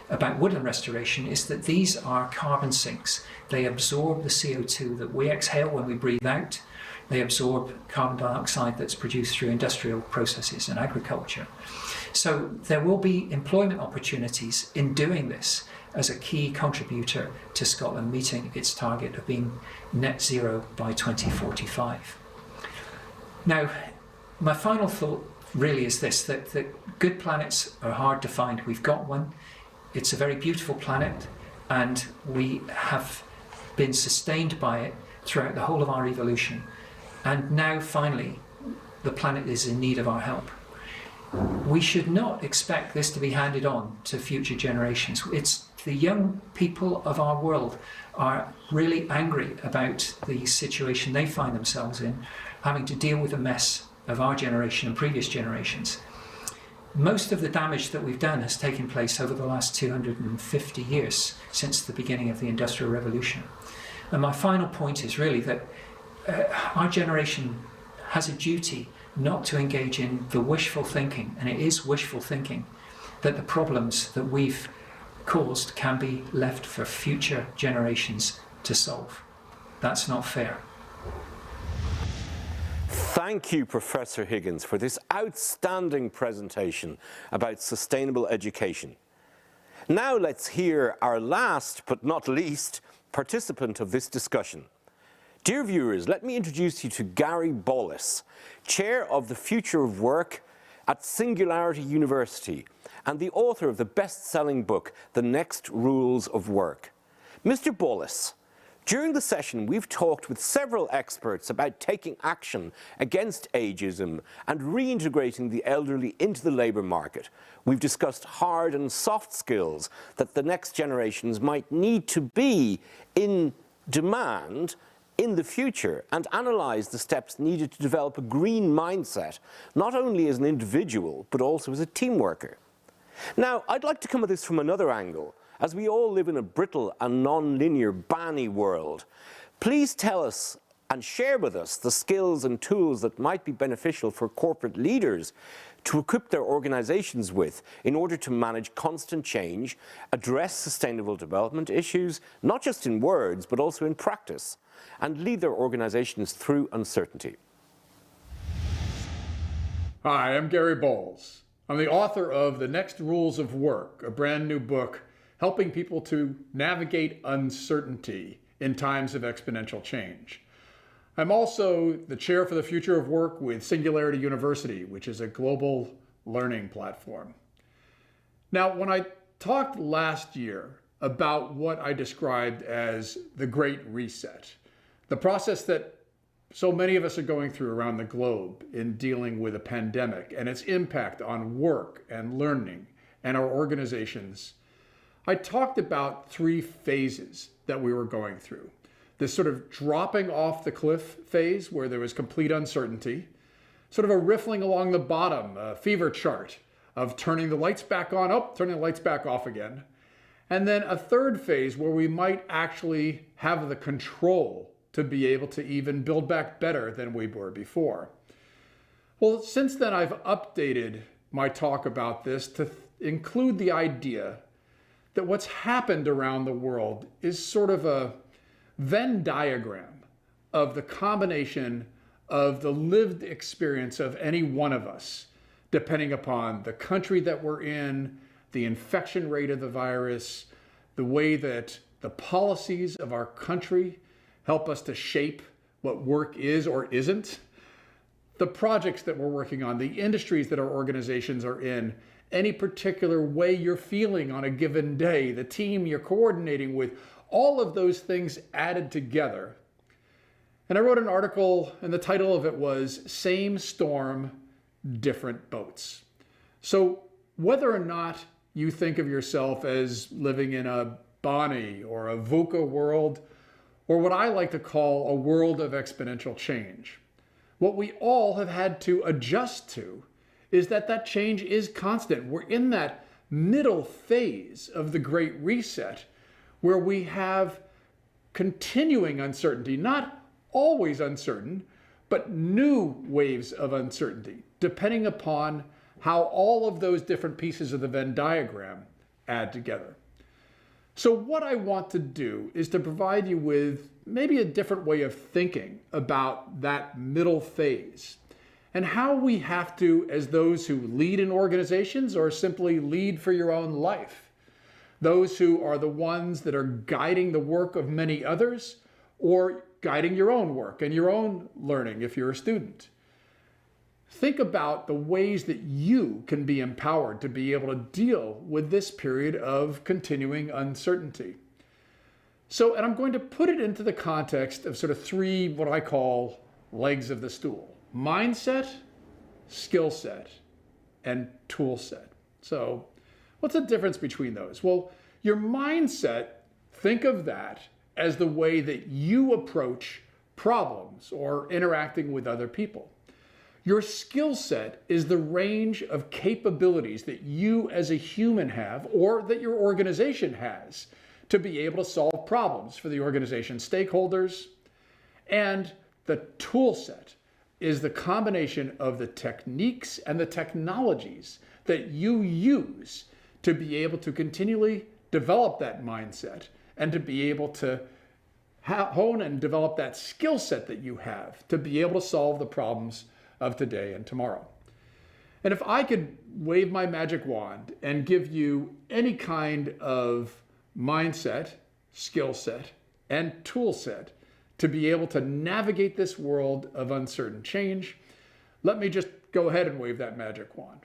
about woodland restoration is that these are carbon sinks. They absorb the CO2 that we exhale when we breathe out. They absorb carbon dioxide that's produced through industrial processes and agriculture. So there will be employment opportunities in doing this as a key contributor to Scotland meeting its target of being net zero by 2045. Now, my final thought really is this, that good planets are hard to find. We've got one. It's a very beautiful planet, and we have been sustained by it throughout the whole of our evolution. And now, finally, the planet is in need of our help. We should not expect this to be handed on to future generations. It's the young people of our world are really angry about the situation they find themselves in, having to deal with the mess of our generation and previous generations. Most of the damage that we've done has taken place over the last 250 years since the beginning of the Industrial Revolution. And my final point is really that our generation has a duty not to engage in the wishful thinking, and it is wishful thinking, that the problems that we've caused can be left for future generations to solve. That's not fair. Thank you, Professor Higgins, for this outstanding presentation about sustainable education. Now let's hear our last, but not least, participant of this discussion. Dear viewers, let me introduce you to Gary Bolles, Chair of the Future of Work at Singularity University and the author of the best-selling book, The Next Rules of Work. Mr. Bolles, during the session, we've talked with several experts about taking action against ageism and reintegrating the elderly into the labour market. We've discussed hard and soft skills that the next generations might need to be in demand in the future, and analyse the steps needed to develop a green mindset, not only as an individual, but also as a team worker. Now, I'd like to come at this from another angle. As we all live in a brittle and non-linear banny world, please tell us and share with us the skills and tools that might be beneficial for corporate leaders to equip their organizations with in order to manage constant change, address sustainable development issues, not just in words, but also in practice, and lead their organizations through uncertainty. Hi, I'm Gary Bolles. I'm the author of The Next Rules of Work, a brand new book helping people to navigate uncertainty in times of exponential change. I'm also the chair for the Future of Work with Singularity University, which is a global learning platform. Now, when I talked last year about what I described as the Great Reset, the process that so many of us are going through around the globe in dealing with a pandemic and its impact on work and learning and our organizations, I talked about three phases that we were going through. This sort of dropping off the cliff phase where there was complete uncertainty, sort of a riffling along the bottom, a fever chart of turning the lights back on, turning the lights back off again, and then a third phase where we might actually have the control to be able to even build back better than we were before. Well, since then I've updated my talk about this to include the idea that what's happened around the world is sort of a Venn diagram of the combination of the lived experience of any one of us, depending upon the country that we're in, the infection rate of the virus, the way that the policies of our country help us to shape what work is or isn't, the projects that we're working on, the industries that our organizations are in, any particular way you're feeling on a given day, the team you're coordinating with, all of those things added together. And I wrote an article, and the title of it was Same Storm, Different Boats. So whether or not you think of yourself as living in a Bonnie or a VUCA world, or what I like to call a world of exponential change, what we all have had to adjust to is that change is constant. We're in that middle phase of the Great Reset where we have continuing uncertainty, not always uncertain, but new waves of uncertainty, depending upon how all of those different pieces of the Venn diagram add together. So what I want to do is to provide you with maybe a different way of thinking about that middle phase and how we have to, as those who lead in organizations or simply lead for your own life, those who are the ones that are guiding the work of many others or guiding your own work and your own learning if you're a student. Think about the ways that you can be empowered to be able to deal with this period of continuing uncertainty. So, and I'm going to put it into the context of sort of three, what I call legs of the stool: mindset, skill set, and tool set. So what's the difference between those? Well, your mindset, think of that as the way that you approach problems or interacting with other people. Your skill set is the range of capabilities that you as a human have or that your organization has to be able to solve problems for the organization's stakeholders. And the tool set is the combination of the techniques and the technologies that you use to be able to continually develop that mindset and to be able to hone and develop that skill set that you have to be able to solve the problems of today and tomorrow. And if I could wave my magic wand and give you any kind of mindset, skill set, and tool set to be able to navigate this world of uncertain change, let me just go ahead and wave that magic wand.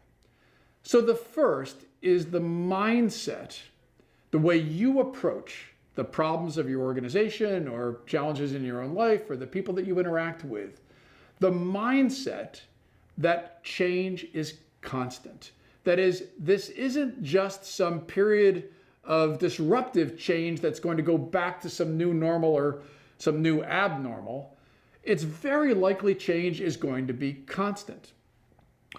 So the first is the mindset, the way you approach the problems of your organization or challenges in your own life or the people that you interact with. The mindset that change is constant. That is, this isn't just some period of disruptive change that's going to go back to some new normal or some new abnormal. It's very likely change is going to be constant.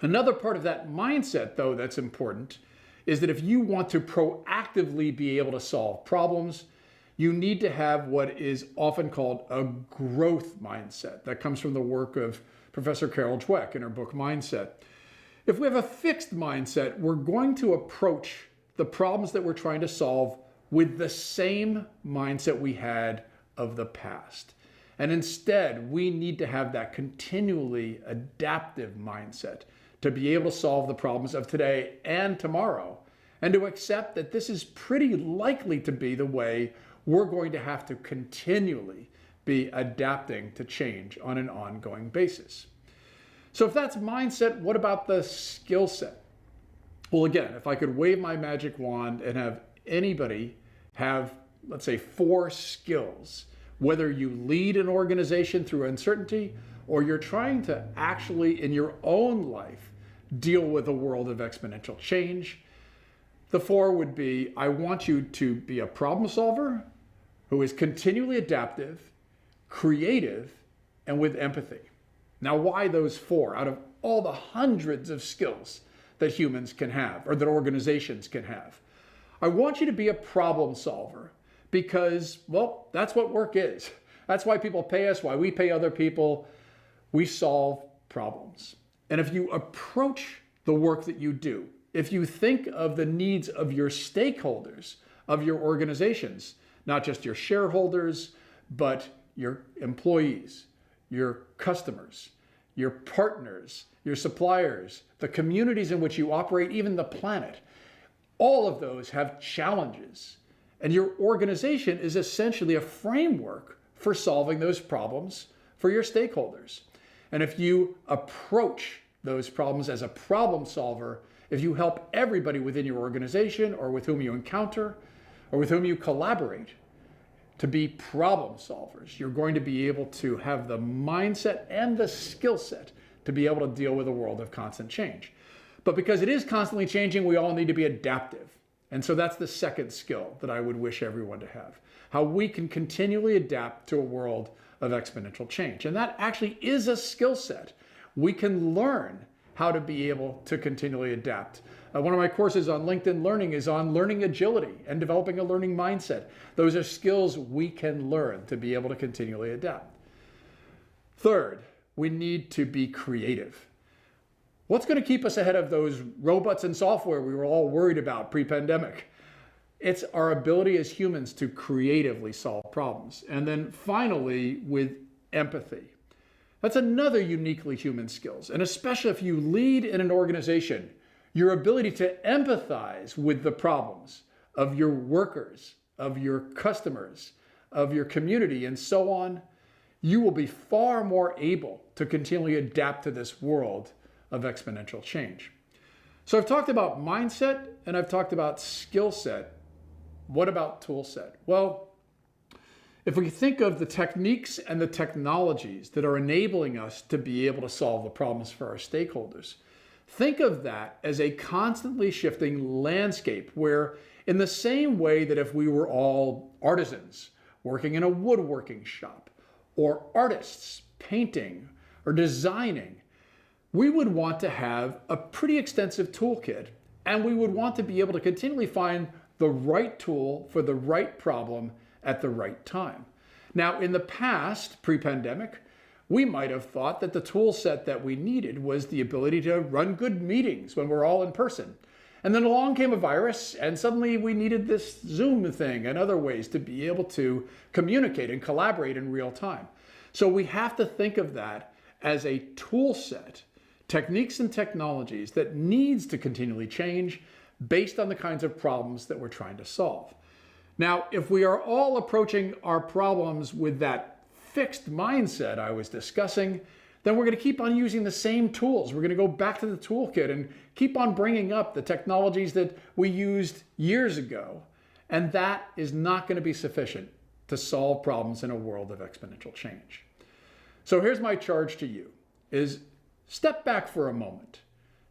Another part of that mindset, though, that's important is that if you want to proactively be able to solve problems, you need to have what is often called a growth mindset. That comes from the work of Professor Carol Dweck in her book, Mindset. If we have a fixed mindset, we're going to approach the problems that we're trying to solve with the same mindset we had of the past. And instead, we need to have that continually adaptive mindset to be able to solve the problems of today and tomorrow, and to accept that this is pretty likely to be the way we're going to have to continually be adapting to change on an ongoing basis. So if that's mindset, what about the skill set? Well, again, if I could wave my magic wand and have anybody have, let's say, 4 skills, whether you lead an organization through uncertainty or you're trying to actually, in your own life, deal with a world of exponential change, the 4 would be, I want you to be a problem solver who is continually adaptive, creative, and with empathy. Now, why those 4 out of all the hundreds of skills that humans can have or that organizations can have? I want you to be a problem solver because, well, that's what work is. That's why people pay us, why we pay other people. We solve problems. And if you approach the work that you do, if you think of the needs of your stakeholders, of your organizations, not just your shareholders, but your employees, your customers, your partners, your suppliers, the communities in which you operate, even the planet, all of those have challenges. And your organization is essentially a framework for solving those problems for your stakeholders. And if you approach those problems as a problem solver, if you help everybody within your organization or with whom you encounter or with whom you collaborate to be problem solvers, you're going to be able to have the mindset and the skill set to be able to deal with a world of constant change. But because it is constantly changing, we all need to be adaptive. And so that's the second skill that I would wish everyone to have, how we can continually adapt to a world of exponential change. And that actually is a skill set. We can learn how to be able to continually adapt. One of my courses on LinkedIn Learning is on learning agility and developing a learning mindset. Those are skills we can learn to be able to continually adapt. Third, we need to be creative. What's going to keep us ahead of those robots and software we were all worried about pre-pandemic? It's our ability as humans to creatively solve problems. And then finally, with empathy. That's another uniquely human skills. And especially if you lead in an organization, your ability to empathize with the problems of your workers, of your customers, of your community, and so on, you will be far more able to continually adapt to this world of exponential change. So I've talked about mindset and I've talked about skill set. What about tool set? Well, if we think of the techniques and the technologies that are enabling us to be able to solve the problems for our stakeholders, think of that as a constantly shifting landscape where, in the same way that if we were all artisans working in a woodworking shop, or artists painting or designing, we would want to have a pretty extensive toolkit, and we would want to be able to continually find the right tool for the right problem at the right time. Now, in the past, pre-pandemic, we might have thought that the tool set that we needed was the ability to run good meetings when we're all in person. And then along came a virus, and suddenly we needed this Zoom thing and other ways to be able to communicate and collaborate in real time. So we have to think of that as a tool set, techniques and technologies that needs to continually change based on the kinds of problems that we're trying to solve. Now, if we are all approaching our problems with that fixed mindset I was discussing, then we're going to keep on using the same tools. We're going to go back to the toolkit and keep on bringing up the technologies that we used years ago. And that is not going to be sufficient to solve problems in a world of exponential change. So here's my charge to you, is step back for a moment.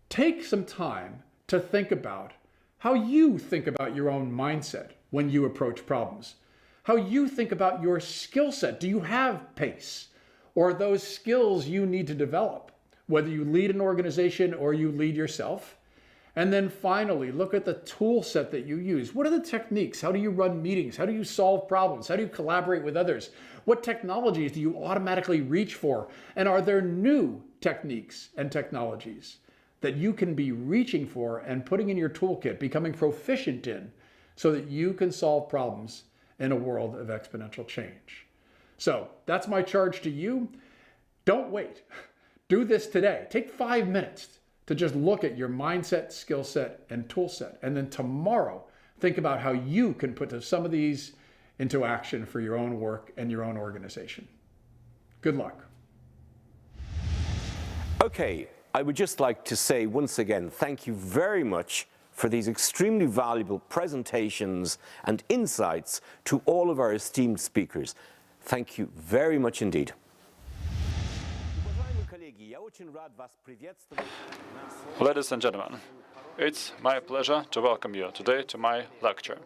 Take some time to think about how you think about your own mindset when you approach problems, how you think about your skill set. Do you have pace? Or those skills you need to develop, whether you lead an organization or you lead yourself? And then finally, look at the tool set that you use. What are the techniques? How do you run meetings? How do you solve problems? How do you collaborate with others? What technologies do you automatically reach for? And are there new techniques and technologies that you can be reaching for and putting in your toolkit, becoming proficient in, so that you can solve problems in a world of exponential change? So that's my charge to you. Don't wait. Do this today. Take 5 minutes to just look at your mindset, skill set, and tool set. And then tomorrow, think about how you can put some of these into action for your own work and your own organization. Good luck. Okay, I would just like to say once again, thank you very much for these extremely valuable presentations and insights to all of our esteemed speakers. Thank you very much indeed. Ladies and gentlemen, it's my pleasure to welcome you today to my lecture.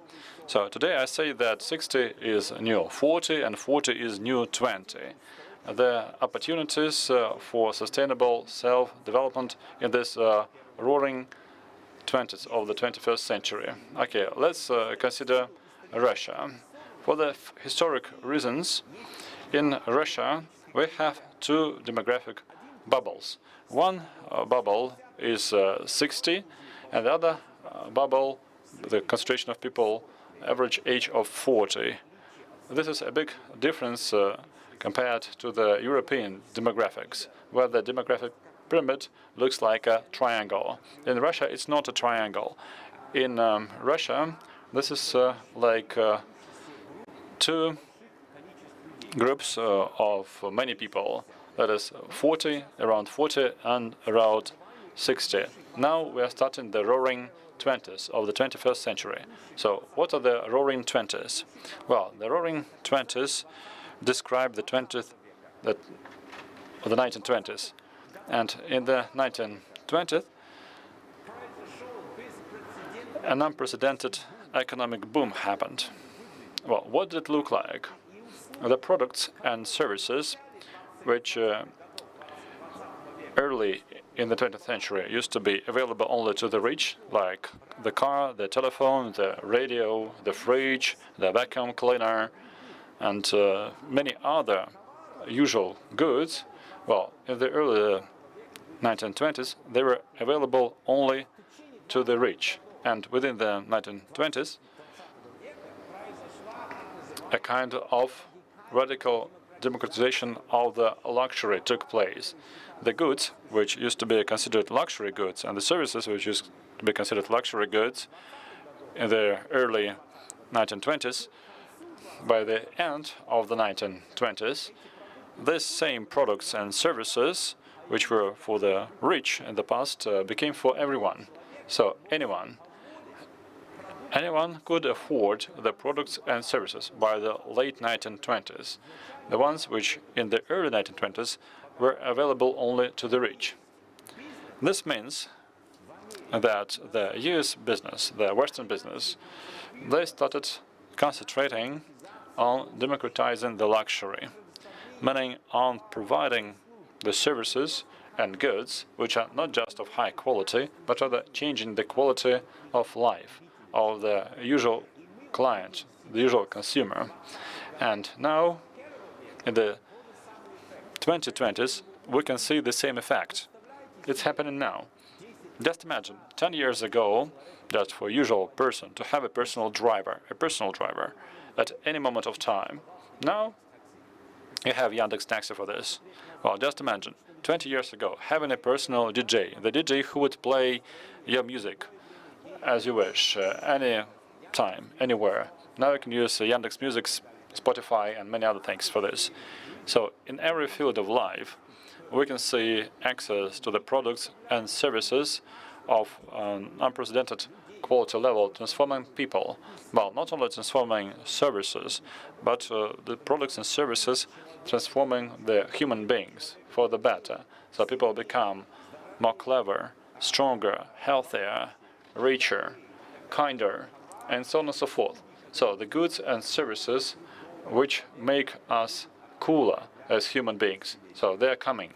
So today I say that 60 is new 40 and 40 is new 20. The opportunities for sustainable self-development in this roaring 20s of the 21st century. Okay, let's consider Russia. For the historic reasons, in Russia we have two demographic bubbles. One bubble is 60, and the other bubble, the concentration of people, average age of 40. This is a big difference compared to the European demographics, where the demographic pyramid looks like a triangle. In Russia, it's not a triangle. In Russia, this is like two groups of many people, that is 40, around 40, and around 60. Now we are starting the roaring 20s of the 21st century. So what are the roaring 20s? Well, the roaring 20s describe the 1920s. And in the 1920s, an unprecedented economic boom happened. Well, what did it look like? The products and services which early in the 20th century used to be available only to the rich, like the car, the telephone, the radio, the fridge, the vacuum cleaner, and many other usual goods, Well, in the early 1920s, they were available only to the rich. And within the 1920s, a kind of radical democratization of the luxury took place. The goods, which used to be considered luxury goods, and the services, which used to be considered luxury goods in the early 1920s, by the end of the 1920s, these same products and services, which were for the rich in the past, became for everyone. So anyone could afford the products and services by the late 1920s, the ones which in the early 1920s were available only to the rich. This means that the US business, the Western business, they started concentrating on democratizing the luxury, meaning on providing the services and goods which are not just of high quality, but rather changing the quality of life of the usual client, the usual consumer. And now, in the 2020s, we can see the same effect. It's happening now. Just imagine, 10 years ago, that for a usual person to have a personal driver at any moment of time. Now, you have Yandex Taxi for this. Well, just imagine, 20 years ago, having a personal DJ, the DJ who would play your music as you wish, any time, anywhere. Now you can use Yandex Music, Spotify, and many other things for this. So in every field of life, we can see access to the products and services of an unprecedented quality level, transforming people. Well, not only transforming services, but the products and services transforming the human beings for the better. So people become more clever, stronger, healthier, richer, kinder, and so on and so forth. So the goods and services which make us cooler as human beings. So they're coming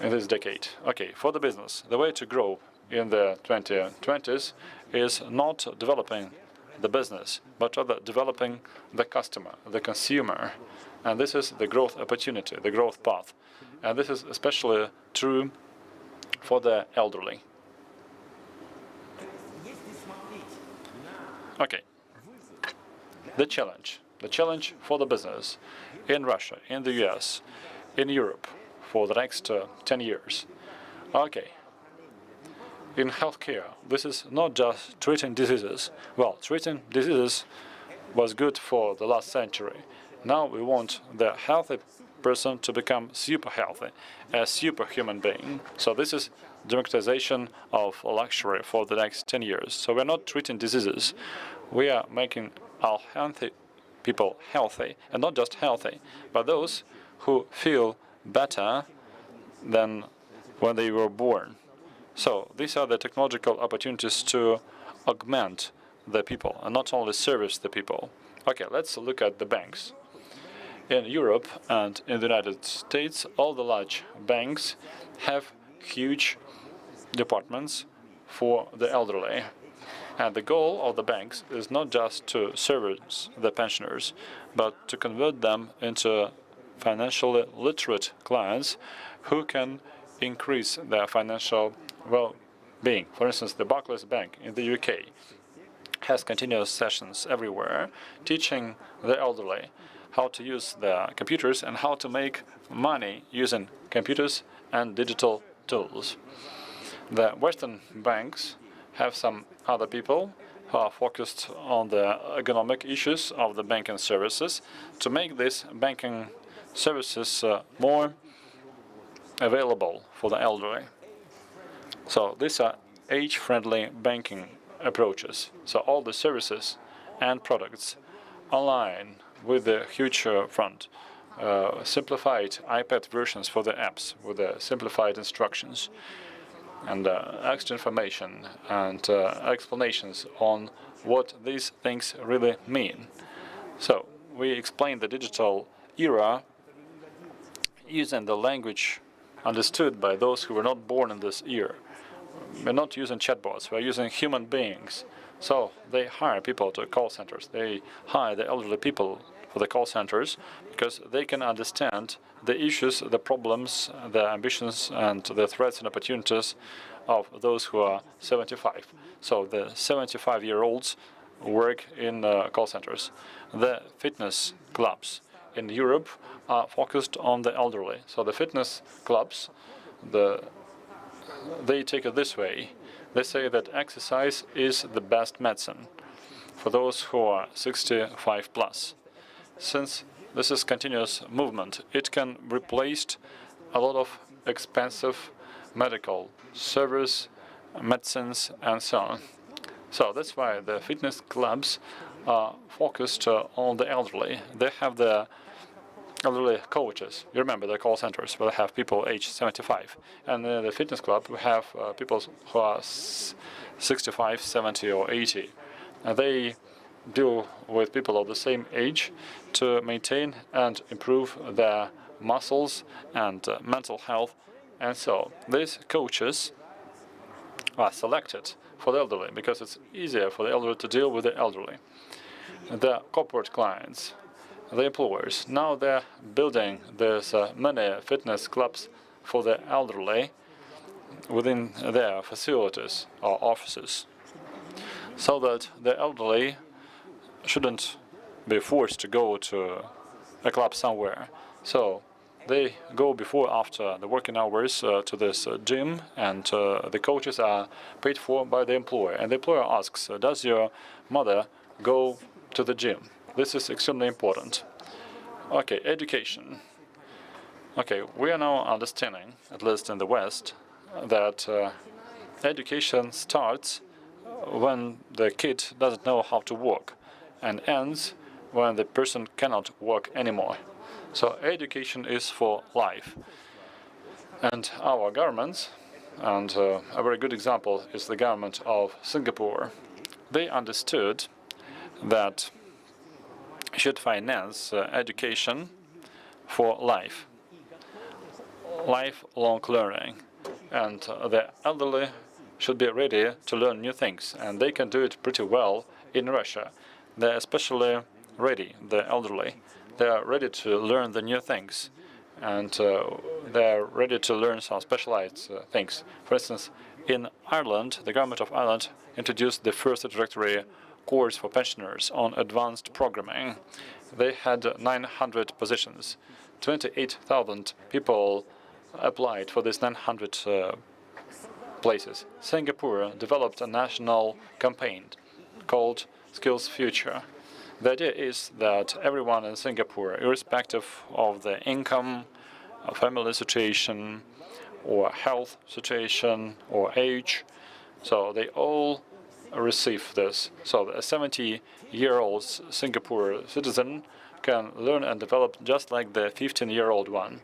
in this decade. Okay, for the business, the way to grow in the 2020s is not developing the business, but rather developing the customer, the consumer. And this is the growth opportunity, the growth path. And this is especially true for the elderly. Okay, the challenge for the business in Russia, in the US, in Europe for the next 10 years. Okay, in healthcare, this is not just treating diseases. Well, treating diseases was good for the last century. Now we want the healthy person to become super healthy, a superhuman being. So this is democratization of luxury for the next 10 years. So we're not treating diseases. We are making our healthy people healthy, and not just healthy, but those who feel better than when they were born. So these are the technological opportunities to augment the people and not only service the people. Okay, let's look at the banks. In Europe and in the United States, all the large banks have huge departments for the elderly. And the goal of the banks is not just to service the pensioners, but to convert them into financially literate clients who can increase their financial well-being. For instance, the Barclays Bank in the UK has continuous sessions everywhere teaching the elderly how to use their computers and how to make money using computers and digital tools. The Western banks have some other people who are focused on the economic issues of the banking services to make these banking services more available for the elderly. So these are age-friendly banking approaches. So all the services and products online with the huge front, simplified iPad versions for the apps with the simplified instructions and extra information and explanations on what these things really mean. So we explain the digital era using the language understood by those who were not born in this era. We're not using chatbots, we're using human beings. So they hire people to call centers, they hire the elderly people for the call centers, because they can understand the issues, the problems, the ambitions, and the threats and opportunities of those who are 75. So the 75-year-olds work in call centers. The fitness clubs in Europe are focused on the elderly. So the fitness clubs, they take it this way. They say that exercise is the best medicine for those who are 65 plus. Since this is continuous movement, it can replace a lot of expensive medical service, medicines, and so on. So that's why the fitness clubs are focused on the elderly. They have the elderly coaches. You remember the call centers where they have people aged 75. And in the fitness club, we have people who are 65, 70, or 80. And they deal with people of the same age to maintain and improve their muscles and mental health. And so these coaches are selected for the elderly because it's easier for the elderly to deal with the elderly. The corporate clients, the employers, now they're building these many fitness clubs for the elderly within their facilities or offices, so that the elderly shouldn't be forced to go to a club somewhere. So they go before, after the working hours to this gym, and the coaches are paid for by the employer. And the employer asks, does your mother go to the gym? This is extremely important. Okay, education. Okay, we are now understanding, at least in the West, that education starts when the kid doesn't know how to walk and ends when the person cannot walk anymore. So education is for life. And our governments, and a very good example is the government of Singapore, they understood that should finance education for life, lifelong learning. And the elderly should be ready to learn new things, and they can do it pretty well in Russia. They're especially ready, the elderly. They are ready to learn the new things, and they're ready to learn some specialized things. For instance, in Ireland, the government of Ireland introduced the first introductory course for pensioners on advanced programming. They had 900 positions. 28,000 people applied for these 900 places. Singapore developed a national campaign called Skills Future. The idea is that everyone in Singapore, irrespective of the income, family situation, or health situation, or age, so they all receive this. So a 70-year-old Singapore citizen can learn and develop just like the 15-year-old one.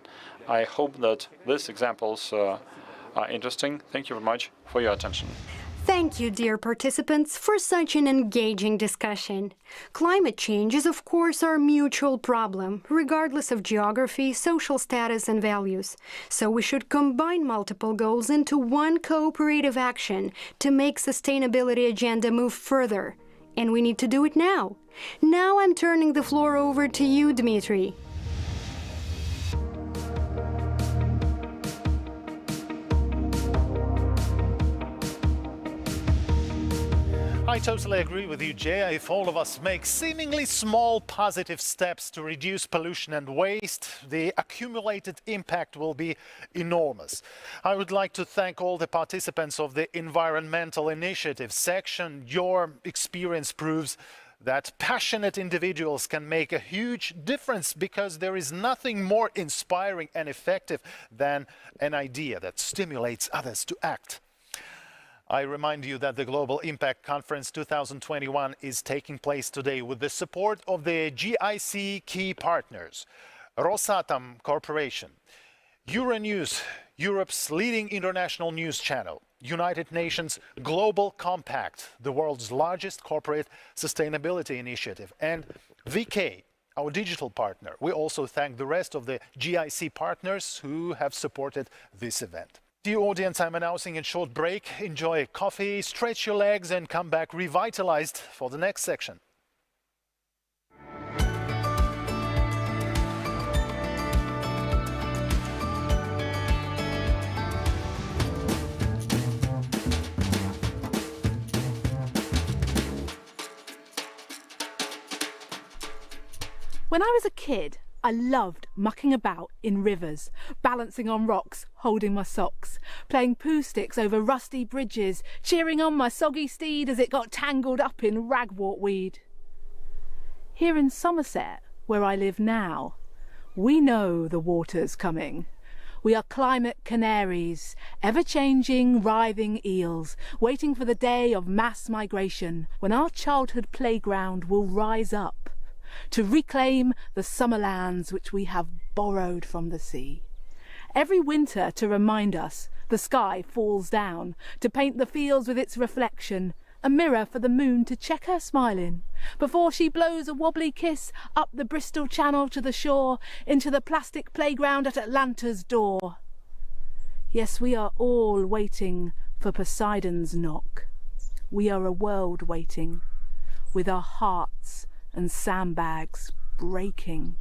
I hope that these examples are interesting. Thank you very much for your attention. Thank you, dear participants, for such an engaging discussion. Climate change is, of course, our mutual problem, regardless of geography, social status, and values. So we should combine multiple goals into one cooperative action to make sustainability agenda move further. And we need to do it now. Now I'm turning the floor over to you, Dmitry. I totally agree with you, Jay. If all of us make seemingly small positive steps to reduce pollution and waste, the accumulated impact will be enormous. I would like to thank all the participants of the Environmental Initiative section. Your experience proves that passionate individuals can make a huge difference, because there is nothing more inspiring and effective than an idea that stimulates others to act. I remind you that the Global Impact Conference 2021 is taking place today with the support of the GIC key partners: Rosatom Corporation, Euronews, Europe's leading international news channel, United Nations Global Compact, the world's largest corporate sustainability initiative, and VK, our digital partner. We also thank the rest of the GIC partners who have supported this event. Dear audience, I'm announcing a short break. Enjoy a coffee, stretch your legs, and come back revitalized for the next section. When I was a kid, I loved mucking about in rivers, balancing on rocks, holding my socks, playing poo sticks over rusty bridges, cheering on my soggy steed as it got tangled up in ragwort weed. Here in Somerset, where I live now, we know the water's coming. We are climate canaries, ever-changing, writhing eels, waiting for the day of mass migration, when our childhood playground will rise up to reclaim the summer lands which we have borrowed from the sea. Every winter, to remind us, the sky falls down, to paint the fields with its reflection, a mirror for the moon to check her smiling, before she blows a wobbly kiss up the Bristol Channel to the shore, into the plastic playground at Atlanta's door. Yes, we are all waiting for Poseidon's knock. We are a world waiting, with our hearts and sandbags breaking.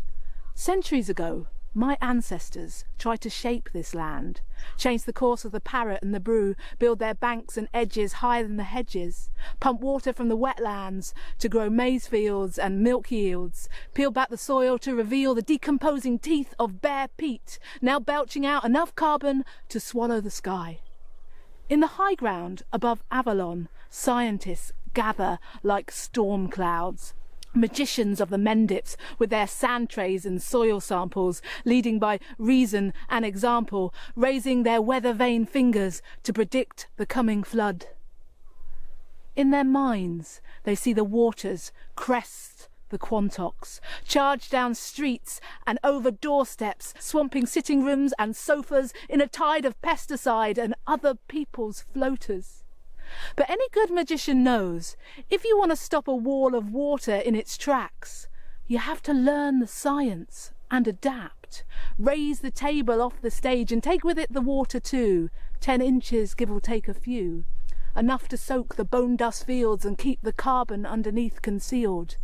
Centuries ago, my ancestors tried to shape this land, change the course of the Parrot and the Brew, build their banks and edges higher than the hedges, pump water from the wetlands to grow maize fields and milk yields, peel back the soil to reveal the decomposing teeth of bare peat, now belching out enough carbon to swallow the sky. In the high ground above Avalon, scientists gather like storm clouds, magicians of the Mendips with their sand trays and soil samples, leading by reason and example, raising their weather-vane fingers to predict the coming flood. In their minds, they see the waters crest the Quantocks, charge down streets and over doorsteps, swamping sitting rooms and sofas in a tide of pesticide and other people's floaters. But any good magician knows, if you want to stop a wall of water in its tracks, you have to learn the science and adapt, raise the table off the stage and take with it the water too, 10 inches give or take a few, enough to soak the bone dust fields and keep the carbon underneath concealed.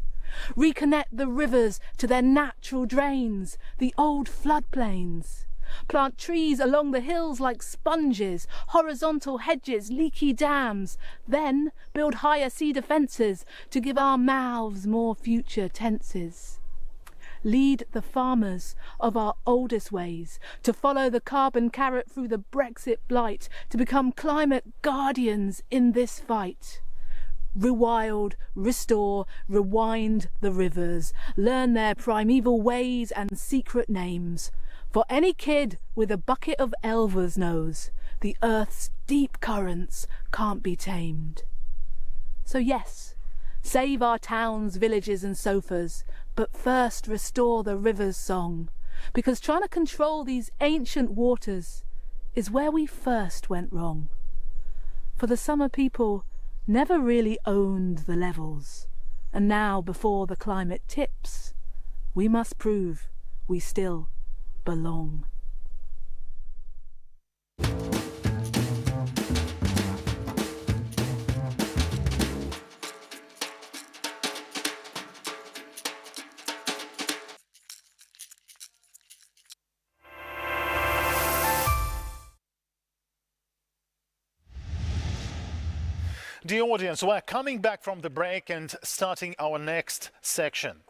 Reconnect the rivers to their natural drains, the old floodplains. Plant trees along the hills like sponges, horizontal hedges, leaky dams, then build higher sea defences to give our mouths more future tenses. Lead the farmers of our oldest ways to follow the carbon carrot through the Brexit blight, to become climate guardians in this fight. Rewild, restore, rewind the rivers, learn their primeval ways and secret names. For any kid with a bucket of elvers knows the earth's deep currents can't be tamed. So yes, save our towns, villages and sofas, but first restore the river's song, because trying to control these ancient waters is where we first went wrong. For the summer people never really owned the levels, and now before the climate tips, we must prove we still belong. Dear audience, we're coming back from the break and starting our next section.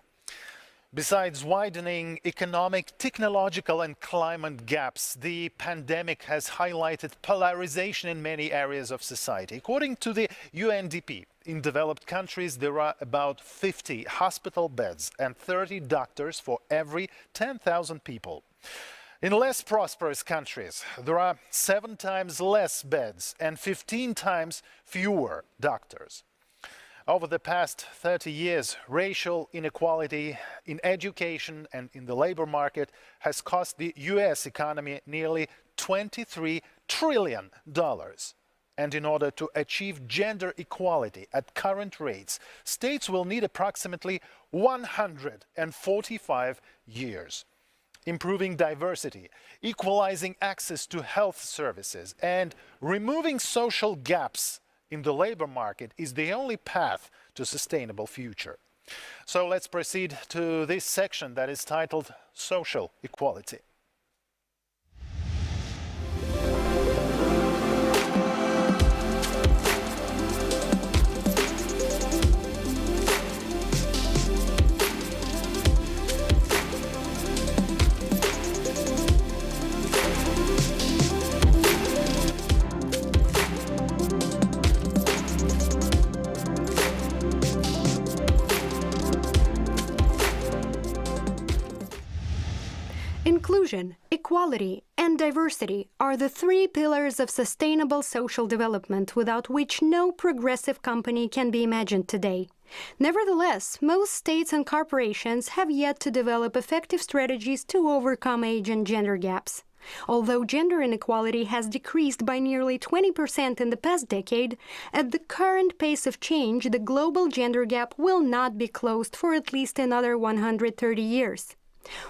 Besides widening economic, technological and climate gaps, the pandemic has highlighted polarization in many areas of society. According to the UNDP, in developed countries there are about 50 hospital beds and 30 doctors for every 10,000 people. In less prosperous countries, there are 7 times less beds and 15 times fewer doctors. Over the past 30 years, racial inequality in education and in the labor market has cost the US economy nearly $23 trillion. And in order to achieve gender equality at current rates, states will need approximately 145 years. Improving diversity, equalizing access to health services, and removing social gaps in the labor market is the only path to a sustainable future. So let's proceed to this section that is titled Social Equality. Inclusion, equality, and diversity are the three pillars of sustainable social development without which no progressive company can be imagined today. Nevertheless, most states and corporations have yet to develop effective strategies to overcome age and gender gaps. Although gender inequality has decreased by nearly 20% in the past decade, at the current pace of change, the global gender gap will not be closed for at least another 130 years.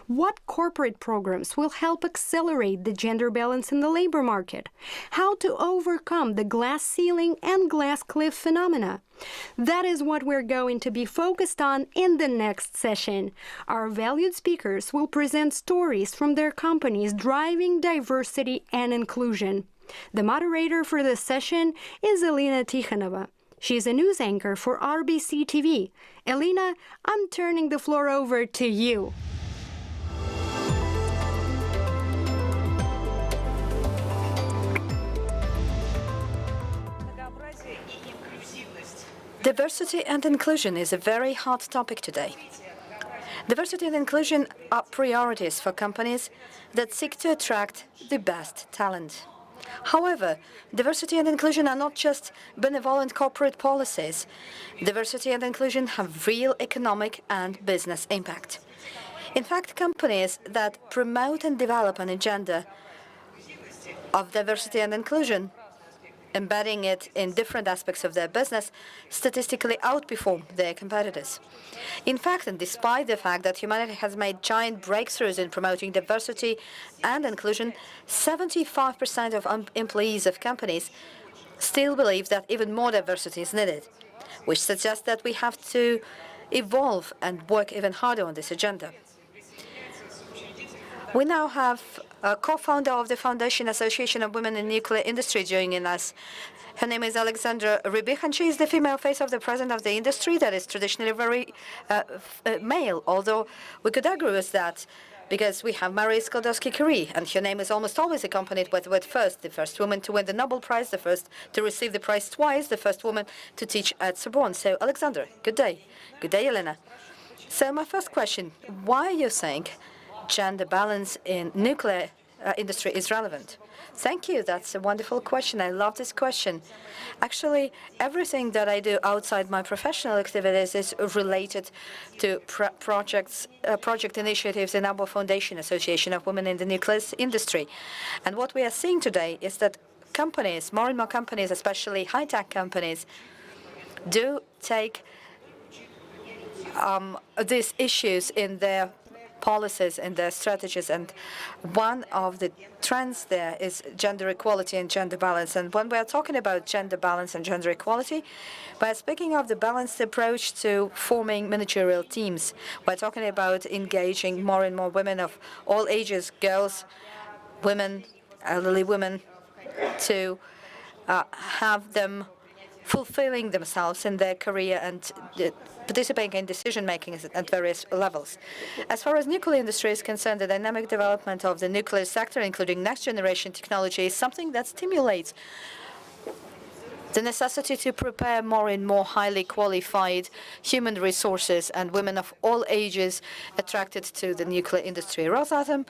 What corporate programs will help accelerate the gender balance in the labor market? How to overcome the glass ceiling and glass cliff phenomena? That is what we're going to be focused on in the next session. Our valued speakers will present stories from their companies driving diversity and inclusion. The moderator for this session is Elena Tikhonova. She's a news anchor for RBC TV. Elena, I'm turning the floor over to you. Diversity and inclusion is a very hot topic today. Diversity and inclusion are priorities for companies that seek to attract the best talent. However, diversity and inclusion are not just benevolent corporate policies. Diversity and inclusion have real economic and business impact. In fact, companies that promote and develop an agenda of diversity and inclusion, embedding it in different aspects of their business, statistically outperform their competitors. In fact, and despite the fact that humanity has made giant breakthroughs in promoting diversity and inclusion, 75% of employees of companies still believe that even more diversity is needed, which suggests that we have to evolve and work even harder on this agenda. We now have a co-founder of the Foundation Association of Women in Nuclear Industry joining us. Her name is Alexandra Rybich, and she is the female face of the president of the industry that is traditionally very male, although we could argue with that because we have Marie Skłodowska-Curie, and her name is almost always accompanied with the word first, the first woman to win the Nobel Prize, the first to receive the prize twice, the first woman to teach at Sorbonne. So, Alexandra, good day. Good day, Elena. So my first question, why are you saying gender balance in nuclear industry is relevant? Thank you. That's a wonderful question. I love this question. Actually, everything that I do outside my professional activities is related to project initiatives in our Foundation Association of Women in the Nuclear Industry. And what we are seeing today is that companies, more and more companies, especially high-tech companies, do take these issues in their policies and their strategies, and one of the trends there is gender equality and gender balance. And when we are talking about gender balance and gender equality, we're speaking of the balanced approach to forming managerial teams. We're talking about engaging more and more women of all ages, girls, women, elderly women, to have them fulfilling themselves in their career and participating in decision-making at various levels. As far as nuclear industry is concerned, the dynamic development of the nuclear sector, including next-generation technology, is something that stimulates the necessity to prepare more and more highly qualified human resources and women of all ages attracted to the nuclear industry. Rosatom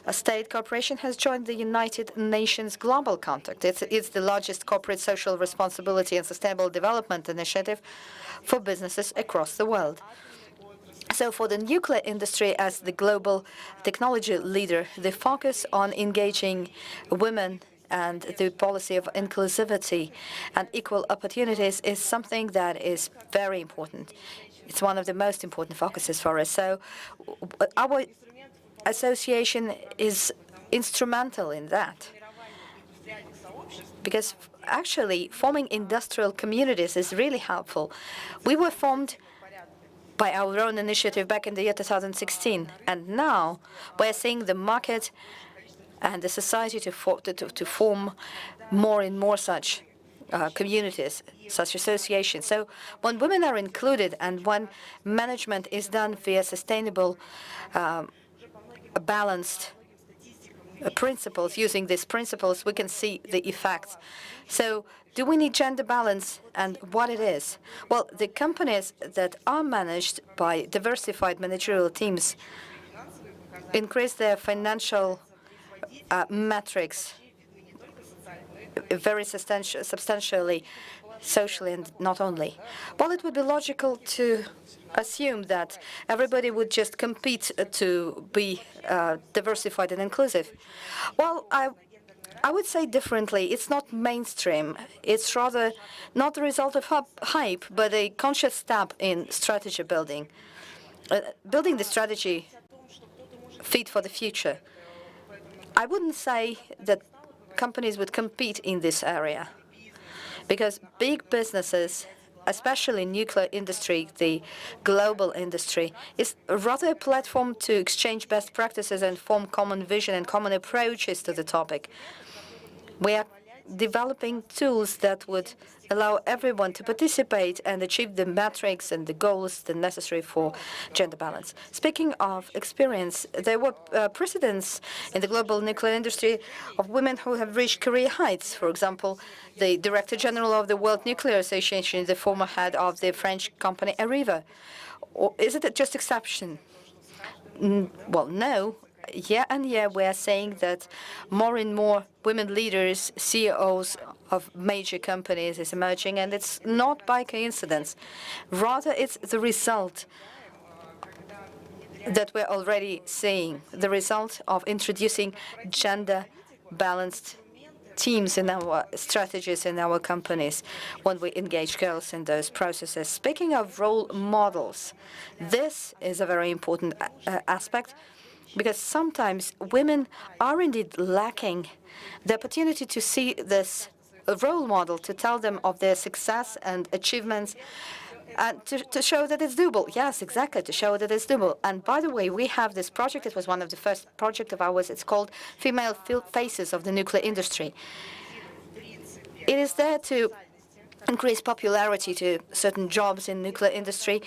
State Corporation has joined the United Nations Global Compact. It's the largest corporate social responsibility and sustainable development initiative for businesses across the world. So for the nuclear industry as the global technology leader, the focus on engaging women and the policy of inclusivity and equal opportunities is something that is very important. It's one of the most important focuses for us. So our association is instrumental in that, because actually forming industrial communities is really helpful. We were formed by our own initiative back in the year 2016, and now we're seeing the market and the society to form more and more such communities, such associations. So when women are included and when management is done via sustainable, balanced principles, using these principles, we can see the effects. So do we need gender balance and what it is? Well, the companies that are managed by diversified managerial teams increase their financial metrics very substantially, socially and not only. Well, it would be logical to assume that everybody would just compete to be diversified and inclusive. Well, I would say differently. It's not mainstream. It's rather not the result of hype, but a conscious step in strategy building. Building the strategy fit for the future. I wouldn't say that companies would compete in this area, because big businesses, especially nuclear industry, the global industry, is rather a platform to exchange best practices and form common vision and common approaches to the topic. We are developing tools that would allow everyone to participate and achieve the metrics and the goals that are necessary for gender balance. Speaking of experience, there were precedents in the global nuclear industry of women who have reached career heights. For example, the Director General of the World Nuclear Association, the former head of the French company Areva. Or is it just exception? Well, no. Year on year, we are saying that more and more women leaders, CEOs of major companies is emerging, and it's not by coincidence. Rather, it's the result that we're already seeing, the result of introducing gender-balanced teams in our strategies in our companies when we engage girls in those processes. Speaking of role models, this is a very important aspect, because sometimes women are indeed lacking the opportunity to see this role model, to tell them of their success and achievements, and to show that it's doable. Yes, exactly, to show that it's doable. And by the way, we have this project. It was one of the first projects of ours. It's called Female Faces of the Nuclear Industry. It is there to increase popularity to certain jobs in nuclear industry.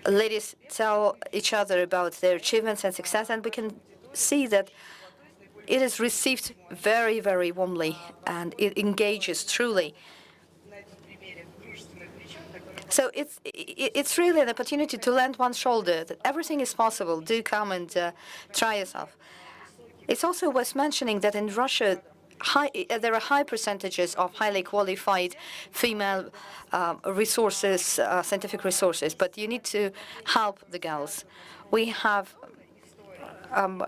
Ladies tell each other about their achievements and success, and we can see that it is received very, very warmly, and it engages truly. So it's really an opportunity to lend one's shoulder, that everything is possible. Do come and try yourself. It's also worth mentioning that in Russia, there are high percentages of highly qualified female resources, scientific resources, but you need to help the girls. We have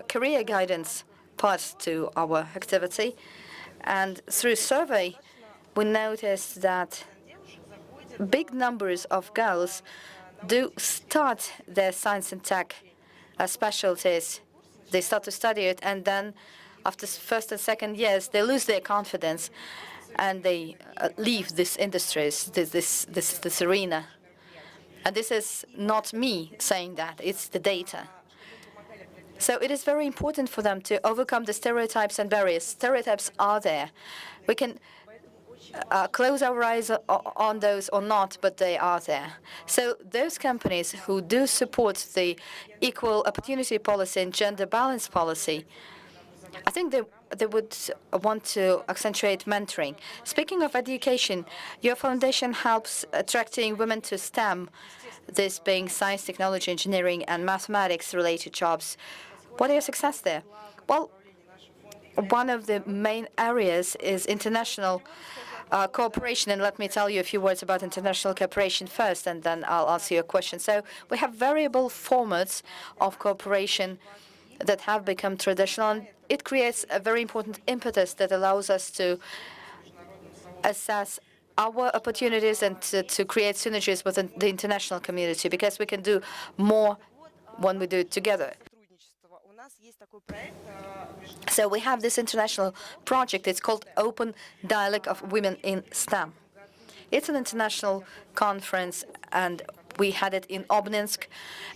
career guidance part to our activity, and through survey, we noticed that big numbers of girls do start their science and tech specialties. They start to study it, and then after first and second years, they lose their confidence, and they leave this industries, this arena. And this is not me saying that; it's the data. So it is very important for them to overcome the stereotypes and barriers. Stereotypes are there. We can close our eyes on those or not, but they are there. So those companies who do support the equal opportunity policy and gender balance policy, I think they would want to accentuate mentoring. Speaking of education, your foundation helps attracting women to STEM, this being science, technology, engineering, and mathematics-related jobs. What are your success there? Well, one of the main areas is international cooperation, and let me tell you a few words about international cooperation first, and then I'll answer your question. So we have variable formats of cooperation that have become traditional, and it creates a very important impetus that allows us to assess our opportunities and to create synergies with the international community, because we can do more when we do it together. So we have this international project. It's called Open Dialogue of Women in STEM. It's an international conference, and we had it in Obninsk,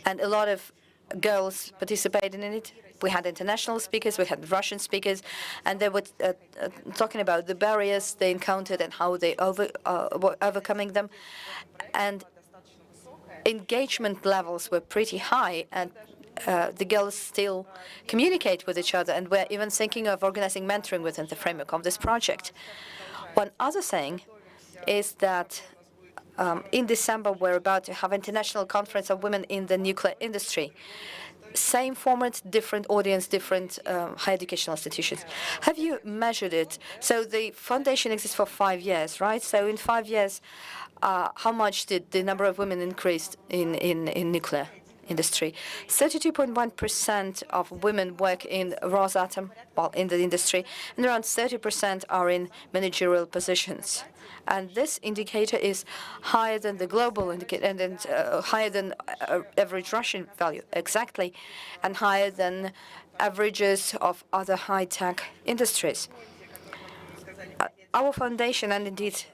and a lot of girls participated in it. We had international speakers, we had Russian speakers, and they were talking about the barriers they encountered and how they were overcoming them. And engagement levels were pretty high, and the girls still communicate with each other, and we're even thinking of organizing mentoring within the framework of this project. One other thing is that in December, we're about to have an international conference of women in the nuclear industry. same format, different audience, different higher educational institutions. Have you measured it? So the foundation exists for 5 years, right? So in 5 years, how much did the number of women increase in nuclear industry? 32.1% of women work in Rosatom, well, in the industry, and around 30% are in managerial positions. And this indicator is higher than the global indicator, and higher than average Russian value, exactly, and higher than averages of other high-tech industries. Our foundation, and indeed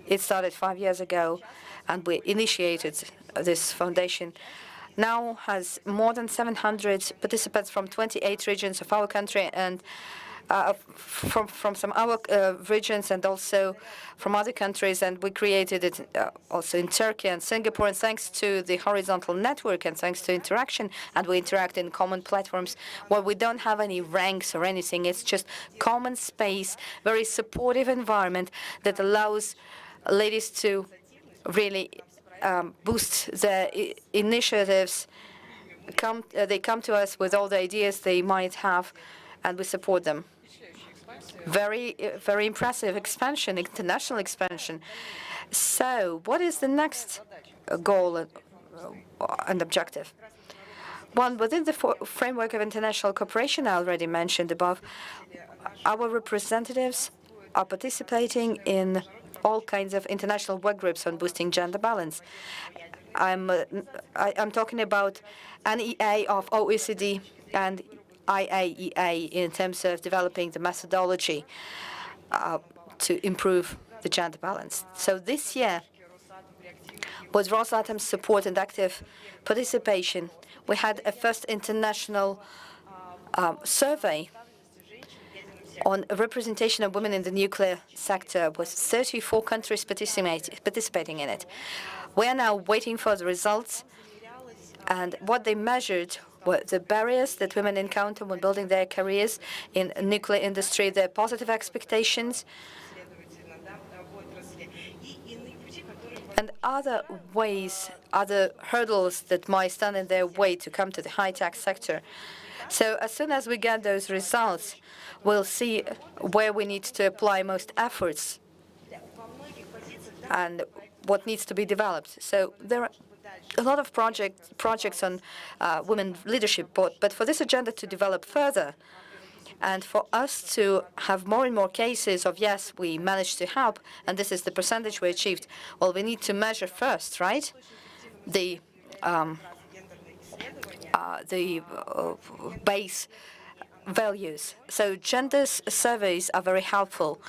it started 5 years ago, and we initiated this foundation, now has more than 700 participants from 28 regions of our country, and from some other regions and also from other countries. And we created it also in Turkey and Singapore. And thanks to the horizontal network and thanks to interaction, and we interact in common platforms where we don't have any ranks or anything. It's just common space, very supportive environment that allows ladies to really boost their initiatives. They come to us with all the ideas they might have, and we support them. Very impressive expansion, international expansion. So what is the next goal and objective? One, within the framework of international cooperation I already mentioned above, our representatives are participating in all kinds of international work groups on boosting gender balance. I'm talking about NEA of OECD and IAEA in terms of developing the methodology to improve the gender balance. So this year, with Rosatom's support and active participation, we had a first international survey on representation of women in the nuclear sector, with 34 countries participating in it. We are now waiting for the results, and what they measured were the barriers that women encounter when building their careers in the nuclear industry, their positive expectations, and other ways, other hurdles that might stand in their way to come to the high-tech sector. So as soon as we get those results, we'll see where we need to apply most efforts and what needs to be developed. So there are a lot of projects on women leadership, but for this agenda to develop further, and for us to have more and more cases of, yes, we managed to help, and this is the percentage we achieved, well, we need to measure first, right, the base values. So gender surveys are very helpful.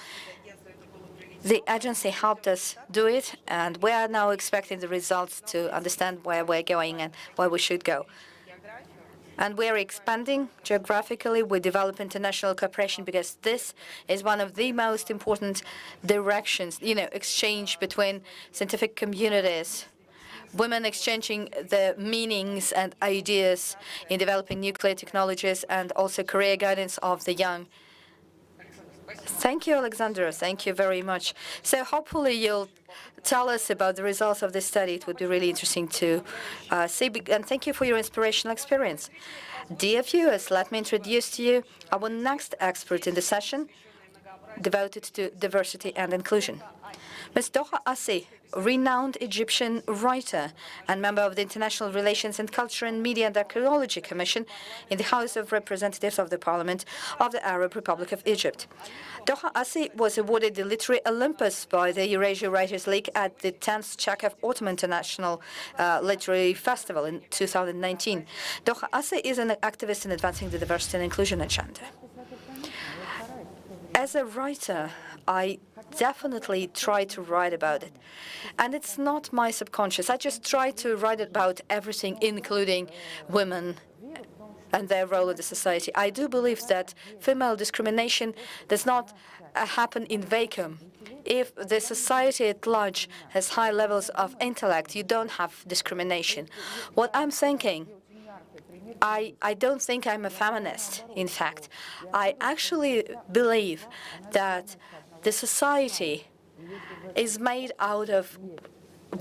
The agency helped us do it, and we are now expecting the results to understand where we're going and where we should go. And we are expanding geographically. We develop international cooperation because this is one of the most important directions, exchange between scientific communities, women exchanging their meanings and ideas in developing nuclear technologies, and also career guidance of the young. Thank you, Alexandra. Thank you very much. So hopefully you'll tell us about the results of this study. It would be really interesting to see. And thank you for your inspirational experience. Dear viewers, let me introduce to you our next expert in the session devoted to diversity and inclusion. Ms. Doha Assi, renowned Egyptian writer and member of the International Relations and Culture and Media and Archaeology Commission in the House of Representatives of the Parliament of the Arab Republic of Egypt. Doha Assi was awarded the Literary Olympus by the Eurasia Writers League at the 10th Chakav Autumn International Literary Festival in 2019. Doha Assi is an activist in advancing the diversity and inclusion agenda. As a writer, I definitely try to write about it. And it's not my subconscious. I just try to write about everything, including women and their role in the society. I do believe that female discrimination does not happen in vacuum. If the society at large has high levels of intellect, you don't have discrimination. What I'm thinking, I don't think I'm a feminist, in fact. I actually believe that the society is made out of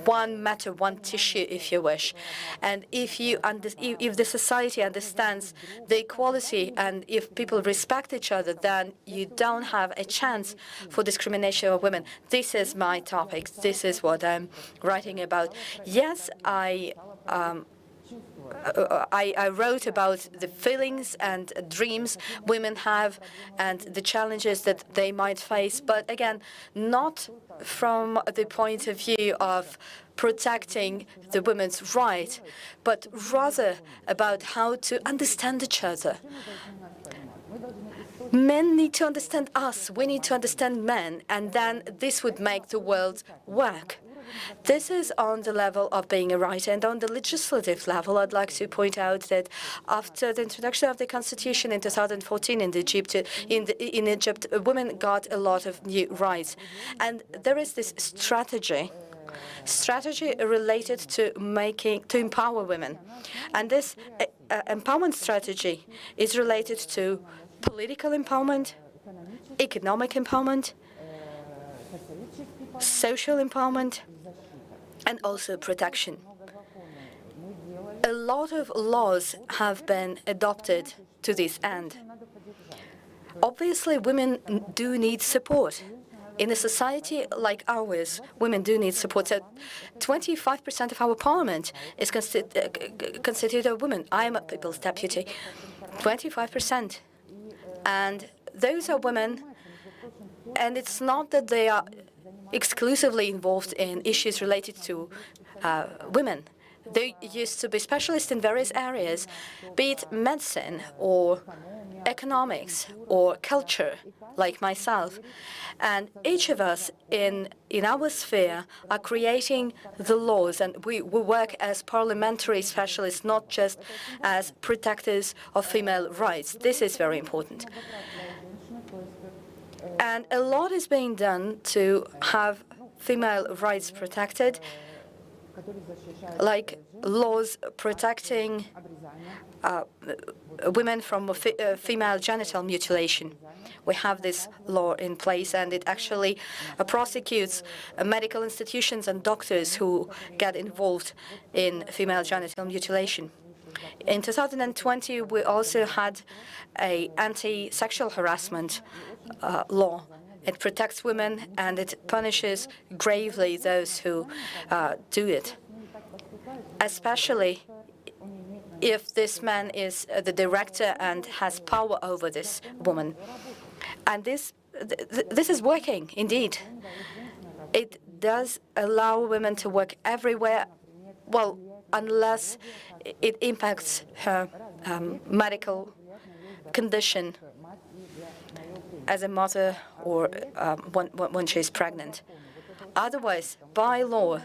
one matter, one tissue, if you wish. And if the society understands the equality and if people respect each other, then you don't have a chance for discrimination of women. This is my topic. This is what I'm writing about. Yes, I wrote about the feelings and dreams women have and the challenges that they might face, but again, not from the point of view of protecting the women's right, but rather about how to understand each other. Men need to understand us, we need to understand men, and then this would make the world work. This is on the level of being a writer, and on the legislative level, I'd like to point out that after the introduction of the constitution in 2014 in Egypt, women got a lot of new rights, and there is this strategy related to empower women, and this empowerment strategy is related to political empowerment, economic empowerment, social empowerment, and also protection. A lot of laws have been adopted to this end. Obviously, women do need support. In a society like ours, women do need support. So 25% of our parliament is constituted of women. I am a people's deputy. 25%. And those are women, and it's not that they are exclusively involved in issues related to women. They used to be specialists in various areas, be it medicine or economics or culture, like myself. And each of us in our sphere are creating the laws, and we work as parliamentary specialists, not just as protectors of female rights. This is very important. And a lot is being done to have female rights protected, like laws protecting women from female genital mutilation. We have this law in place, and it actually prosecutes medical institutions and doctors who get involved in female genital mutilation. In 2020, we also had an anti-sexual harassment law. It protects women, and it punishes gravely those who do it, especially if this man is the director and has power over this woman. And this is working, indeed. It does allow women to work everywhere, well, unless it impacts her medical condition as a mother or when she's pregnant. Otherwise, by law.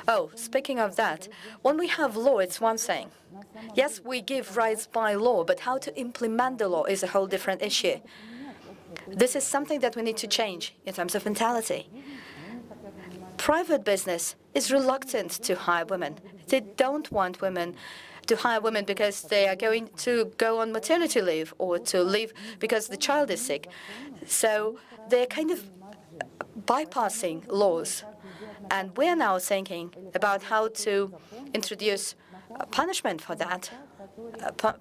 Oh, speaking of that, when we have law, it's one thing. Yes, we give rights by law, but how to implement the law is a whole different issue. This is something that we need to change in terms of mentality. Private business is reluctant to hire women. They don't want women to hire women because they are going to go on maternity leave or to leave because the child is sick. So they're kind of bypassing laws. And we're now thinking about how to introduce punishment for that,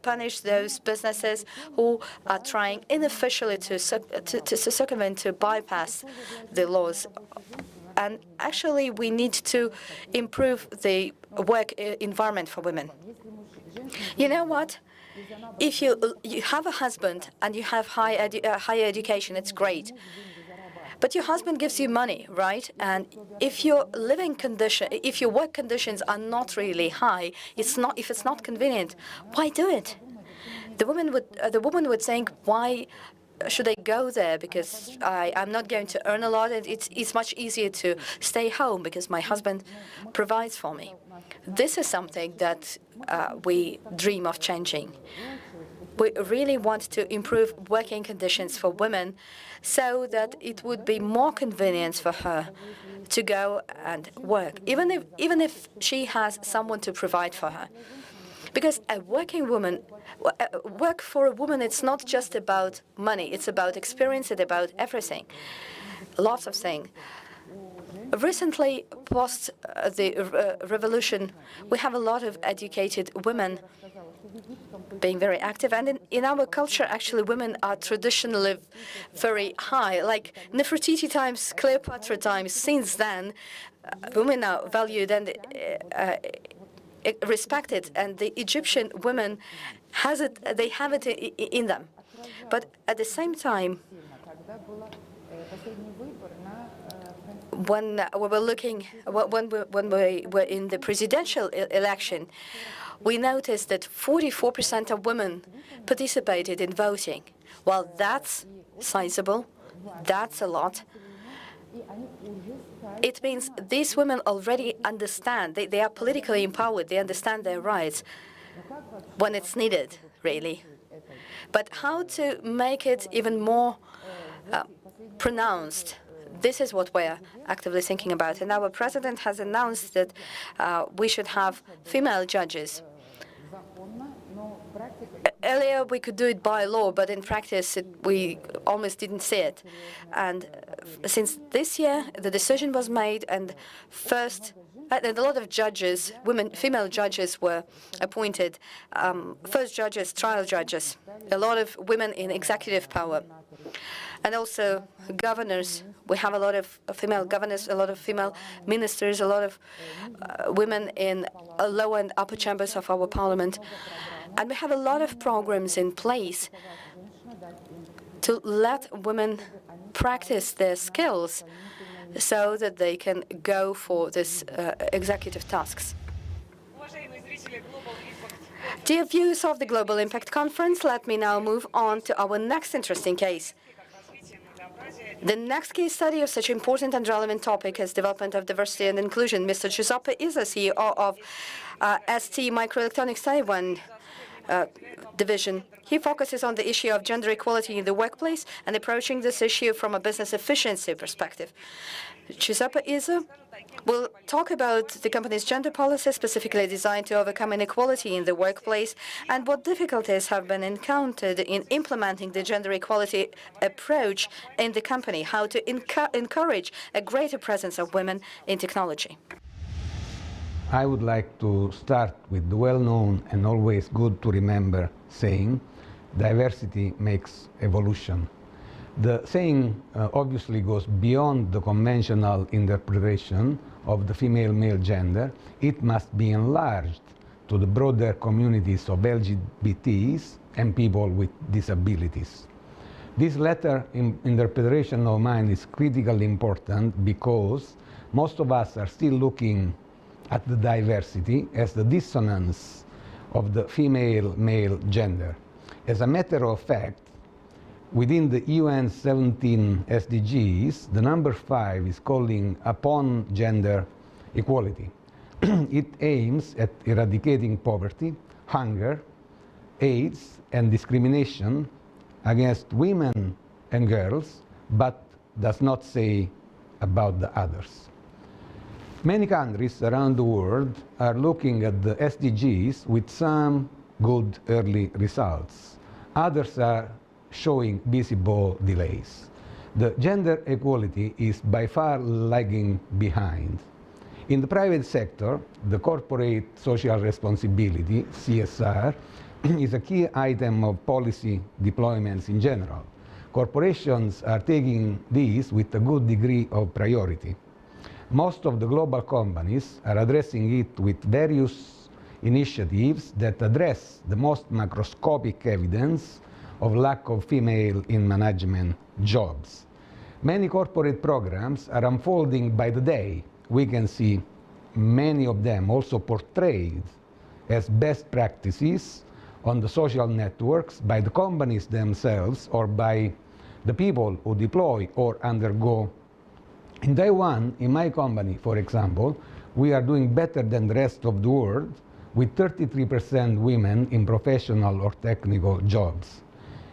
punish those businesses who are trying unofficially to circumvent, to bypass the laws. And actually, we need to improve the work environment for women. You know what? If you have a husband and you have higher education, it's great. But your husband gives you money, right? And if your if your work conditions are not really high, if it's not convenient, why do it? The woman would think, why should I go there? Because I'm not going to earn a lot, and it's much easier to stay home because my husband provides for me. This is something that we dream of changing. We really want to improve working conditions for women so that it would be more convenient for her to go and work, even if she has someone to provide for her. Because a working woman, work for a woman, it's not just about money, it's about experience, it's about everything, lots of things. Recently, post the revolution, we have a lot of educated women being very active. And in our culture, actually, women are traditionally very high. Like Nefertiti times, Cleopatra times, since then, women are valued and respected. And the Egyptian women they have it in them. But at the same time, when we were in the presidential election, we noticed that 44% of women participated in voting. Well, that's sizable. That's a lot. It means these women already understand. They are politically empowered. They understand their rights when it's needed, really. But how to make it even more pronounced? This is what we're actively thinking about. And our president has announced that we should have female judges. Earlier, we could do it by law, but in practice, we almost didn't see it. And since this year, the decision was made, and a lot of judges, female judges were appointed, first judges, trial judges, a lot of women in executive power. And also governors. We have a lot of female governors, a lot of female ministers, a lot of women in lower and upper chambers of our parliament. And we have a lot of programs in place to let women practice their skills so that they can go for these executive tasks. Dear viewers of the Global Impact Conference, let me now move on to our next interesting case. The next case study of such important and relevant topic is development of diversity and inclusion. Mr. Giuseppe is a CEO of ST Microelectronics Taiwan division. He focuses on the issue of gender equality in the workplace and approaching this issue from a business efficiency perspective. Giuseppe Isa will talk about the company's gender policy specifically designed to overcome inequality in the workplace and what difficulties have been encountered in implementing the gender equality approach in the company, how to encourage a greater presence of women in technology. I would like to start with the well-known and always good to remember saying, diversity makes evolution. The saying obviously goes beyond the conventional interpretation of the female-male gender. It must be enlarged to the broader communities of LGBTs and people with disabilities. This latter interpretation of mine is critically important because most of us are still looking at the diversity as the dissonance of the female-male gender. As a matter of fact, within the UN 17 SDGs, the number 5 is calling upon gender equality. It aims at eradicating poverty, hunger, AIDS, and discrimination against women and girls, but does not say about the others. Many countries around the world are looking at the SDGs with some good early results. Others are showing visible delays. The gender equality is by far lagging behind. In the private sector, the corporate social responsibility, CSR, is a key item of policy deployments in general. Corporations are taking these with a good degree of priority. Most of the global companies are addressing it with various initiatives that address the most macroscopic evidence of lack of female in management jobs. Many corporate programs are unfolding by the day. We can see many of them also portrayed as best practices on the social networks by the companies themselves or by the people who deploy or undergo. In Taiwan, in my company, for example, we are doing better than the rest of the world with 33% women in professional or technical jobs.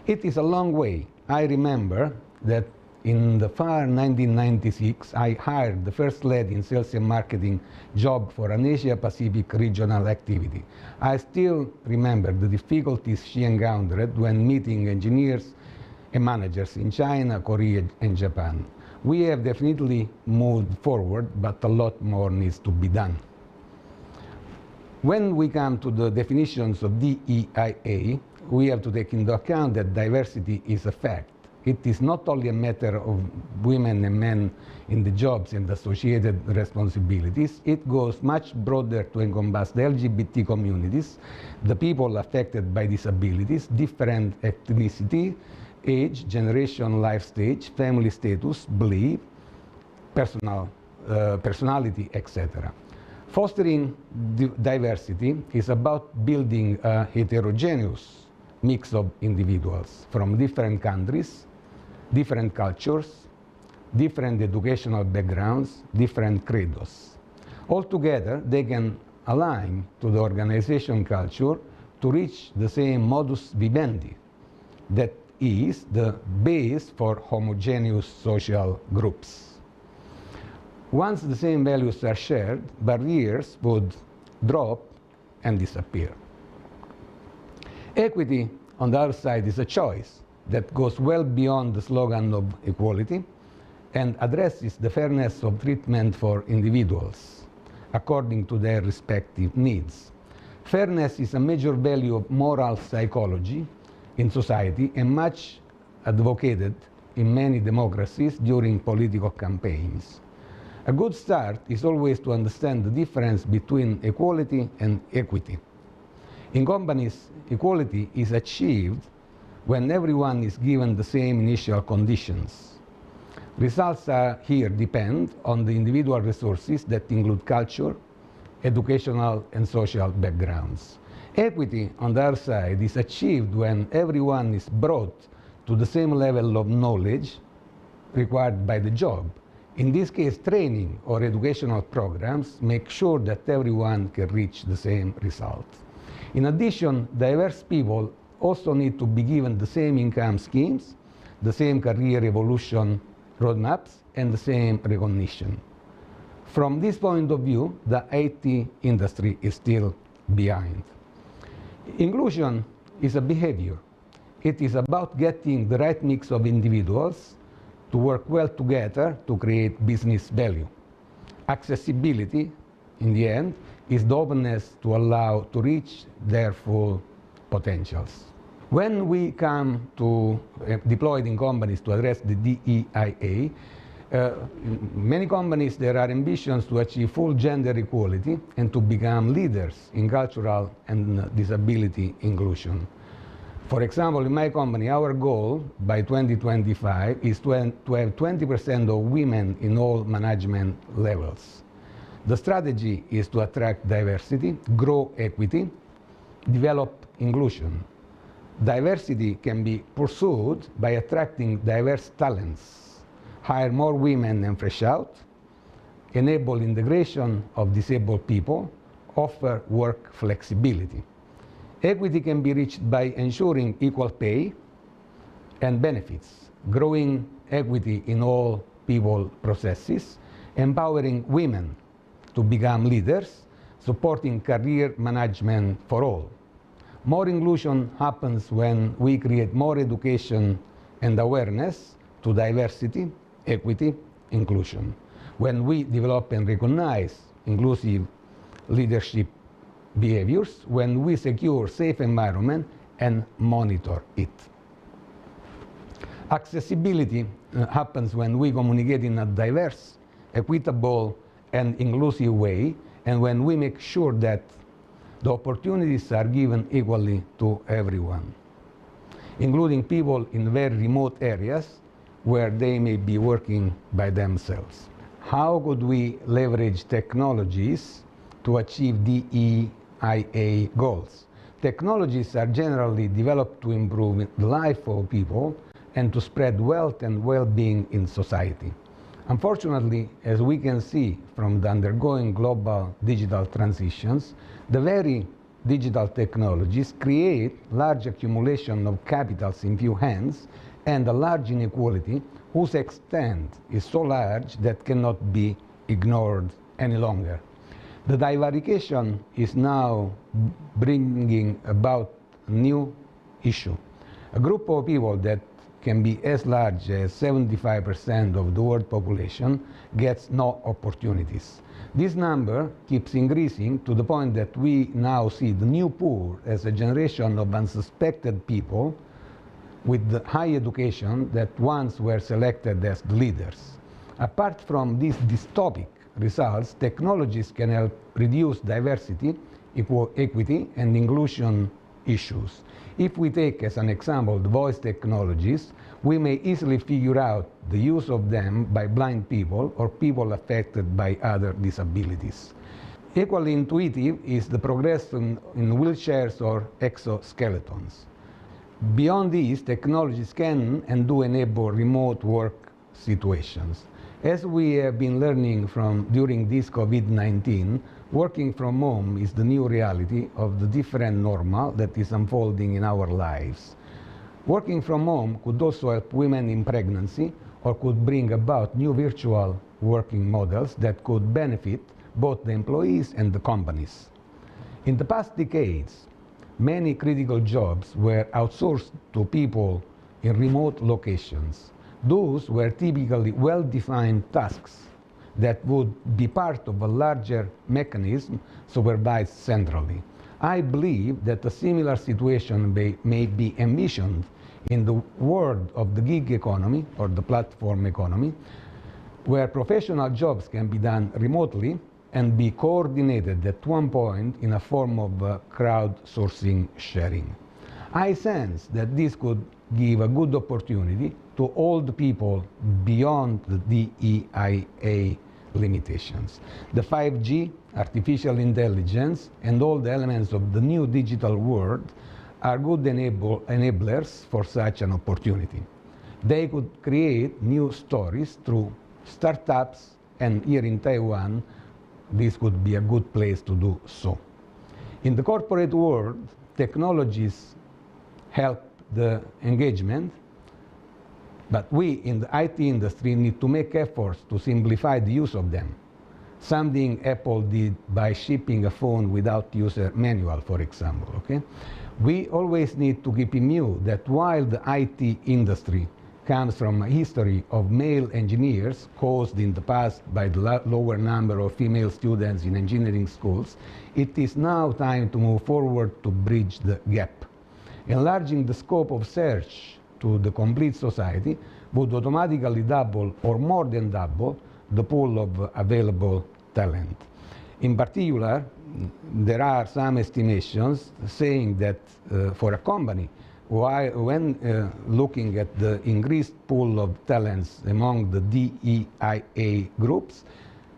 It is a long way. I remember that in the far 1996, I hired the first lady in sales and marketing job for an Asia-Pacific regional activity. I still remember the difficulties she encountered when meeting engineers and managers in China, Korea, and Japan. We have definitely moved forward, but a lot more needs to be done. When we come to the definitions of DEIA, we have to take into account that diversity is a fact. It is not only a matter of women and men in the jobs and associated responsibilities. It goes much broader to encompass the LGBT communities, the people affected by disabilities, different ethnicity, age, generation, life stage, family status, belief, personality, etc. Fostering diversity is about building a heterogeneous mix of individuals from different countries, different cultures, different educational backgrounds, different credos. Altogether, they can align to the organization culture to reach the same modus vivendi that is the base for homogeneous social groups. Once the same values are shared, barriers would drop and disappear. Equity, on the other side, is a choice that goes well beyond the slogan of equality and addresses the fairness of treatment for individuals according to their respective needs. Fairness is a major value of moral psychology in society and much advocated in many democracies during political campaigns. A good start is always to understand the difference between equality and equity. In companies, equality is achieved when everyone is given the same initial conditions. Results here depend on the individual resources that include culture, educational and social backgrounds. Equity, on the other side, is achieved when everyone is brought to the same level of knowledge required by the job. In this case, training or educational programs make sure that everyone can reach the same result. In addition, diverse people also need to be given the same income schemes, the same career evolution roadmaps, and the same recognition. From this point of view, the IT industry is still behind. Inclusion is a behavior. It is about getting the right mix of individuals to work well together to create business value. Accessibility, in the end, is the openness to allow to reach their full potentials. When we come to deployed in companies to address the DEIA, in many companies there are ambitions to achieve full gender equality and to become leaders in cultural and disability inclusion. For example, in my company, our goal by 2025 is to have 20% of women in all management levels. The strategy is to attract diversity, grow equity, develop inclusion. Diversity can be pursued by attracting diverse talents, hire more women and fresh out, enable integration of disabled people, offer work flexibility. Equity can be reached by ensuring equal pay and benefits, growing equity in all people processes, empowering women to become leaders, supporting career management for all. More inclusion happens when we create more education and awareness to diversity, equity, inclusion. When we develop and recognize inclusive leadership behaviors, when we secure safe environment and monitor it. Accessibility happens when we communicate in a diverse, equitable, and inclusive way, and when we make sure that the opportunities are given equally to everyone, including people in very remote areas where they may be working by themselves. How could we leverage technologies to achieve DEIA goals? Technologies are generally developed to improve the life of people and to spread wealth and well-being in society. Unfortunately, as we can see from the undergoing global digital transitions, the very digital technologies create large accumulation of capitals in few hands and a large inequality whose extent is so large that cannot be ignored any longer. The divarication is now bringing about a new issue. A group of people that can be as large as 75% of the world population, gets no opportunities. This number keeps increasing to the point that we now see the new poor as a generation of unsuspected people with the high education that once were selected as the leaders. Apart from these dystopic results, technologies can help reduce diversity, equity, and inclusion issues. If we take as an example the voice technologies, we may easily figure out the use of them by blind people or people affected by other disabilities. Equally intuitive is the progress in wheelchairs or exoskeletons. Beyond these, technologies can and do enable remote work situations. As we have been learning during this COVID-19, working from home is the new reality of the different normal that is unfolding in our lives. Working from home could also help women in pregnancy or could bring about new virtual working models that could benefit both the employees and the companies. In the past decades, many critical jobs were outsourced to people in remote locations. Those were typically well-defined tasks that would be part of a larger mechanism supervised centrally. I believe that a similar situation may be envisioned in the world of the gig economy or the platform economy, where professional jobs can be done remotely and be coordinated at one point in a form of crowdsourcing sharing. I sense that this could give a good opportunity to all the people beyond the DEIA limitations. The 5G, artificial intelligence, and all the elements of the new digital world are good enablers for such an opportunity. They could create new stories through startups, and here in Taiwan, this could be a good place to do so. In the corporate world, technologies help the engagement, but we in the IT industry need to make efforts to simplify the use of them. Something Apple did by shipping a phone without user manual, for example, okay? We always need to keep in view that while the IT industry comes from a history of male engineers caused in the past by the lower number of female students in engineering schools, it is now time to move forward to bridge the gap. Enlarging the scope of search to the complete society would automatically double or more than double the pool of available talent. In particular, there are some estimations saying that for a company, when looking at the increased pool of talents among the DEIA groups,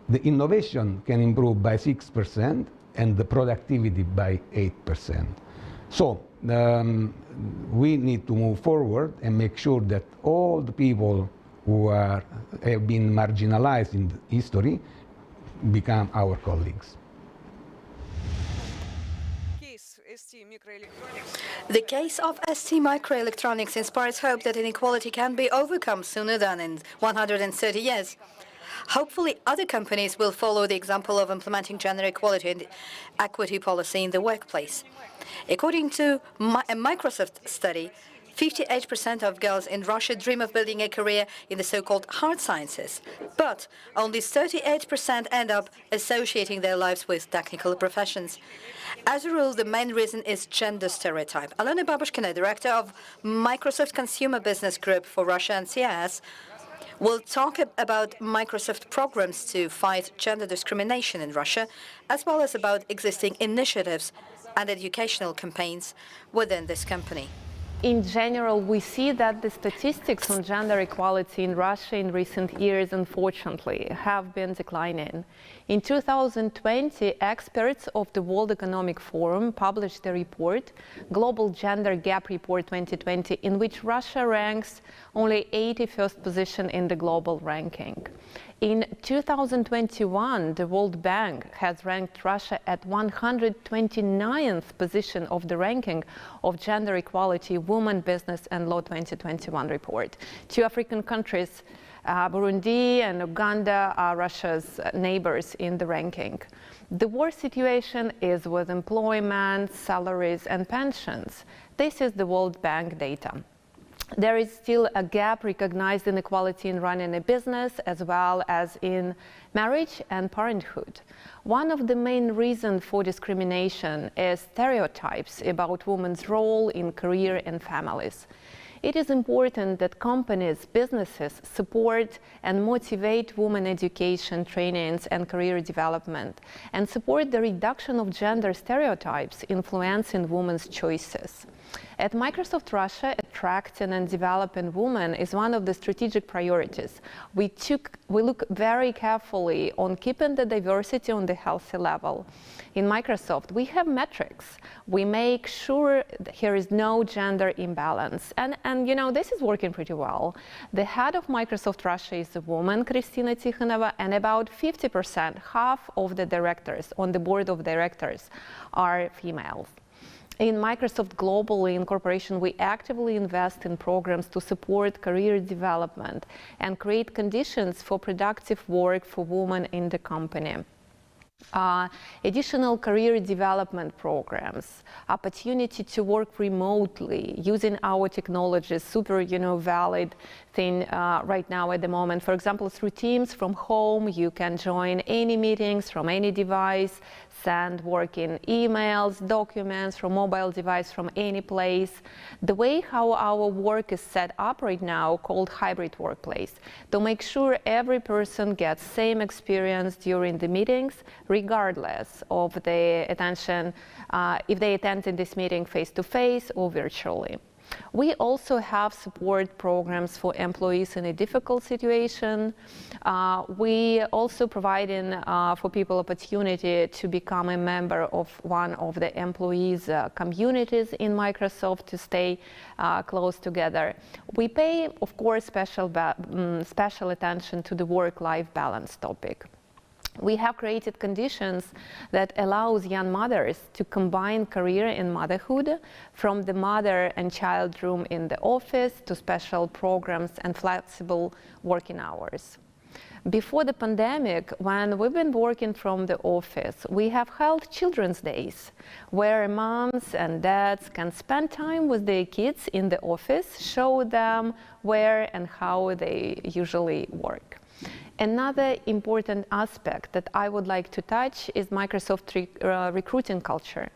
the innovation can improve by 6% and the productivity by 8%. So we need to move forward and make sure that all the people who have been marginalized in history become our colleagues. The case of ST Microelectronics inspires hope that inequality can be overcome sooner than in 130 years. Hopefully, other companies will follow the example of implementing gender equality and equity policy in the workplace. According to a Microsoft study, 58% of girls in Russia dream of building a career in the so-called hard sciences, but only 38% end up associating their lives with technical professions. As a rule, the main reason is gender stereotype. Alena Babushkina, director of Microsoft Consumer Business Group for Russia and CIS, will talk about Microsoft programs to fight gender discrimination in Russia, as well as about existing initiatives and educational campaigns within this company. In general, we see that the statistics on gender equality in Russia in recent years, unfortunately, have been declining. In 2020, experts of the World Economic Forum published a report, Global Gender Gap Report 2020, in which Russia ranks only 81st position in the global ranking. In 2021, the World Bank has ranked Russia at 129th position of the ranking of gender equality, women, business and law 2021 report. Two African countries, Burundi and Uganda, are Russia's neighbors in the ranking. The worst situation is with employment, salaries and pensions. This is the World Bank data. there is still a gap recognized in equality in running a business as well as in marriage and parenthood. One of the main reasons for discrimination is stereotypes about women's role in career and families. It is important that companies, businesses support and motivate women education, trainings and career development, and support the reduction of gender stereotypes influencing women's choices. At Microsoft Russia, attracting and developing women is one of the strategic priorities. We look very carefully on keeping the diversity on the healthy level. In Microsoft, we have metrics. We make sure that there is no gender imbalance. And you know, this is working pretty well. The head of Microsoft Russia is a woman, Kristina Tikhonova, and about 50%, half of the directors on the board of directors are females. In Microsoft globally in corporation, we actively invest in programs to support career development and create conditions for productive work for women in the company. Additional career development programs, opportunity to work remotely using our technology, super, valid thing right now at the moment. For example, through Teams from home, you can join any meetings from any device, send working emails, documents from mobile device from any place. The way how our work is set up right now, called hybrid workplace, to make sure every person gets same experience during the meetings, regardless of the attention, if they attended this meeting face-to-face or virtually. We also have support programs for employees in a difficult situation. We also providing for people opportunity to become a member of one of the employees' communities in Microsoft to stay close together. We pay, of course, special attention to the work-life balance topic. We have created conditions that allows young mothers to combine career and motherhood, from the mother and child room in the office to special programs and flexible working hours. Before the pandemic, when we've been working from the office, we have held Children's Days, where moms and dads can spend time with their kids in the office, show them where and how they usually work. Another important aspect that I would like to touch is Microsoft recruiting culture.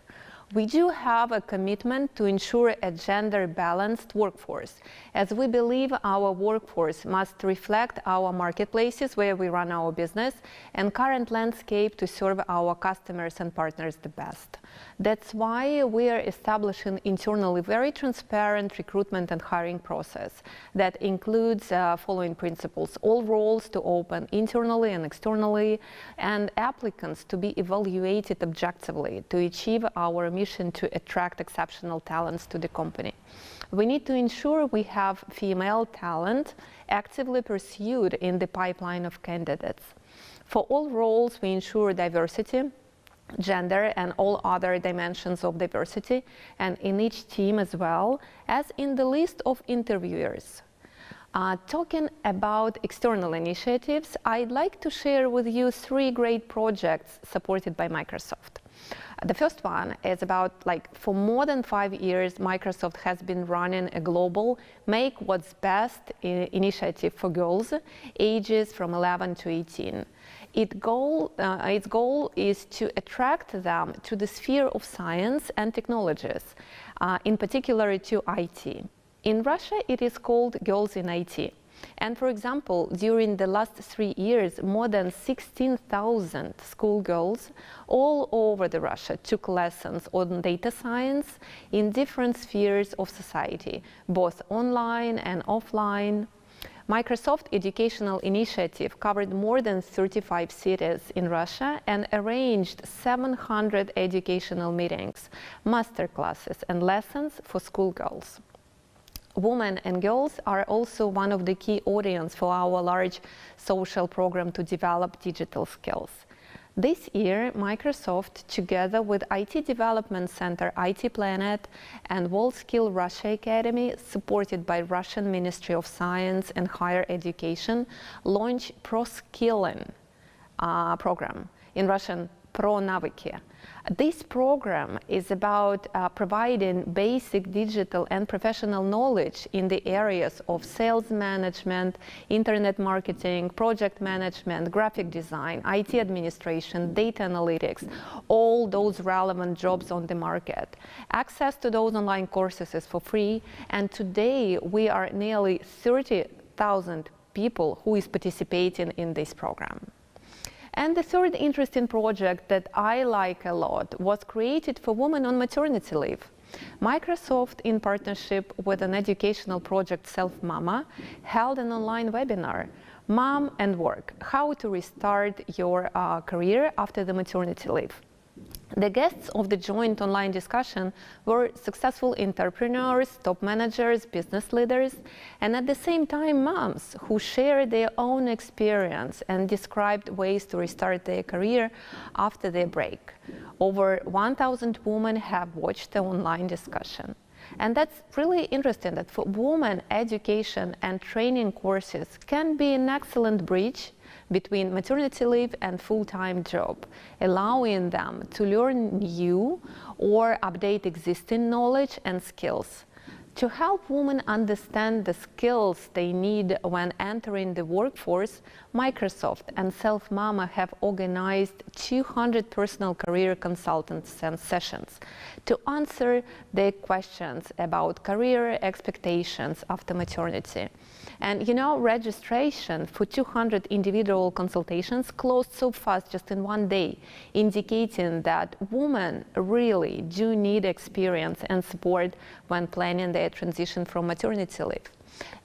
We do have a commitment to ensure a gender-balanced workforce, as we believe our workforce must reflect our marketplaces where we run our business and current landscape to serve our customers and partners the best. That's why we are establishing internally very transparent recruitment and hiring process that includes following principles: all roles to open internally and externally, and applicants to be evaluated objectively to achieve our mission to attract exceptional talents to the company. We need to ensure we have female talent actively pursued in the pipeline of candidates. For all roles, we ensure diversity, gender, and all other dimensions of diversity, and in each team as well as in the list of interviewers. Talking about external initiatives, I'd like to share with you 3 great projects supported by Microsoft. The first one is about, for more than 5 years, Microsoft has been running a global Make What's Best initiative for girls ages from 11 to 18. Its goal is to attract them to the sphere of science and technologies, in particular to IT. In Russia, it is called Girls in IT. And for example, during the last 3 years, more than 16,000 schoolgirls all over Russia took lessons on data science in different spheres of society, both online and offline. Microsoft Educational Initiative covered more than 35 cities in Russia and arranged 700 educational meetings, masterclasses, and lessons for schoolgirls. Women and girls are also one of the key audience for our large social program to develop digital skills. This year, Microsoft, together with IT Development Center, IT Planet, and WorldSkill Russia Academy, supported by Russian Ministry of Science and Higher Education, launched Pro-Skilling program. In Russian, Pro Навыки. This program is about providing basic digital and professional knowledge in the areas of sales management, internet marketing, project management, graphic design, IT administration, data analytics, all those relevant jobs on the market. Access to those online courses is for free, and today we are nearly 30,000 people who is participating in this program. And the third interesting project that I like a lot was created for women on maternity leave. Microsoft, in partnership with an educational project Self Mama, held an online webinar, Mom and Work, how to restart your career after the maternity leave. The guests of the joint online discussion were successful entrepreneurs, top managers, business leaders, and at the same time moms who shared their own experience and described ways to restart their career after their break. Over 1,000 women have watched the online discussion. And that's really interesting that for women, education and training courses can be an excellent bridge between maternity leave and full-time job, allowing them to learn new or update existing knowledge and skills. To help women understand the skills they need when entering the workforce, Microsoft and Self Mama have organized 200 personal career consultants and sessions to answer their questions about career expectations after maternity. And you know, registration for 200 individual consultations closed so fast, just in one day, indicating that women really do need experience and support when planning their transition from maternity leave,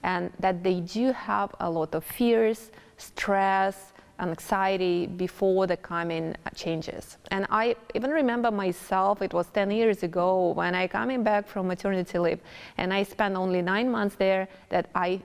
and that they do have a lot of fears, stress, anxiety before the coming changes. And I even remember myself, it was 10 years ago when I coming back from maternity leave and I spent only 9 months there, that I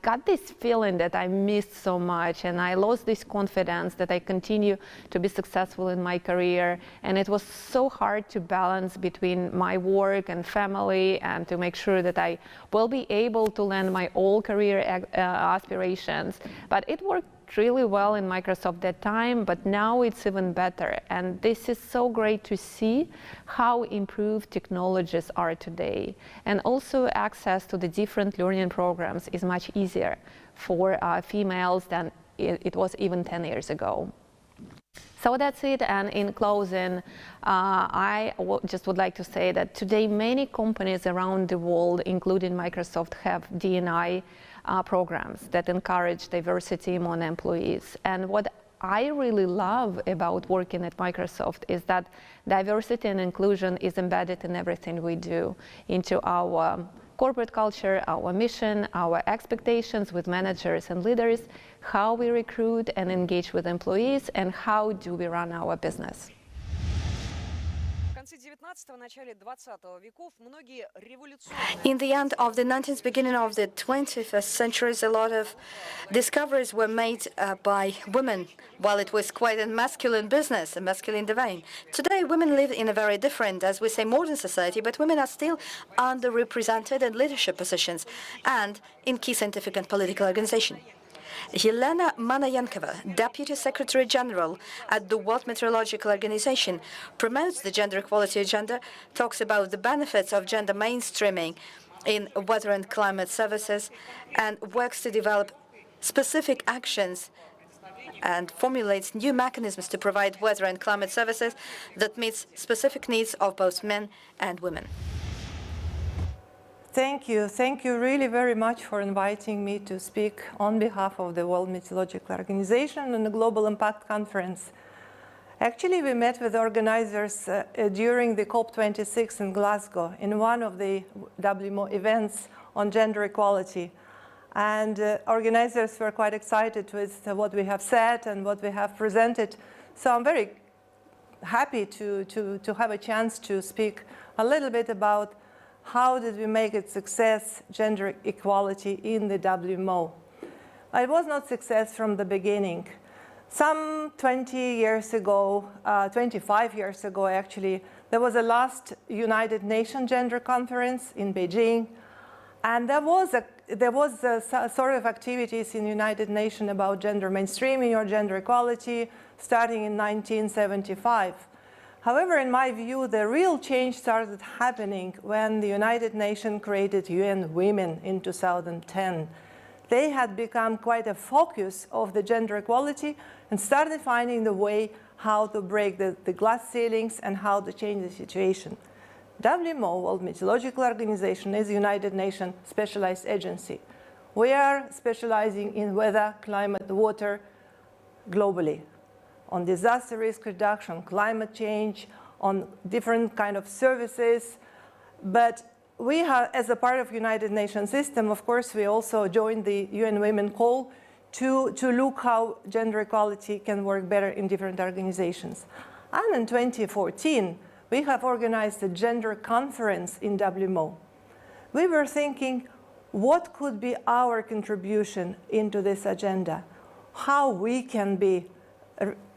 got this feeling that I missed so much, and I lost this confidence that I continue to be successful in my career. And it was so hard to balance between my work and family and to make sure that I will be able to land my all career aspirations. But it worked really well in Microsoft that time, but now it's even better. And this is so great to see how improved technologies are today. And also access to the different learning programs is much easier for females than it was even 10 years ago. So that's it. And in closing, I just would like to say that today many companies around the world, including Microsoft, have D&I programs that encourage diversity among employees. And what I really love about working at Microsoft is that diversity and inclusion is embedded in everything we do, into our corporate culture, our mission, our expectations with managers and leaders, how we recruit and engage with employees, and how do we run our business. In the end of the 19th, beginning of the 21st centuries, a lot of discoveries were made by women, while it was quite a masculine business, a masculine domain. Today, women live in a very different, as we say, modern society, but women are still underrepresented in leadership positions and in key scientific and political organizations. Helena Manayankova, Deputy Secretary General at the World Meteorological Organization, promotes the gender equality agenda, talks about the benefits of gender mainstreaming in weather and climate services, and works to develop specific actions and formulates new mechanisms to provide weather and climate services that meets specific needs of both men and women. Thank you. Thank you really very much for inviting me to speak on behalf of the World Meteorological Organization and the Global Impact Conference. Actually, we met with organizers during the COP26 in Glasgow in one of the WMO events on gender equality. And organizers were quite excited with what we have said and what we have presented. So I'm very happy to have a chance to speak a little bit about how did we make it success, gender equality in the WMO. It was not success from the beginning. Some 20 years ago, 25 years ago actually, there was a last United Nations Gender Conference in Beijing. And there was a sort of activities in the United Nations about gender mainstreaming or gender equality starting in 1975. However, in my view, the real change started happening when the United Nations created UN Women in 2010. They had become quite a focus of the gender equality and started finding the way how to break the glass ceilings and how to change the situation. WMO, World Meteorological Organization, is a United Nations specialized agency. We are specializing in weather, climate, water globally, on disaster risk reduction, climate change, on different kind of services. But we have, as a part of United Nations system, of course, we also joined the UN Women call to look how gender equality can work better in different organizations. And in 2014, we have organized a gender conference in WMO. We were thinking, what could be our contribution into this agenda? How we can be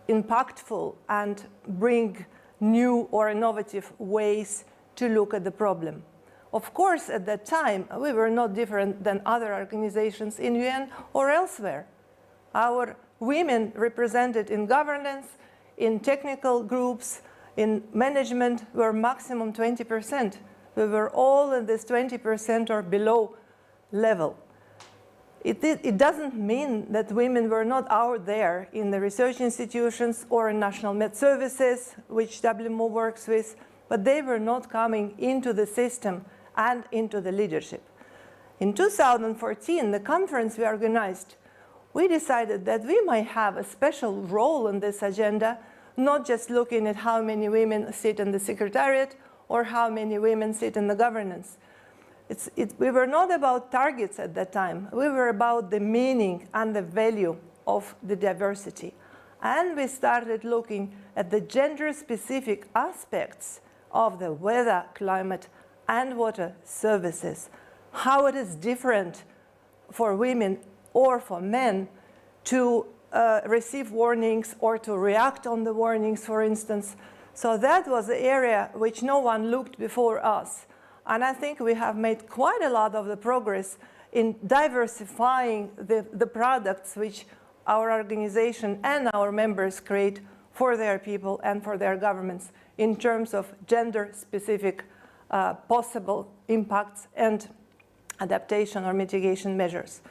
impactful and bring new or innovative ways to look at the problem. Of course, at that time, we were not different than other organizations in UN or elsewhere. Our women represented in governance, in technical groups, in management were maximum 20%. We were all in this 20% or below level. It doesn't mean that women were not out there in the research institutions or in national med services, which WMO works with, but they were not coming into the system and into the leadership. In 2014, the conference we organized, we decided that we might have a special role in this agenda, not just looking at how many women sit in the secretariat or how many women sit in the governance. We were not about targets at that time. We were about the meaning and the value of the diversity. And we started looking at the gender-specific aspects of the weather, climate, and water services, how it is different for women or for men to receive warnings or to react on the warnings, for instance. So that was the area which no one looked before us. And I think we have made quite a lot of the progress in diversifying the products which our organization and our members create for their people and for their governments in terms of gender-specific possible impacts and adaptation or mitigation measures.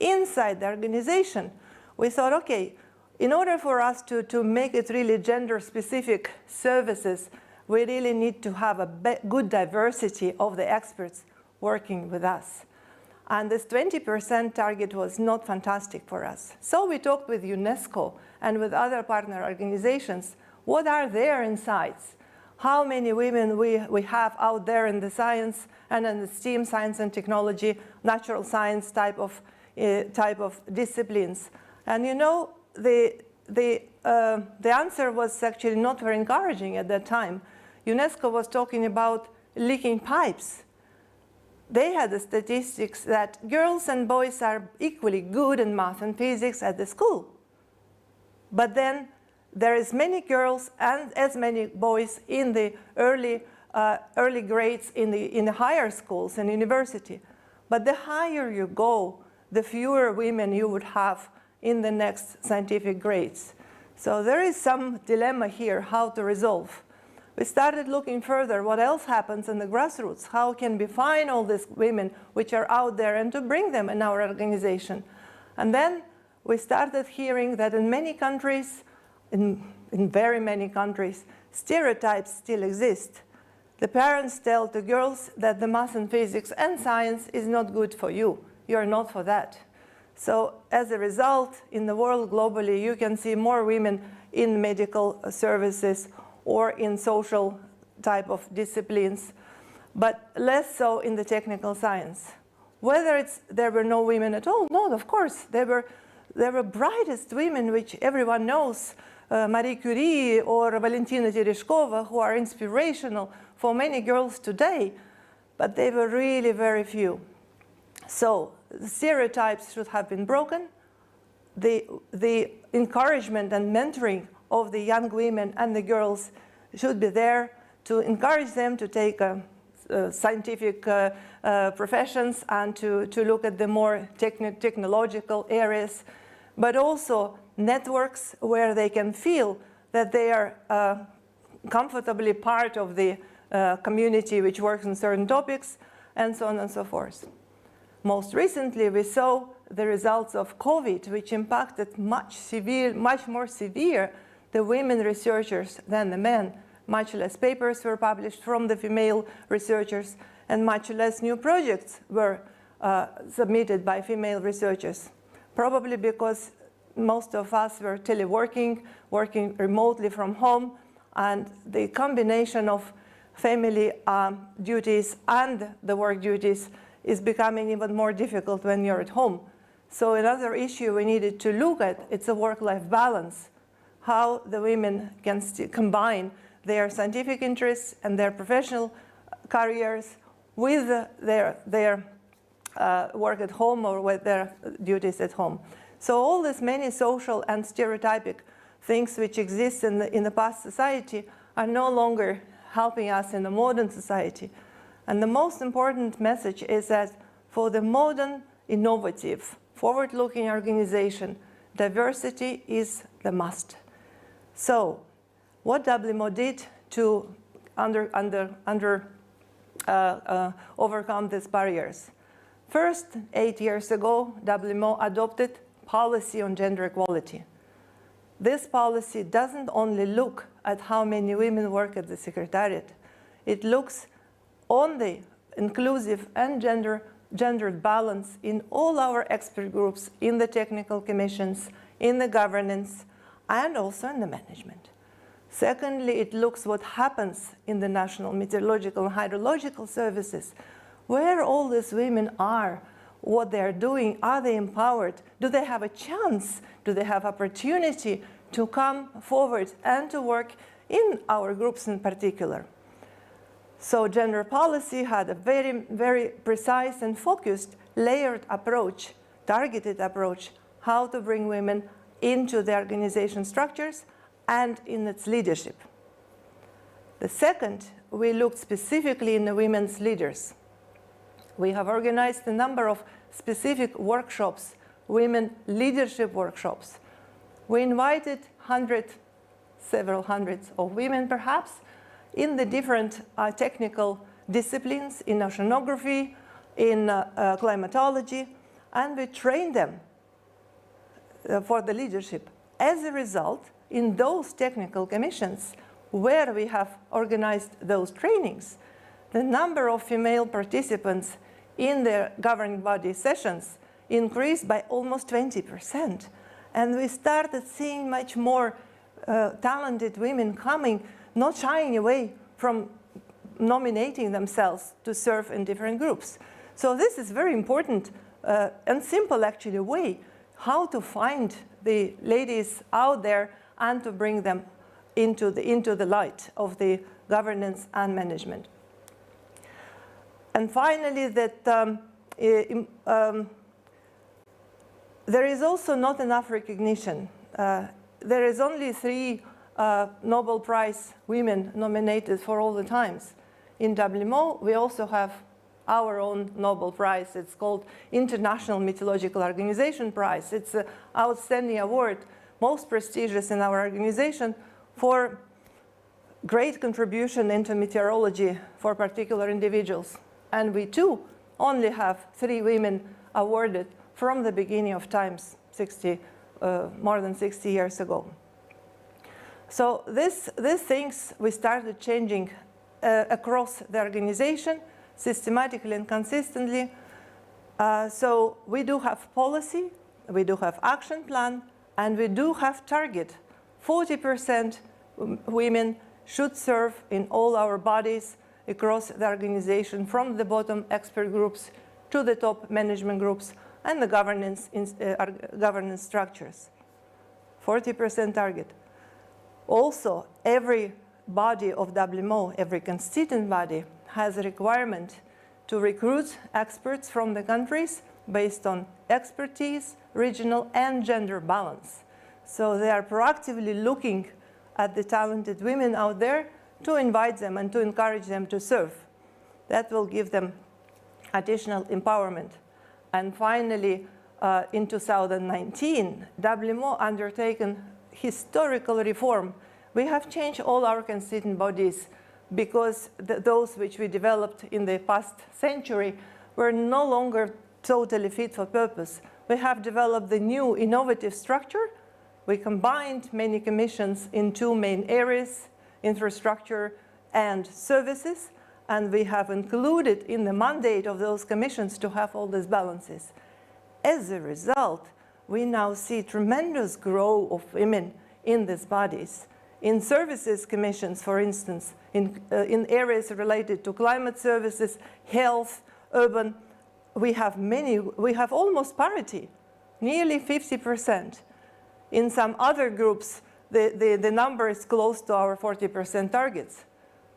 Inside the organization, we thought, okay, in order for us to make it really gender-specific services, we really need to have a good diversity of the experts working with us. And this 20% target was not fantastic for us. So we talked with UNESCO and with other partner organizations. What are their insights? How many women we have out there in the science and in the STEAM, science and technology, natural science type of disciplines? And you know, the answer was actually not very encouraging at that time. UNESCO was talking about leaking pipes. They had the statistics that girls and boys are equally good in math and physics at the school. But then there is many girls and as many boys in the early grades in the higher schools and university. But the higher you go, the fewer women you would have in the next scientific grades. So there is some dilemma here, how to resolve. We started looking further, what else happens in the grassroots? How can we find all these women which are out there and to bring them in our organization? And then we started hearing that in many countries, in very many countries, stereotypes still exist. The parents tell the girls that the math and physics and science is not good for you. You're not for that. So as a result, in the world globally, you can see more women in medical services or in social type of disciplines, but less so in the technical science. Whether there were no women at all, no, of course. There were brightest women, which everyone knows, Marie Curie or Valentina Tereshkova, who are inspirational for many girls today, but they were really very few. So the stereotypes should have been broken. The encouragement and mentoring of the young women and the girls should be there to encourage them to take scientific professions and to look at the more technological areas, but also networks where they can feel that they are comfortably part of the community which works on certain topics, and so on and so forth. Most recently, we saw the results of COVID, which impacted much more severe the women researchers than the men. Much less papers were published from the female researchers, and much less new projects were submitted by female researchers. Probably because most of us were teleworking, working remotely from home, and the combination of family duties and the work duties is becoming even more difficult when you're at home. So another issue we needed to look at, it's a work-life balance, how the women can combine their scientific interests and their professional careers with their work at home or with their duties at home. So all these many social and stereotypic things which exist in the past society are no longer helping us in the modern society. And the most important message is that for the modern, innovative, forward-looking organization, diversity is the must. So what WMO did to overcome these barriers? First, 8 years ago, WMO adopted policy on gender equality. This policy doesn't only look at how many women work at the Secretariat. It looks on the inclusive and gendered balance in all our expert groups, in the technical commissions, in the governance, and also in the management. Secondly, it looks what happens in the national meteorological and hydrological services, where all these women are, what they're doing, are they empowered, do they have a chance, do they have opportunity to come forward and to work in our groups in particular. So gender policy had a very, very precise and focused, layered approach, targeted approach, how to bring women into the organization structures and in its leadership. The second, we looked specifically in the women's leaders. We have organized a number of specific workshops, women leadership workshops. We invited several hundreds of women perhaps, in the different technical disciplines, in oceanography, in climatology, and we trained them for the leadership. As a result, in those technical commissions where we have organized those trainings, the number of female participants in their governing body sessions increased by almost 20%. And we started seeing much more talented women coming, not shying away from nominating themselves to serve in different groups. So this is very important and simple, actually, way how to find the ladies out there and to bring them into the light of the governance and management. And finally, that there is also not enough recognition. There is only 3 Nobel Prize women nominated for all the times. In WMO, we also have our own Nobel Prize. It's called International Meteorological Organization Prize. It's an outstanding award, most prestigious in our organization, for great contribution into meteorology for particular individuals. And we too only have 3 women awarded from the beginning of times, more than 60 years ago. So these things we started changing across the organization systematically and consistently. So we do have policy, we do have action plan, and we do have target. 40% women should serve in all our bodies across the organization, from the bottom expert groups to the top management groups and the governance structures. 40% target. Also, every body of WMO, every constituent body, has a requirement to recruit experts from the countries based on expertise, regional and gender balance. So they are proactively looking at the talented women out there to invite them and to encourage them to serve. That will give them additional empowerment. And finally, in 2019, WMO undertaken historical reform. We have changed all our constituent bodies because those which we developed in the past century were no longer totally fit for purpose. We have developed the new innovative structure. We combined many commissions in two main areas, infrastructure and services, and we have included in the mandate of those commissions to have all these balances. As a result, we now see tremendous growth of women in these bodies. In services commissions, for instance, in areas related to climate services, health, urban, we have almost parity, nearly 50%. In some other groups, the number is close to our 40% targets.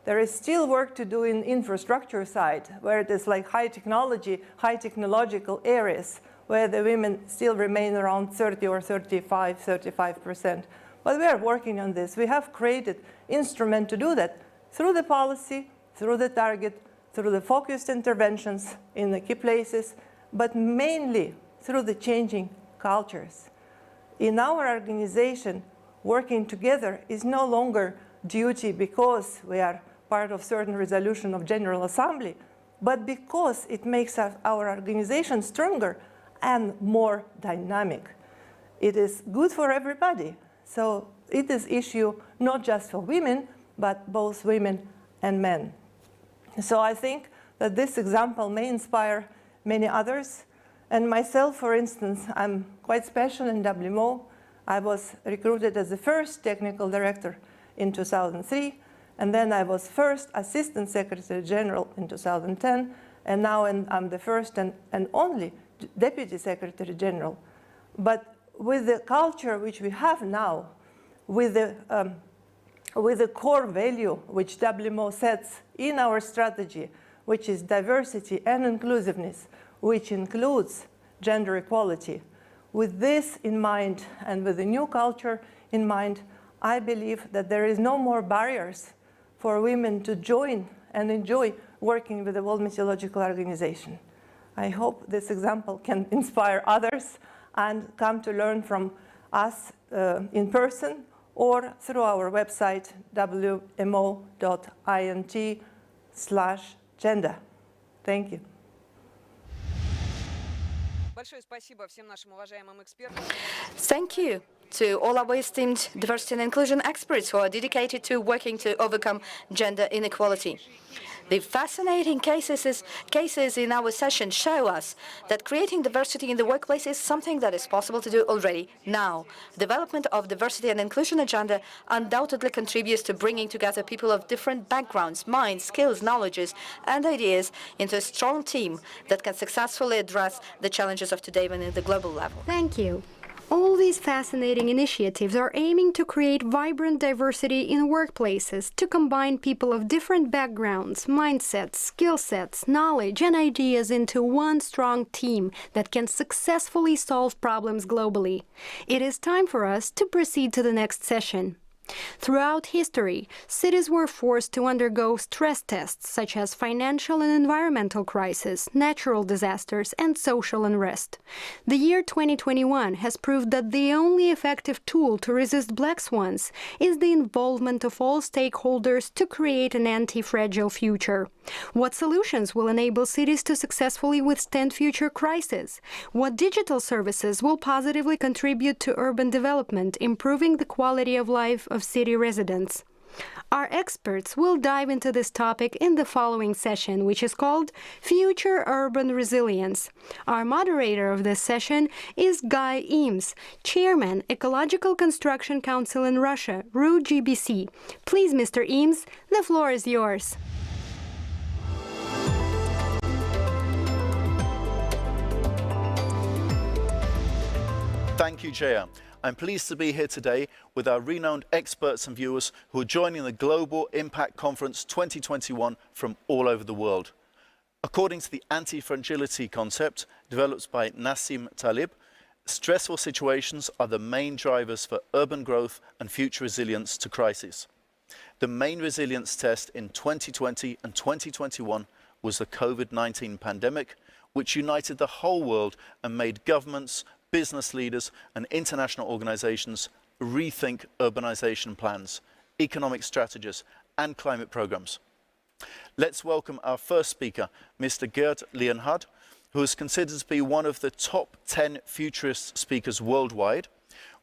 There is still work to do in infrastructure side, where it is like high technology, high technological areas, where the women still remain around 30 or 35%. But we are working on this. We have created instrument to do that through the policy, through the target, through the focused interventions in the key places, but mainly through the changing cultures. In our organization, working together is no longer duty because we are part of certain resolution of General Assembly, but because it makes our organization stronger and more dynamic. It is good for everybody. So it is issue not just for women, but both women and men. So I think that this example may inspire many others. And myself, for instance, I'm quite special in WMO. I was recruited as the first technical director in 2003, and then I was first Assistant Secretary General in 2010, and now I'm the first and only Deputy Secretary General. But with the culture which we have now, with the core value which WMO sets in our strategy, which is diversity and inclusiveness, which includes gender equality. With this in mind and with the new culture in mind, I believe that there is no more barriers for women to join and enjoy working with the World Meteorological Organization. I hope this example can inspire others and come to learn from us in person or through our website, wmo.int/gender. Thank you. Thank you to all our esteemed diversity and inclusion experts who are dedicated to working to overcome gender inequality. The fascinating cases in our session show us that creating diversity in the workplace is something that is possible to do already now. Development of diversity and inclusion agenda undoubtedly contributes to bringing together people of different backgrounds, minds, skills, knowledges, and ideas into a strong team that can successfully address the challenges of today and at the global level. Thank you. All these fascinating initiatives are aiming to create vibrant diversity in workplaces, to combine people of different backgrounds, mindsets, skill sets, knowledge, and ideas into one strong team that can successfully solve problems globally. It is time for us to proceed to the next session. Throughout history, cities were forced to undergo stress tests such as financial and environmental crises, natural disasters, and social unrest. The year 2021 has proved that the only effective tool to resist black swans is the involvement of all stakeholders to create an anti-fragile future. What solutions will enable cities to successfully withstand future crises? What digital services will positively contribute to urban development, improving the quality of life of city residents? Our experts will dive into this topic in the following session, which is called Future Urban Resilience. Our moderator of this session is Guy Eames, Chairman, Ecological Construction Council in Russia, RU-GBC. Please, Mr. Eames, the floor is yours. Thank you, Jaya. I'm pleased to be here today with our renowned experts and viewers who are joining the Global Impact Conference 2021 from all over the world. According to the anti-fragility concept developed by Nassim Taleb, stressful situations are the main drivers for urban growth and future resilience to crisis. The main resilience test in 2020 and 2021 was the COVID-19 pandemic, which united the whole world and made governments, business leaders and international organizations rethink urbanization plans, economic strategies and climate programs. Let's welcome our first speaker, Mr. Gert Leonhard, who is considered to be one of the top 10 futurist speakers worldwide.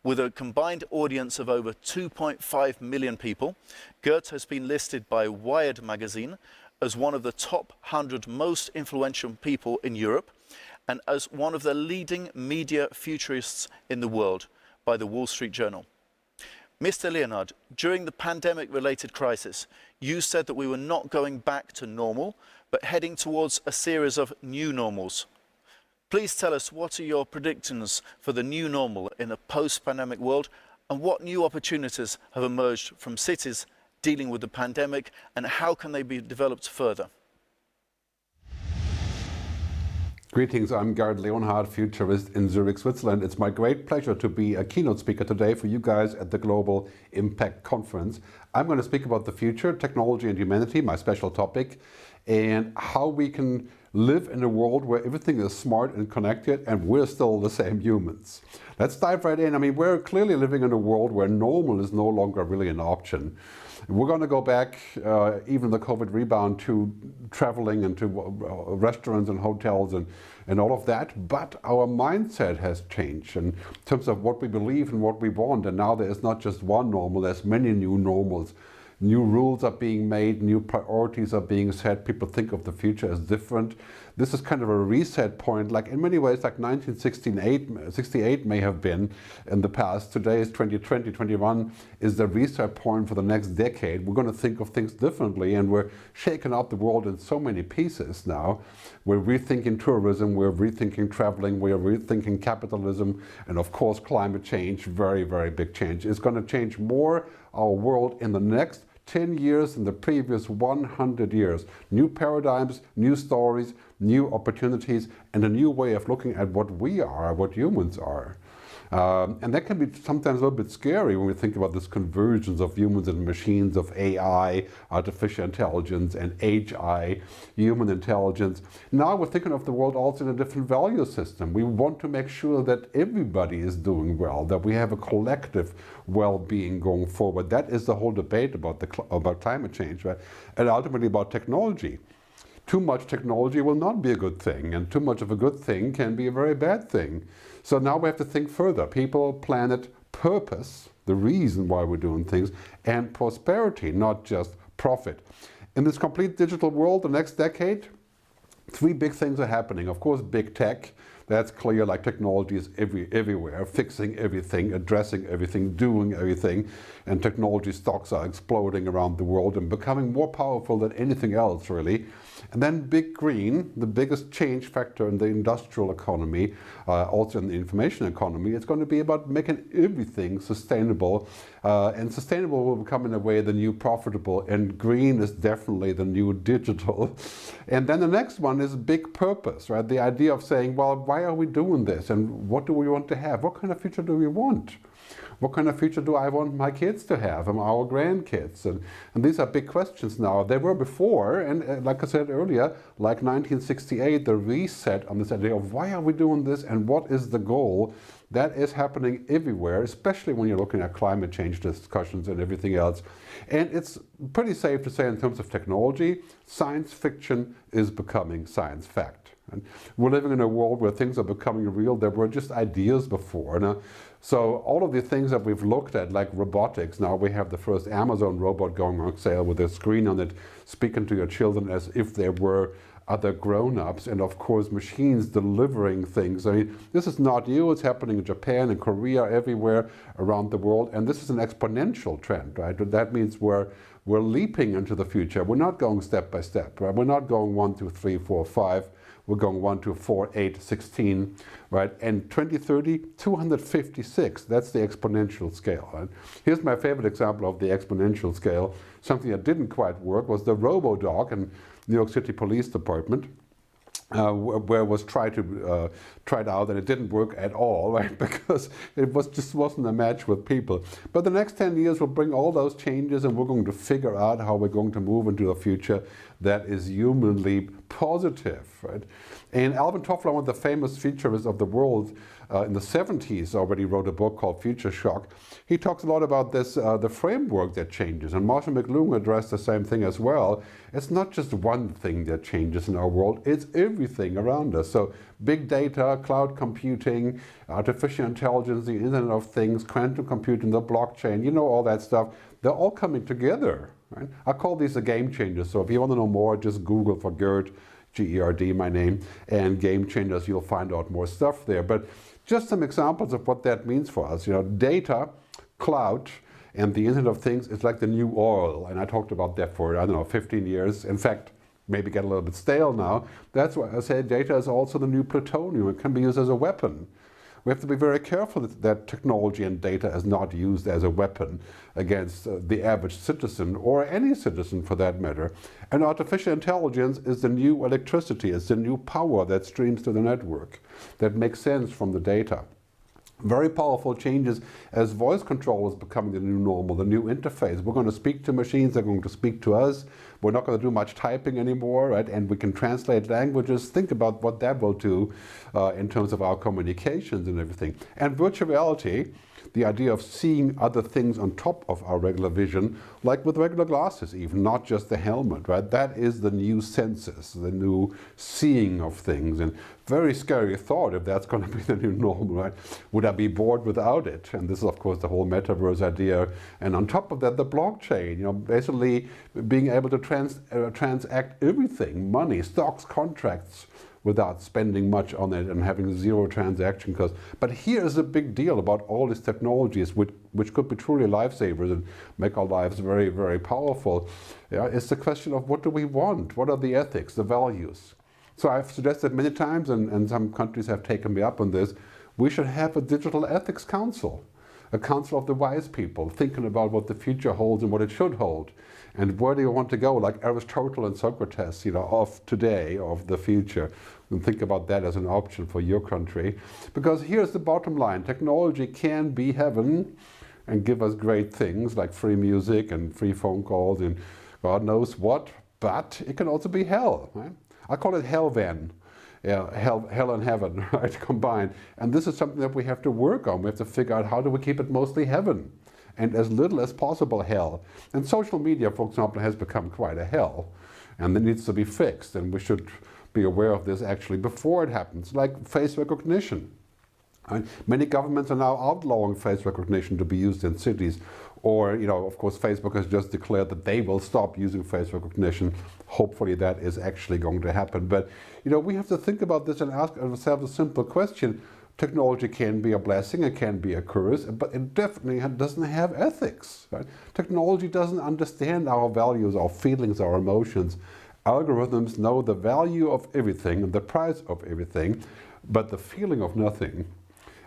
With a combined audience of over 2.5 million people, Gert has been listed by Wired magazine as one of the top 100 most influential people in Europe and as one of the leading media futurists in the world by the Wall Street Journal. Mr. Leonhard, during the pandemic-related crisis, you said that we were not going back to normal, but heading towards a series of new normals. Please tell us, what are your predictions for the new normal in a post-pandemic world, and what new opportunities have emerged from cities dealing with the pandemic, and how can they be developed further? Greetings, I'm Gerd Leonhard, futurist in Zurich, Switzerland. It's my great pleasure to be a keynote speaker today for you guys at the Global Impact Conference. I'm going to speak about the future, technology and humanity, my special topic, and how we can live in a world where everything is smart and connected and we're still the same humans. Let's dive right in. I mean, we're clearly living in a world where normal is no longer really an option. We're going to go back, even the COVID rebound, to traveling and to restaurants and hotels and all of that. But our mindset has changed in terms of what we believe and what we want. And now there is not just one normal, there's many new normals. New rules are being made, new priorities are being set, people think of the future as different. This is kind of a reset point, like in many ways like 1968 may have been in the past. Today is 2020, 21 is the reset point for the next decade. We're going to think of things differently, and we're shaking up the world in so many pieces now. We're rethinking tourism, we're rethinking traveling, we're rethinking capitalism, and of course climate change, very, very big change. It's going to change more our world in the next 10 years than the previous 100 years. New paradigms, new stories, new opportunities, and a new way of looking at what we are, what humans are. And that can be sometimes a little bit scary when we think about this convergence of humans and machines, of AI, artificial intelligence, and HI, human intelligence. Now we're thinking of the world also in a different value system. We want to make sure that everybody is doing well, that we have a collective well-being going forward. That is the whole debate about climate change, right? And ultimately about technology. Too much technology will not be a good thing, and too much of a good thing can be a very bad thing. So now we have to think further. People, planet, purpose, the reason why we're doing things, and prosperity, not just profit. In this complete digital world, the next decade, three big things are happening. Of course, big tech. That's clear, like technology is everywhere, fixing everything, addressing everything, doing everything. And technology stocks are exploding around the world and becoming more powerful than anything else, really. And then big green, the biggest change factor in the industrial economy, also in the information economy. It's going to be about making everything sustainable. And sustainable will become in a way the new profitable, and green is definitely the new digital. And then the next one is big purpose, right? The idea of saying, well, why are we doing this? And what do we want to have? What kind of future do we want? What kind of future do I want my kids to have and our grandkids? And these are big questions now. They were before, and like I said earlier, like 1968, the reset on this idea of why are we doing this and what is the goal, that is happening everywhere, especially when you're looking at climate change discussions and everything else. And it's pretty safe to say in terms of technology, science fiction is becoming science fact. And we're living in a world where things are becoming real. There were just ideas before. Now, so all of the things that we've looked at, like robotics, now we have the first Amazon robot going on sale with a screen on it, speaking to your children as if they were other grown-ups, and of course machines delivering things. I mean, this is not new. It's happening in Japan and Korea, everywhere around the world, and this is an exponential trend, right? That means we're leaping into the future. We're not going step by step, right? We're not going 1, 2, 3, 4, 5. We're going 1, 2, 4, 8, 16, right? And 2030, 256. That's the exponential scale. Right? Here's my favorite example of the exponential scale. Something that didn't quite work was the robo-dog in New York City Police Department, where it was tried out, and it didn't work at all, right? Because it just wasn't a match with people. But the next 10 years will bring all those changes, and we're going to figure out how we're going to move into a future that is humanly positive, right? And Alvin Toffler, one of the famous futurists of the world in the 70s, already wrote a book called Future Shock. He talks a lot about this, the framework that changes, and Marshall McLuhan addressed the same thing as well. It's not just one thing that changes in our world, it's everything around us. So big data, cloud computing, artificial intelligence, the Internet of Things, quantum computing, the blockchain, you know, all that stuff, they're all coming together, right? I call these the game changers. So if you want to know more, just Google for Gerd, G-E-R-D, my name, and game changers, you'll find out more stuff there. But just some examples of what that means for us. You know, data, cloud, and the Internet of Things is like the new oil. And I talked about that for, I don't know, 15 years. In fact, maybe get a little bit stale now. That's why I say data is also the new plutonium. It can be used as a weapon. We have to be very careful that technology and data is not used as a weapon against the average citizen, or any citizen for that matter. And artificial intelligence is the new electricity. It's the new power that streams to the network, that makes sense from the data. Very powerful changes as voice control is becoming the new normal, the new interface. We're going to speak to machines, they're going to speak to us. We're not going to do much typing anymore, right? And we can translate languages. Think about what that will do in terms of our communications and everything. And virtual reality, the idea of seeing other things on top of our regular vision, like with regular glasses even, not just the helmet, right? That is the new senses, the new seeing of things. And very scary thought if that's going to be the new normal, right? Would I be bored without it? And this is, of course, the whole metaverse idea. And on top of that, the blockchain, you know, basically being able to transact everything, money, stocks, contracts, without spending much on it and having zero transaction costs. But here is a big deal about all these technologies which could be truly lifesavers and make our lives very, very powerful. Yeah, it's the question of what do we want? What are the ethics, the values? So I've suggested many times, and some countries have taken me up on this, we should have a digital ethics council, a council of the wise people, thinking about what the future holds and what it should hold. And where do you want to go, like Aristotle and Socrates, you know, of today, of the future. And think about that as an option for your country. Because here's the bottom line. Technology can be heaven and give us great things like free music and free phone calls and God knows what, but it can also be hell, right? I call it hell then. Yeah, hell and heaven, right, combined. And this is something that we have to work on. We have to figure out how do we keep it mostly heaven and as little as possible hell. And social media, for example, has become quite a hell, and it needs to be fixed, and we should be aware of this actually before it happens, like face recognition. Right? Many governments are now outlawing face recognition to be used in cities, or, you know, of course, Facebook has just declared that they will stop using face recognition. Hopefully that is actually going to happen. But, you know, we have to think about this and ask ourselves a simple question. Technology can be a blessing, it can be a curse, but it definitely doesn't have ethics. Right? Technology doesn't understand our values, our feelings, our emotions. Algorithms know the value of everything and the price of everything, but the feeling of nothing.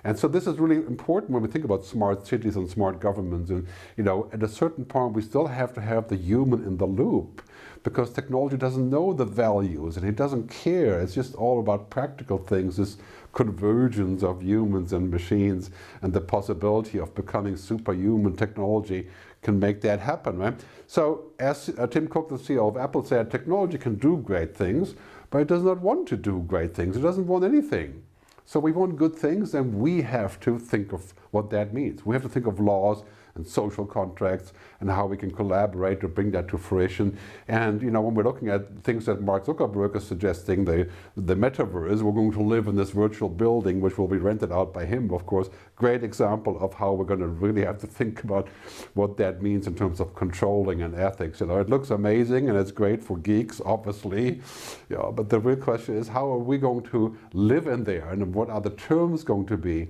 And so this is really important when we think about smart cities and smart governments. And, you know, at a certain point, we still have to have the human in the loop, because technology doesn't know the values and it doesn't care. It's just all about practical things, this convergence of humans and machines, and the possibility of becoming superhuman. Technology can make that happen, right? So as Tim Cook, the CEO of Apple, said, technology can do great things, but it does not want to do great things. It doesn't want anything. So we want good things, and we have to think of what that means. We have to think of laws and social contracts and how we can collaborate to bring that to fruition. And, you know, when we're looking at things that Mark Zuckerberg is suggesting, the metaverse, we're going to live in this virtual building which will be rented out by him, of course. Great example of how we're going to really have to think about what that means in terms of controlling and ethics. You know, it looks amazing and it's great for geeks, obviously. Yeah, but the real question is, how are we going to live in there, and what are the terms going to be?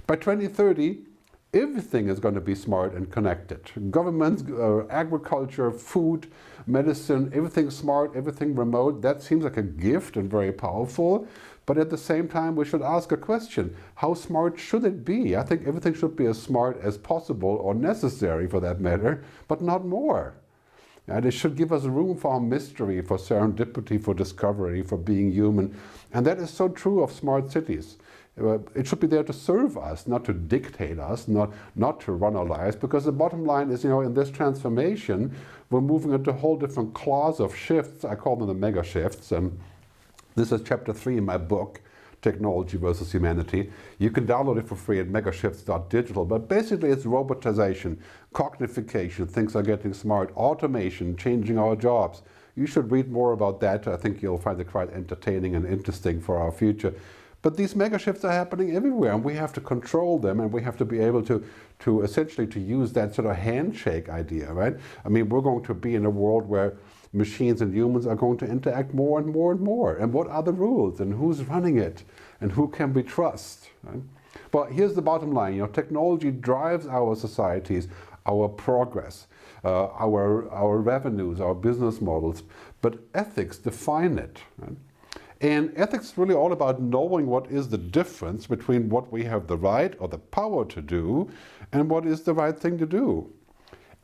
By 2030, everything is going to be smart and connected. Governments, agriculture, food, medicine, everything smart, everything remote. That seems like a gift and very powerful. But at the same time, we should ask a question. How smart should it be? I think everything should be as smart as possible, or necessary for that matter, but not more. And it should give us room for mystery, for serendipity, for discovery, for being human. And that is so true of smart cities. It should be there to serve us, not to dictate us, not to run our lives, because the bottom line is, you know, in this transformation, we're moving into a whole different class of shifts. I call them the mega shifts. This is chapter 3 in my book, Technology versus Humanity. You can download it for free at megashifts.digital, but basically it's robotization, cognification, things are getting smart, automation, changing our jobs. You should read more about that. I think you'll find it quite entertaining and interesting for our future. But these mega shifts are happening everywhere, and we have to control them, and we have to be able to essentially to use that sort of handshake idea, right? I mean, we're going to be in a world where machines and humans are going to interact more and more and more. And what are the rules, and who's running it, and who can we trust? Right? But here's the bottom line: technology drives our societies, our progress, our revenues, our business models. But ethics define it. Right? And ethics is really all about knowing what is the difference between what we have the right or the power to do and what is the right thing to do.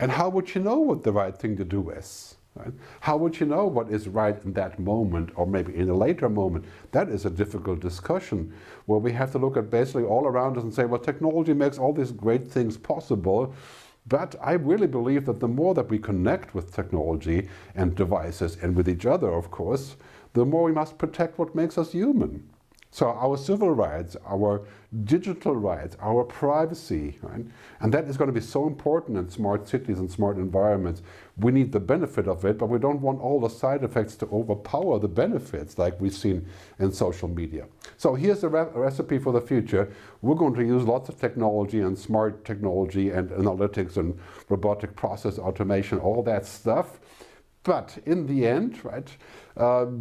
And how would you know what the right thing to do is? Right? How would you know what is right in that moment, or maybe in a later moment? That is a difficult discussion where we have to look at basically all around us and say, well, technology makes all these great things possible, but I really believe that the more that we connect with technology and devices, and with each other, of course, the more we must protect what makes us human. So our civil rights, our digital rights, our privacy, right? And that is going to be so important in smart cities and smart environments. We need the benefit of it, but we don't want all the side effects to overpower the benefits like we've seen in social media. So here's the recipe for the future. We're going to use lots of technology and smart technology and analytics and robotic process automation, all that stuff. But in the end, right,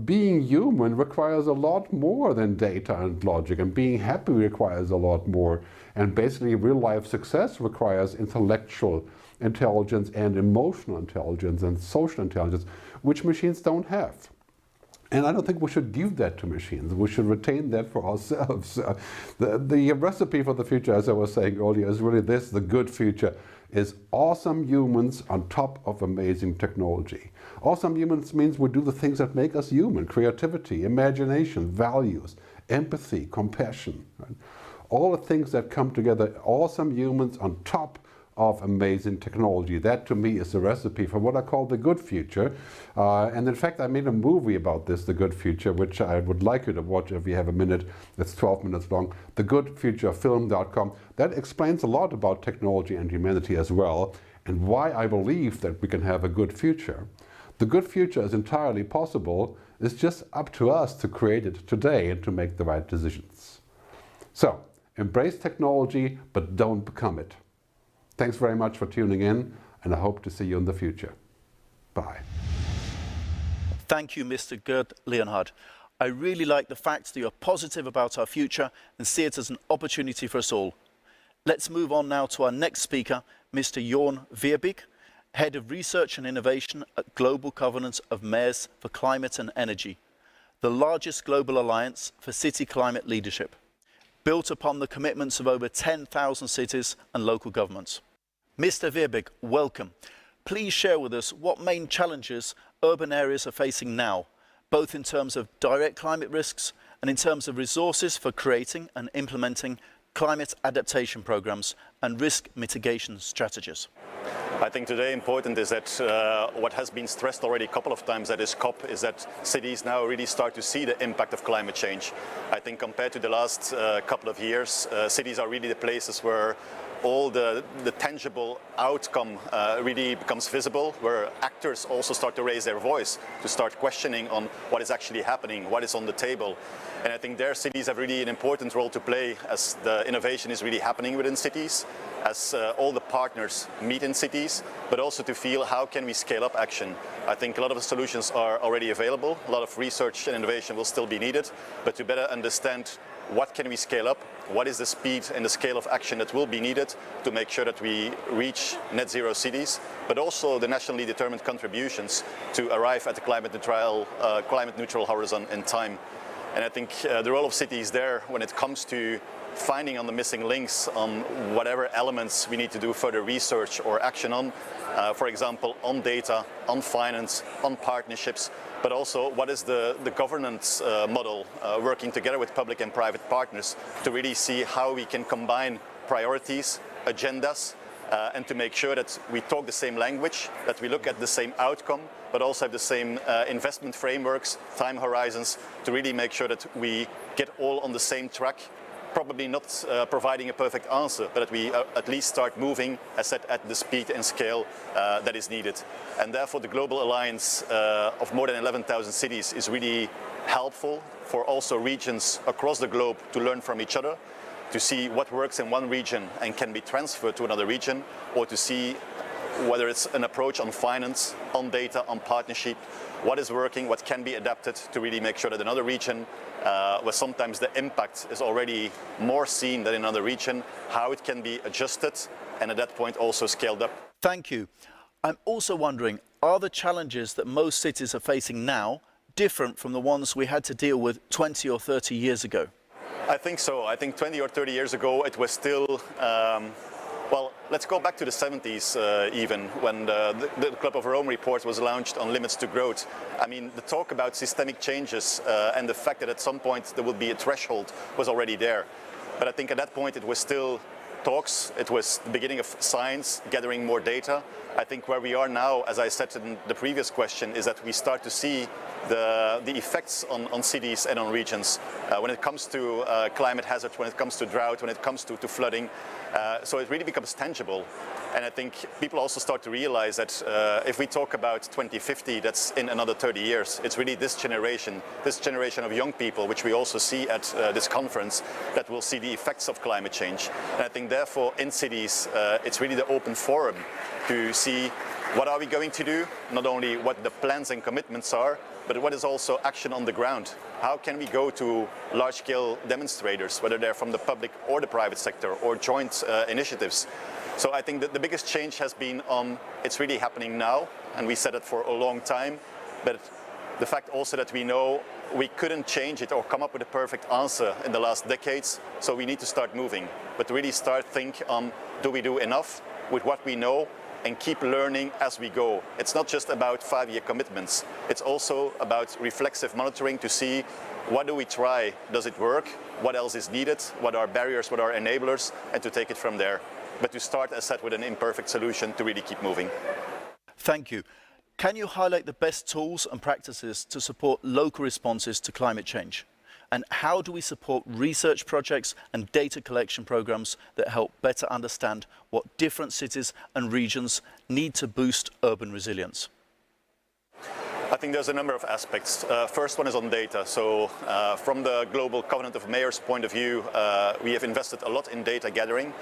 being human requires a lot more than data and logic, and being happy requires a lot more. And basically real-life success requires intellectual intelligence and emotional intelligence and social intelligence, which machines don't have. And I don't think we should give that to machines. We should retain that for ourselves. The recipe for the future, as I was saying earlier, is really this: the good future is awesome humans on top of amazing technology. Awesome humans means we do the things that make us human: creativity, imagination, values, empathy, compassion. Right? All the things that come together, awesome humans on top of amazing technology. That to me is the recipe for what I call the good future. And in fact, I made a movie about this, The Good Future, which I would like you to watch if you have a minute. It's 12 minutes long. thegoodfuturefilm.com. That explains a lot about technology and humanity as well, and why I believe that we can have a good future. The good future is entirely possible. It's just up to us to create it today and to make the right decisions. So, embrace technology, but don't become it. Thanks very much for tuning in, and I hope to see you in the future. Bye. Thank you, Mr. Gerd Leonhard. I really like the fact that you're positive about our future and see it as an opportunity for us all. Let's move on now to our next speaker, Mr. Jorn Veerbeek, Head of Research and Innovation at Global Covenant of Mayors for Climate and Energy, the largest global alliance for city climate leadership, built upon the commitments of over 10,000 cities and local governments. Mr. Veerbeek, welcome. Please share with us what main challenges urban areas are facing now, both in terms of direct climate risks and in terms of resources for creating and implementing climate adaptation programs and risk mitigation strategies. I think today important is that what has been stressed already a couple of times at this COP is that cities now really start to see the impact of climate change. I think compared to the last couple of years, cities are really the places where all the tangible outcome really becomes visible, where actors also start to raise their voice, to start questioning on what is actually happening, what is on the table. And I think their cities have really an important role to play as the innovation is really happening within cities, as all the partners meet in cities, but also to feel how can we scale up action. I think a lot of the solutions are already available, a lot of research and innovation will still be needed, but to better understand what can we scale up, what is the speed and the scale of action that will be needed to make sure that we reach net zero cities, but also the nationally determined contributions to arrive at the climate neutral horizon in time. And I think the role of cities there when it comes to finding on the missing links on whatever elements we need to do further research or action on, for example, on data, on finance, on partnerships, but also what is the governance model, working together with public and private partners to really see how we can combine priorities, agendas, and to make sure that we talk the same language, that we look at the same outcome, but also have the same investment frameworks, time horizons, to really make sure that we get all on the same track. Probably not providing a perfect answer, but that we at least start moving, as said, at the speed and scale that is needed. And therefore the global alliance of more than 11,000 cities is really helpful for also regions across the globe to learn from each other, to see what works in one region and can be transferred to another region, or to see whether it's an approach on finance, on data, on partnership, what is working, what can be adapted to really make sure that another region, where sometimes the impact is already more seen than in another region, how it can be adjusted and at that point also scaled up. Thank you. I'm also wondering, are the challenges that most cities are facing now different from the ones we had to deal with 20 or 30 years ago? I think so. I think 20 or 30 years ago it was still, well, let's go back to the 70s even, when the Club of Rome report was launched on limits to growth. I mean, the talk about systemic changes and the fact that at some point there would be a threshold was already there. But I think at that point it was still talks, it was the beginning of science, gathering more data. I think where we are now, as I said in the previous question, is that we start to see the effects on cities and on regions when it comes to climate hazard, when it comes to drought, when it comes to flooding. So it really becomes tangible. And I think people also start to realize that if we talk about 2050, that's in another 30 years. It's really this generation of young people, which we also see at this conference, that will see the effects of climate change. And I think therefore in cities, it's really the open forum to see what are we going to do, not only what the plans and commitments are, but what is also action on the ground. How can we go to large-scale demonstrators, whether they're from the public or the private sector, or joint initiatives? So I think that the biggest change has been on, it's really happening now, and we said it for a long time, but the fact also that we know we couldn't change it or come up with a perfect answer in the last decades, so we need to start moving, but really start think on, do we do enough with what we know, and keep learning as we go. It's not just about 5-year commitments. It's also about reflexive monitoring to see what do we try, does it work, what else is needed, what are barriers, what are enablers, and to take it from there. But to start, as said, with an imperfect solution to really keep moving. Thank you. Can you highlight the best tools and practices to support local responses to climate change? And how do we support research projects and data collection programs that help better understand what different cities and regions need to boost urban resilience? I think there's a number of aspects. First one is on data. So from the Global Covenant of Mayors point of view, we have invested a lot in data gathering,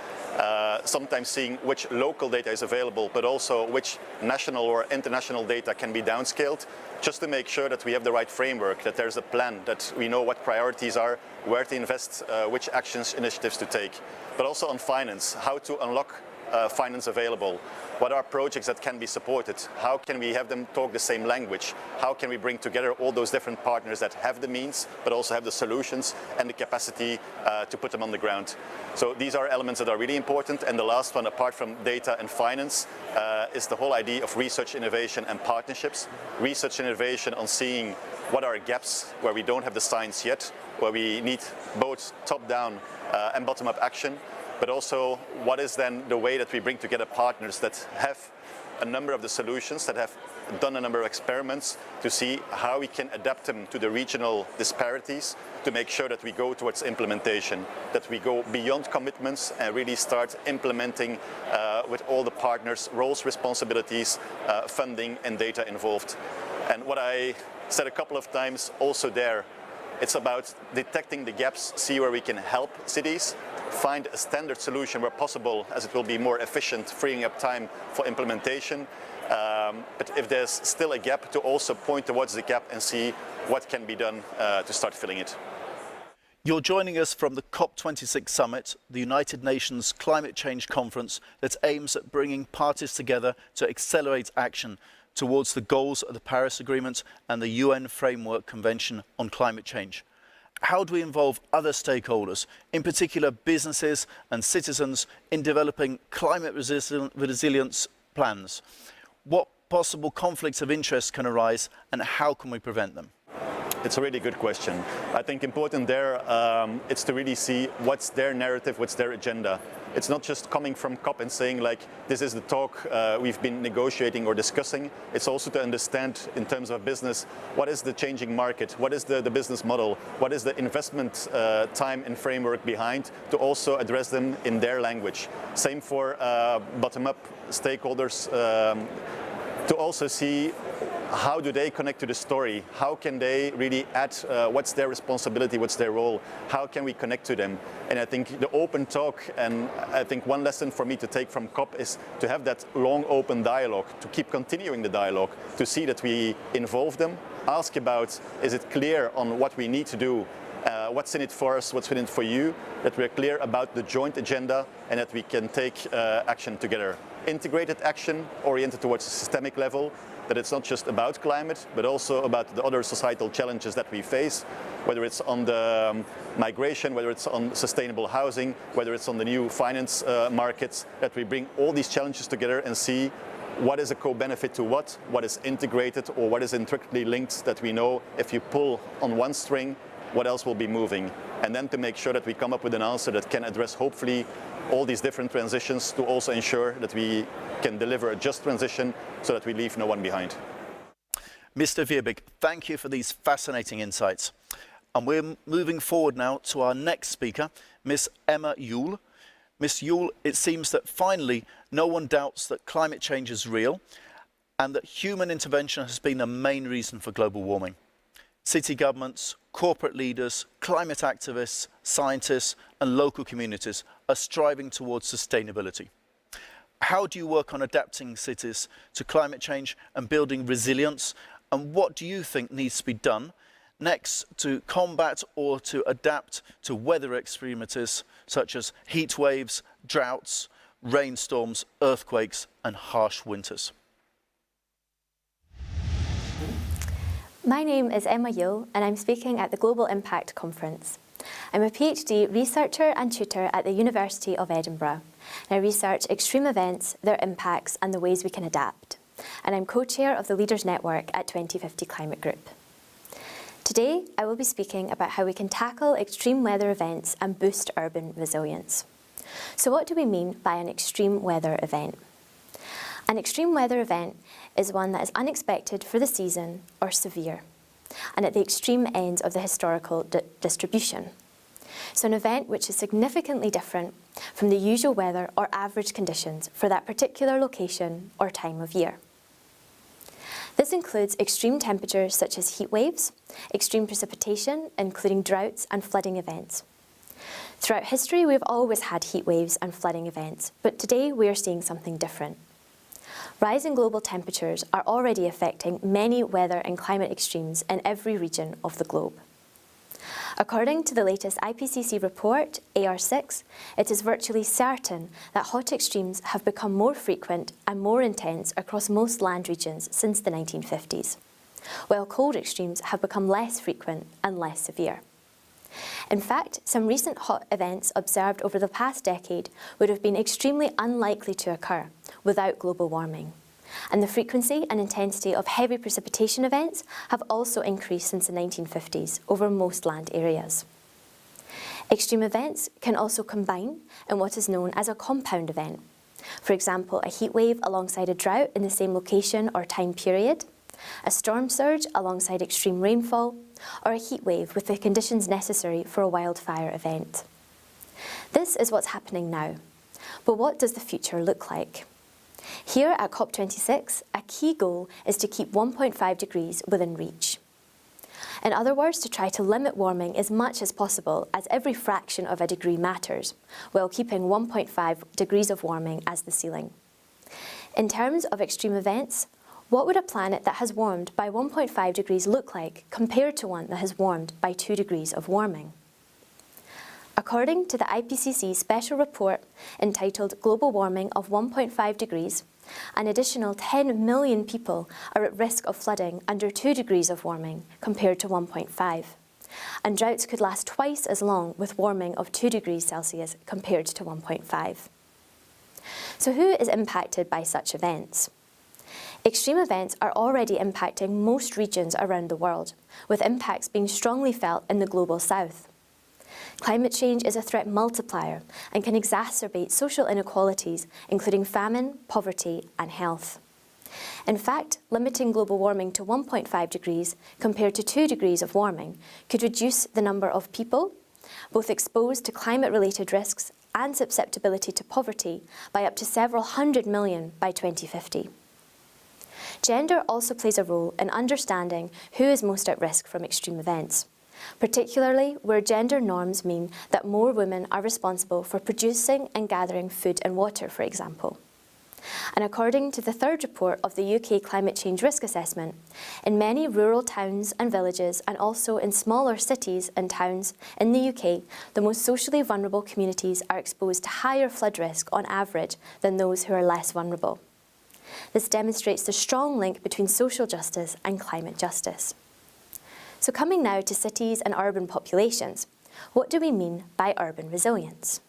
sometimes seeing which local data is available, but also which national or international data can be downscaled, just to make sure that we have the right framework, that there's a plan, that we know what priorities are, where to invest, which actions, initiatives to take. But also on finance, how to unlock finance available. What are projects that can be supported? How can we have them talk the same language? How can we bring together all those different partners that have the means, but also have the solutions and the capacity to put them on the ground? So these are elements that are really important. And the last one, apart from data and finance, is the whole idea of research, innovation and partnerships. Research and innovation on seeing what are gaps where we don't have the science yet, where we need both top-down and bottom-up action. But also, what is then the way that we bring together partners that have a number of the solutions, that have done a number of experiments, to see how we can adapt them to the regional disparities, to make sure that we go towards implementation, that we go beyond commitments and really start implementing with all the partners, roles, responsibilities, funding and data involved. And what I said a couple of times also there, it's about detecting the gaps, see where we can help cities, find a standard solution where possible, as it will be more efficient, freeing up time for implementation. But if there's still a gap, to also point towards the gap and see what can be done to start filling it. You're joining us from the COP26 summit, the United Nations Climate Change Conference that aims at bringing parties together to accelerate action towards the goals of the Paris Agreement and the UN Framework Convention on Climate Change. How do we involve other stakeholders, in particular businesses and citizens, in developing climate resilience plans? What possible conflicts of interest can arise and how can we prevent them? It's a really good question. I think important there, it's to really see what's their narrative, what's their agenda. It's not just coming from COP and saying like, this is the talk we've been negotiating or discussing. It's also to understand in terms of business, what is the changing market? What is the business model? What is the investment time and framework behind, to also address them in their language. Same for bottom-up stakeholders, to also see how do they connect to the story? How can they really add, what's their responsibility, what's their role? How can we connect to them? And I think the open talk, and I think one lesson for me to take from COP is to have that long open dialogue, to keep continuing the dialogue, to see that we involve them, ask about, is it clear on what we need to do? What's in it for us, what's in it for you, that we're clear about the joint agenda and that we can take action together. Integrated action oriented towards a systemic level, that it's not just about climate, but also about the other societal challenges that we face, whether it's on the migration, whether it's on sustainable housing, whether it's on the new finance markets, that we bring all these challenges together and see what is a co-benefit to what is integrated or what is intricately linked, that we know if you pull on one string, what else will be moving. And then to make sure that we come up with an answer that can address hopefully all these different transitions, to also ensure that we can deliver a just transition so that we leave no one behind. Mr. Vierbig, thank you for these fascinating insights. And we're moving forward now to our next speaker, Ms. Emma Yule. Ms. Yule, it seems that finally no one doubts that climate change is real and that human intervention has been a main reason for global warming. City governments, corporate leaders, climate activists, scientists and local communities are striving towards sustainability. How do you work on adapting cities to climate change and building resilience? And what do you think needs to be done next to combat or to adapt to weather extremities such as heat waves, droughts, rainstorms, earthquakes and harsh winters? My name is Emma Yule and I'm speaking at the Global Impact Conference. I'm a PhD researcher and tutor at the University of Edinburgh. And I research extreme events, their impacts and the ways we can adapt. And I'm co-chair of the Leaders Network at 2050 Climate Group. Today, I will be speaking about how we can tackle extreme weather events and boost urban resilience. So what do we mean by an extreme weather event? An extreme weather event is one that is unexpected for the season or severe, and at the extreme ends of the historical distribution. So an event which is significantly different from the usual weather or average conditions for that particular location or time of year. This includes extreme temperatures such as heat waves, extreme precipitation, including droughts and flooding events. Throughout history, we've always had heat waves and flooding events, but today we are seeing something different. Rising global temperatures are already affecting many weather and climate extremes in every region of the globe. According to the latest IPCC report, AR6, it is virtually certain that hot extremes have become more frequent and more intense across most land regions since the 1950s, while cold extremes have become less frequent and less severe. In fact, some recent hot events observed over the past decade would have been extremely unlikely to occur without global warming. And the frequency and intensity of heavy precipitation events have also increased since the 1950s over most land areas. Extreme events can also combine in what is known as a compound event. For example, a heat wave alongside a drought in the same location or time period, a storm surge alongside extreme rainfall, or a heat wave with the conditions necessary for a wildfire event. This is what's happening now. But what does the future look like? Here at COP26, a key goal is to keep 1.5 degrees within reach. In other words, to try to limit warming as much as possible, as every fraction of a degree matters, while keeping 1.5 degrees of warming as the ceiling. In terms of extreme events, what would a planet that has warmed by 1.5 degrees look like compared to one that has warmed by 2 degrees of warming? According to the IPCC special report entitled Global Warming of 1.5 degrees, an additional 10 million people are at risk of flooding under 2 degrees of warming compared to 1.5. And droughts could last twice as long with warming of 2 degrees Celsius compared to 1.5. So who is impacted by such events? Extreme events are already impacting most regions around the world, with impacts being strongly felt in the global south. Climate change is a threat multiplier and can exacerbate social inequalities, including famine, poverty, and health. In fact, limiting global warming to 1.5 degrees compared to 2 degrees of warming could reduce the number of people, both exposed to climate-related risks and susceptibility to poverty, by up to several hundred million by 2050. Gender also plays a role in understanding who is most at risk from extreme events, particularly where gender norms mean that more women are responsible for producing and gathering food and water, for example. And according to the third report of the UK Climate Change Risk Assessment, in many rural towns and villages, and also in smaller cities and towns in the UK, the most socially vulnerable communities are exposed to higher flood risk on average than those who are less vulnerable. This demonstrates the strong link between social justice and climate justice. So coming now to cities and urban populations, what do we mean by urban resilience?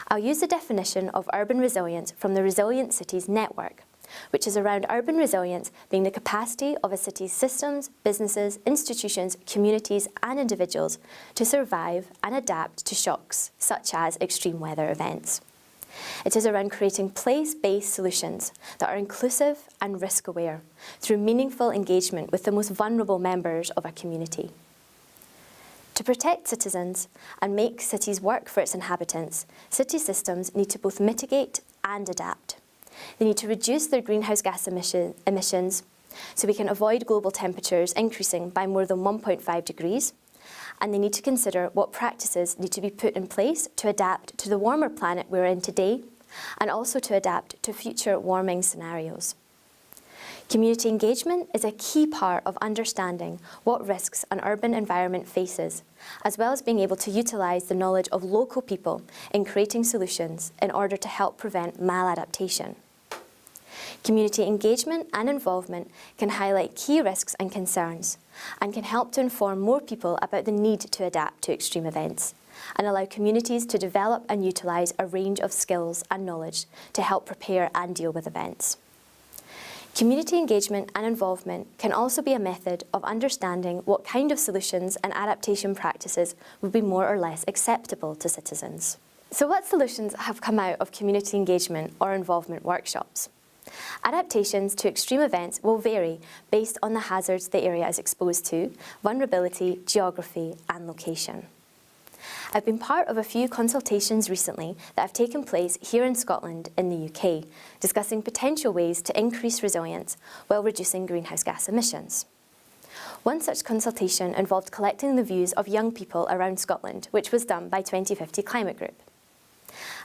I'll use the definition of urban resilience from the Resilient Cities Network, which is around urban resilience being the capacity of a city's systems, businesses, institutions, communities and individuals to survive and adapt to shocks such as extreme weather events. It is around creating place-based solutions that are inclusive and risk-aware through meaningful engagement with the most vulnerable members of a community. To protect citizens and make cities work for its inhabitants, city systems need to both mitigate and adapt. They need to reduce their greenhouse gas emissions so we can avoid global temperatures increasing by more than 1.5 degrees, and they need to consider what practices need to be put in place to adapt to the warmer planet we're in today, and also to adapt to future warming scenarios. Community engagement is a key part of understanding what risks an urban environment faces, as well as being able to utilise the knowledge of local people in creating solutions in order to help prevent maladaptation. Community engagement and involvement can highlight key risks and concerns, and can help to inform more people about the need to adapt to extreme events, and allow communities to develop and utilise a range of skills and knowledge to help prepare and deal with events. Community engagement and involvement can also be a method of understanding what kind of solutions and adaptation practices would be more or less acceptable to citizens. So what solutions have come out of community engagement or involvement workshops? Adaptations to extreme events will vary based on the hazards the area is exposed to, vulnerability, geography and location. I've been part of a few consultations recently that have taken place here in Scotland in the UK, discussing potential ways to increase resilience while reducing greenhouse gas emissions. One such consultation involved collecting the views of young people around Scotland, which was done by 2050 Climate Group.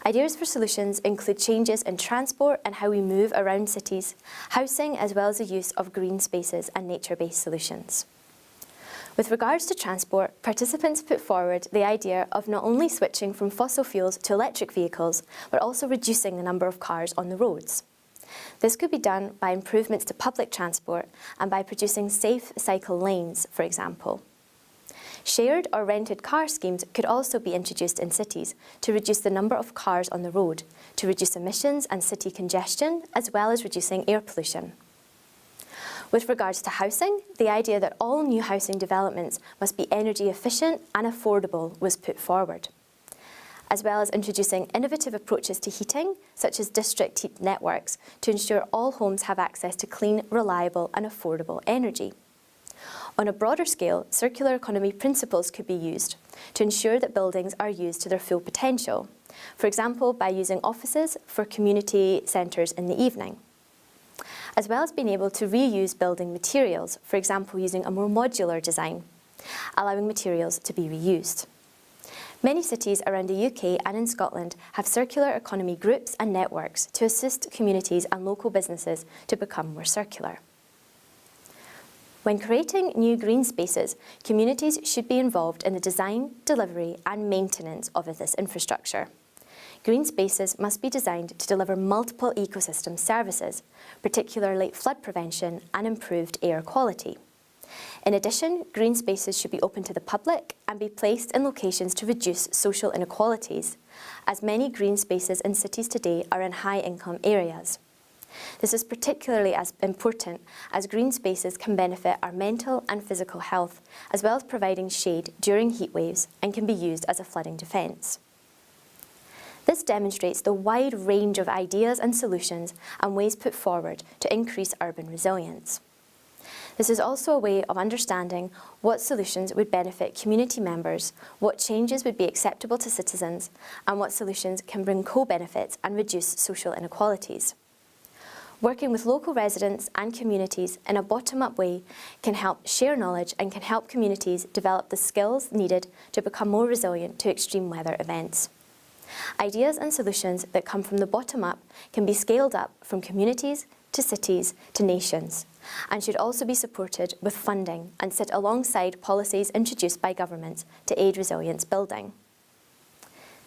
Ideas for solutions include changes in transport and how we move around cities, housing, as well as the use of green spaces and nature-based solutions. With regards to transport, participants put forward the idea of not only switching from fossil fuels to electric vehicles, but also reducing the number of cars on the roads. This could be done by improvements to public transport and by producing safe cycle lanes, for example. Shared or rented car schemes could also be introduced in cities to reduce the number of cars on the road, to reduce emissions and city congestion, as well as reducing air pollution. With regards to housing, the idea that all new housing developments must be energy efficient and affordable was put forward, as well as introducing innovative approaches to heating, such as district heat networks, to ensure all homes have access to clean, reliable and affordable energy. On a broader scale, circular economy principles could be used to ensure that buildings are used to their full potential, for example by using offices for community centres in the evening, as well as being able to reuse building materials, for example using a more modular design, allowing materials to be reused. Many cities around the UK and in Scotland have circular economy groups and networks to assist communities and local businesses to become more circular. When creating new green spaces, communities should be involved in the design, delivery and maintenance of this infrastructure. Green spaces must be designed to deliver multiple ecosystem services, particularly flood prevention and improved air quality. In addition, green spaces should be open to the public and be placed in locations to reduce social inequalities, as many green spaces in cities today are in high-income areas. This is particularly important as green spaces can benefit our mental and physical health, as well as providing shade during heat waves and can be used as a flooding defence. This demonstrates the wide range of ideas and solutions and ways put forward to increase urban resilience. This is also a way of understanding what solutions would benefit community members, what changes would be acceptable to citizens, and what solutions can bring co-benefits and reduce social inequalities. Working with local residents and communities in a bottom-up way can help share knowledge and can help communities develop the skills needed to become more resilient to extreme weather events. Ideas and solutions that come from the bottom up can be scaled up from communities to cities to nations, and should also be supported with funding and sit alongside policies introduced by governments to aid resilience building.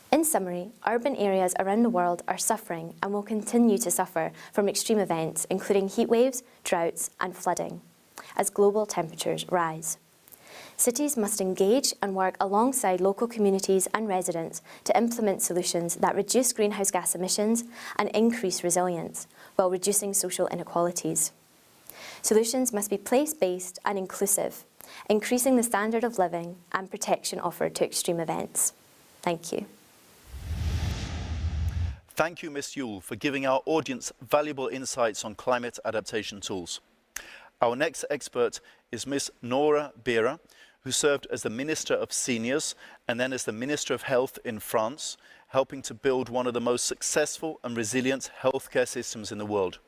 In summary, urban areas around the world are suffering and will continue to suffer from extreme events, including heat waves, droughts, and flooding, as global temperatures rise. Cities must engage and work alongside local communities and residents to implement solutions that reduce greenhouse gas emissions and increase resilience, while reducing social inequalities. Solutions must be place-based and inclusive, increasing the standard of living and protection offered to extreme events. Thank you. Thank you, Ms. Yule, for giving our audience valuable insights on climate adaptation tools. Our next expert is Ms. Nora Bera, who served as the Minister of Seniors and then as the Minister of Health in France, helping to build one of the most successful and resilient healthcare systems in the world.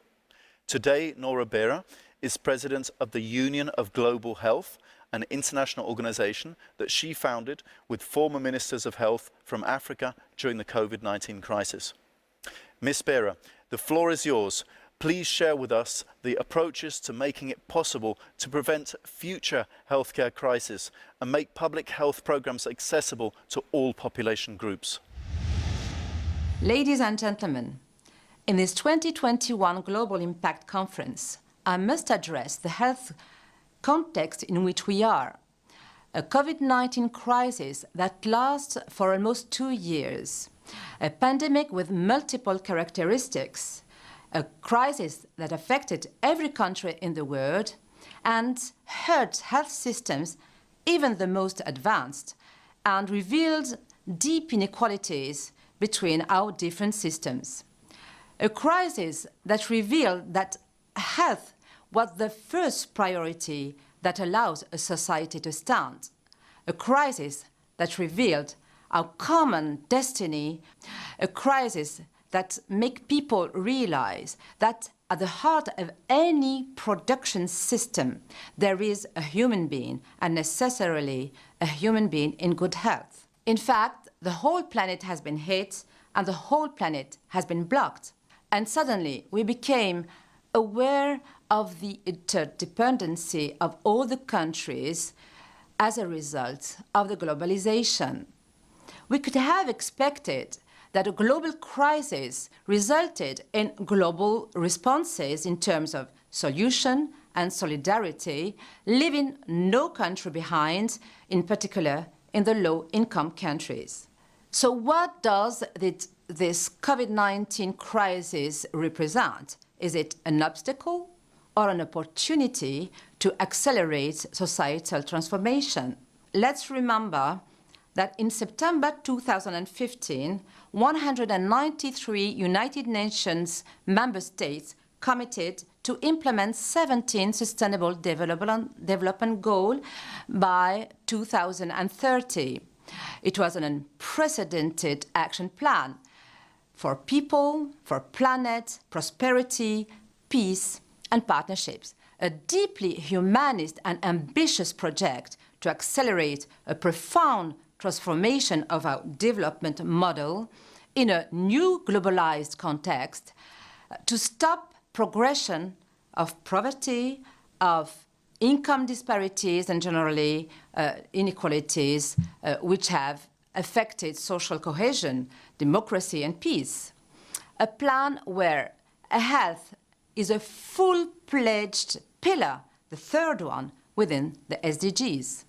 Today, Nora Bera is President of the Union of Global Health, an international organization that she founded with former Ministers of Health from Africa during the COVID-19 crisis. Ms. Bera, the floor is yours. Please share with us the approaches to making it possible to prevent future healthcare crises and make public health programs accessible to all population groups. Ladies and gentlemen, in this 2021 Global Impact Conference, I must address the health context in which we are. A COVID-19 crisis that lasts for almost 2 years. A pandemic with multiple characteristics, a crisis that affected every country in the world and hurt health systems, even the most advanced, and revealed deep inequalities between our different systems. A crisis that revealed that health was the first priority that allows a society to stand. A crisis that revealed our common destiny, a crisis that makes people realize that at the heart of any production system, there is a human being, and necessarily a human being in good health. In fact, the whole planet has been hit, and the whole planet has been blocked. And suddenly, we became aware of the interdependency of all the countries as a result of the globalization. We could have expected that a global crisis resulted in global responses in terms of solution and solidarity, leaving no country behind, in particular in the low-income countries. So what does this COVID-19 crisis represent? Is it an obstacle or an opportunity to accelerate societal transformation? Let's remember that in September 2015, 193 United Nations member states committed to implement 17 Sustainable Development Goals by 2030. It was an unprecedented action plan for people, for planet, prosperity, peace, and partnerships. A deeply humanist and ambitious project to accelerate a profound transformation of our development model in a new globalized context, to stop progression of poverty, of income disparities, and generally inequalities which have affected social cohesion, democracy, and peace. A plan where health is a full-fledged pillar, the third one within the SDGs.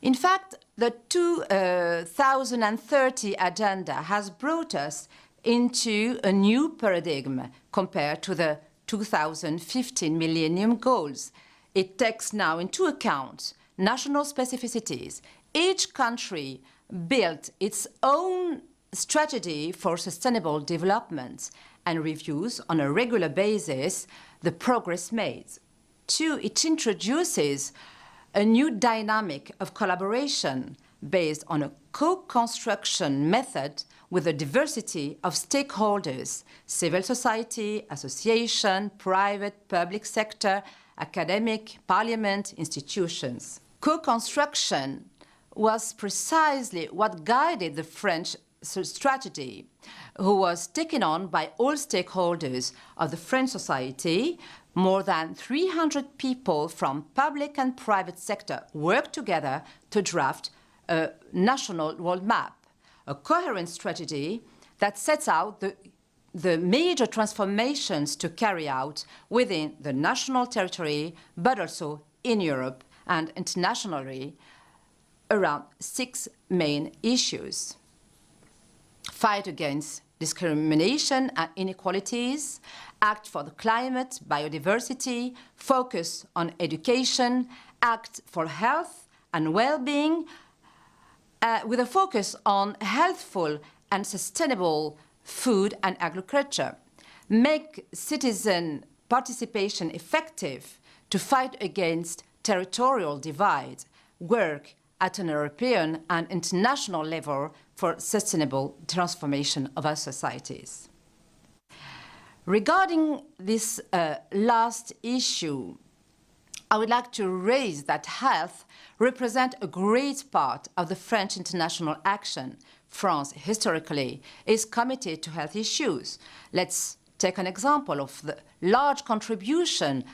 In fact, the 2030 agenda has brought us into a new paradigm compared to the 2015 Millennium Goals. It takes now into account national specificities. Each country built its own strategy for sustainable development and reviews on a regular basis the progress made. 2, it introduces a new dynamic of collaboration based on a co-construction method with a diversity of stakeholders, civil society, association, private, public sector, academic, parliament, institutions. Co-construction was precisely what guided the French strategy, who was taken on by all stakeholders of the French society. More than 300 people from public and private sector worked together to draft a national roadmap, a coherent strategy that sets out the major transformations to carry out within the national territory, but also in Europe and internationally, around 6 main issues. Fight against discrimination and inequalities, act for the climate, biodiversity, focus on education, act for health and well-being, with a focus on healthful and sustainable food and agriculture, make citizen participation effective to fight against territorial divide, work at an European and international level for sustainable transformation of our societies. Regarding this last issue, I would like to raise that health represents a great part of the French international action. France, historically, is committed to health issues. Let's take an example of the large contribution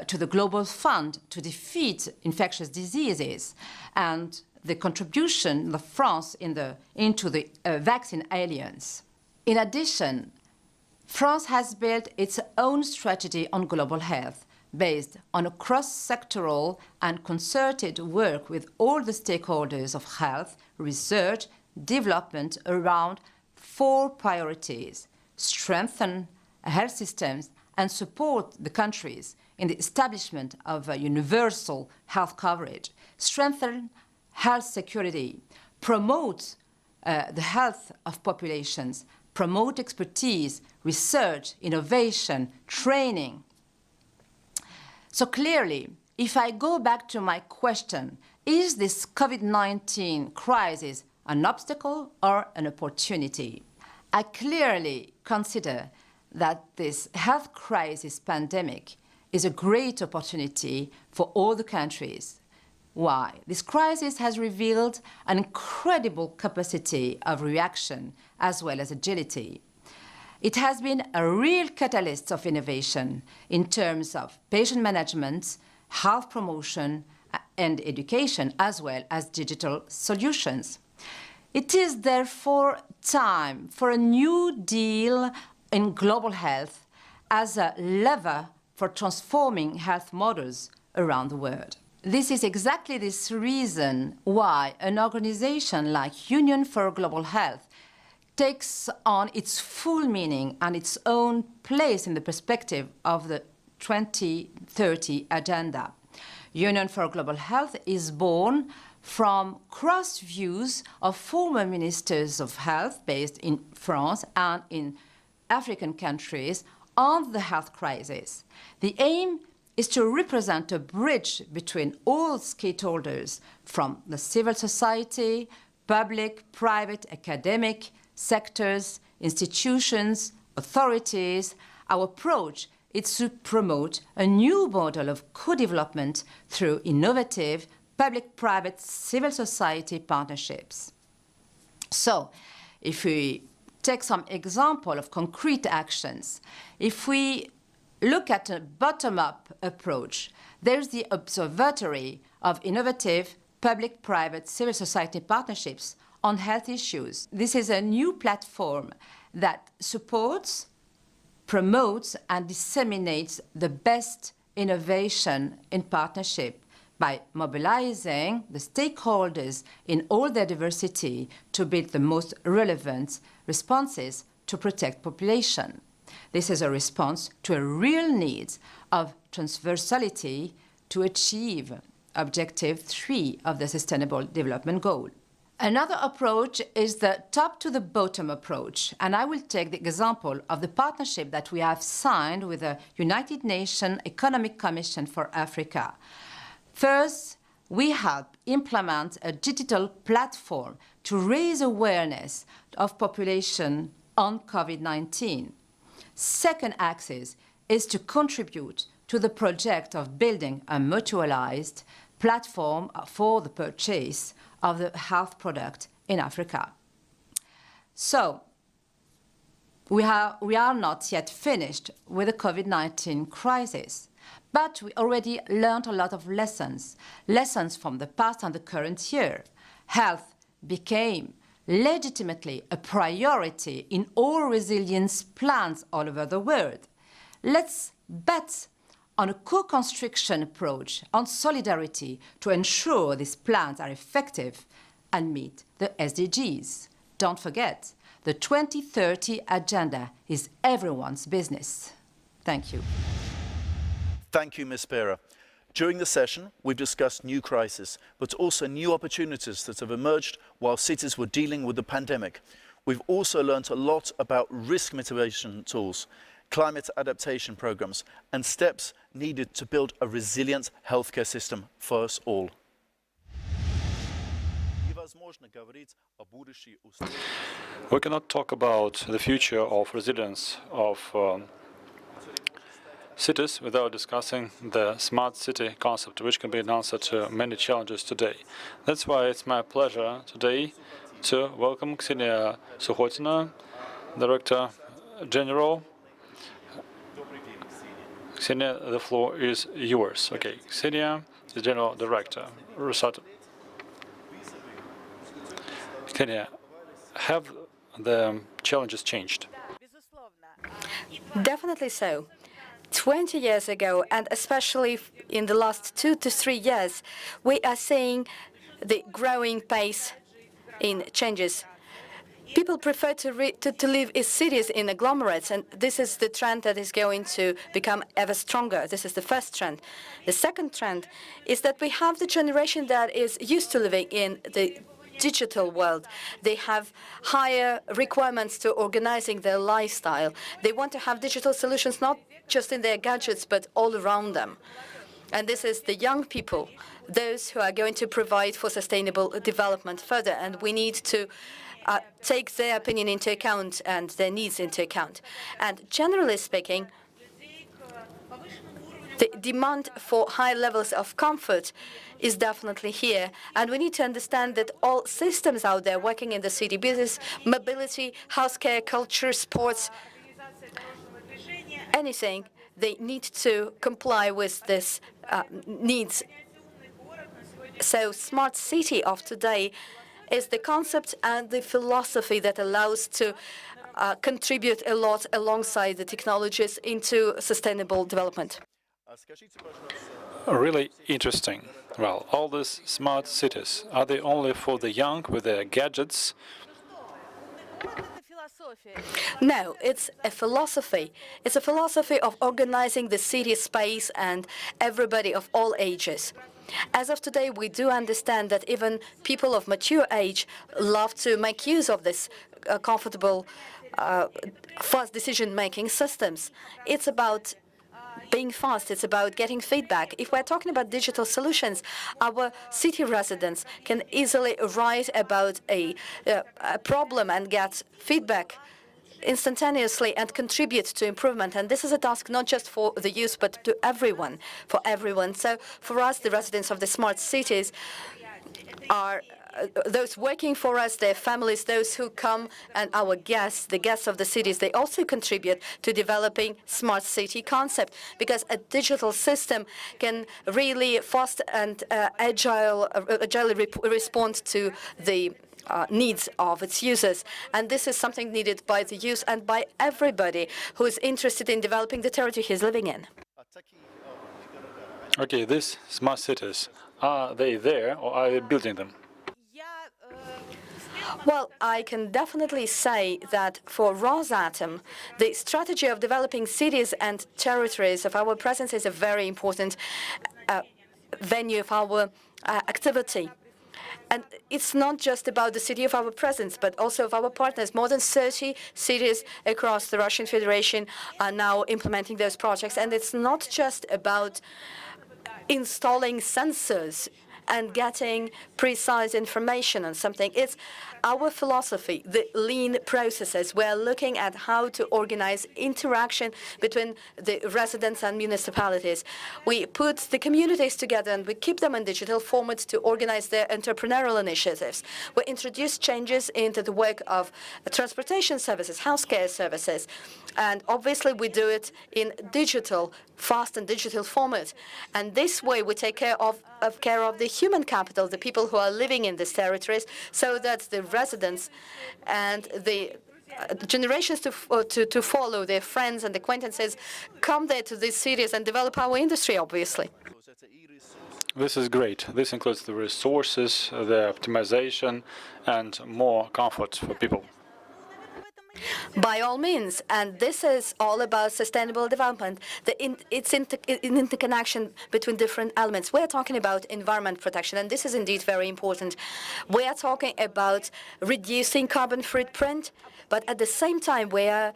to the Global Fund to defeat infectious diseases and the contribution of France into the vaccine alliance. In addition, France has built its own strategy on global health, based on a cross-sectoral and concerted work with all the stakeholders of health, research, development around 4 priorities: strengthen health systems and support the countries in the establishment of a universal health coverage, strengthen health security, promote the health of populations, promote expertise, research, innovation, training. So clearly, if I go back to my question, is this COVID-19 crisis an obstacle or an opportunity? I clearly consider that this health crisis pandemic is a great opportunity for all the countries. Why? This crisis has revealed an incredible capacity of reaction as well as agility. It has been a real catalyst of innovation in terms of patient management, health promotion, and education, as well as digital solutions. It is therefore time for a new deal in global health as a lever for transforming health models around the world. This is exactly this reason why an organization like Union for Global Health takes on its full meaning and its own place in the perspective of the 2030 agenda. Union for Global Health is born from cross views of former ministers of health based in France and in African countries on the health crisis. The aim is to represent a bridge between all stakeholders from the civil society, public, private, academic sectors, institutions, authorities. Our approach is to promote a new model of co-development through innovative public-private civil society partnerships. So, if we take some example of concrete actions, if we look at a bottom-up approach, there's the Observatory of Innovative Public-Private Civil Society Partnerships on health issues. This is a new platform that supports, promotes, and disseminates the best innovation in partnership by mobilizing the stakeholders in all their diversity to build the most relevant responses to protect population. This is a response to a real need of transversality to achieve Objective 3 of the Sustainable Development Goal. Another approach is the top-to-the-bottom approach, and I will take the example of the partnership that we have signed with the United Nations Economic Commission for Africa. First, we help implement a digital platform to raise awareness of population on COVID-19. Second axis is to contribute to the project of building a mutualized platform for the purchase of the health product in Africa. So, we are not yet finished with the COVID-19 crisis, but we already learned a lot of lessons from the past and the current year. Health became legitimately a priority in all resilience plans all over the world. Let's bet on a co-construction approach, on solidarity to ensure these plans are effective and meet the SDGs. Don't forget, the 2030 agenda is everyone's business. Thank you. Thank you, Ms. Pera. During the session, we've discussed new crises, but also new opportunities that have emerged while cities were dealing with the pandemic. We've also learned a lot about risk mitigation tools, climate adaptation programs, and steps needed to build a resilient healthcare system for us all. We cannot talk about the future of resilience of cities without discussing the smart city concept, which can be an answer to many challenges today. That's why it's my pleasure today to welcome Ksenia Sukhotina, Director General. Ksenia, the floor is yours. Okay, Ksenia, the General Director, Rosatom. Ksenia, have the challenges changed? Definitely so. 20 years ago, and especially in the last 2 to 3 years, we are seeing the growing pace in changes. People prefer to live in cities, in agglomerates, and this is the trend that is going to become ever stronger. This is the first trend. The second trend is that we have the generation that is used to living in the digital world. They have higher requirements to organizing their lifestyle. They want to have digital solutions not just in their gadgets, but all around them. And this is the young people, those who are going to provide for sustainable development further. And we need to take their opinion into account and their needs into account. And generally speaking, the demand for high levels of comfort is definitely here. And we need to understand that all systems out there working in the city, business, mobility, healthcare, culture, sports, anything, they need to comply with this needs. So smart city of today is the concept and the philosophy that allows to contribute a lot alongside the technologies into sustainable development. Really interesting. Well, all these smart cities, are they only for the young with their gadgets? No, it's a philosophy. It's a philosophy of organizing the city space and everybody of all ages. As of today, we do understand that even people of mature age love to make use of this comfortable, fast decision-making systems. It's about being fast, it's about getting feedback. If we're talking about digital solutions, our city residents can easily write about a problem and get feedback instantaneously and contribute to improvement. And this is a task not just for the youth, but to everyone, for everyone. So for us, the residents of the smart cities are those working for us, their families, those who come, and our guests, the guests of the cities, they also contribute to developing smart city concept, because a digital system can really fast and agilely respond to the needs of its users. And this is something needed by the youth and by everybody who is interested in developing the territory he's living in. Okay, these smart cities, are they there or are they building them? Well, I can definitely say that for Rosatom, the strategy of developing cities and territories of our presence is a very important venue of our activity. And it's not just about the city of our presence, but also of our partners. More than 30 cities across the Russian Federation are now implementing those projects. And it's not just about installing sensors and getting precise information on something. It's our philosophy, the lean processes. We're looking at how to organize interaction between the residents and municipalities. We put the communities together and we keep them in digital format to organize their entrepreneurial initiatives. We introduce changes into the work of transportation services, healthcare services, and obviously we do it in digital, fast and digital format. And this way we take care of the human capital, the people who are living in these territories, so that the residents and the generations to follow, their friends and acquaintances, come there to these cities and develop our industry, obviously. This is great. This includes the resources, the optimization, and more comfort for people. By all means, and this is all about sustainable development. It's in interconnection between different elements. We're talking about environment protection, and this is indeed very important. We are talking about reducing carbon footprint, but at the same time we are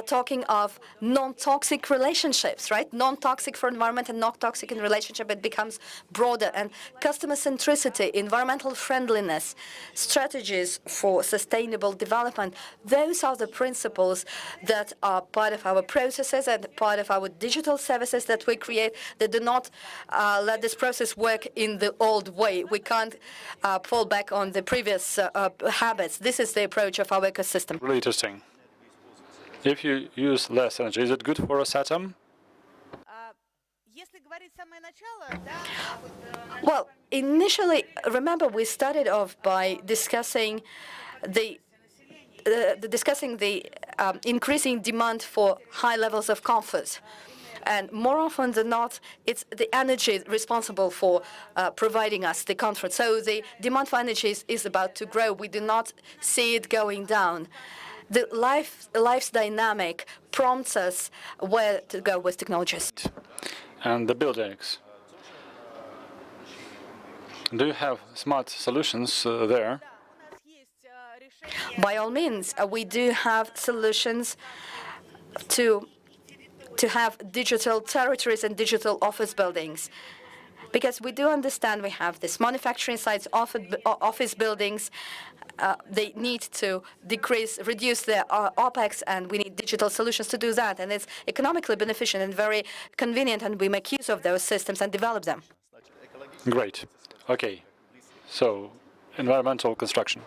talking of non-toxic relationships, right? Non-toxic for environment and not toxic in relationship. It becomes broader. And customer centricity, environmental friendliness, strategies for sustainable development, those are the principles that are part of our processes and part of our digital services that we create that do not let this process work in the old way. We can't fall back on the previous habits. This is the approach of our ecosystem. Really interesting. If you use less energy, is it good for Rosatom? Well, initially, remember, we started off by discussing the increasing demand for high levels of comfort. And more often than not, it's the energy responsible for providing us the comfort. So the demand for energy is about to grow. We do not see it going down. The life's dynamic prompts us where to go with technologies. And the buildings. Do you have smart solutions there? By all means, we do have solutions to have digital territories and digital office buildings. Because we do understand we have this manufacturing sites, office buildings. They need to reduce their OPEX, and we need digital solutions to do that. And it's economically beneficial and very convenient, and we make use of those systems and develop them. Great. Okay. So, environmental construction.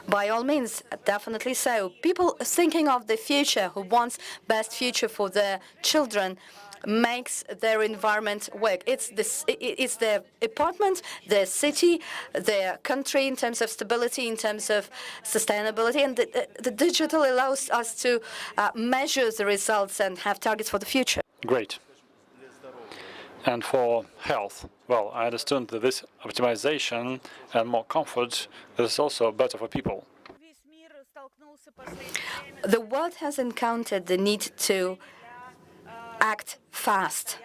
By all means, definitely so. People thinking of the future, who wants best future for their children, makes their environment work. It's their apartment, their city, their country in terms of stability, in terms of sustainability, and the digital allows us to measure the results and have targets for the future. Great. And for health, well, I understand that this optimization and more comfort is also better for people. The world has encountered the need to act fast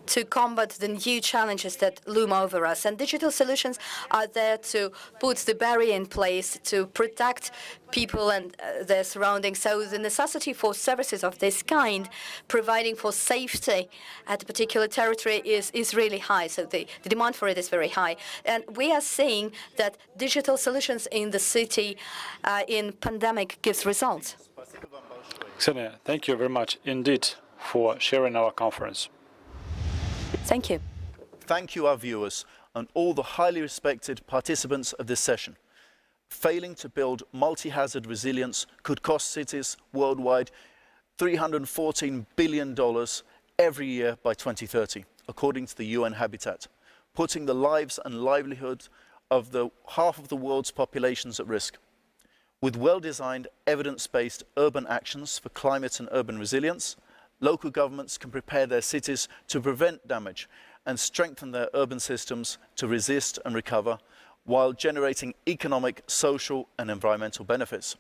to combat the new challenges that loom over us. And digital solutions are there to put the barrier in place, to protect people and their surroundings. So the necessity for services of this kind, providing for safety at a particular territory, is really high. So the demand for it is very high. And we are seeing that digital solutions in the city in pandemic gives results. Ksenia, thank you very much indeed for sharing our conference. Thank you. Thank you, our viewers, and all the highly respected participants of this session. Failing to build multi-hazard resilience could cost cities worldwide $314 billion every year by 2030, according to the UN Habitat, putting the lives and livelihoods of half of the world's populations at risk. With well-designed, evidence-based urban actions for climate and urban resilience, local governments can prepare their cities to prevent damage and strengthen their urban systems to resist and recover, while generating economic, social and environmental benefits.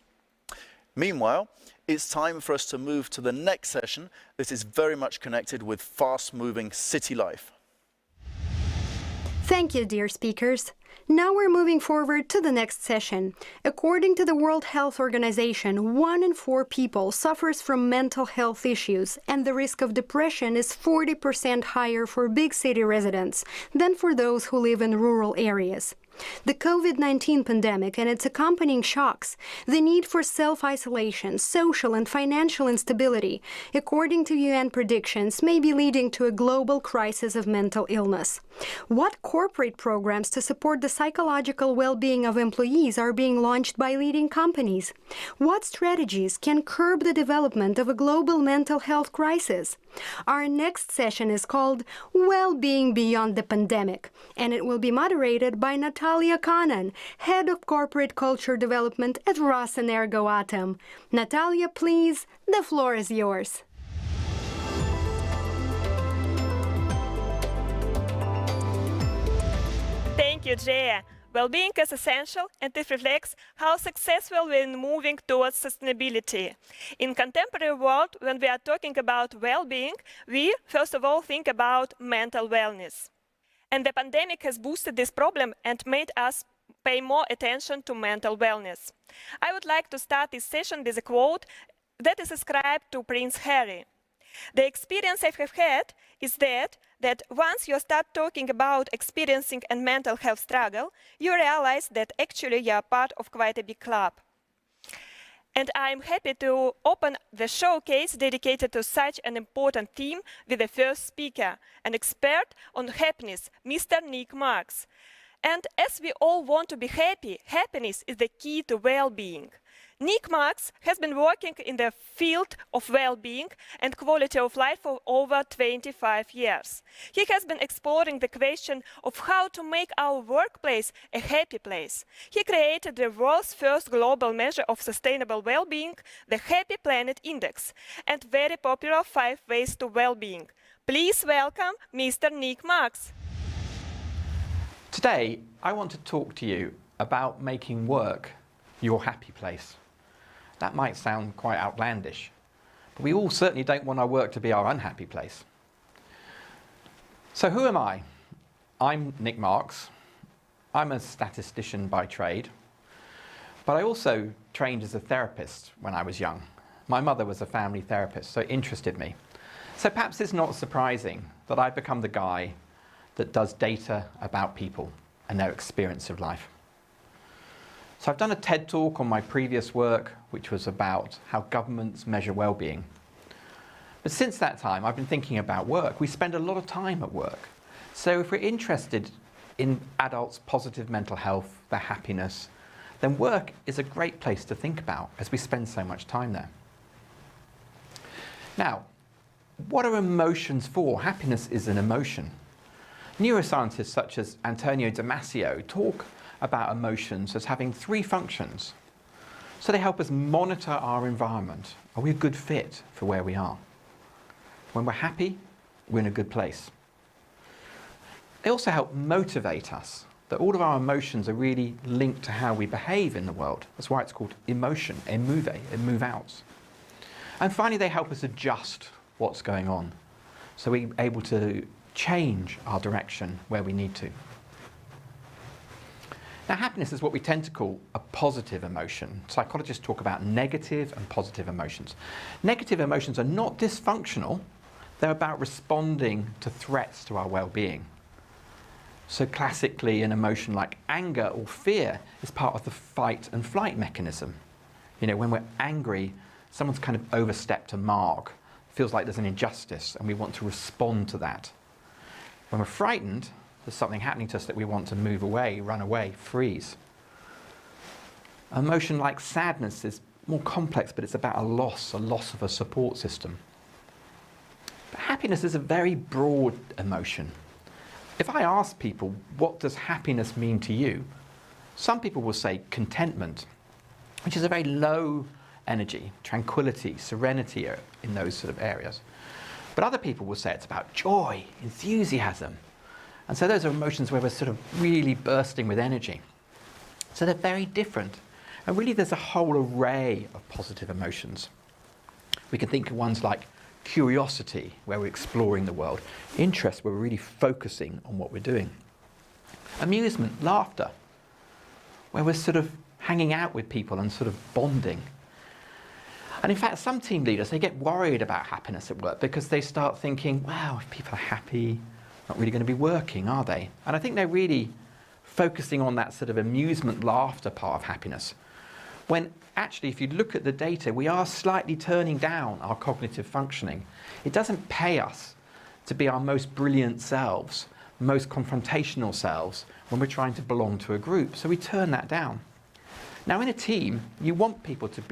Meanwhile, it's time for us to move to the next session that is very much connected with fast-moving city life. Thank you, dear speakers. Now we're moving forward to the next session. According to the World Health Organization, 1 in 4 people suffers from mental health issues, and the risk of depression is 40% higher for big city residents than for those who live in rural areas. The COVID-19 pandemic and its accompanying shocks, the need for self-isolation, social and financial instability, according to UN predictions, may be leading to a global crisis of mental illness. What corporate programs to support the psychological well-being of employees are being launched by leading companies? What strategies can curb the development of a global mental health crisis? Our next session is called Well-Being Beyond the Pandemic, and it will be moderated by Natalia Kanan, Head of Corporate Culture Development at Rosatom. Natalia, please, the floor is yours. Thank you, Jaya. Well-being is essential, and it reflects how successful we're in moving towards sustainability. In contemporary world, when we are talking about well-being, we first of all think about mental wellness. And the pandemic has boosted this problem and made us pay more attention to mental wellness. I would like to start this session with a quote that is ascribed to Prince Harry. The experience I have had is that once you start talking about experiencing a mental health struggle, you realize that actually you are part of quite a big club. And I'm happy to open the showcase dedicated to such an important theme with the first speaker, an expert on happiness, Mr. Nick Marks. And as we all want to be happy, happiness is the key to well-being. Nick Marks has been working in the field of well-being and quality of life for over 25 years. He has been exploring the question of how to make our workplace a happy place. He created the world's first global measure of sustainable well-being, the Happy Planet Index, and very popular 5 Ways to Well-being. Please welcome Mr. Nick Marks. Today, I want to talk to you about making work your happy place. That might sound quite outlandish, but we all certainly don't want our work to be our unhappy place. So who am I? I'm Nick Marks. I'm a statistician by trade, but I also trained as a therapist when I was young. My mother was a family therapist, so it interested me. So perhaps it's not surprising that I've become the guy that does data about people and their experience of life. So I've done a TED talk on my previous work, which was about how governments measure well-being. But since that time, I've been thinking about work. We spend a lot of time at work. So if we're interested in adults' positive mental health, their happiness, then work is a great place to think about as we spend so much time there. Now, what are emotions for? Happiness is an emotion. Neuroscientists such as Antonio Damasio talk about emotions as having 3 functions. So they help us monitor our environment. Are we a good fit for where we are? When we're happy, we're in a good place. They also help motivate us, that all of our emotions are really linked to how we behave in the world. That's why it's called emotion, emuve, emove-outs. And finally, they help us adjust what's going on, so we're able to change our direction where we need to. Now, happiness is what we tend to call a positive emotion. Psychologists talk about negative and positive emotions. Negative emotions are not dysfunctional. They're about responding to threats to our well-being. So classically, an emotion like anger or fear is part of the fight and flight mechanism. You know, when we're angry, someone's kind of overstepped a mark. It feels like there's an injustice, and we want to respond to that. When we're frightened, there's something happening to us that we want to move away, run away, freeze. An emotion like sadness is more complex, but it's about a loss of a support system. But happiness is a very broad emotion. If I ask people, what does happiness mean to you? Some people will say contentment, which is a very low energy, tranquility, serenity in those sort of areas. But other people will say it's about joy, enthusiasm. And so those are emotions where we're sort of really bursting with energy. So they're very different. And really there's a whole array of positive emotions. We can think of ones like curiosity, where we're exploring the world. Interest, where we're really focusing on what we're doing. Amusement, laughter, where we're sort of hanging out with people and sort of bonding. And in fact, some team leaders, they get worried about happiness at work because they start thinking, wow, if people are happy, not really going to be working, are they? And I think they're really focusing on that sort of amusement, laughter part of happiness. When actually, if you look at the data, we are slightly turning down our cognitive functioning. It doesn't pay us to be our most brilliant selves, most confrontational selves, when we're trying to belong to a group. So we turn that down. Now in a team, you want people to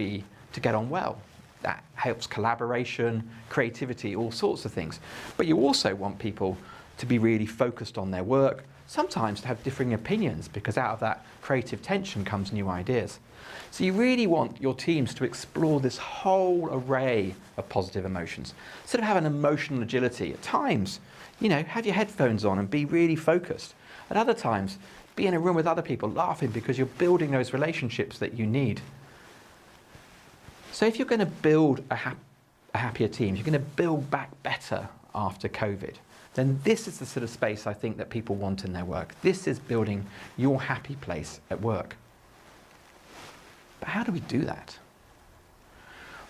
get on well. That helps collaboration, creativity, all sorts of things. But you also want people to be really focused on their work, sometimes to have differing opinions, because out of that creative tension comes new ideas. So you really want your teams to explore this whole array of positive emotions. Sort of have an emotional agility. At times, you know, have your headphones on and be really focused. At other times, be in a room with other people laughing because you're building those relationships that you need. So if you're going to build a happier team, if you're going to build back better after COVID, then this is the sort of space I think that people want in their work. This is building your happy place at work. But how do we do that?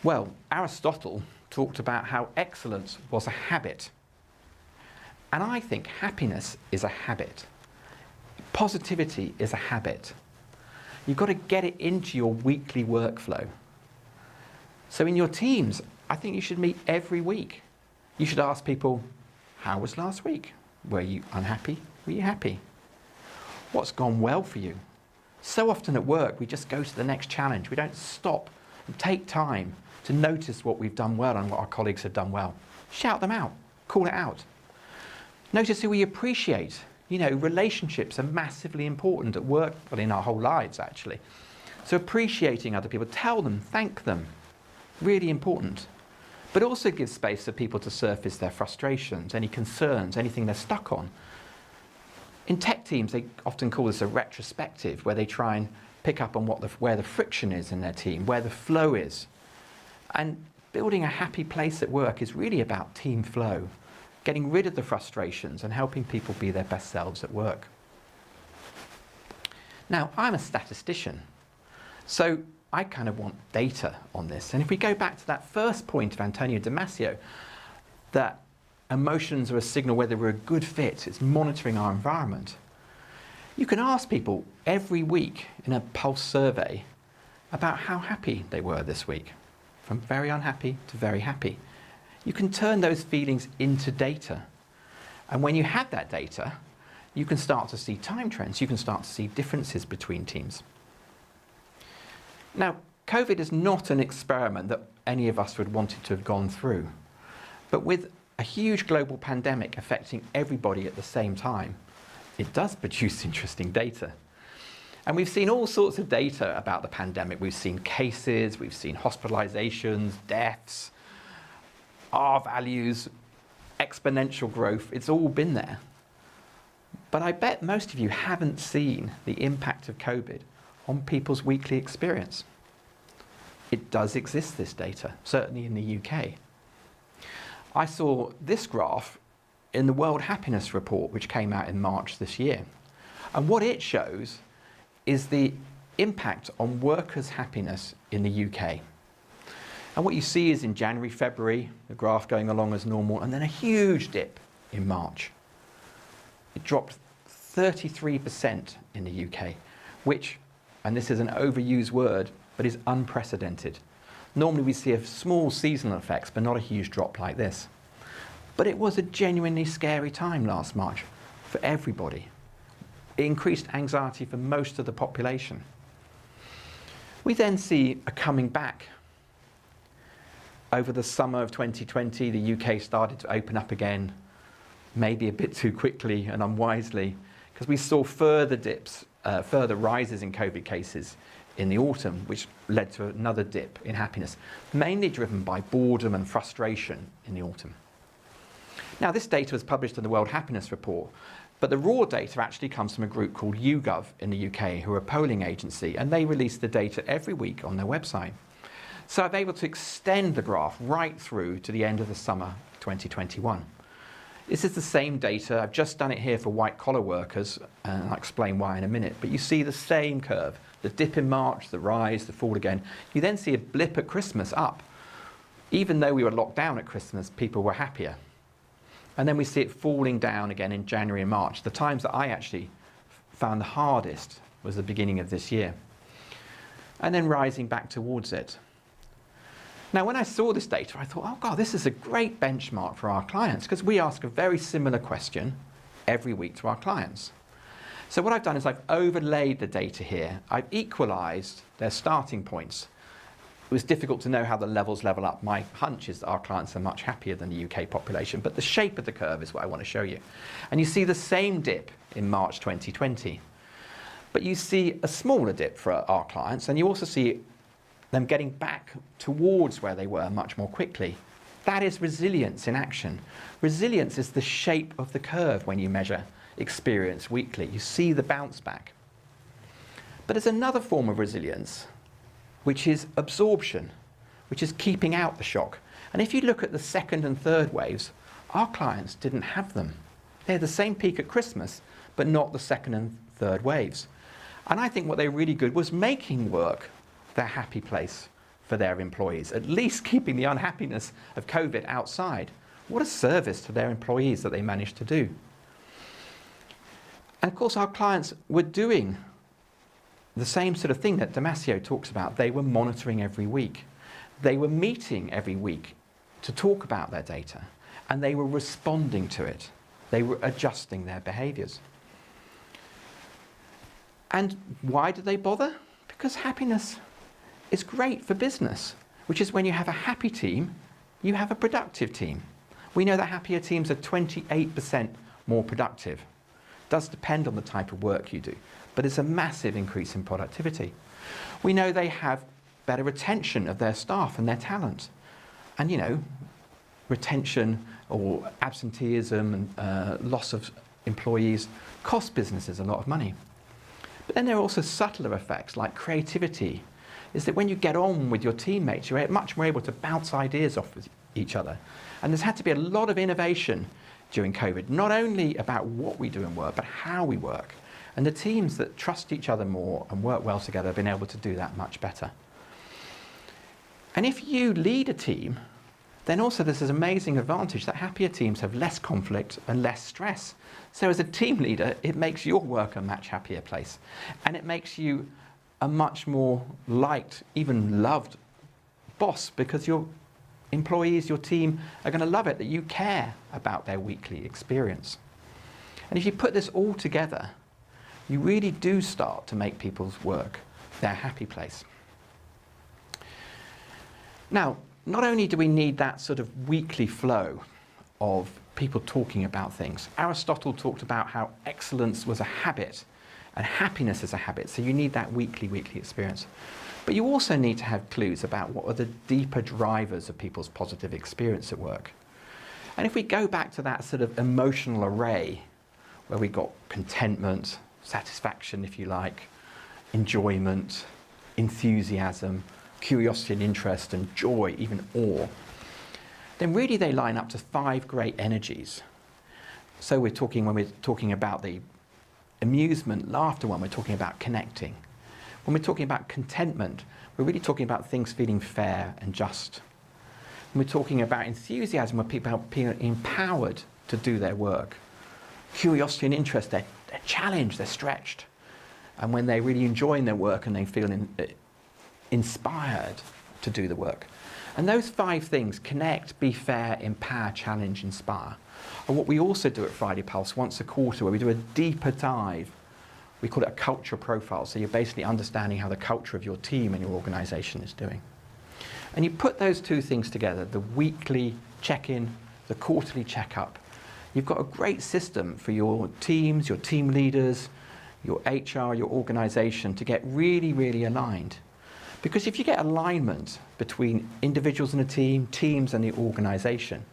Well, Aristotle talked about how excellence was a habit. And I think happiness is a habit. Positivity is a habit. You've got to get it into your weekly workflow. So in your teams, I think you should meet every week. You should ask people, how was last week? Were you unhappy? Were you happy? What's gone well for you? So often at work, we just go to the next challenge. We don't stop and take time to notice what we've done well and what our colleagues have done well. Shout them out, call it out. Notice who we appreciate. You know, relationships are massively important at work, well, in our whole lives, actually. So appreciating other people, tell them, thank them, really important. But also give space for people to surface their frustrations, any concerns, anything they're stuck on. In tech teams, they often call this a retrospective, where they try and pick up on where the friction is in their team, where the flow is. And building a happy place at work is really about team flow, getting rid of the frustrations and helping people be their best selves at work. Now, I'm a statistician, so I kind of want data on this. And if we go back to that first point of Antonio Damasio, that emotions are a signal whether we're a good fit, it's monitoring our environment. You can ask people every week in a pulse survey about how happy they were this week, from very unhappy to very happy. You can turn those feelings into data. And when you have that data, you can start to see time trends. You can start to see differences between teams. Now, COVID is not an experiment that any of us would want it to have gone through. But with a huge global pandemic affecting everybody at the same time, it does produce interesting data. And we've seen all sorts of data about the pandemic. We've seen cases, we've seen hospitalizations, deaths, R values, exponential growth. It's all been there. But I bet most of you haven't seen the impact of COVID on people's weekly experience. It does exist, this data, certainly in the UK. I saw this graph in the World Happiness Report, which came out in March this year. And what it shows is the impact on workers' happiness in the UK. And what you see is in January, February, the graph going along as normal, and then a huge dip in March. It dropped 33% in the UK, which, and this is an overused word, but is unprecedented. Normally we see a small seasonal effects, but not a huge drop like this. But it was a genuinely scary time last March for everybody. It increased anxiety for most of the population. We then see a coming back. Over the summer of 2020, the UK started to open up again, maybe a bit too quickly and unwisely, because we saw further dips, further rises in COVID cases in the autumn, which led to another dip in happiness, mainly driven by boredom and frustration in the autumn. Now, this data was published in the World Happiness Report, But the raw data actually comes from a group called YouGov in the UK, who are a polling agency, and they release the data every week on their website. So I'm able to extend the graph right through to the end of the summer 2021. This is the same data. I've just done it here for white-collar workers, and I'll explain why in a minute. But you see the same curve, the dip in March, the rise, the fall again. You then see a blip at Christmas up. Even though we were locked down at Christmas, people were happier. And then we see it falling down again in January and March. The times that I actually found the hardest was the beginning of this year. And then rising back towards it. Now, when I saw this data, I thought, oh God, this is a great benchmark for our clients, because we ask a very similar question every week to our clients. So what I've done is I've overlaid the data here. I've equalized their starting points. It was difficult to know how the levels level up. My hunch is that our clients are much happier than the UK population, but the shape of the curve is what I want to show you. And you see the same dip in March 2020. But you see a smaller dip for our clients, and you also see them getting back towards where they were much more quickly. That is resilience in action. Resilience is the shape of the curve when you measure experience weekly. You see the bounce back. But there's another form of resilience, which is absorption, which is keeping out the shock. And if you look at the second and third waves, our clients didn't have them. They had the same peak at Christmas, but not the second and third waves. And I think what they were really good was making work their happy place for their employees, at least keeping the unhappiness of COVID outside. What a service to their employees that they managed to do. And of course, our clients were doing the same sort of thing that Damasio talks about. They were monitoring every week. They were meeting every week to talk about their data, and they were responding to it. They were adjusting their behaviors. And why did they bother? Because happiness is great for business, which is when you have a happy team, you have a productive team. We know that happier teams are 28% more productive. It does depend on the type of work you do, but it's a massive increase in productivity. We know they have better retention of their staff and their talent. And you know, retention or absenteeism and loss of employees cost businesses a lot of money. But then there are also subtler effects like creativity, is that when you get on with your teammates, you're much more able to bounce ideas off with each other. And there's had to be a lot of innovation during COVID, not only about what we do in work, but how we work. And the teams that trust each other more and work well together have been able to do that much better. And if you lead a team, then also there's this amazing advantage that happier teams have less conflict and less stress. So as a team leader, it makes your work a much happier place. And it makes you a much more liked, even loved boss, because your employees, your team are going to love it that you care about their weekly experience. And if you put this all together, you really do start to make people's work their happy place. Now, not only do we need that sort of weekly flow of people talking about things, Aristotle talked about how excellence was a habit and happiness is a habit, so you need that weekly experience. But you also need to have clues about what are the deeper drivers of people's positive experience at work. And if we go back to that sort of emotional array, where we got contentment, satisfaction, if you like, enjoyment, enthusiasm, curiosity and interest, and joy, even awe, then really they line up to 5 great energies. So we're talking, when we're talking about the amusement, laughter one, we're talking about connecting. When we're talking about contentment, we're really talking about things feeling fair and just. When we're talking about enthusiasm, where people are being empowered to do their work. Curiosity and interest, they're challenged, they're stretched. And when they're really enjoying their work and they feel inspired to do the work. And those 5 things, connect, be fair, empower, challenge, inspire, are what we also do at Friday Pulse once a quarter, where we do a deeper dive. We call it a culture profile. So you're basically understanding how the culture of your team and your organization is doing. And you put those 2 things together, the weekly check-in, the quarterly check-up. You've got a great system for your teams, your team leaders, your HR, your organization to get really, really aligned. Because if you get alignment between individuals in a team, teams and the organization,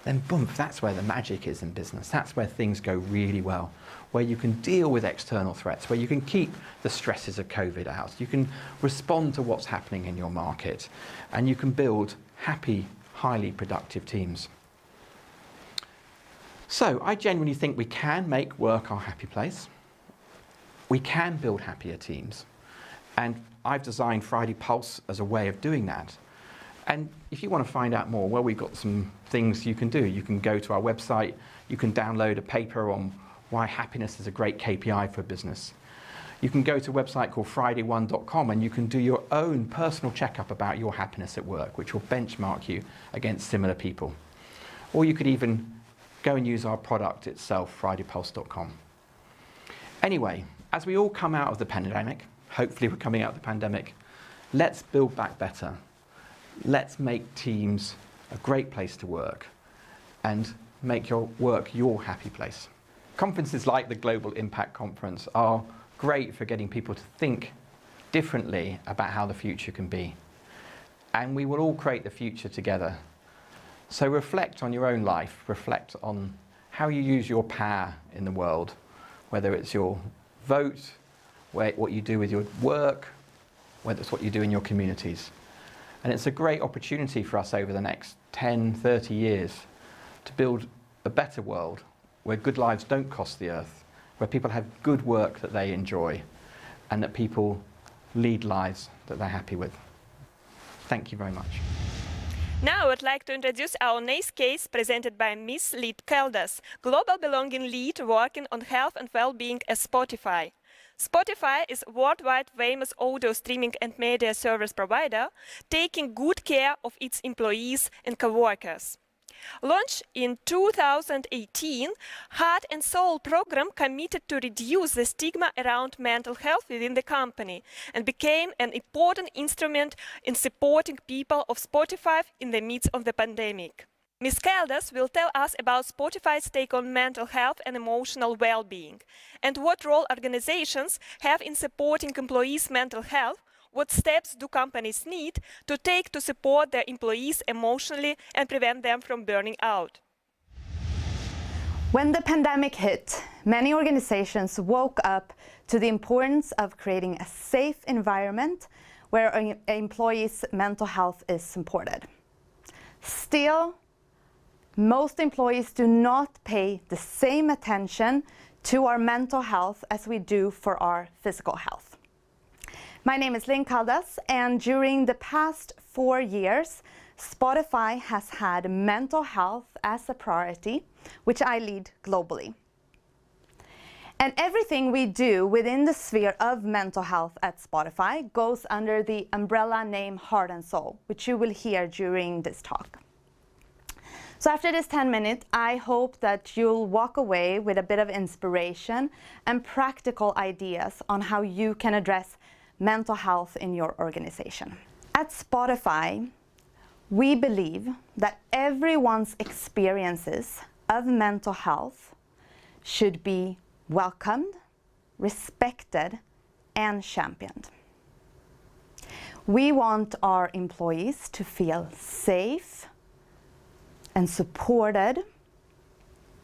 then boom, that's where the magic is in business. That's where things go really well, where you can deal with external threats, where you can keep the stresses of COVID out, you can respond to what's happening in your market, and you can build happy, highly productive teams. So I genuinely think we can make work our happy place. We can build happier teams. And I've designed Friday Pulse as a way of doing that. And if you want to find out more, well, we've got some things you can do. You can go to our website, you can download a paper on why happiness is a great KPI for business. You can go to a website called friday1.com and you can do your own personal checkup about your happiness at work, which will benchmark you against similar people. Or you could even go and use our product itself, fridaypulse.com. Anyway, as we all come out of the pandemic, hopefully we're coming out of the pandemic, let's build back better. Let's make teams a great place to work and make your work your happy place. Conferences like the Global Impact Conference are great for getting people to think differently about how the future can be. And we will all create the future together. So reflect on your own life, reflect on how you use your power in the world, whether it's your vote, what you do with your work, whether it's what you do in your communities. And it's a great opportunity for us over the next 10, 30 years to build a better world where good lives don't cost the earth, where people have good work that they enjoy, and that people lead lives that they're happy with. Thank you very much. Now I would like to introduce our next case presented by Ms. Lid Keldas, Global Belonging Lead working on health and well-being at Spotify. Spotify is a worldwide famous audio streaming and media service provider, taking good care of its employees and co-workers. Launched in 2018, Heart and Soul program committed to reduce the stigma around mental health within the company and became an important instrument in supporting people of Spotify in the midst of the pandemic. Ms. Keldas will tell us about Spotify's take on mental health and emotional well-being, and what role organizations have in supporting employees' mental health. What steps do companies need to take to support their employees emotionally and prevent them from burning out? When the pandemic hit, many organizations woke up to the importance of creating a safe environment where employees' mental health is supported. Still, most employees do not pay the same attention to our mental health as we do for our physical health. My name is Lynn Caldas, and during the past 4 years, Spotify has had mental health as a priority, which I lead globally. And everything we do within the sphere of mental health at Spotify goes under the umbrella name Heart and Soul, which you will hear during this talk. So after this 10 minutes, I hope that you'll walk away with a bit of inspiration and practical ideas on how you can address mental health in your organization. At Spotify, we believe that everyone's experiences of mental health should be welcomed, respected, and championed. We want our employees to feel safe and supported,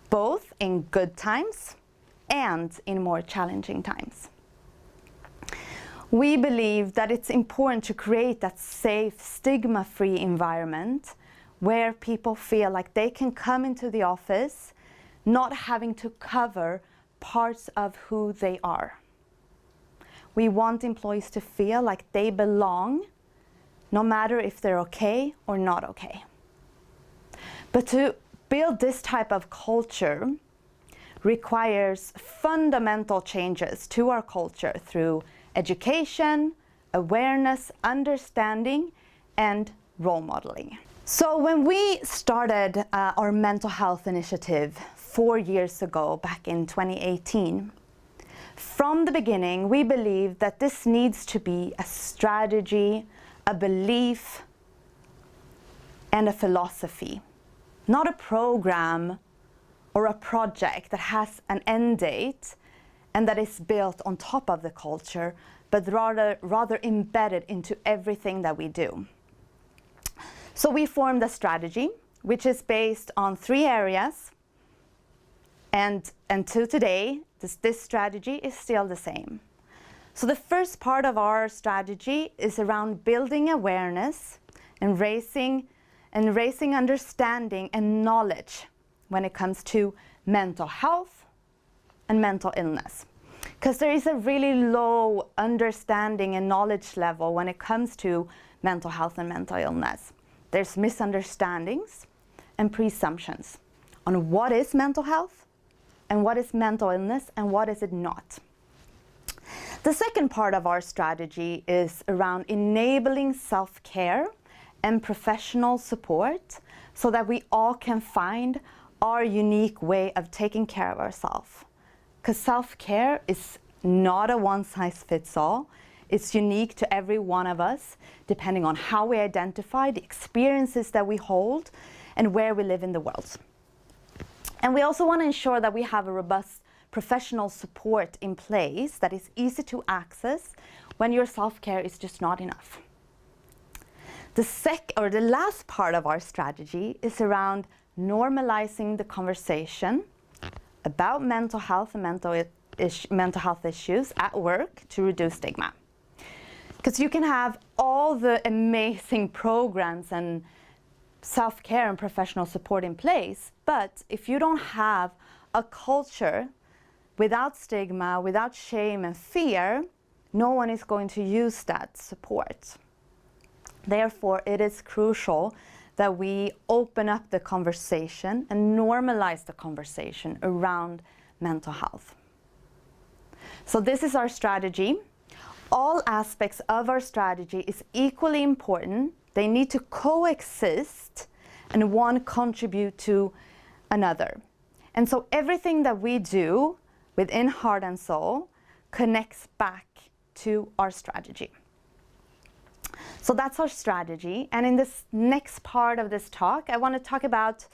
both in good times and in more challenging times. We believe that it's important to create that safe, stigma-free environment where people feel like they can come into the office not having to cover parts of who they are. We want employees to feel like they belong, no matter if they're okay or not okay. But to build this type of culture requires fundamental changes to our culture through education, awareness, understanding, and role modeling. So when we started our mental health initiative 4 years ago, back in 2018, from the beginning, we believed that this needs to be a strategy, a belief, and a philosophy, not a program or a project that has an end date and that is built on top of the culture, but rather embedded into everything that we do. So we formed a strategy which is based on 3 areas. And until today, this strategy is still the same. So the first part of our strategy is around building awareness and raising understanding and knowledge when it comes to mental health and mental illness. Because there is a really low understanding and knowledge level when it comes to mental health and mental illness. There's misunderstandings and presumptions on what is mental health and what is mental illness and what is it not. The second part of our strategy is around enabling self-care and professional support so that we all can find our unique way of taking care of ourselves. Because self-care is not a one-size-fits-all. It's unique to every one of us, depending on how we identify, the experiences that we hold, and where we live in the world. And we also want to ensure that we have a robust professional support in place that is easy to access when your self-care is just not enough. The last part of our strategy is around normalizing the conversation about mental health and mental health issues at work to reduce stigma. Because you can have all the amazing programs and self-care and professional support in place, but if you don't have a culture without stigma, without shame and fear, no one is going to use that support. Therefore, it is crucial that we open up the conversation and normalize the conversation around mental health. So this is our strategy. All aspects of our strategy is equally important. They need to coexist and one contribute to another. And so everything that we do within Heart and Soul connects back to our strategy. So that's our strategy. And in this next part of this talk, I want to talk about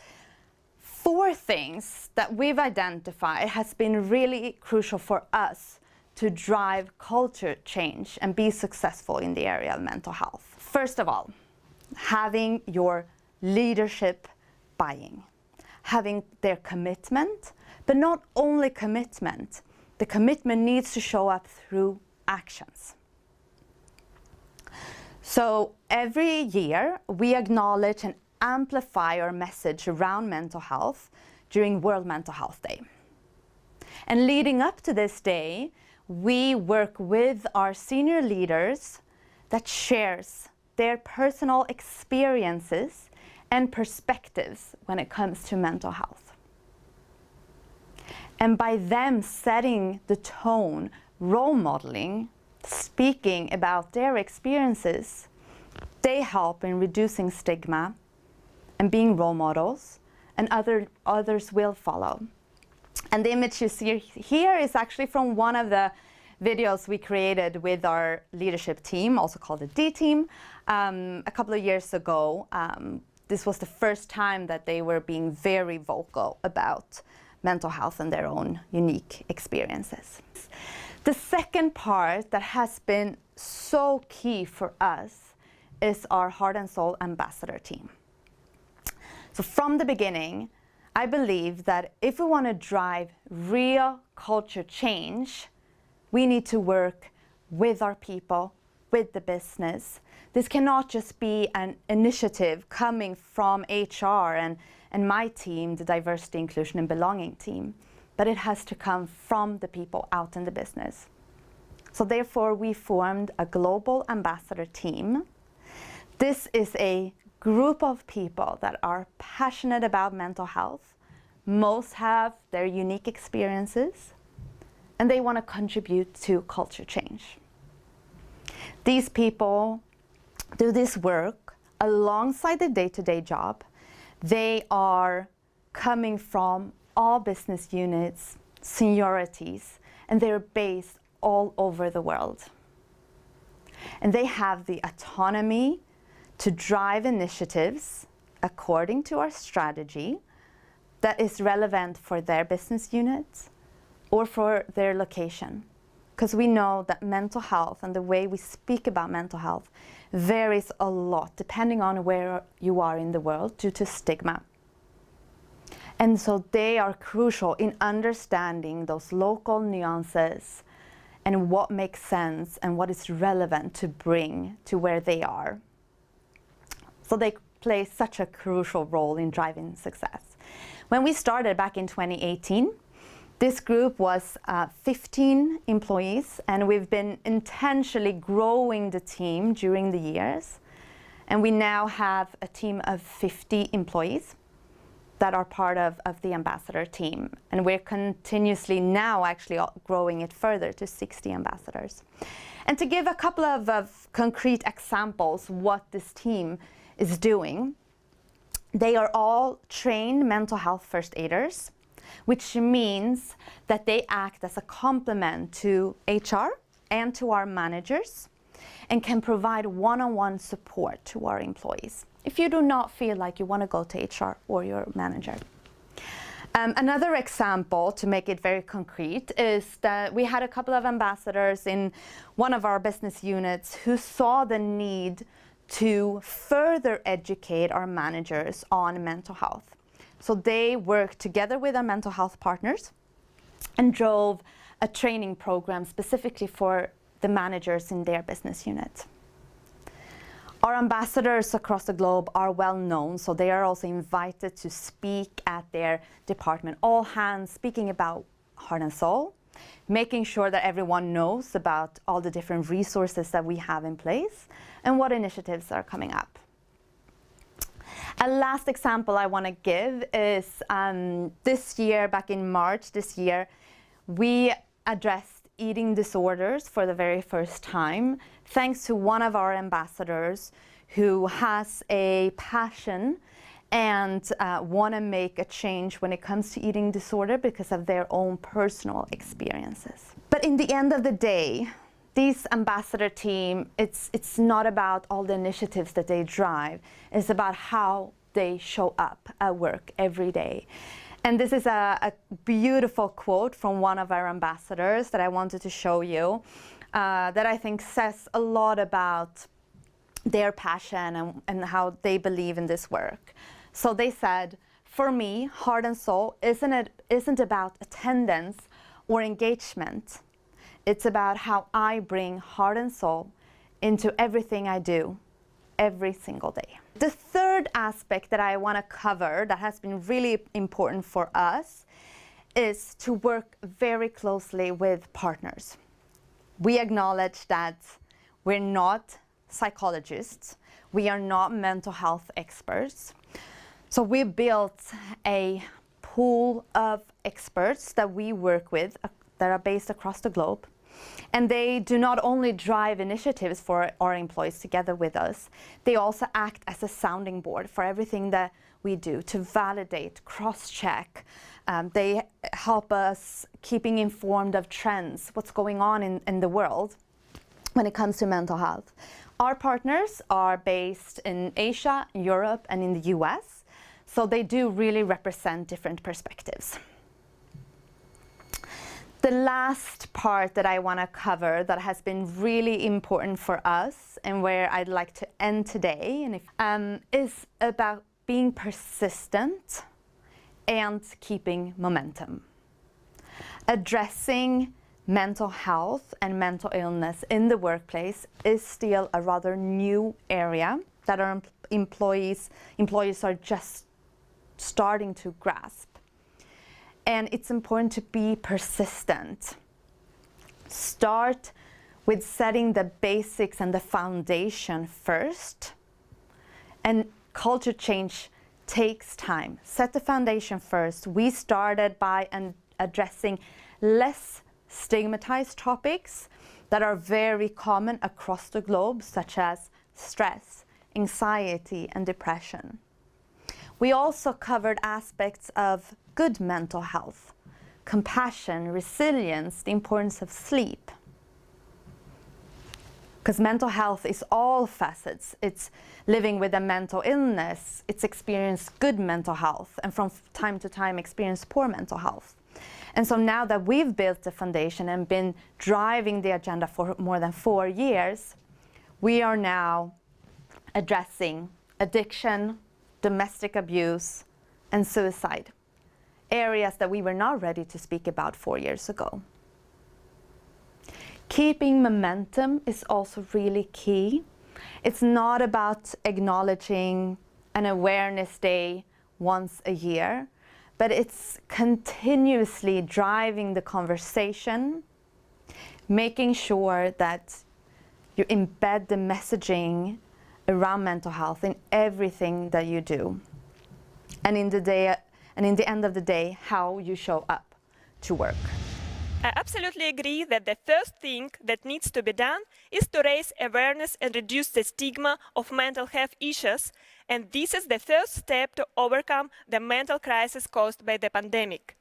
4 things that we've identified has been really crucial for us to drive culture change and be successful in the area of mental health. First of all, having your leadership buying, having their commitment, but not only commitment. The commitment needs to show up through actions. So every year, we acknowledge and amplify our message around mental health during World Mental Health Day. And leading up to this day, we work with our senior leaders that shares their personal experiences and perspectives when it comes to mental health. And by them setting the tone, role modeling, speaking about their experiences, they help in reducing stigma and being role models, and others will follow. And the image you see here is actually from one of the videos we created with our leadership team, also called the D team, a couple of years ago. This was the first time that they were being very vocal about mental health and their own unique experiences. The second part that has been so key for us is our Heart and Soul ambassador team. So from the beginning, I believe that if we want to drive real culture change, we need to work with our people, with the business. This cannot just be an initiative coming from HR and my team, the Diversity, Inclusion and Belonging team, but it has to come from the people out in the business. So therefore, we formed a global ambassador team. This is a group of people that are passionate about mental health. Most have their unique experiences, and they want to contribute to culture change. These people do this work alongside the day-to-day job. They are coming from all business units, seniorities, and they're based all over the world. And they have the autonomy to drive initiatives according to our strategy that is relevant for their business units or for their location. Because we know that mental health and the way we speak about mental health varies a lot depending on where you are in the world due to stigma. And so they are crucial in understanding those local nuances and what makes sense and what is relevant to bring to where they are. So they play such a crucial role in driving success. When we started back in 2018, this group was 15 employees, and we've been intentionally growing the team during the years. And we now have a team of 50 employees that are part of the ambassador team. And we're continuously now actually growing it further to 60 ambassadors. And to give a couple of concrete examples what this team is doing, they are all trained mental health first aiders, which means that they act as a complement to HR and to our managers and can provide one-on-one support to our employees if you do not feel like you want to go to HR or your manager. Another example, to make it very concrete, is that we had a couple of ambassadors in one of our business units who saw the need to further educate our managers on mental health. So they worked together with our mental health partners and drove a training program specifically for the managers in their business unit. Our ambassadors across the globe are well known, so they are also invited to speak at their department all hands, speaking about heart and soul, making sure that everyone knows about all the different resources that we have in place and what initiatives are coming up. A last example I want to give is this year, back in March this year, we addressed eating disorders for the very first time, thanks to one of our ambassadors who has a passion and want to make a change when it comes to eating disorder because of their own personal experiences. But in the end of the day, this ambassador team, it's not about all the initiatives that they drive. It's about how they show up at work every day. And this is a beautiful quote from one of our ambassadors that I wanted to show you that I think says a lot about their passion and how they believe in this work. So they said, "For me, heart and soul isn't about attendance or engagement. It's about how I bring heart and soul into everything I do every single day." The third aspect that I want to cover that has been really important for us is to work very closely with partners. We acknowledge that we're not psychologists, we are not mental health experts. So we built a pool of experts that we work with that are based across the globe. And they do not only drive initiatives for our employees together with us, they also act as a sounding board for everything that we do to validate, cross-check. They help us keeping informed of trends, what's going on in the world when it comes to mental health. Our partners are based in Asia, Europe, and in the US, so they do really represent different perspectives. The last part that I want to cover that has been really important for us and where I'd like to end today is about being persistent and keeping momentum. Addressing mental health and mental illness in the workplace is still a rather new area that our employees are just starting to grasp. And it's important to be persistent. Start with setting the basics and the foundation first. And culture change takes time. Set the foundation first. We started by addressing less stigmatized topics that are very common across the globe, such as stress, anxiety, and depression. We also covered aspects of good mental health, compassion, resilience, the importance of sleep. Because mental health is all facets. It's living with a mental illness, it's experience good mental health, and from time to time experience poor mental health. And so now that we've built the foundation and been driving the agenda for more than 4 years, we are now addressing addiction, domestic abuse, and suicide, areas that we were not ready to speak about 4 years ago. Keeping momentum is also really key. It's not about acknowledging an awareness day once a year, but it's continuously driving the conversation, making sure that you embed the messaging around mental health in everything that you do. And in the end of the day, how you show up to work. I absolutely agree that the first thing that needs to be done is to raise awareness and reduce the stigma of mental health issues, and this is the first step to overcome the mental crisis caused by the pandemic.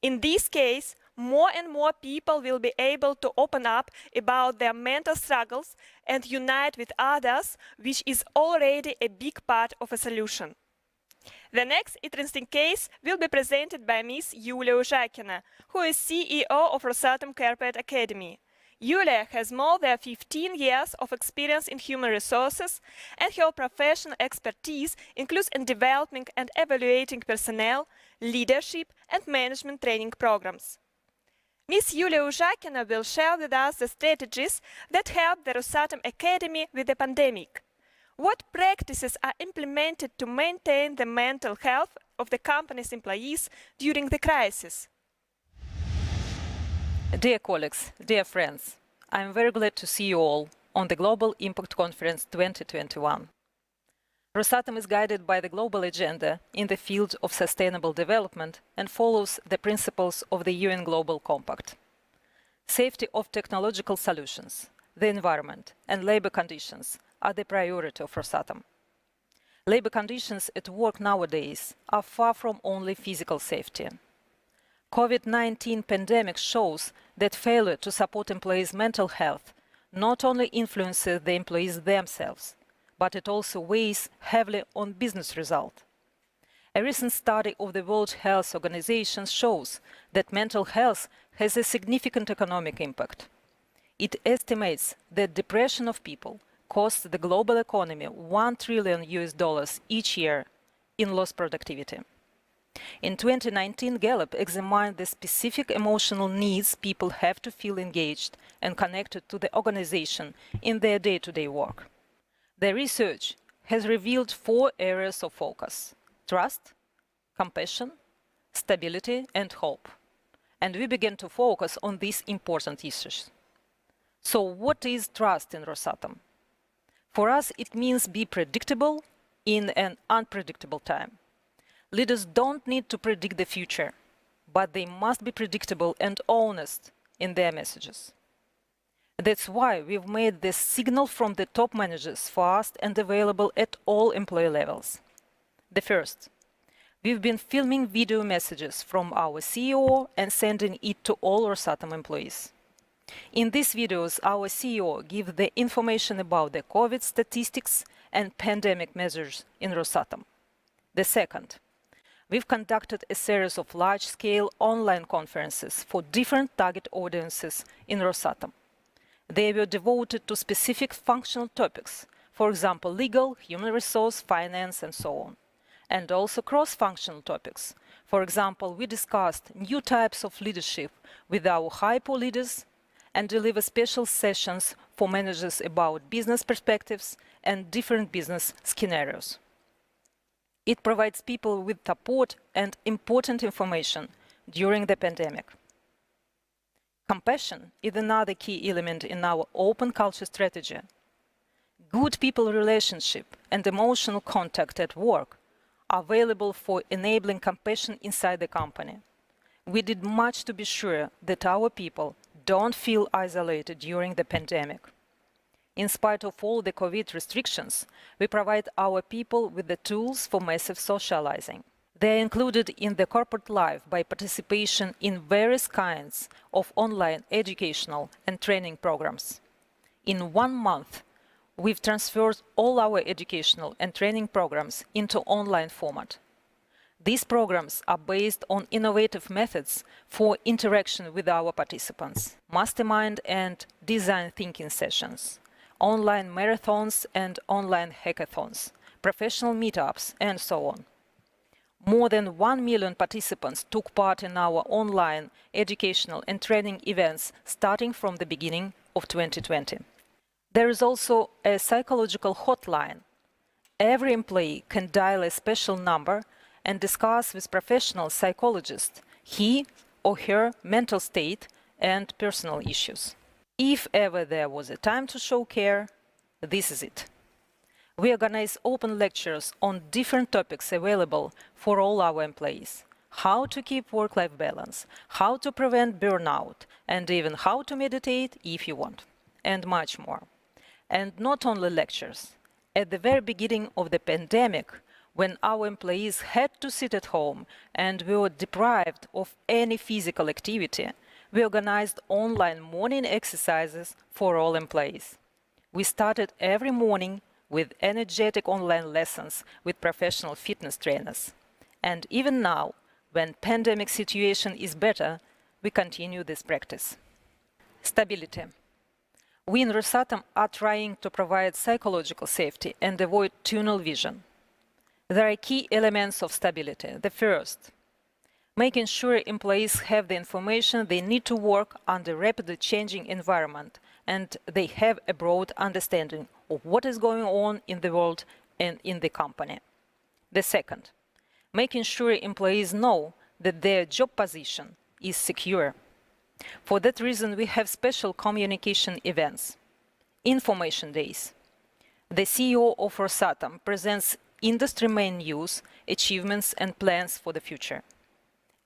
In this case, more and more people will be able to open up about their mental struggles and unite with others, which is already a big part of a solution. The next interesting case will be presented by Ms. Yulia Uzhakina, who is CEO of Rosatom Corporate Academy. Yulia has more than 15 years of experience in human resources, and her professional expertise includes in developing and evaluating personnel, leadership, and management training programs. Ms. Yulia Uzhakina will share with us the strategies that helped the Rosatom Academy with the pandemic. What practices are implemented to maintain the mental health of the company's employees during the crisis? Dear colleagues, dear friends, I am very glad to see you all on the Global Impact Conference 2021. Rosatom is guided by the global agenda in the field of sustainable development and follows the principles of the UN Global Compact. Safety of technological solutions, the environment, and labor conditions are the priority of Rosatom. Labor conditions at work nowadays are far from only physical safety. COVID-19 pandemic shows that failure to support employees' mental health not only influences the employees themselves, but it also weighs heavily on business results. A recent study of the World Health Organization shows that mental health has a significant economic impact. It estimates that depression of people costs the global economy $1 trillion each year in lost productivity. In 2019, Gallup examined the specific emotional needs people have to feel engaged and connected to the organization in their day-to-day work. The research has revealed 4 areas of focus: trust, compassion, stability, and hope. And we begin to focus on these important issues. So what is trust in Rosatom? For us, it means be predictable in an unpredictable time. Leaders don't need to predict the future, but they must be predictable and honest in their messages. That's why we've made this signal from the top managers fast and available at all employee levels. The first, we've been filming video messages from our CEO and sending it to all Rosatom employees. In these videos, our CEO gives the information about the COVID statistics and pandemic measures in Rosatom. The second, we've conducted a series of large-scale online conferences for different target audiences in Rosatom. They were devoted to specific functional topics, for example, legal, human resource, finance, and so on, and also cross-functional topics. For example, we discussed new types of leadership with our hypo leaders and deliver special sessions for managers about business perspectives and different business scenarios. It provides people with support and important information during the pandemic. Compassion is another key element in our open culture strategy. Good people relationship and emotional contact at work are available for enabling compassion inside the company. We did much to be sure that our people don't feel isolated during the pandemic. In spite of all the COVID restrictions, we provide our people with the tools for massive socializing. They are included in the corporate life by participation in various kinds of online educational and training programs. In 1 month, we've transferred all our educational and training programs into online format. These programs are based on innovative methods for interaction with our participants, mastermind and design thinking sessions, online marathons and online hackathons, professional meetups, and so on. More than 1 million participants took part in our online educational and training events starting from the beginning of 2020. There is also a psychological hotline. Every employee can dial a special number and discuss with professional psychologists he or her mental state and personal issues. If ever there was a time to show care, this is it. We organize open lectures on different topics available for all our employees. How to keep work-life balance, how to prevent burnout, and even how to meditate if you want, and much more. And not only lectures. At the very beginning of the pandemic, when our employees had to sit at home and we were deprived of any physical activity, we organized online morning exercises for all employees. We started every morning with energetic online lessons with professional fitness trainers. And even now, when pandemic situation is better, we continue this practice. Stability. We in Rosatom are trying to provide psychological safety and avoid tunnel vision. There are key elements of stability. The first, making sure employees have the information they need to work under rapidly changing environment and they have a broad understanding of what is going on in the world and in the company. The second, making sure employees know that their job position is secure. For that reason, we have special communication events, information days. The CEO of Rosatom presents industry main news, achievements and plans for the future.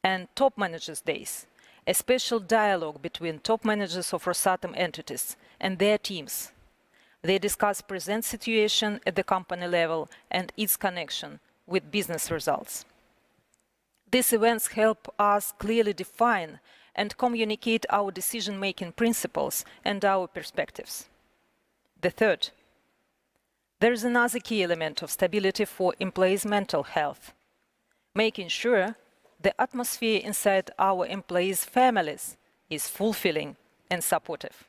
And Top Managers Days, a special dialogue between top managers of Rosatom entities and their teams. They discuss present situation at the company level and its connection with business results. These events help us clearly define and communicate our decision-making principles and our perspectives. The third, there is another key element of stability for employees' mental health, making sure the atmosphere inside our employees' families is fulfilling and supportive.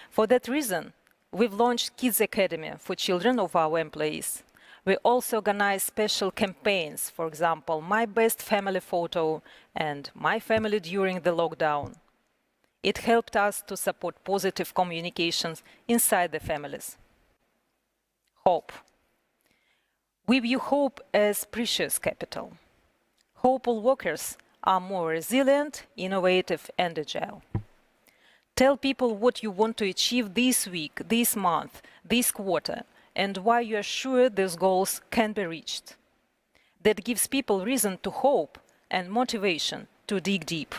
For that reason, we've launched Kids Academy for children of our employees. We also organize special campaigns, for example, My Best Family Photo and My Family During the Lockdown. It helped us to support positive communications inside the families. Hope. We view hope as precious capital. Hopeful workers are more resilient, innovative, and agile. Tell people what you want to achieve this week, this month, this quarter, and why you are sure these goals can be reached. That gives people reason to hope and motivation to dig deep.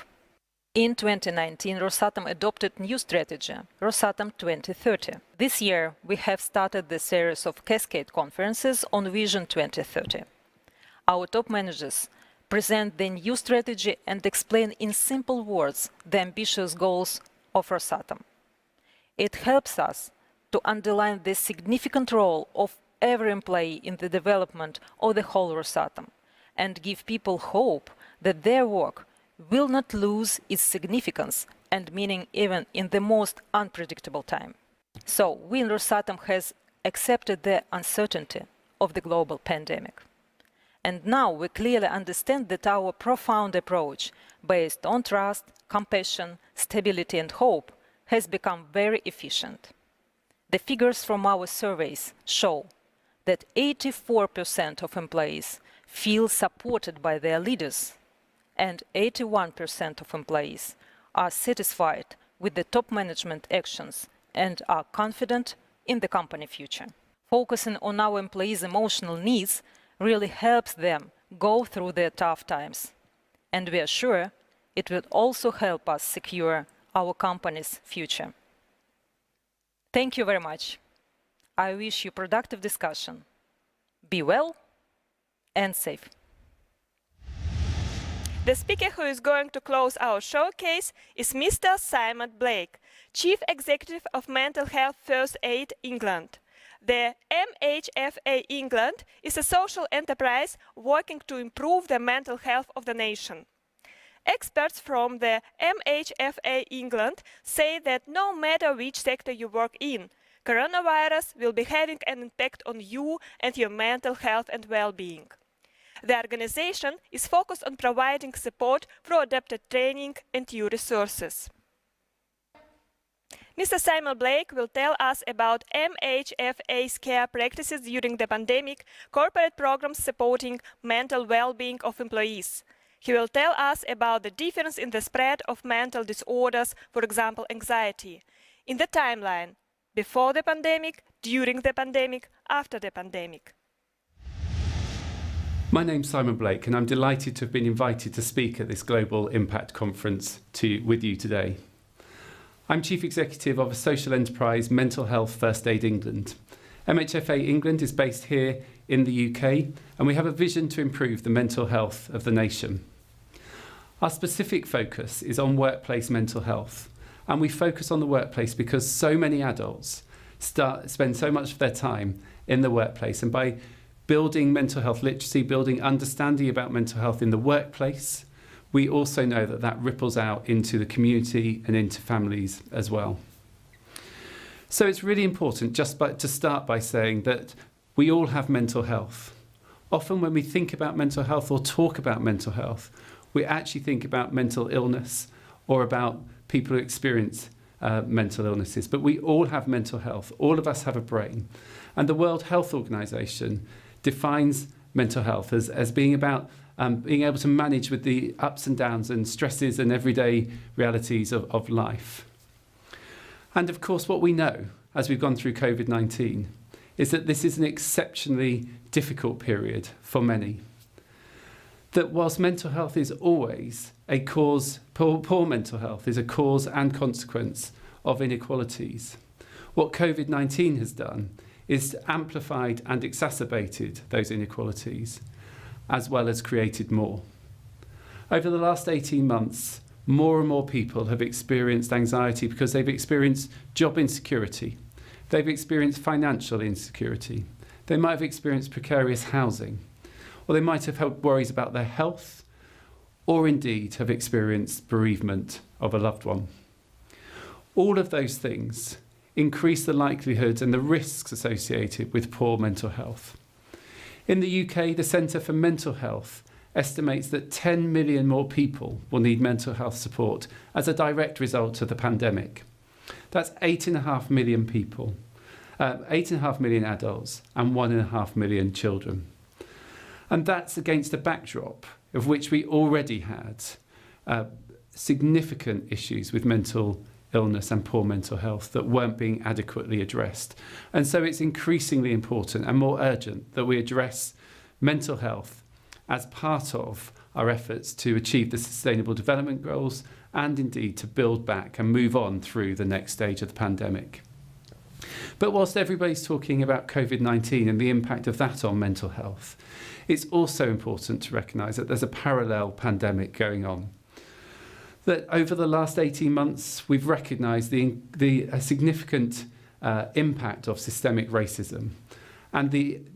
In 2019, Rosatom adopted new strategy, Rosatom 2030. This year, we have started the series of Cascade conferences on Vision 2030. Our top managers present the new strategy and explain in simple words the ambitious goals of Rosatom. It helps us to underline the significant role of every employee in the development of the whole Rosatom and give people hope that their work will not lose its significance and meaning even in the most unpredictable time. So, we in Rosatom has accepted the uncertainty of the global pandemic. And now we clearly understand that our profound approach, based on trust, compassion, stability and hope, has become very efficient. The figures from our surveys show that 84% of employees feel supported by their leaders, and 81% of employees are satisfied with the top management actions and are confident in the company future. Focusing on our employees' emotional needs really helps them go through their tough times. And we are sure it will also help us secure our company's future. Thank you very much. I wish you productive discussion. Be well and safe. The speaker who is going to close our showcase is Mr. Simon Blake, Chief Executive of Mental Health First Aid England. The MHFA England is a social enterprise working to improve the mental health of the nation. Experts from the MHFA England say that no matter which sector you work in, Coronavirus will be having an impact on you and your mental health and well-being. The organization is focused on providing support through adapted training and new resources. Mr. Simon Blake will tell us about MHFA's care practices during the pandemic, corporate programs supporting mental well-being of employees. He will tell us about the difference in the spread of mental disorders, for example, anxiety, in the timeline, before the pandemic, during the pandemic, after the pandemic. My name's Simon Blake, and I'm delighted to have been invited to speak at this Global Impact Conference with you today. I'm Chief Executive of a social enterprise, Mental Health First Aid England. MHFA England is based here in the UK, and we have a vision to improve the mental health of the nation. Our specific focus is on workplace mental health, and we focus on the workplace because so many adults spend so much of their time in the workplace, and by building mental health literacy, building understanding about mental health in the workplace, we also know that that ripples out into the community and into families as well. So it's really important to start by saying that we all have mental health. Often when we think about mental health or talk about mental health, we actually think about mental illness or about people who experience mental illnesses. But we all have mental health. All of us have a brain. And the World Health Organization defines mental health as being about being able to manage with the ups and downs and stresses and everyday realities of life. And of course, what we know as we've gone through COVID-19 is that this is an exceptionally difficult period for many. That whilst mental health is always a cause, poor mental health is a cause and consequence of inequalities. What COVID-19 has done is amplified and exacerbated those inequalities, as well as created more. Over the last 18 months, more and more people have experienced anxiety because they've experienced job insecurity. They've experienced financial insecurity. They might have experienced precarious housing, or they might have had worries about their health, or indeed have experienced bereavement of a loved one. All of those things increase the likelihood and the risks associated with poor mental health. In the UK, the Centre for Mental Health estimates that 10 million more people will need mental health support as a direct result of the pandemic. That's 8.5 million people, 8.5 million adults and 1.5 million children. And that's against a backdrop of which we already had significant issues with mental illness and poor mental health that weren't being adequately addressed. And so it's increasingly important and more urgent that we address mental health as part of our efforts to achieve the Sustainable Development Goals and indeed to build back and move on through the next stage of the pandemic. But whilst everybody's talking about COVID-19 and the impact of that on mental health, it's also important to recognise that there's a parallel pandemic going on. That over the last 18 months, we've recognised the significant impact of systemic racism, and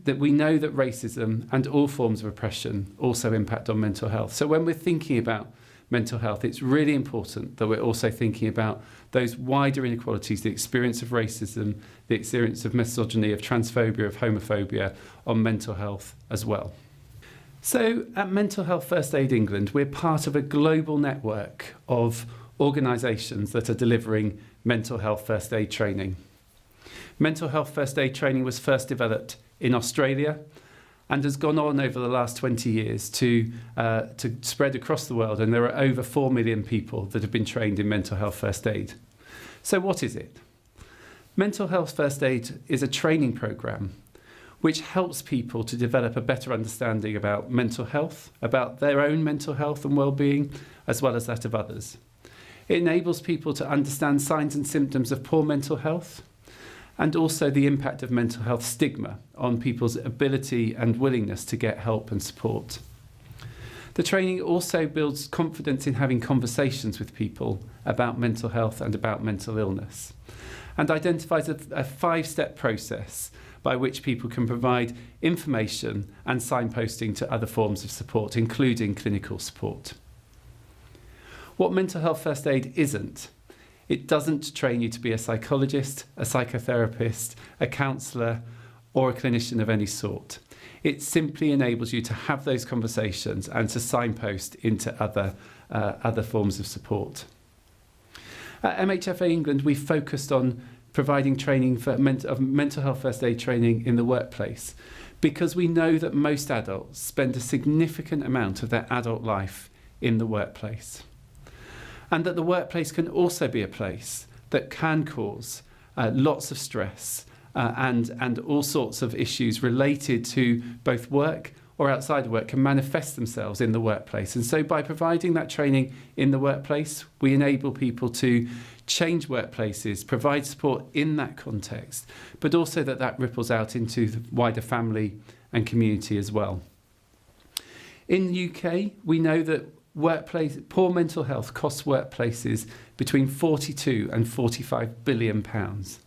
that we know that racism and all forms of oppression also impact on mental health. So when we're thinking about mental health, it's really important that we're also thinking about those wider inequalities, the experience of racism, the experience of misogyny, of transphobia, of homophobia on mental health as well. So at Mental Health First Aid England, we're part of a global network of organisations that are delivering mental health first aid training. Mental health first aid training was first developed in Australia and has gone on over the last 20 years to spread across the world, and there are over 4 million people that have been trained in mental health first aid. So what is it? Mental health first aid is a training programme which helps people to develop a better understanding about mental health, about their own mental health and well-being, as well as that of others. It enables people to understand signs and symptoms of poor mental health, and also the impact of mental health stigma on people's ability and willingness to get help and support. The training also builds confidence in having conversations with people about mental health and about mental illness, and identifies a 5-step process by which people can provide information and signposting to other forms of support, including clinical support. What mental health first aid isn't It doesn't train you to be a psychologist, a psychotherapist, a counsellor, or a clinician of any sort. It simply enables you to have those conversations and to signpost into other forms of support. At MHFA England, we focused on providing training for mental health first aid training in the workplace, because we know that most adults spend a significant amount of their adult life in the workplace. And that the workplace can also be a place that can cause lots of stress and all sorts of issues related to both work or outside of work can manifest themselves in the workplace. And so by providing that training in the workplace, we enable people to change workplaces, provide support in that context, but also that ripples out into the wider family and community as well. In the UK, we know that poor mental health costs workplaces between 42 and 45 billion pounds.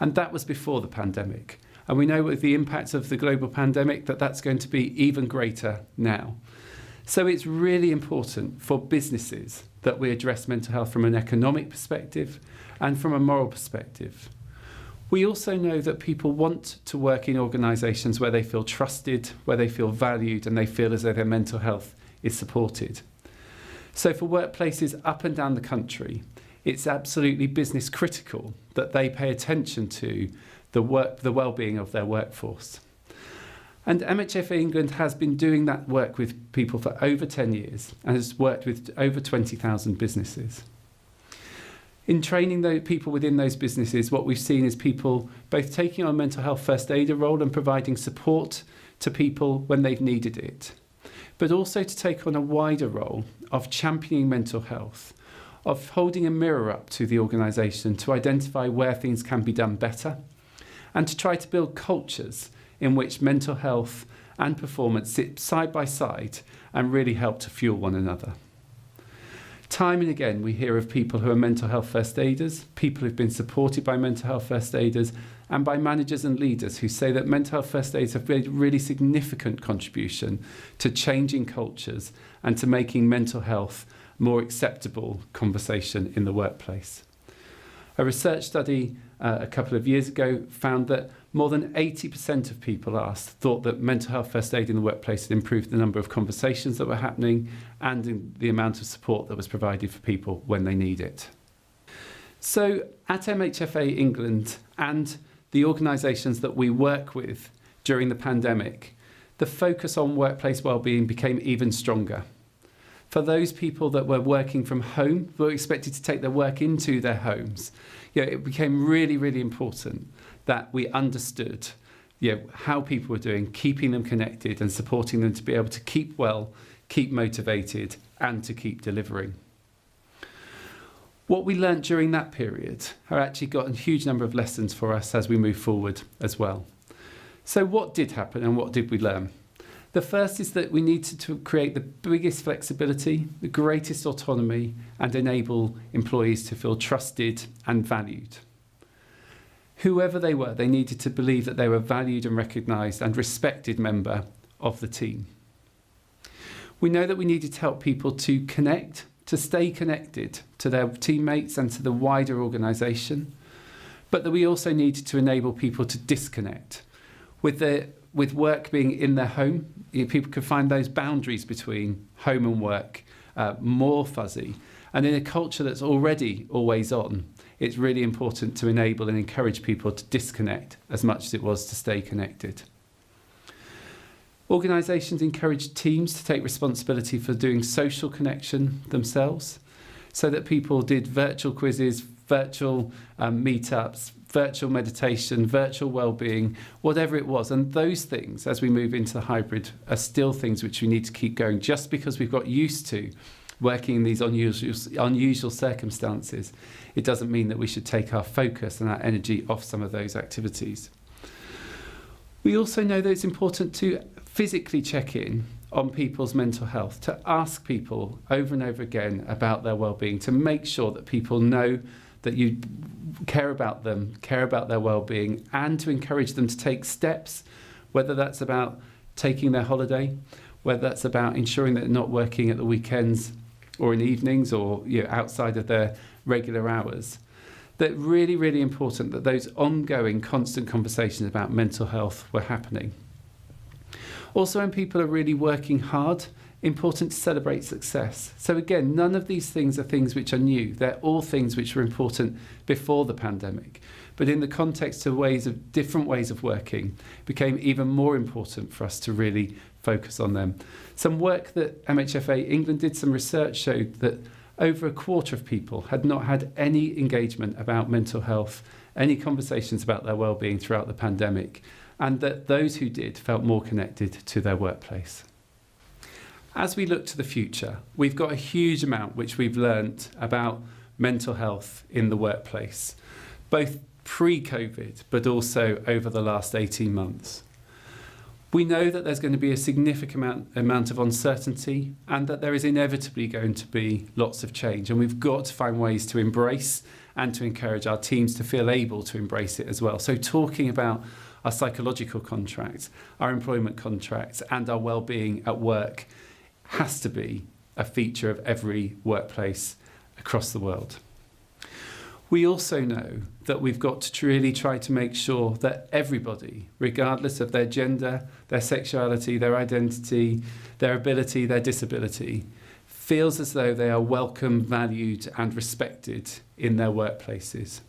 And that was before the pandemic. And we know with the impact of the global pandemic that that's going to be even greater now. So it's really important for businesses that we address mental health from an economic perspective and from a moral perspective. We also know that people want to work in organisations where they feel trusted, where they feel valued, and they feel as though their mental health is supported. So for workplaces up and down the country, it's absolutely business critical that they pay attention to the well-being of their workforce. And MHFA England has been doing that work with people for over 10 years and has worked with over 20,000 businesses. In training the people within those businesses, what we've seen is people both taking on a mental health first aider role and providing support to people when they've needed it, but also to take on a wider role of championing mental health, of holding a mirror up to the organisation to identify where things can be done better, and to try to build cultures in which mental health and performance sit side by side and really help to fuel one another. Time and again, we hear of people who are mental health first aiders, people who've been supported by mental health first aiders, and by managers and leaders who say that mental health first aiders have made a really significant contribution to changing cultures and to making mental health a more acceptable conversation in the workplace. A research study a couple of years ago found that more than 80% of people asked thought that mental health first aid in the workplace had improved the number of conversations that were happening and in the amount of support that was provided for people when they need it. So at MHFA England and the organisations that we work with during the pandemic, the focus on workplace wellbeing became even stronger. For those people that were working from home, who were expected to take their work into their homes, it became really, really important that we understood how people were doing, keeping them connected and supporting them to be able to keep well, keep motivated and to keep delivering. What we learned during that period have actually got a huge number of lessons for us as we move forward as well. So what did happen and what did we learn? The first is that we needed to create the biggest flexibility, the greatest autonomy, and enable employees to feel trusted and valued. Whoever they were, they needed to believe that they were valued and recognised and respected member of the team. We know that we needed to help people to connect, to stay connected to their teammates and to the wider organisation, but that we also needed to enable people to disconnect. With work being in their home, people could find those boundaries between home and work more fuzzy. And in a culture that's already always on, it's really important to enable and encourage people to disconnect as much as it was to stay connected. Organisations encourage teams to take responsibility for doing social connection themselves, so that people did virtual quizzes, virtual meetups, virtual meditation, virtual well-being, whatever it was. And those things, as we move into the hybrid, are still things which we need to keep going. Just because we've got used to working in these unusual circumstances, it doesn't mean that we should take our focus and our energy off some of those activities. We also know that it's important to physically check in on people's mental health, to ask people over and over again about their well-being, to make sure that people know that you care about them, care about their well-being, and to encourage them to take steps, whether that's about taking their holiday, whether that's about ensuring that they're not working at the weekends or in evenings or outside of their regular hours. That really, really important that those ongoing, constant conversations about mental health were happening. Also, when people are really working hard, important to celebrate success. So again, none of these things are things which are new. They're all things which were important before the pandemic. But in the context of different ways of working, it became even more important for us to really focus on them. Some work that MHFA England did, some research showed that over a quarter of people had not had any engagement about mental health, any conversations about their well-being throughout the pandemic, and that those who did felt more connected to their workplace. As we look to the future, we've got a huge amount which we've learnt about mental health in the workplace, both pre-COVID, but also over the last 18 months. We know that there's going to be a significant amount of uncertainty and that there is inevitably going to be lots of change. And we've got to find ways to embrace and to encourage our teams to feel able to embrace it as well. So talking about our psychological contracts, our employment contracts and our well-being at work has to be a feature of every workplace across the world. We also know that we've got to really try to make sure that everybody, regardless of their gender, their sexuality, their identity, their ability, their disability, feels as though they are welcome, valued and respected in their workplaces.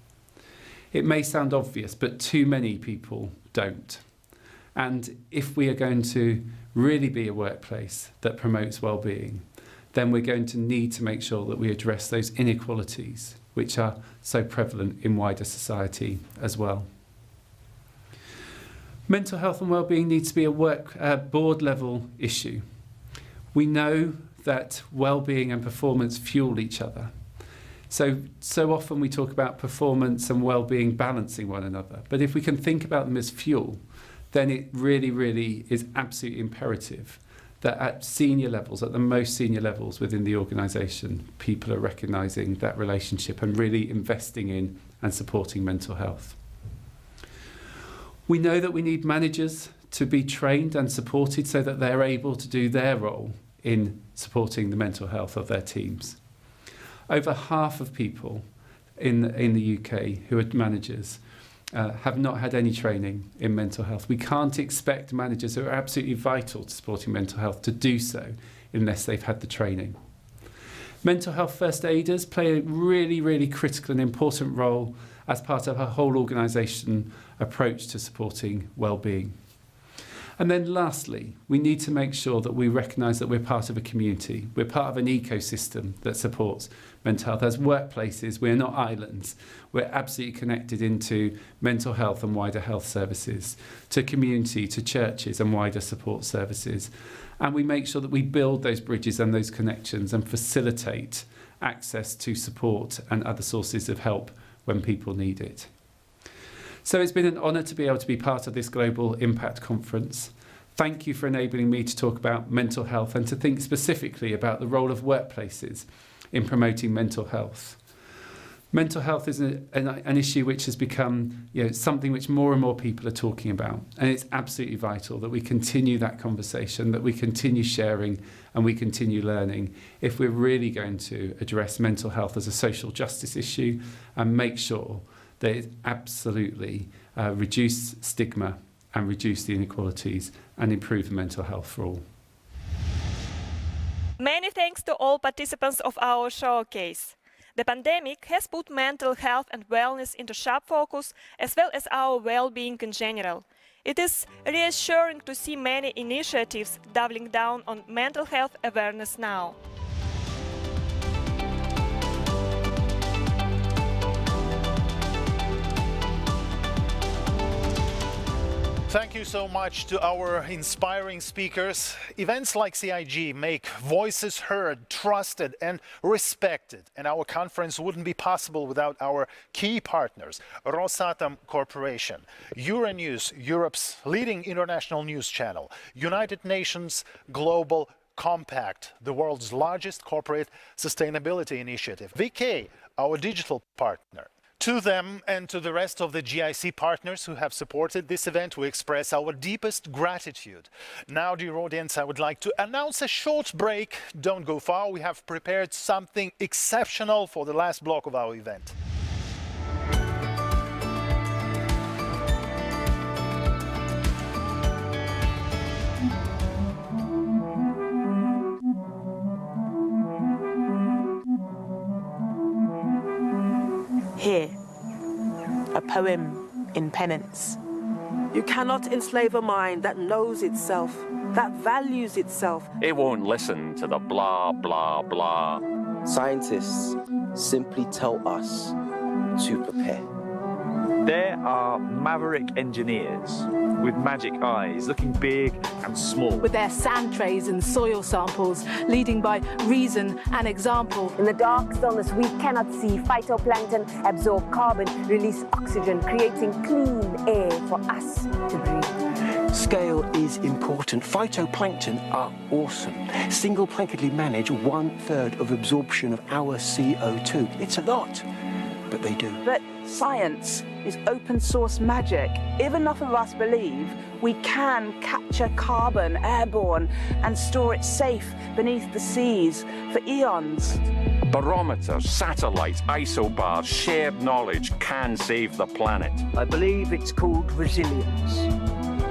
It may sound obvious, but too many people don't. And if we are going to really be a workplace that promotes well-being, then we're going to need to make sure that we address those inequalities which are so prevalent in wider society as well. Mental health and well-being needs to be a board level issue. We know that well-being and performance fuel each other. So often we talk about performance and well-being balancing one another. But if we can think about them as fuel, then it really, really is absolutely imperative that at senior levels, at the most senior levels within the organisation, people are recognising that relationship and really investing in and supporting mental health. We know that we need managers to be trained and supported so that they're able to do their role in supporting the mental health of their teams. Over half of people in the UK who are managers have not had any training in mental health. We can't expect managers who are absolutely vital to supporting mental health to do so unless they've had the training. Mental health first aiders play a really, really critical and important role as part of our whole organisation approach to supporting well-being. And then lastly, we need to make sure that we recognise that we're part of a community. We're part of an ecosystem that supports mental health. As workplaces, we're not islands. We're absolutely connected into mental health and wider health services, to community, to churches and wider support services. And we make sure that we build those bridges and those connections and facilitate access to support and other sources of help when people need it. So it's been an honour to be able to be part of this Global Impact Conference. Thank you for enabling me to talk about mental health and to think specifically about the role of workplaces in promoting mental health. Mental health is an issue which has become something which more and more people are talking about. And it's absolutely vital that we continue that conversation, that we continue sharing and we continue learning if we're really going to address mental health as a social justice issue and make sure that it absolutely reduce stigma and reduce the inequalities and improve the mental health for all. Many thanks to all participants of our showcase. The pandemic has put mental health and wellness into sharp focus, as well as our well-being in general. It is reassuring to see many initiatives doubling down on mental health awareness now. Thank you so much to our inspiring speakers. Events like CIG make voices heard, trusted and respected. And our conference wouldn't be possible without our key partners, Rosatom Corporation, Euronews, Europe's leading international news channel, United Nations Global Compact, the world's largest corporate sustainability initiative, VK, our digital partner, To them and to the rest of the GIC partners who have supported this event, we express our deepest gratitude. Now, dear audience, I would like to announce a short break. Don't go far. We have prepared something exceptional for the last block of our event. Here, a poem in penance. You cannot enslave a mind that knows itself, that values itself. It won't listen to the blah, blah, blah. Scientists simply tell us to prepare. There are maverick engineers with magic eyes, looking big and small. With their sand trays and soil samples, leading by reason and example. In the dark stillness we cannot see, phytoplankton absorb carbon, release oxygen, creating clean air for us to breathe. Scale is important. Phytoplankton are awesome. Single-plankedly manage 1/3 of absorption of our CO2. It's a lot, but they do. But science is open source magic. If enough of us believe, we can capture carbon airborne and store it safe beneath the seas for eons. Barometers, satellites, isobars, shared knowledge can save the planet. I believe it's called resilience.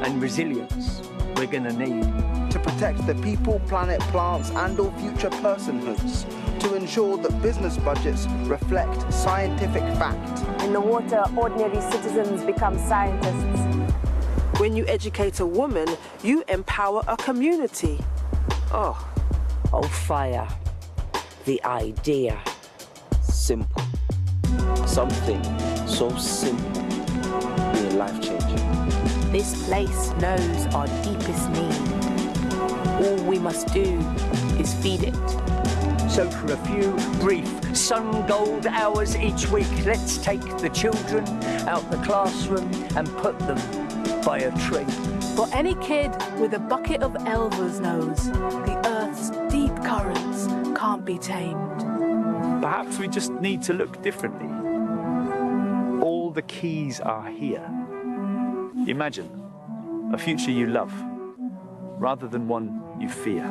And resilience we're going to need. To protect the people, planet, plants and or future personhoods. To ensure that business budgets reflect scientific fact. In the water, ordinary citizens become scientists. When you educate a woman, you empower a community. Oh, fire. The idea. Simple. Something so simple being life-changing. This place knows our deepest need. All we must do is feed it. So for a few brief sun gold hours each week, let's take the children out the classroom and put them by a tree. For any kid with a bucket of Elva's knows, the Earth's deep currents can't be tamed. Perhaps we just need to look differently. All the keys are here. Imagine a future you love, rather than one you fear.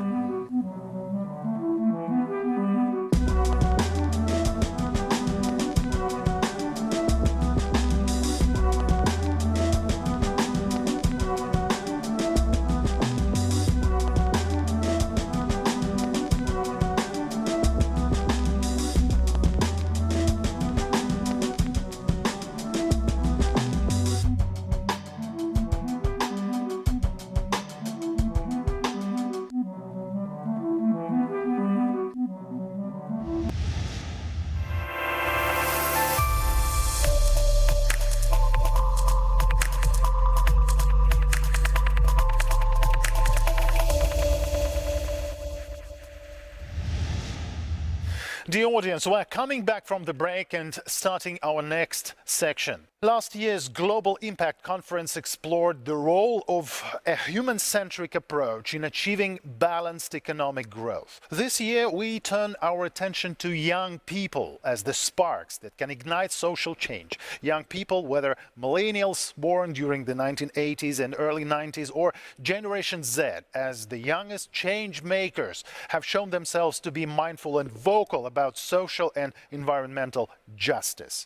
Dear audience, we're coming back from the break and starting our next section. Last year's Global Impact Conference explored the role of a human-centric approach in achieving balanced economic growth. This year, we turn our attention to young people as the sparks that can ignite social change. Young people, whether millennials born during the 1980s and early 90s or Generation Z, as the youngest change makers, have shown themselves to be mindful and vocal about social and environmental justice.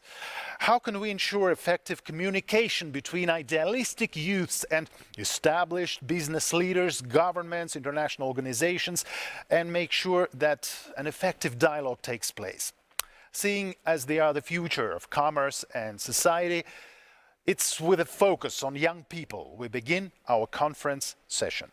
How can we ensure effective communication between idealistic youths and established business leaders, governments, international organizations, and make sure that an effective dialogue takes place? Seeing as they are the future of commerce and society, it's with a focus on young people we begin our conference session.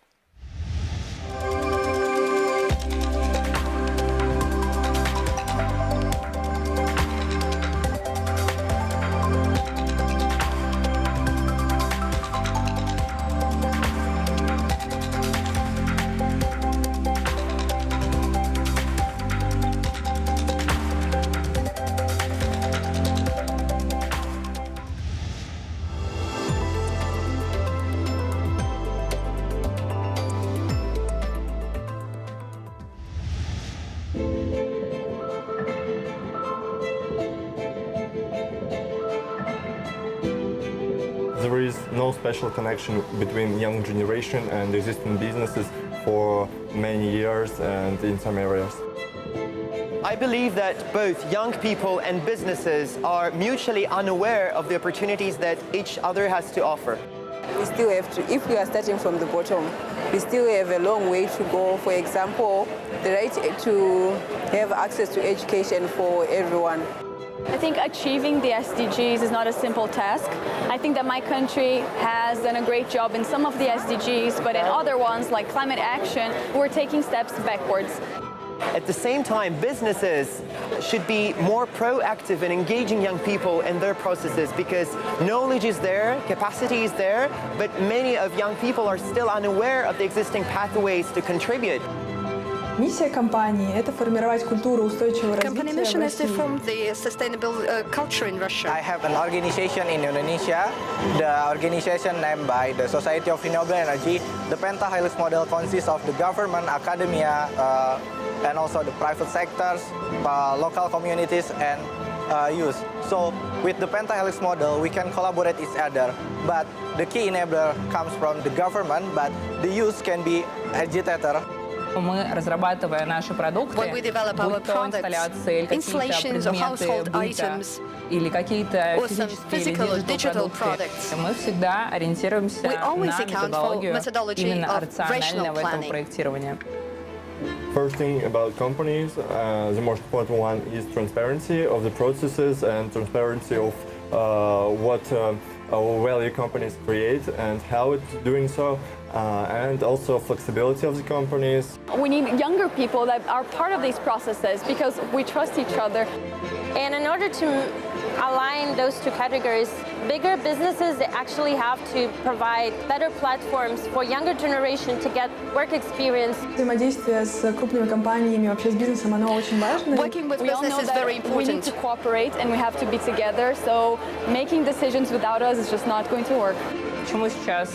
no special connection between young generation and existing businesses for many years and in some areas. I believe that both young people and businesses are mutually unaware of the opportunities that each other has to offer. We still have to, if we are starting from the bottom, we still have a long way to go. For example, the right to have access to education for everyone. I think achieving the SDGs is not a simple task. I think that my country has done a great job in some of the SDGs, but in other ones, like climate action, we're taking steps backwards. At the same time, businesses should be more proactive in engaging young people in their processes because knowledge is there, capacity is there, but many of young people are still unaware of the existing pathways to contribute. Миссия компании – это формировать культуру устойчивого развития в Company mission is to России. form the sustainable culture in Russia. I have an organization in Indonesia, the organization named by the Society of Renewable Energy. The pentahelix model consists of the government, academia, and also the private sectors, local communities, and youth. So with the pentahelix model, we can collaborate each other. But the key enabler comes from the government, but the youth can be agitator. Мы, разрабатывая наши продукты, будь то инсталляции, какие-то предметы быта или какие-то физические или диджитал продукты, мы всегда ориентируемся на методологию именно рационального этого проектирования. First thing about companies, the most important one is transparency of the processes and transparency of what value companies create and how it's doing so, and also flexibility of the companies. We need younger people that are part of these processes because we trust each other. And in order to align those two categories, bigger businesses actually have to provide better platforms for younger generation to get work experience. Взаимодействие с крупными компаниями, вообще с бизнесом, оно очень важно. Working with business is very important. We need to cooperate and we have to be together, so making decisions without us is just not going to work. Почему сейчас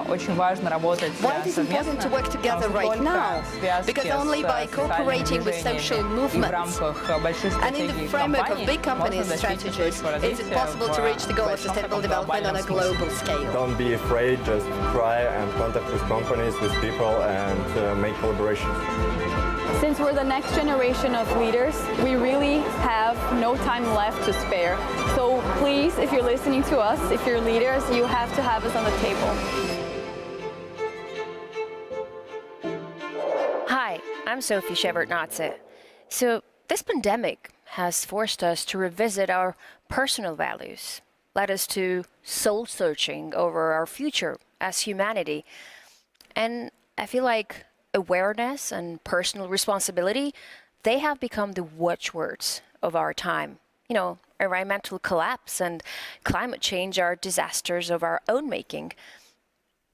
очень важно работать совместно? To work together right now, because only by cooperating with social movements and in the framework of big companies' strategies is it possible to reach the goal of sustainable development on a global scale. Don't be afraid, just try and contact with companies, with people, and make collaborations. Since we're the next generation of leaders, we really have no time left to spare. So please, if you're listening to us, if you're leaders, you have to have us on the table. Hi, I'm Sophie Shevardnadze. So this pandemic has forced us to revisit our personal values, led us to soul-searching over our future as humanity. And I feel like awareness and personal responsibility, they have become the watchwords of our time. You know, environmental collapse and climate change are disasters of our own making.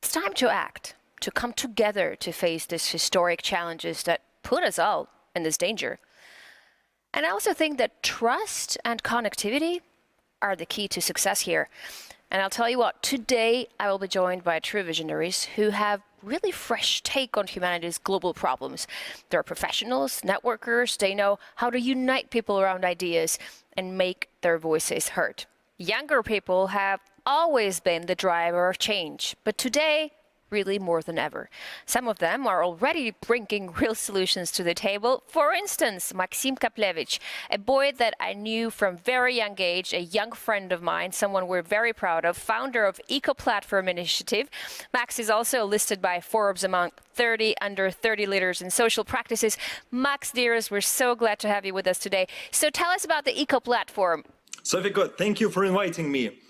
It's time to act, to come together to face these historic challenges that put us all in this danger. And I also think that trust and connectivity are the key to success here. And I'll tell you what, today I will be joined by true visionaries who have really fresh take on humanity's global problems. They're professionals, networkers, they know how to unite people around ideas and make their voices heard. Younger people have always been the driver of change, but today, really more than ever. Some of them are already bringing real solutions to the table. For instance, Maxim Kaplevich, a boy that I knew from very young age, a young friend of mine, someone we're very proud of, founder of Eco Platform Initiative. Max is also listed by Forbes among 30 under 30 leaders in social practices. Max, dearest, we're so glad to have you with us today. So tell us about the Eco Platform. Sophie, thank you for inviting me.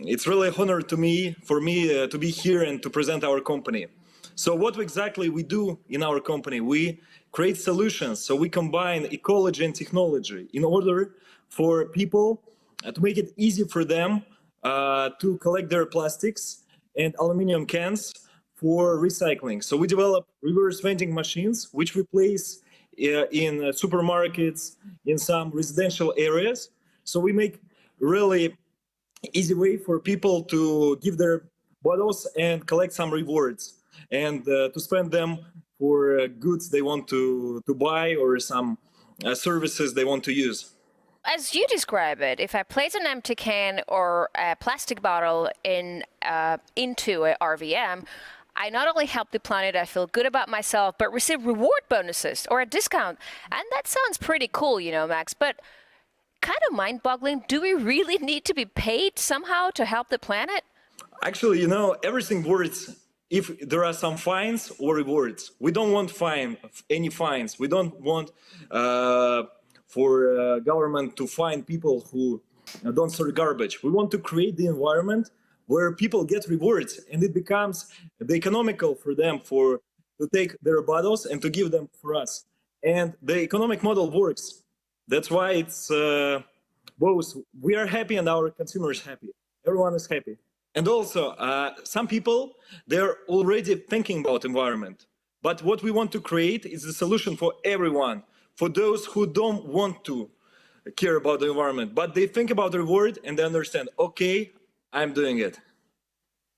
It's really an honor for me to be here and to present our company. So what exactly we do in our company? We create solutions. So we combine ecology and technology in order for people to make it easy for them to collect their plastics and aluminum cans for recycling. So we develop reverse vending machines, which we place in supermarkets, in some residential areas. So we make really easy way for people to give their bottles and collect some rewards and to spend them for goods they want to buy or some services they want to use. As you describe it, if I place an empty can or a plastic bottle into a RVM, I not only help the planet, I feel good about myself, but receive reward bonuses or a discount. And that sounds pretty cool, you know, Max, but kind of mind-boggling. Do we really need to be paid somehow to help the planet? Actually, you know, everything works if there are some fines or rewards. We don't want any fines. We don't want for government to fine people who don't sort garbage. We want to create the environment where people get rewards, and it becomes economical for them to take their bottles and to give them for us. And the economic model works. That's why it's both. We are happy and our consumers happy. Everyone is happy. And also, some people, they're already thinking about environment. But what we want to create is a solution for everyone, for those who don't want to care about the environment, but they think about the reward and they understand, okay, I'm doing it.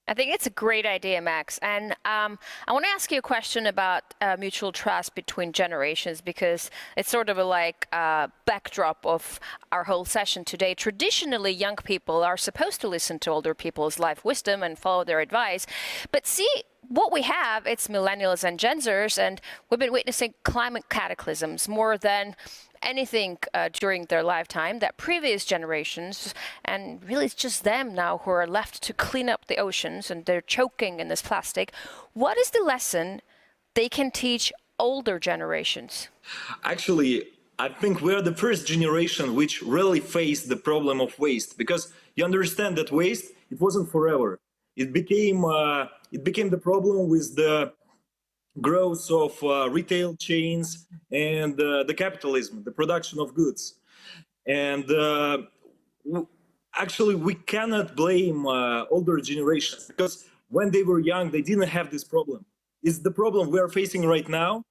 I think it's a great idea, Max. And I want to ask you a question about mutual trust between generations, because it's sort of a backdrop of our whole session today. Traditionally, young people are supposed to listen to older people's life wisdom and follow their advice. But see, what we have, it's millennials and Gen Zers, and we've been witnessing climate cataclysms more than anything during their lifetime that previous generations, and really it's just them now who are left to clean up the oceans, and they're choking in this plastic. What is the lesson they can teach older generations? Actually, I think we're the first generation which really faced the problem of waste, because you understand that waste, it wasn't forever. It became the problem with the growth of retail chains and the capitalism, the production of goods. And actually, we cannot blame older generations, because when they were young, they didn't have this problem. It's the problem we are facing right now.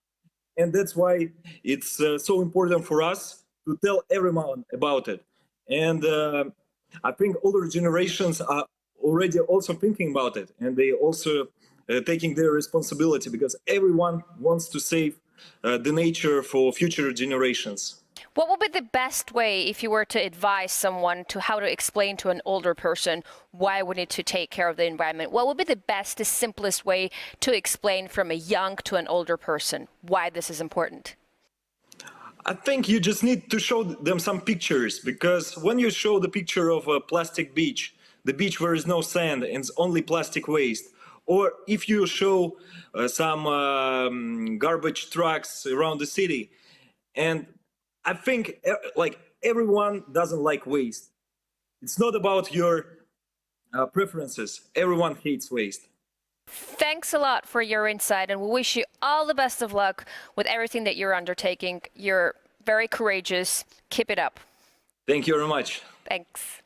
And that's why it's so important for us to tell everyone about it. And I think older generations are already also thinking about it, and they also taking their responsibility, because everyone wants to save the nature for future generations. What would be the best way, if you were to advise someone to how to explain to an older person why we need to take care of the environment? What would be the best, the simplest way to explain from a young to an older person why this is important? I think you just need to show them some pictures, because when you show the picture of a plastic beach, the beach where is no sand and it's only plastic waste, or if you show some garbage trucks around the city, and I think everyone doesn't like waste. It's not about your preferences. Everyone hates waste. Thanks a lot for your insight, and we wish you all the best of luck with everything that you're undertaking. You're very courageous. Keep it up. Thank you very much. Thanks.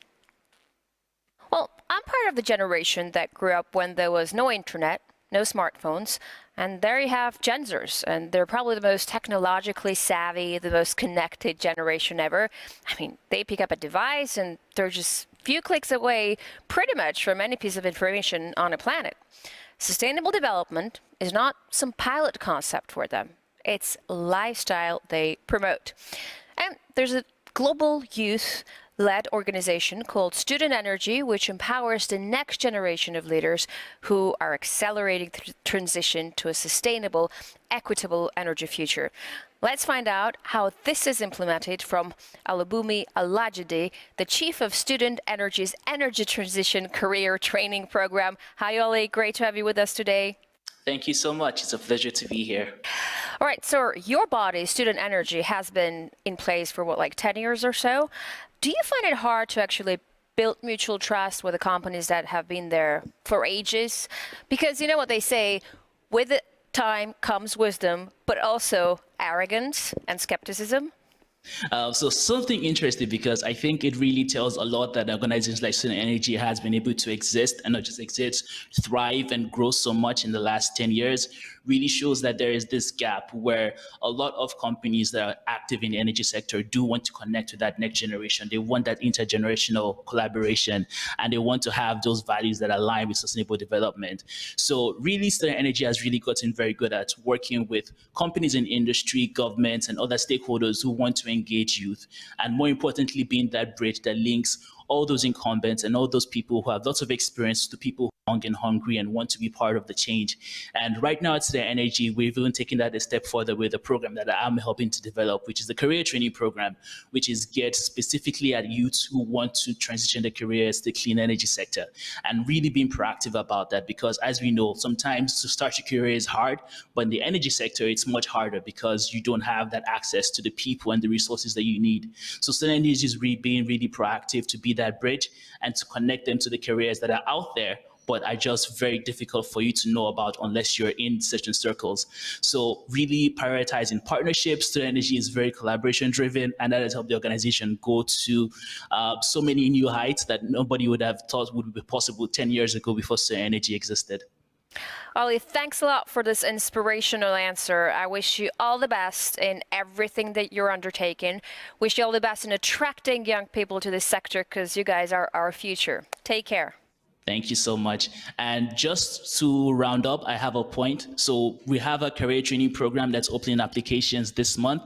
Well, I'm part of the generation that grew up when there was no internet, no smartphones, and there you have Gen Zers, and they're probably the most technologically savvy, the most connected generation ever. I mean, they pick up a device and they're just a few clicks away pretty much from any piece of information on a planet. Sustainable development is not some pilot concept for them. It's lifestyle they promote. And there's a global youth-led organization called Student Energy, which empowers the next generation of leaders who are accelerating the transition to a sustainable, equitable energy future. Let's find out how this is implemented from Alubumi Alajide, the Chief of Student Energy's Energy Transition Career Training Program. Hi, Oli. Great to have you with us today. Thank you so much. It's a pleasure to be here. All right, so your body, Student Energy, has been in place for what, like 10 years or so? Do you find it hard to actually build mutual trust with the companies that have been there for ages? Because you know what they say, with time comes wisdom, but also arrogance and skepticism. So something interesting, because I think it really tells a lot that organizations like Student Energy has been able to exist, and not just exist, thrive and grow so much in the last 10 years. really shows that there is this gap where a lot of companies that are active in the energy sector do want to connect to that next generation. They want that intergenerational collaboration, and they want to have those values that align with sustainable development. So really, Sterling Energy has really gotten very good at working with companies in industry, governments, and other stakeholders who want to engage youth, and more importantly, being that bridge that links all those incumbents and all those people who have lots of experience to people who are young and hungry and want to be part of the change. And right now at Sterling Energy, we've even taken that a step further with a program that I'm helping to develop, which is the career training program, which is geared specifically at youths who want to transition their careers to the clean energy sector, and really being proactive about that, because as we know, sometimes to start your career is hard, but in the energy sector, it's much harder because you don't have that access to the people and the resources that you need. So Sterling Energy is being really proactive to be that bridge and to connect them to the careers that are out there, but are just very difficult for you to know about unless you're in certain circles. So really prioritizing partnerships. Sterling Energy is very collaboration driven, and that has helped the organization go to so many new heights that nobody would have thought would be possible 10 years ago before Sterling Energy existed. Ollie, thanks a lot for this inspirational answer. I wish you all the best in everything that you're undertaking. Wish you all the best in attracting young people to this sector, because you guys are our future. Take care. Thank you so much. And just to round up, I have a point. So we have a career training program that's opening applications this month.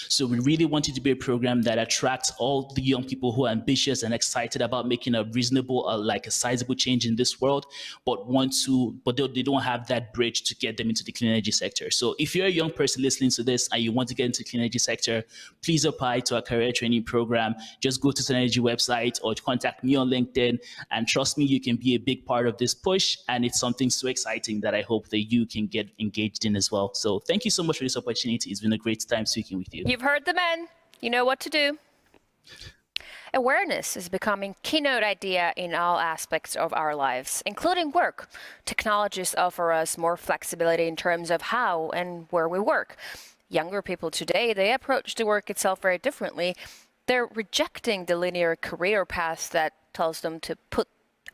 So we really want it to be a program that attracts all the young people who are ambitious and excited about making a reasonable, like a sizable change in this world, but they don't have that bridge to get them into the clean energy sector. So if you're a young person listening to this and you want to get into the clean energy sector, please apply to our career training program. Just go to the Energy website or contact me on LinkedIn, and trust me, you can be a big part of this push, and it's something so exciting that I hope that you can get engaged in as well. So thank you so much for this opportunity. It's been a great time speaking with you. You've heard the men. You know what to do. Awareness is becoming a keynote idea in all aspects of our lives, including work. Technologies offer us more flexibility in terms of how and where we work. Younger people today, they approach the work itself very differently. They're rejecting the linear career path that tells them to put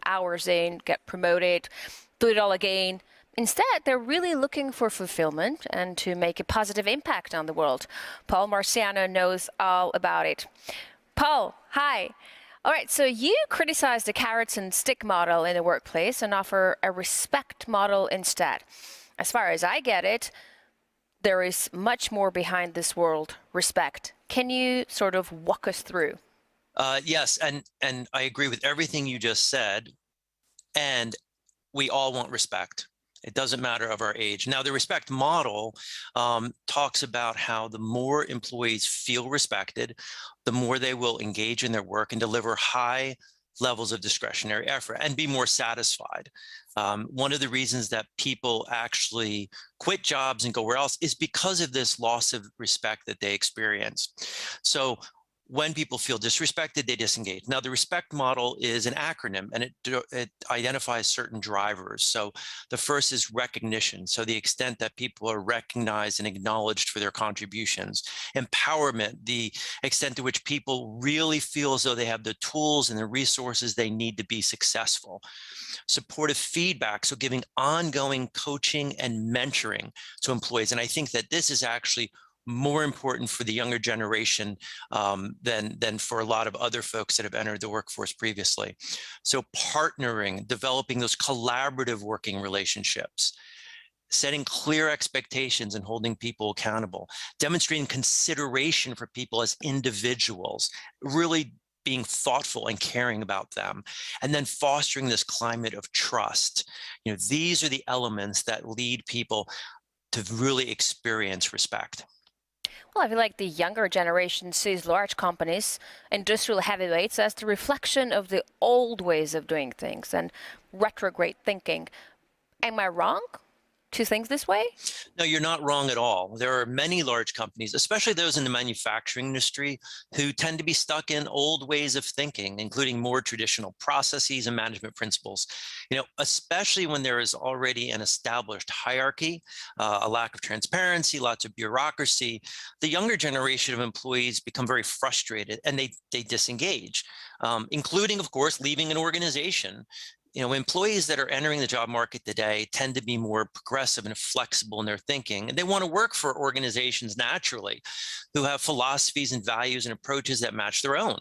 hours in, get promoted, do it all again. Instead, they're really looking for fulfillment and to make a positive impact on the world. Paul Marciano knows all about it. Paul, hi. All right, so you criticize the carrots and stick model in the workplace and offer a respect model instead. As far as I get it, there is much more behind this word, respect. Can you sort of walk us through? Yes, and I agree with everything you just said, and we all want respect. It doesn't matter of our age. Now, the respect model talks about how the more employees feel respected, the more they will engage in their work and deliver high levels of discretionary effort and be more satisfied. One of the reasons that people actually quit jobs and go where else is because of this loss of respect that they experience. So when people feel disrespected, they disengage. Now, the respect model is an acronym, and it identifies certain drivers. So the first is recognition. So the extent that people are recognized and acknowledged for their contributions. Empowerment, the extent to which people really feel as though they have the tools and the resources they need to be successful. Supportive feedback, so giving ongoing coaching and mentoring to employees. And I think that this is actually more important for the younger generation than for a lot of other folks that have entered the workforce previously. So partnering, developing those collaborative working relationships, setting clear expectations and holding people accountable, demonstrating consideration for people as individuals, really being thoughtful and caring about them, and then fostering this climate of trust. You know, these are the elements that lead people to really experience respect. Well, I feel like the younger generation sees large companies, industrial heavyweights, as the reflection of the old ways of doing things and retrograde thinking. Am I wrong to think this way? No, you're not wrong at all. There are many large companies, especially those in the manufacturing industry, who tend to be stuck in old ways of thinking, including more traditional processes and management principles. You know, especially when there is already an established hierarchy, a lack of transparency, lots of bureaucracy, the younger generation of employees become very frustrated and they disengage, including, of course, leaving an organization. employees that are entering the job market today tend to be more progressive and flexible in their thinking, and they want to work for organizations naturally who have philosophies and values and approaches that match their own.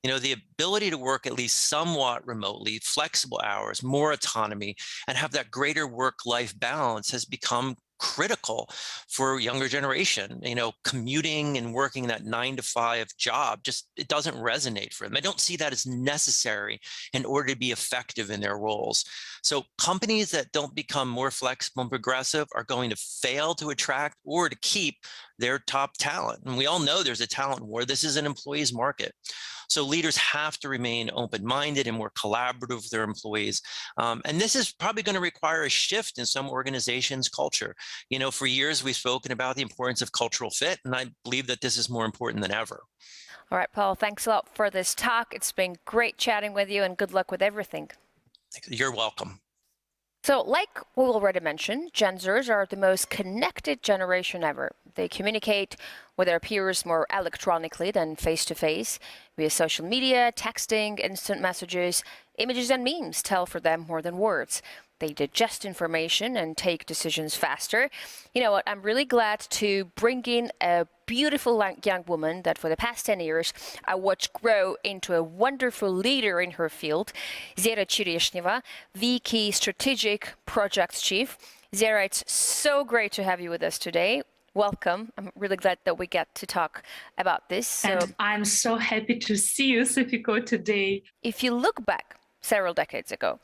The ability to work at least somewhat remotely, flexible hours, more autonomy, and have that greater work-life balance has become critical for younger generation. Commuting and working that 9-to-5 job, it doesn't resonate for them. I don't see that as necessary in order to be effective in their roles. So companies that don't become more flexible and progressive are going to fail to attract or to keep their top talent. And we all know there's a talent war. This is an employee's market. So leaders have to remain open-minded and more collaborative with their employees. And this is probably going to require a shift in some organizations' culture. For years, we've spoken about the importance of cultural fit, and I believe that this is more important than ever. All right, Paul, thanks a lot for this talk. It's been great chatting with you, and good luck with everything. You're welcome. So, like we already mentioned, Gen Zers are the most connected generation ever. They communicate with their peers more electronically than face-to-face, via social media, texting, instant messages. Images and memes tell for them more than words. They digest information and take decisions faster. You know what? I'm really glad to bring in a beautiful young woman that for the past 10 years I watched grow into a wonderful leader in her field, Zera Chireshneva, VP Strategic Projects Chief. Zera, it's so great to have you with us today. Welcome. I'm really glad that we get to talk about this. And I'm so happy to see you, Sofiko, today. If you look back several decades ago,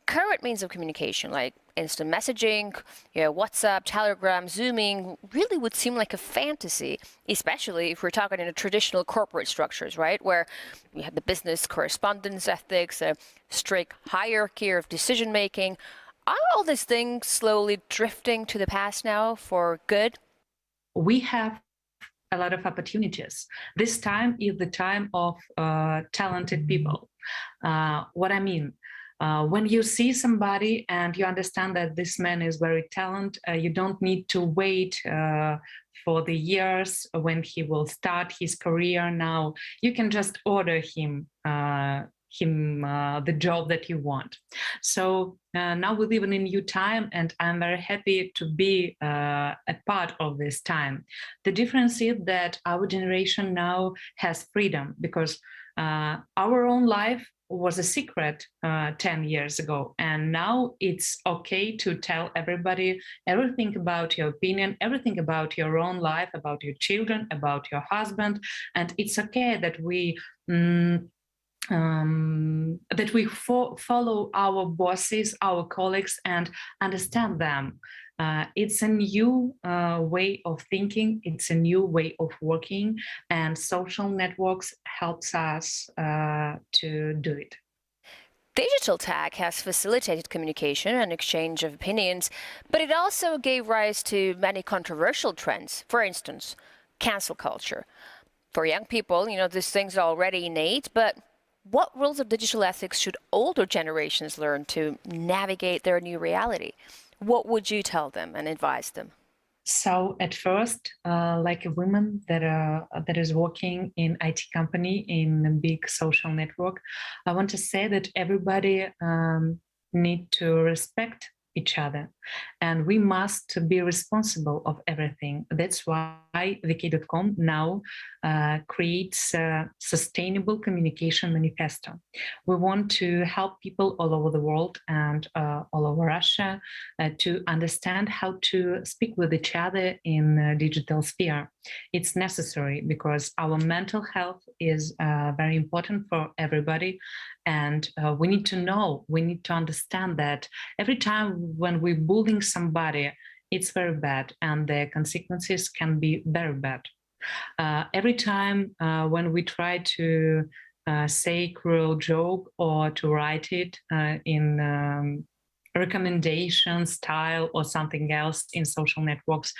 current means of communication like instant messaging, WhatsApp, Telegram, Zooming really would seem like a fantasy, especially if we're talking in a traditional corporate structures, right? Where you have the business correspondence ethics, a strict hierarchy of decision making. Are all these things slowly drifting to the past now for good? We have a lot of opportunities. This time is the time of talented people. What I mean, when you see somebody and you understand that this man is very talented, you don't need to wait for the years when he will start his career. Now you can just order him the job that you want. So now we live in a new time, and I'm very happy to be a part of this time. The difference is that our generation now has freedom, because our own life was a secret 10 years ago, and now it's okay to tell everybody everything about your opinion, everything about your own life, about your children, about your husband, and it's okay that we follow our bosses, our colleagues, and understand them. It's a new way of thinking, it's a new way of working, and social networks helps us to do it. Digital tech has facilitated communication and exchange of opinions, but it also gave rise to many controversial trends. For instance, cancel culture. For young people, these things are already innate, but what rules of digital ethics should older generations learn to navigate their new reality? What would you tell them and advise them? So at first, like a woman that is working in IT company in a big social network, I want to say that everybody need to respect each other, and we must be responsible of everything. That's why vk.com now creates a sustainable communication manifesto. We want to help people all over the world and all over Russia to understand how to speak with each other in a digital sphere. It's necessary because our mental health is very important for everybody, and we need to understand that every time when we're bullying somebody, it's very bad, and the consequences can be very bad. Every time when we try to say cruel joke or to write it in recommendation style or something else in social networks,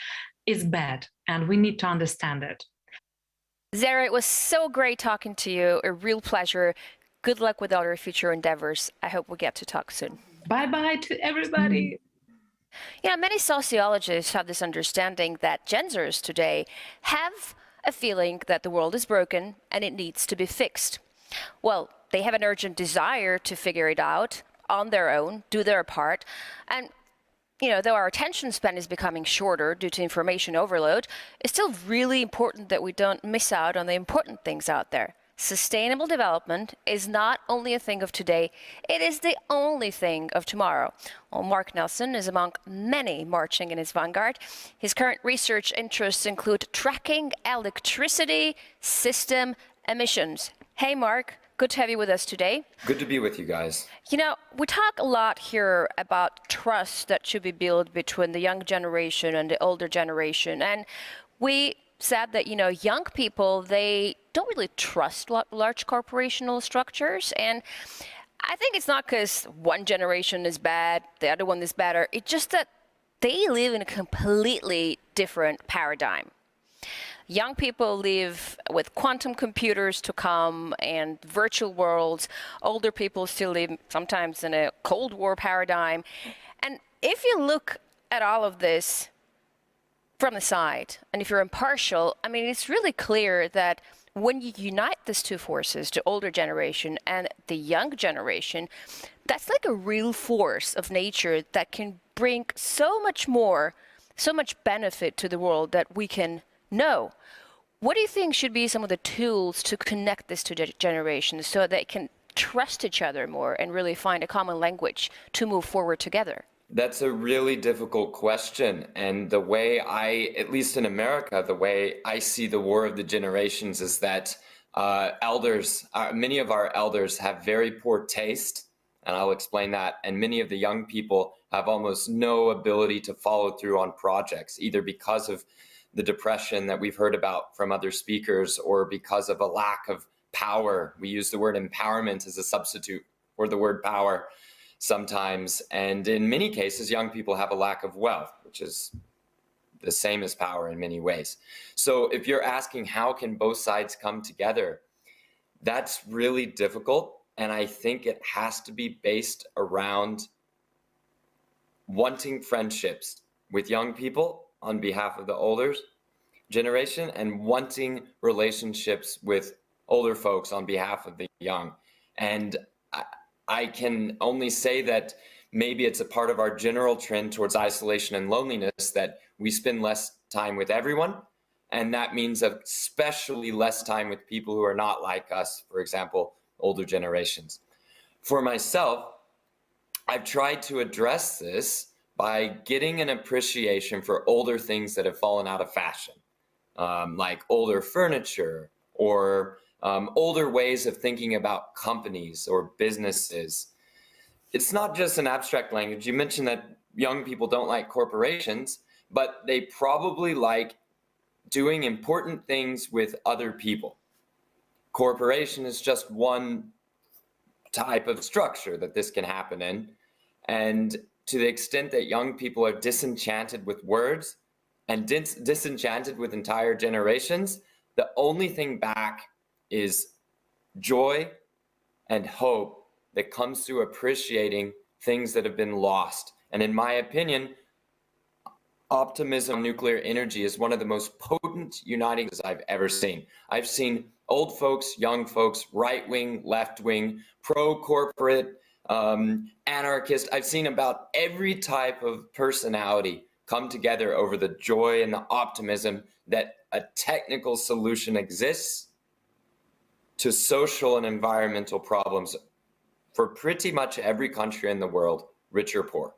is bad, and we need to understand it. Zera, it was so great talking to you. A real pleasure. Good luck with all your future endeavors. I hope we get to talk soon. Bye-bye to everybody. Many sociologists have this understanding that Gen Zers today have a feeling that the world is broken and it needs to be fixed. Well, they have an urgent desire to figure it out. on their own, do their part. And though our attention span is becoming shorter due to information overload, it's still really important that we don't miss out on the important things out there. Sustainable development is not only a thing of today, it is the only thing of tomorrow. Well, Mark Nelson is among many marching in his vanguard. His current research interests include tracking electricity system emissions. Hey, Mark. Good to have you with us today. Good to be with you guys. We talk a lot here about trust that should be built between the young generation and the older generation. And we said that, young people, they don't really trust large corporational structures. And I think it's not because one generation is bad, the other one is better. It's just that they live in a completely different paradigm. Young people live with quantum computers to come and virtual worlds. Older people still live sometimes in a Cold War paradigm. And if you look at all of this from the side, and if you're impartial, it's really clear that when you unite these two forces, the older generation and the young generation, that's like a real force of nature that can bring so much more, so much benefit to the world that we can know. What do you think should be some of the tools to connect this to generations so they can trust each other more and really find a common language to move forward together? That's a really difficult question. And the way at least in America, the way I see the war of the generations is that many of our elders have very poor taste, and I'll explain that. And many of the young people have almost no ability to follow through on projects, either because of the depression that we've heard about from other speakers or because of a lack of power. We use the word empowerment as a substitute for the word power sometimes. And in many cases, young people have a lack of wealth, which is the same as power in many ways. So if you're asking how can both sides come together, that's really difficult. And I think it has to be based around wanting friendships with young people on behalf of the older generation and wanting relationships with older folks on behalf of the young. And I can only say that maybe it's a part of our general trend towards isolation and loneliness that we spend less time with everyone. And that means especially less time with people who are not like us, for example, older generations. For myself, I've tried to address this by getting an appreciation for older things that have fallen out of fashion, like older furniture or older ways of thinking about companies or businesses. It's not just an abstract language. You mentioned that young people don't like corporations, but they probably like doing important things with other people. Corporation is just one type of structure that this can happen in. And to the extent that young people are disenchanted with words and disenchanted with entire generations, the only thing back is joy and hope that comes through appreciating things that have been lost. And in my opinion, optimism on nuclear energy is one of the most potent uniting forces I've ever seen. I've seen old folks, young folks, right-wing, left-wing, pro-corporate, anarchist. I've seen about every type of personality come together over the joy and the optimism that a technical solution exists to social and environmental problems for pretty much every country in the world, rich or poor.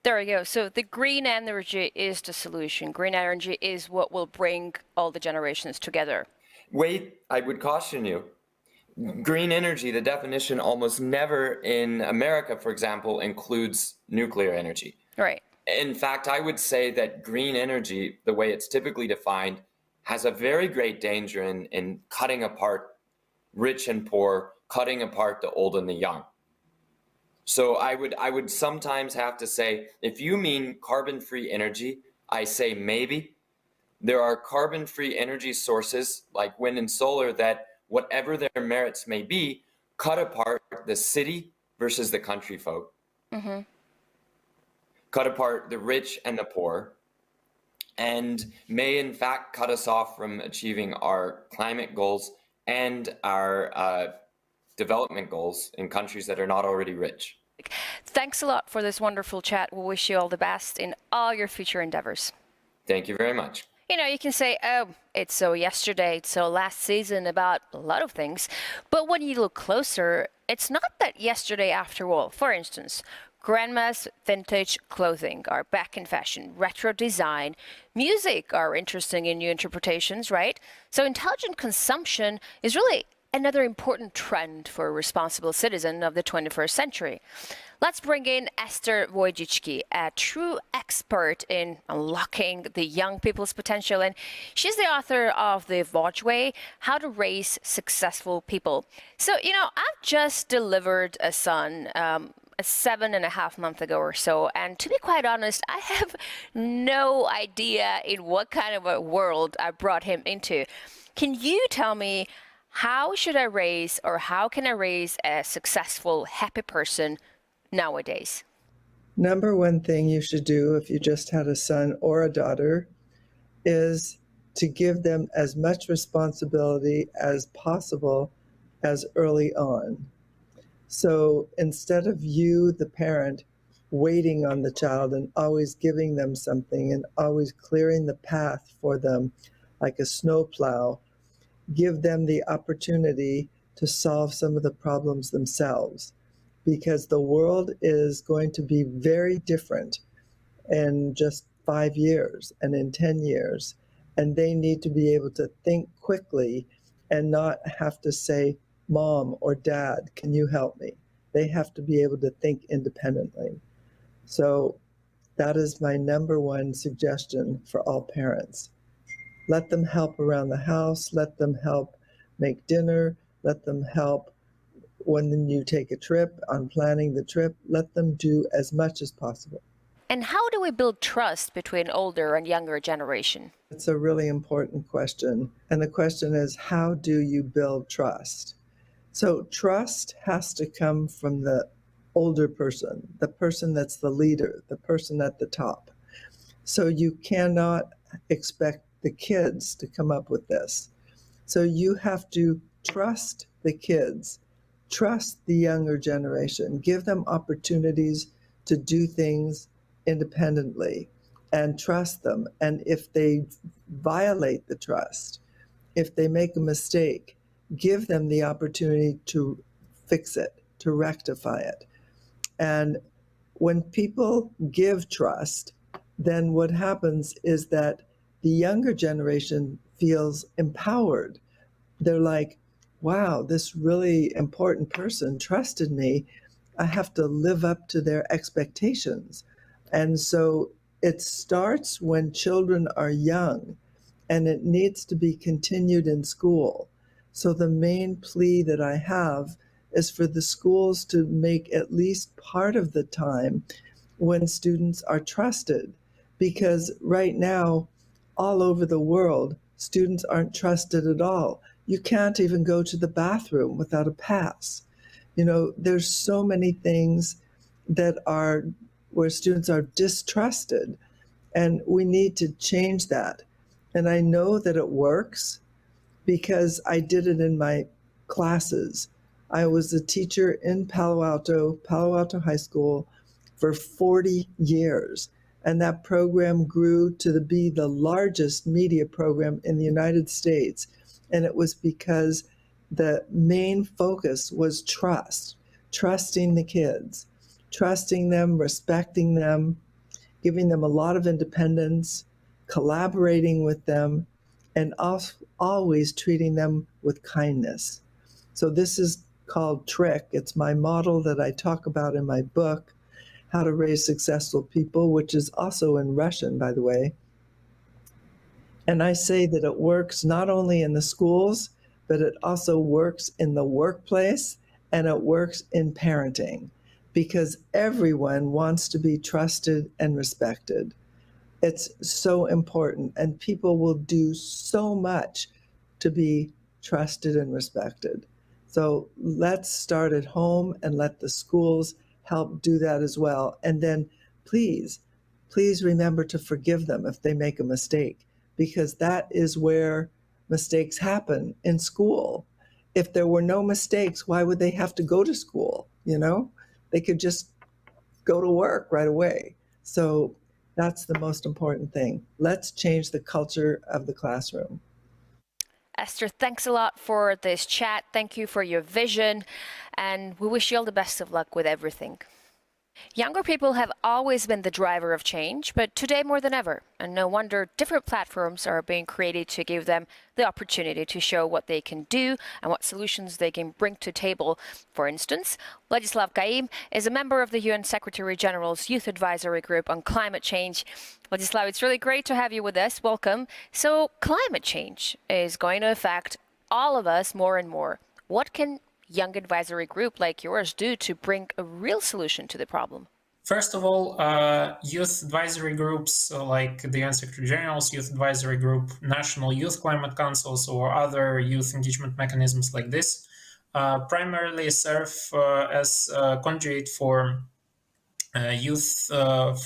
There we go. So the green energy is the solution. Green energy is what will bring all the generations together. Wait, I would caution you. Green energy, the definition almost never in America, for example, includes nuclear energy. Right. In fact, I would say that green energy, the way it's typically defined, has a very great danger in cutting apart rich and poor, cutting apart the old and the young. So I would sometimes have to say, if you mean carbon-free energy, I say maybe. There are carbon-free energy sources like wind and solar that, whatever their merits may be, cut apart the city versus the country folk. Mm-hmm. Cut apart the rich and the poor, and may in fact cut us off from achieving our climate goals and our development goals in countries that are not already rich. Thanks a lot for this wonderful chat. We wish you all the best in all your future endeavors. Thank you very much. You know, you can say, oh, it's so yesterday, it's so last season about a lot of things. But when you look closer, it's not that yesterday after all. For instance, grandma's vintage clothing are back in fashion, retro design, music are interesting in new interpretations, right? So intelligent consumption is really another important trend for a responsible citizen of the 21st century. Let's bring in Esther Wojcicki, a true expert in unlocking the young people's potential. And she's the author of The Voj Way, How to Raise Successful People. So, you know, I've just delivered a son 7.5 months ago or so. And to be quite honest, I have no idea in what kind of a world I brought him into. Can you tell me, how should I raise, or how can I raise a successful, happy person nowadays? Number one thing you should do if you just had a son or a daughter is to give them as much responsibility as possible as early on. So instead of you, the parent, waiting on the child and always giving them something and always clearing the path for them like a snowplow, give them the opportunity to solve some of the problems themselves, because the world is going to be very different in just 5 years and in 10 years. And they need to be able to think quickly and not have to say, Mom or Dad, can you help me? They have to be able to think independently. So that is my number one suggestion for all parents. Let them help around the house, let them help make dinner, let them help when you take a trip, on planning the trip, let them do as much as possible. And how do we build trust between older and younger generation? It's a really important question. And the question is, how do you build trust? So trust has to come from the older person, the person that's the leader, the person at the top. So you cannot expect the kids to come up with this. So you have to trust the kids, trust the younger generation, give them opportunities to do things independently and trust them. And if they violate the trust, if they make a mistake, give them the opportunity to fix it, to rectify it. And when people give trust, then what happens is that the younger generation feels empowered. They're like, wow, this really important person trusted me. I have to live up to their expectations. And so it starts when children are young, and it needs to be continued in school. So the main plea that I have is for the schools to make at least part of the time when students are trusted, because right now, all over the world, students aren't trusted at all. You can't even go to the bathroom without a pass. You know, there's so many things that are where students are distrusted, and we need to change that. And I know that it works because I did it in my classes. I was a teacher in Palo Alto High School for 40 years. And that program grew to be the largest media program in the United States. And it was because the main focus was trust, trusting the kids, trusting them, respecting them, giving them a lot of independence, collaborating with them, and always treating them with kindness. So this is called TRIC. It's my model that I talk about in my book, How to Raise Successful People, which is also in Russian, by the way. And I say that it works not only in the schools, but it also works in the workplace, and it works in parenting, because everyone wants to be trusted and respected. It's so important, and people will do so much to be trusted and respected. So let's start at home and let the schools help do that as well. And then please remember to forgive them if they make a mistake, because that is where mistakes happen, in school. If there were no mistakes, why would they have to go to school? You know, they could just go to work right away. So that's the most important thing. Let's change the culture of the classroom. Esther, thanks a lot for this chat. Thank you for your vision, and we wish you all the best of luck with everything. Younger people have always been the driver of change, but today more than ever. And no wonder different platforms are being created to give them the opportunity to show what they can do and what solutions they can bring to the table. For instance, Vladislav Kaim is a member of the UN Secretary General's Youth Advisory Group on Climate Change. Vladislav, it's really great to have you with us. Welcome. So climate change is going to affect all of us more and more. What can young advisory group like yours do to bring a real solution to the problem? First of all, youth advisory groups like the UN Secretary General's Youth Advisory Group, National Youth Climate Councils, or other youth engagement mechanisms like this primarily serve as a conduit for youth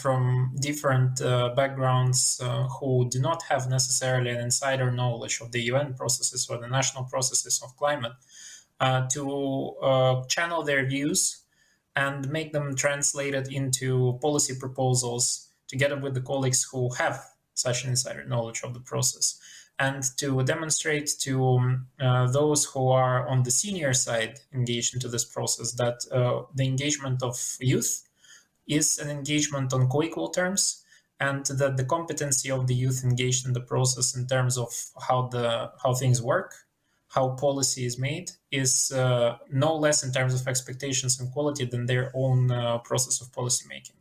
from different backgrounds who do not have necessarily an insider knowledge of the UN processes or the national processes of climate to channel their views and make them translated into policy proposals together with the colleagues who have such an insider knowledge of the process, and to demonstrate to those who are on the senior side engaged into this process that the engagement of youth is an engagement on co-equal terms, and that the competency of the youth engaged in the process in terms of how things work, how policy is made, is no less in terms of expectations and quality than their own process of policy making.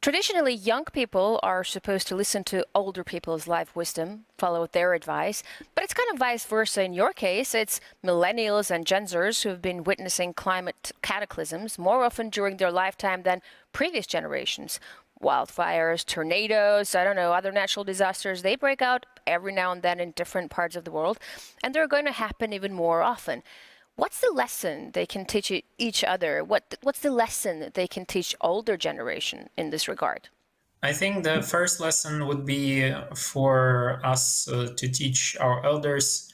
Traditionally, young people are supposed to listen to older people's life wisdom, follow their advice, but it's kind of vice versa in your case. It's millennials and Gen Zers who have been witnessing climate cataclysms more often during their lifetime than previous generations. Wildfires, tornadoes, other natural disasters, they break out every now and then in different parts of the world, and they're going to happen even more often. What's the lesson they can teach each other? What's the lesson they can teach older generation in this regard? I think the first lesson would be for us to teach our elders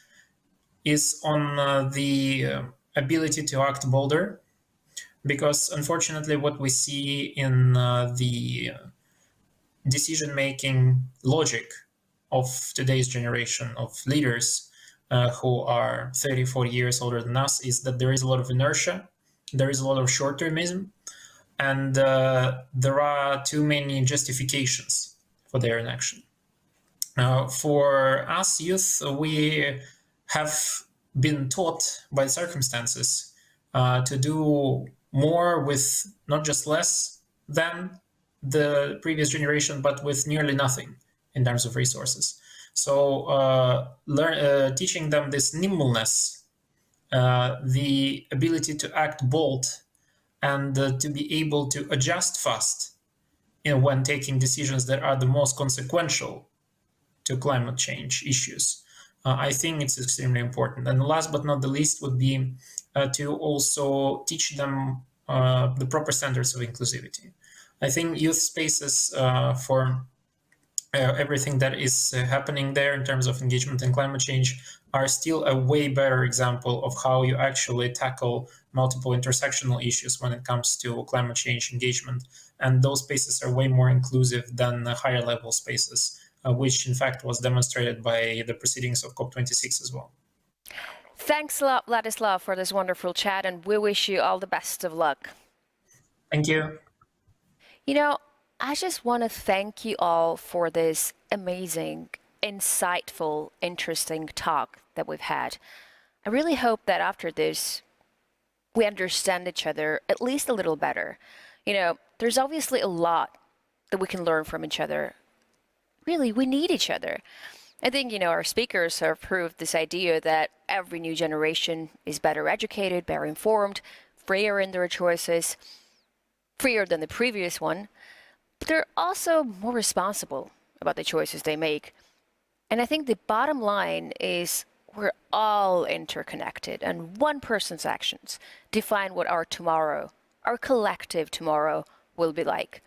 is on the ability to act bolder, because unfortunately what we see in the decision-making logic of today's generation of leaders who are 30, 40 years older than us is that there is a lot of inertia, there is a lot of short-termism, and there are too many justifications for their inaction. For us youth, we have been taught by circumstances to do more with not just less than the previous generation, but with nearly nothing in terms of resources. So teaching them this nimbleness, the ability to act bold, and to be able to adjust fast when taking decisions that are the most consequential to climate change issues. I think it's extremely important. And last but not the least would be to also teach them the proper standards of inclusivity. I think youth spaces for everything that is happening there in terms of engagement in climate change are still a way better example of how you actually tackle multiple intersectional issues when it comes to climate change engagement. And those spaces are way more inclusive than the higher level spaces, which in fact was demonstrated by the proceedings of COP26 as well. Thanks a lot, Vladislav, for this wonderful chat, and we wish you all the best of luck. Thank you. I just want to thank you all for this amazing, insightful, interesting talk that we've had. I really hope that after this, we understand each other at least a little better. There's obviously a lot that we can learn from each other. Really, we need each other. I think, our speakers have proved this idea that every new generation is better educated, better informed, freer in their choices, freer than the previous one. But they're also more responsible about the choices they make. And I think the bottom line is we're all interconnected, and one person's actions define what our tomorrow, our collective tomorrow, will be like.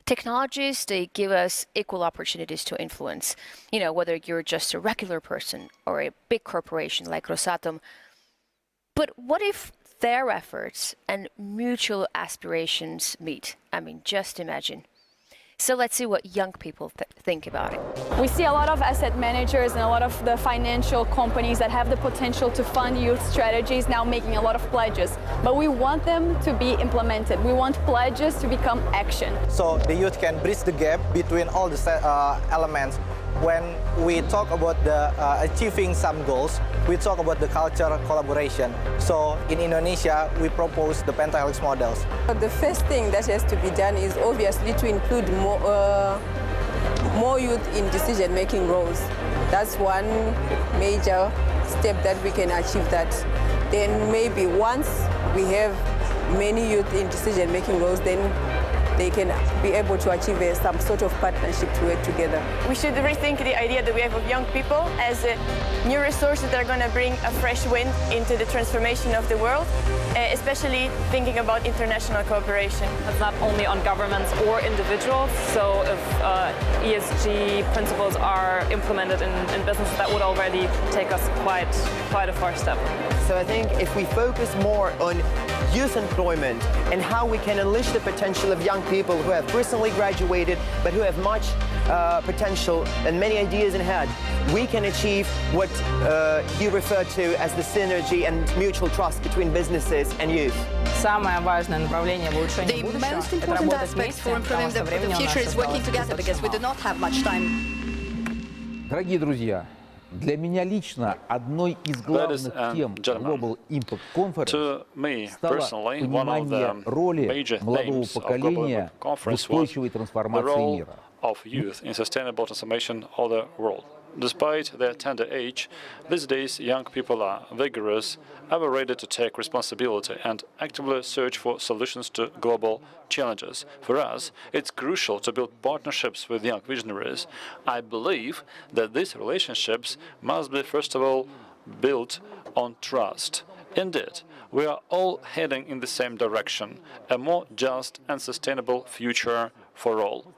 Technologies, they give us equal opportunities to influence, whether you're just a regular person or a big corporation like Rosatom. But what if their efforts and mutual aspirations meet. I mean, just imagine. So let's see what young people think about it. We see a lot of asset managers and a lot of the financial companies that have the potential to fund youth strategies now making a lot of pledges. But we want them to be implemented. We want pledges to become action. So the youth can bridge the gap between all the elements. When we talk about the achieving some goals, we talk about the culture collaboration. So in Indonesia, we propose the pentahelix models. The first thing that has to be done is obviously to include more youth in decision-making roles. That's one major step that we can achieve that. Then maybe once we have many youth in decision-making roles, then they can be able to achieve some sort of partnership to work together. We should rethink the idea that we have of young people as new resources that are going to bring a fresh wind into the transformation of the world, especially thinking about international cooperation. It's not only on governments or individuals, so if ESG principles are implemented in businesses, that would already take us quite a far step. So I think if we focus more on youth employment and how we can unleash the potential of young people who have recently graduated but who have much potential and many ideas in hand, we can achieve what you refer to as the synergy and mutual trust between businesses and youth. The most important aspect for improving the future is working together because we do not have much time. Дорогие друзья, для меня лично одной из главных тем Global Impact Conference стало понимание роли молодого поколения в устойчивой трансформации мира. Of youth in sustainable transformation of the world. Despite their tender age, these days young people are vigorous, ever ready to take responsibility and actively search for solutions to global challenges. For us, it's crucial to build partnerships with young visionaries. I believe that these relationships must be, first of all, built on trust. Indeed, we are all heading in the same direction, a more just and sustainable future for all.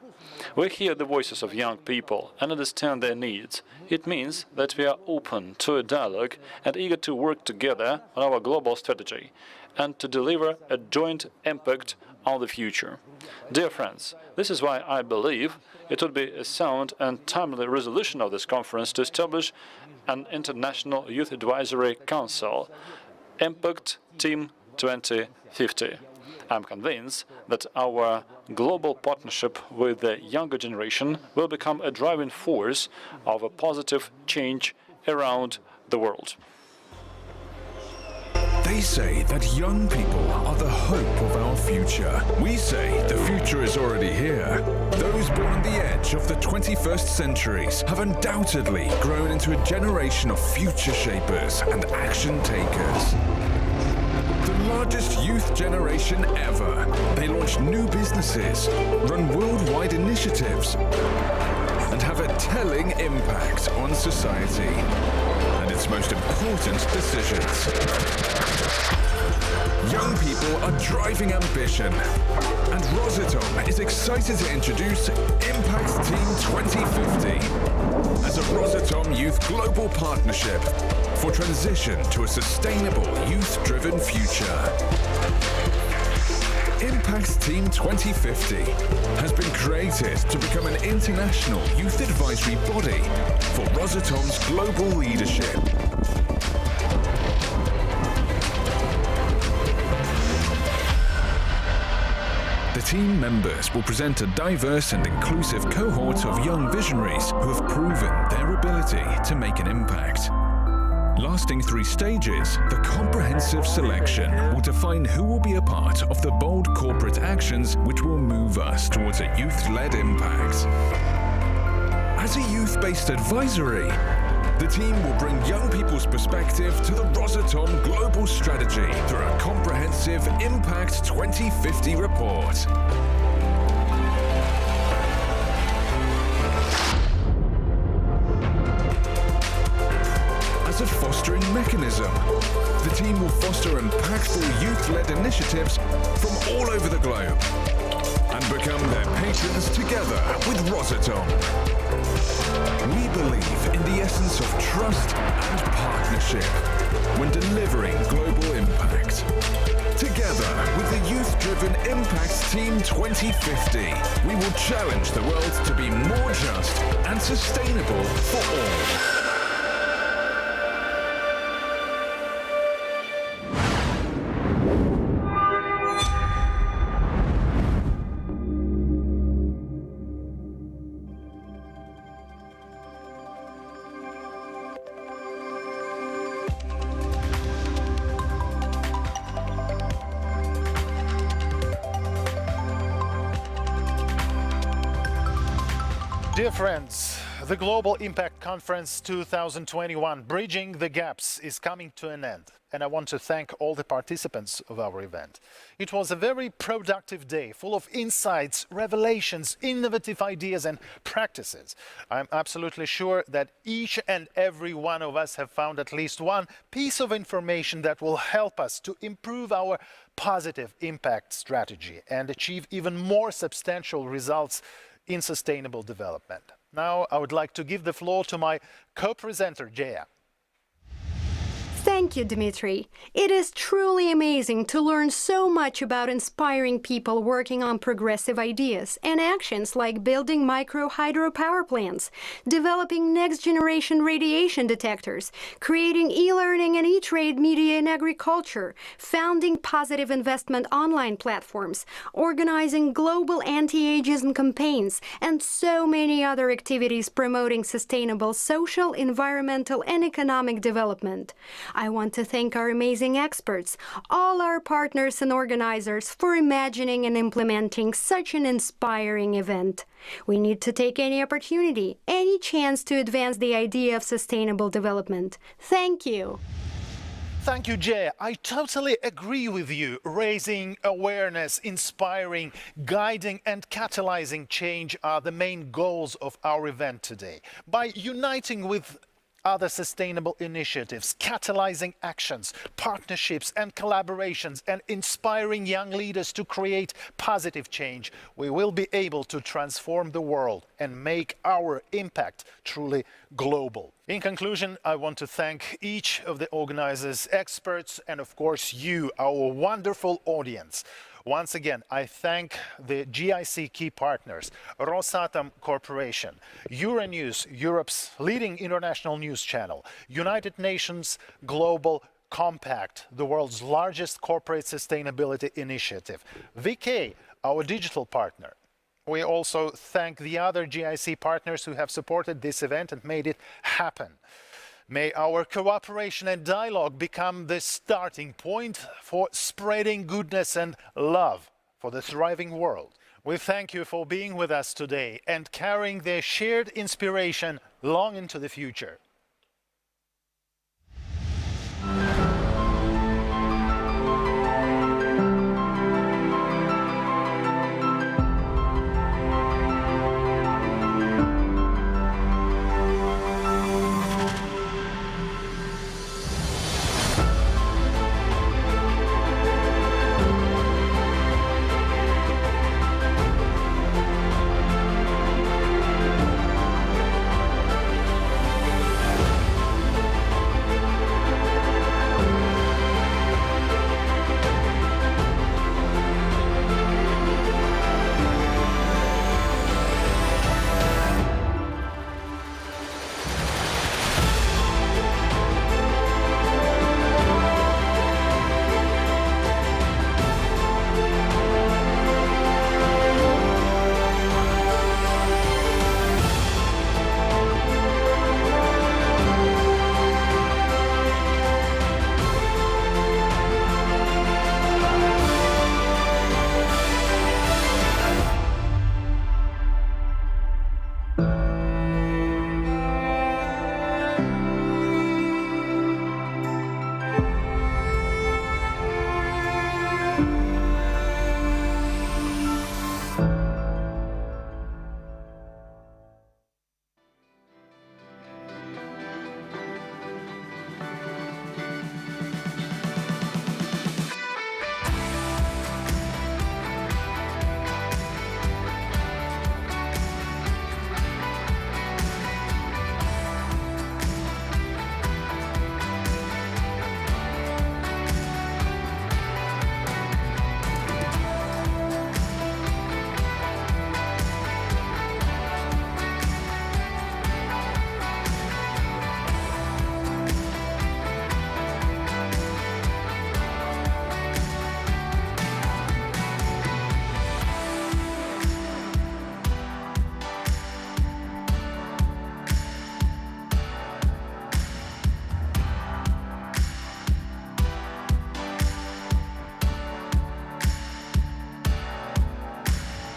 We hear the voices of young people and understand their needs. It means that we are open to a dialogue and eager to work together on our global strategy and to deliver a joint impact on the future. Dear friends, this is why I believe it would be a sound and timely resolution of this conference to establish an International Youth Advisory Council, Impact Team 2050. I'm convinced that our global partnership with the younger generation will become a driving force of a positive change around the world. They say that young people are the hope of our future. We say the future is already here. Those born on the edge of the 21st centuries have undoubtedly grown into a generation of future shapers and action takers. The largest youth generation ever. They launch new businesses, run worldwide initiatives, and have a telling impact on society and its most important decisions. Young people are driving ambition, and Rosatom is excited to introduce Impact Team 2050 as a Rosatom Youth Global Partnership for transition to a sustainable youth-driven future. Impact Team 2050 has been created to become an international youth advisory body for Rosatom's global leadership. The team members will present a diverse and inclusive cohort of young visionaries who have proven their ability to make an impact. Lasting 3 stages, the comprehensive selection will define who will be a part of the bold corporate actions which will move us towards a youth-led impact. As a youth-based advisory, the team will bring young people's perspective to the Rosatom global strategy through a comprehensive Impact 2050 report. As a fostering mechanism, the team will foster impactful youth-led initiatives from all over the globe and become their patrons together with Rosatom. We believe in the essence of trust and partnership when delivering global impact. Impact Team 2050. We will challenge the world to be more just and sustainable for all. Dear friends, the Global Impact Conference 2021, Bridging the Gaps, is coming to an end. And I want to thank all the participants of our event. It was a very productive day, full of insights, revelations, innovative ideas and practices. I'm absolutely sure that each and every one of us have found at least one piece of information that will help us to improve our positive impact strategy and achieve even more substantial results in sustainable development. Now, I would like to give the floor to my co-presenter, Jaya. Thank you, Dmitry. It is truly amazing to learn so much about inspiring people working on progressive ideas and actions like building micro hydropower plants, developing next-generation radiation detectors, creating e-learning and e-trade media in agriculture, founding positive investment online platforms, organizing global anti-ageism campaigns, and so many other activities promoting sustainable social, environmental, and economic development. I want to thank our amazing experts, all our partners and organizers for imagining and implementing such an inspiring event. We need to take any opportunity, any chance to advance the idea of sustainable development. Thank you. Thank you, Jay. I totally agree with you. Raising awareness, inspiring, guiding and catalyzing change are the main goals of our event today. By uniting with other sustainable initiatives, catalyzing actions, partnerships and collaborations, and inspiring young leaders to create positive change, we will be able to transform the world and make our impact truly global. In conclusion, I want to thank each of the organizers, experts, and of course you, our wonderful audience. Once again, I thank the GIC key partners, Rosatom Corporation, Euronews, Europe's leading international news channel, United Nations Global Compact, the world's largest corporate sustainability initiative, VK, our digital partner. We also thank the other GIC partners who have supported this event and made it happen. May our cooperation and dialogue become the starting point for spreading goodness and love for the thriving world. We thank you for being with us today and carrying their shared inspiration long into the future.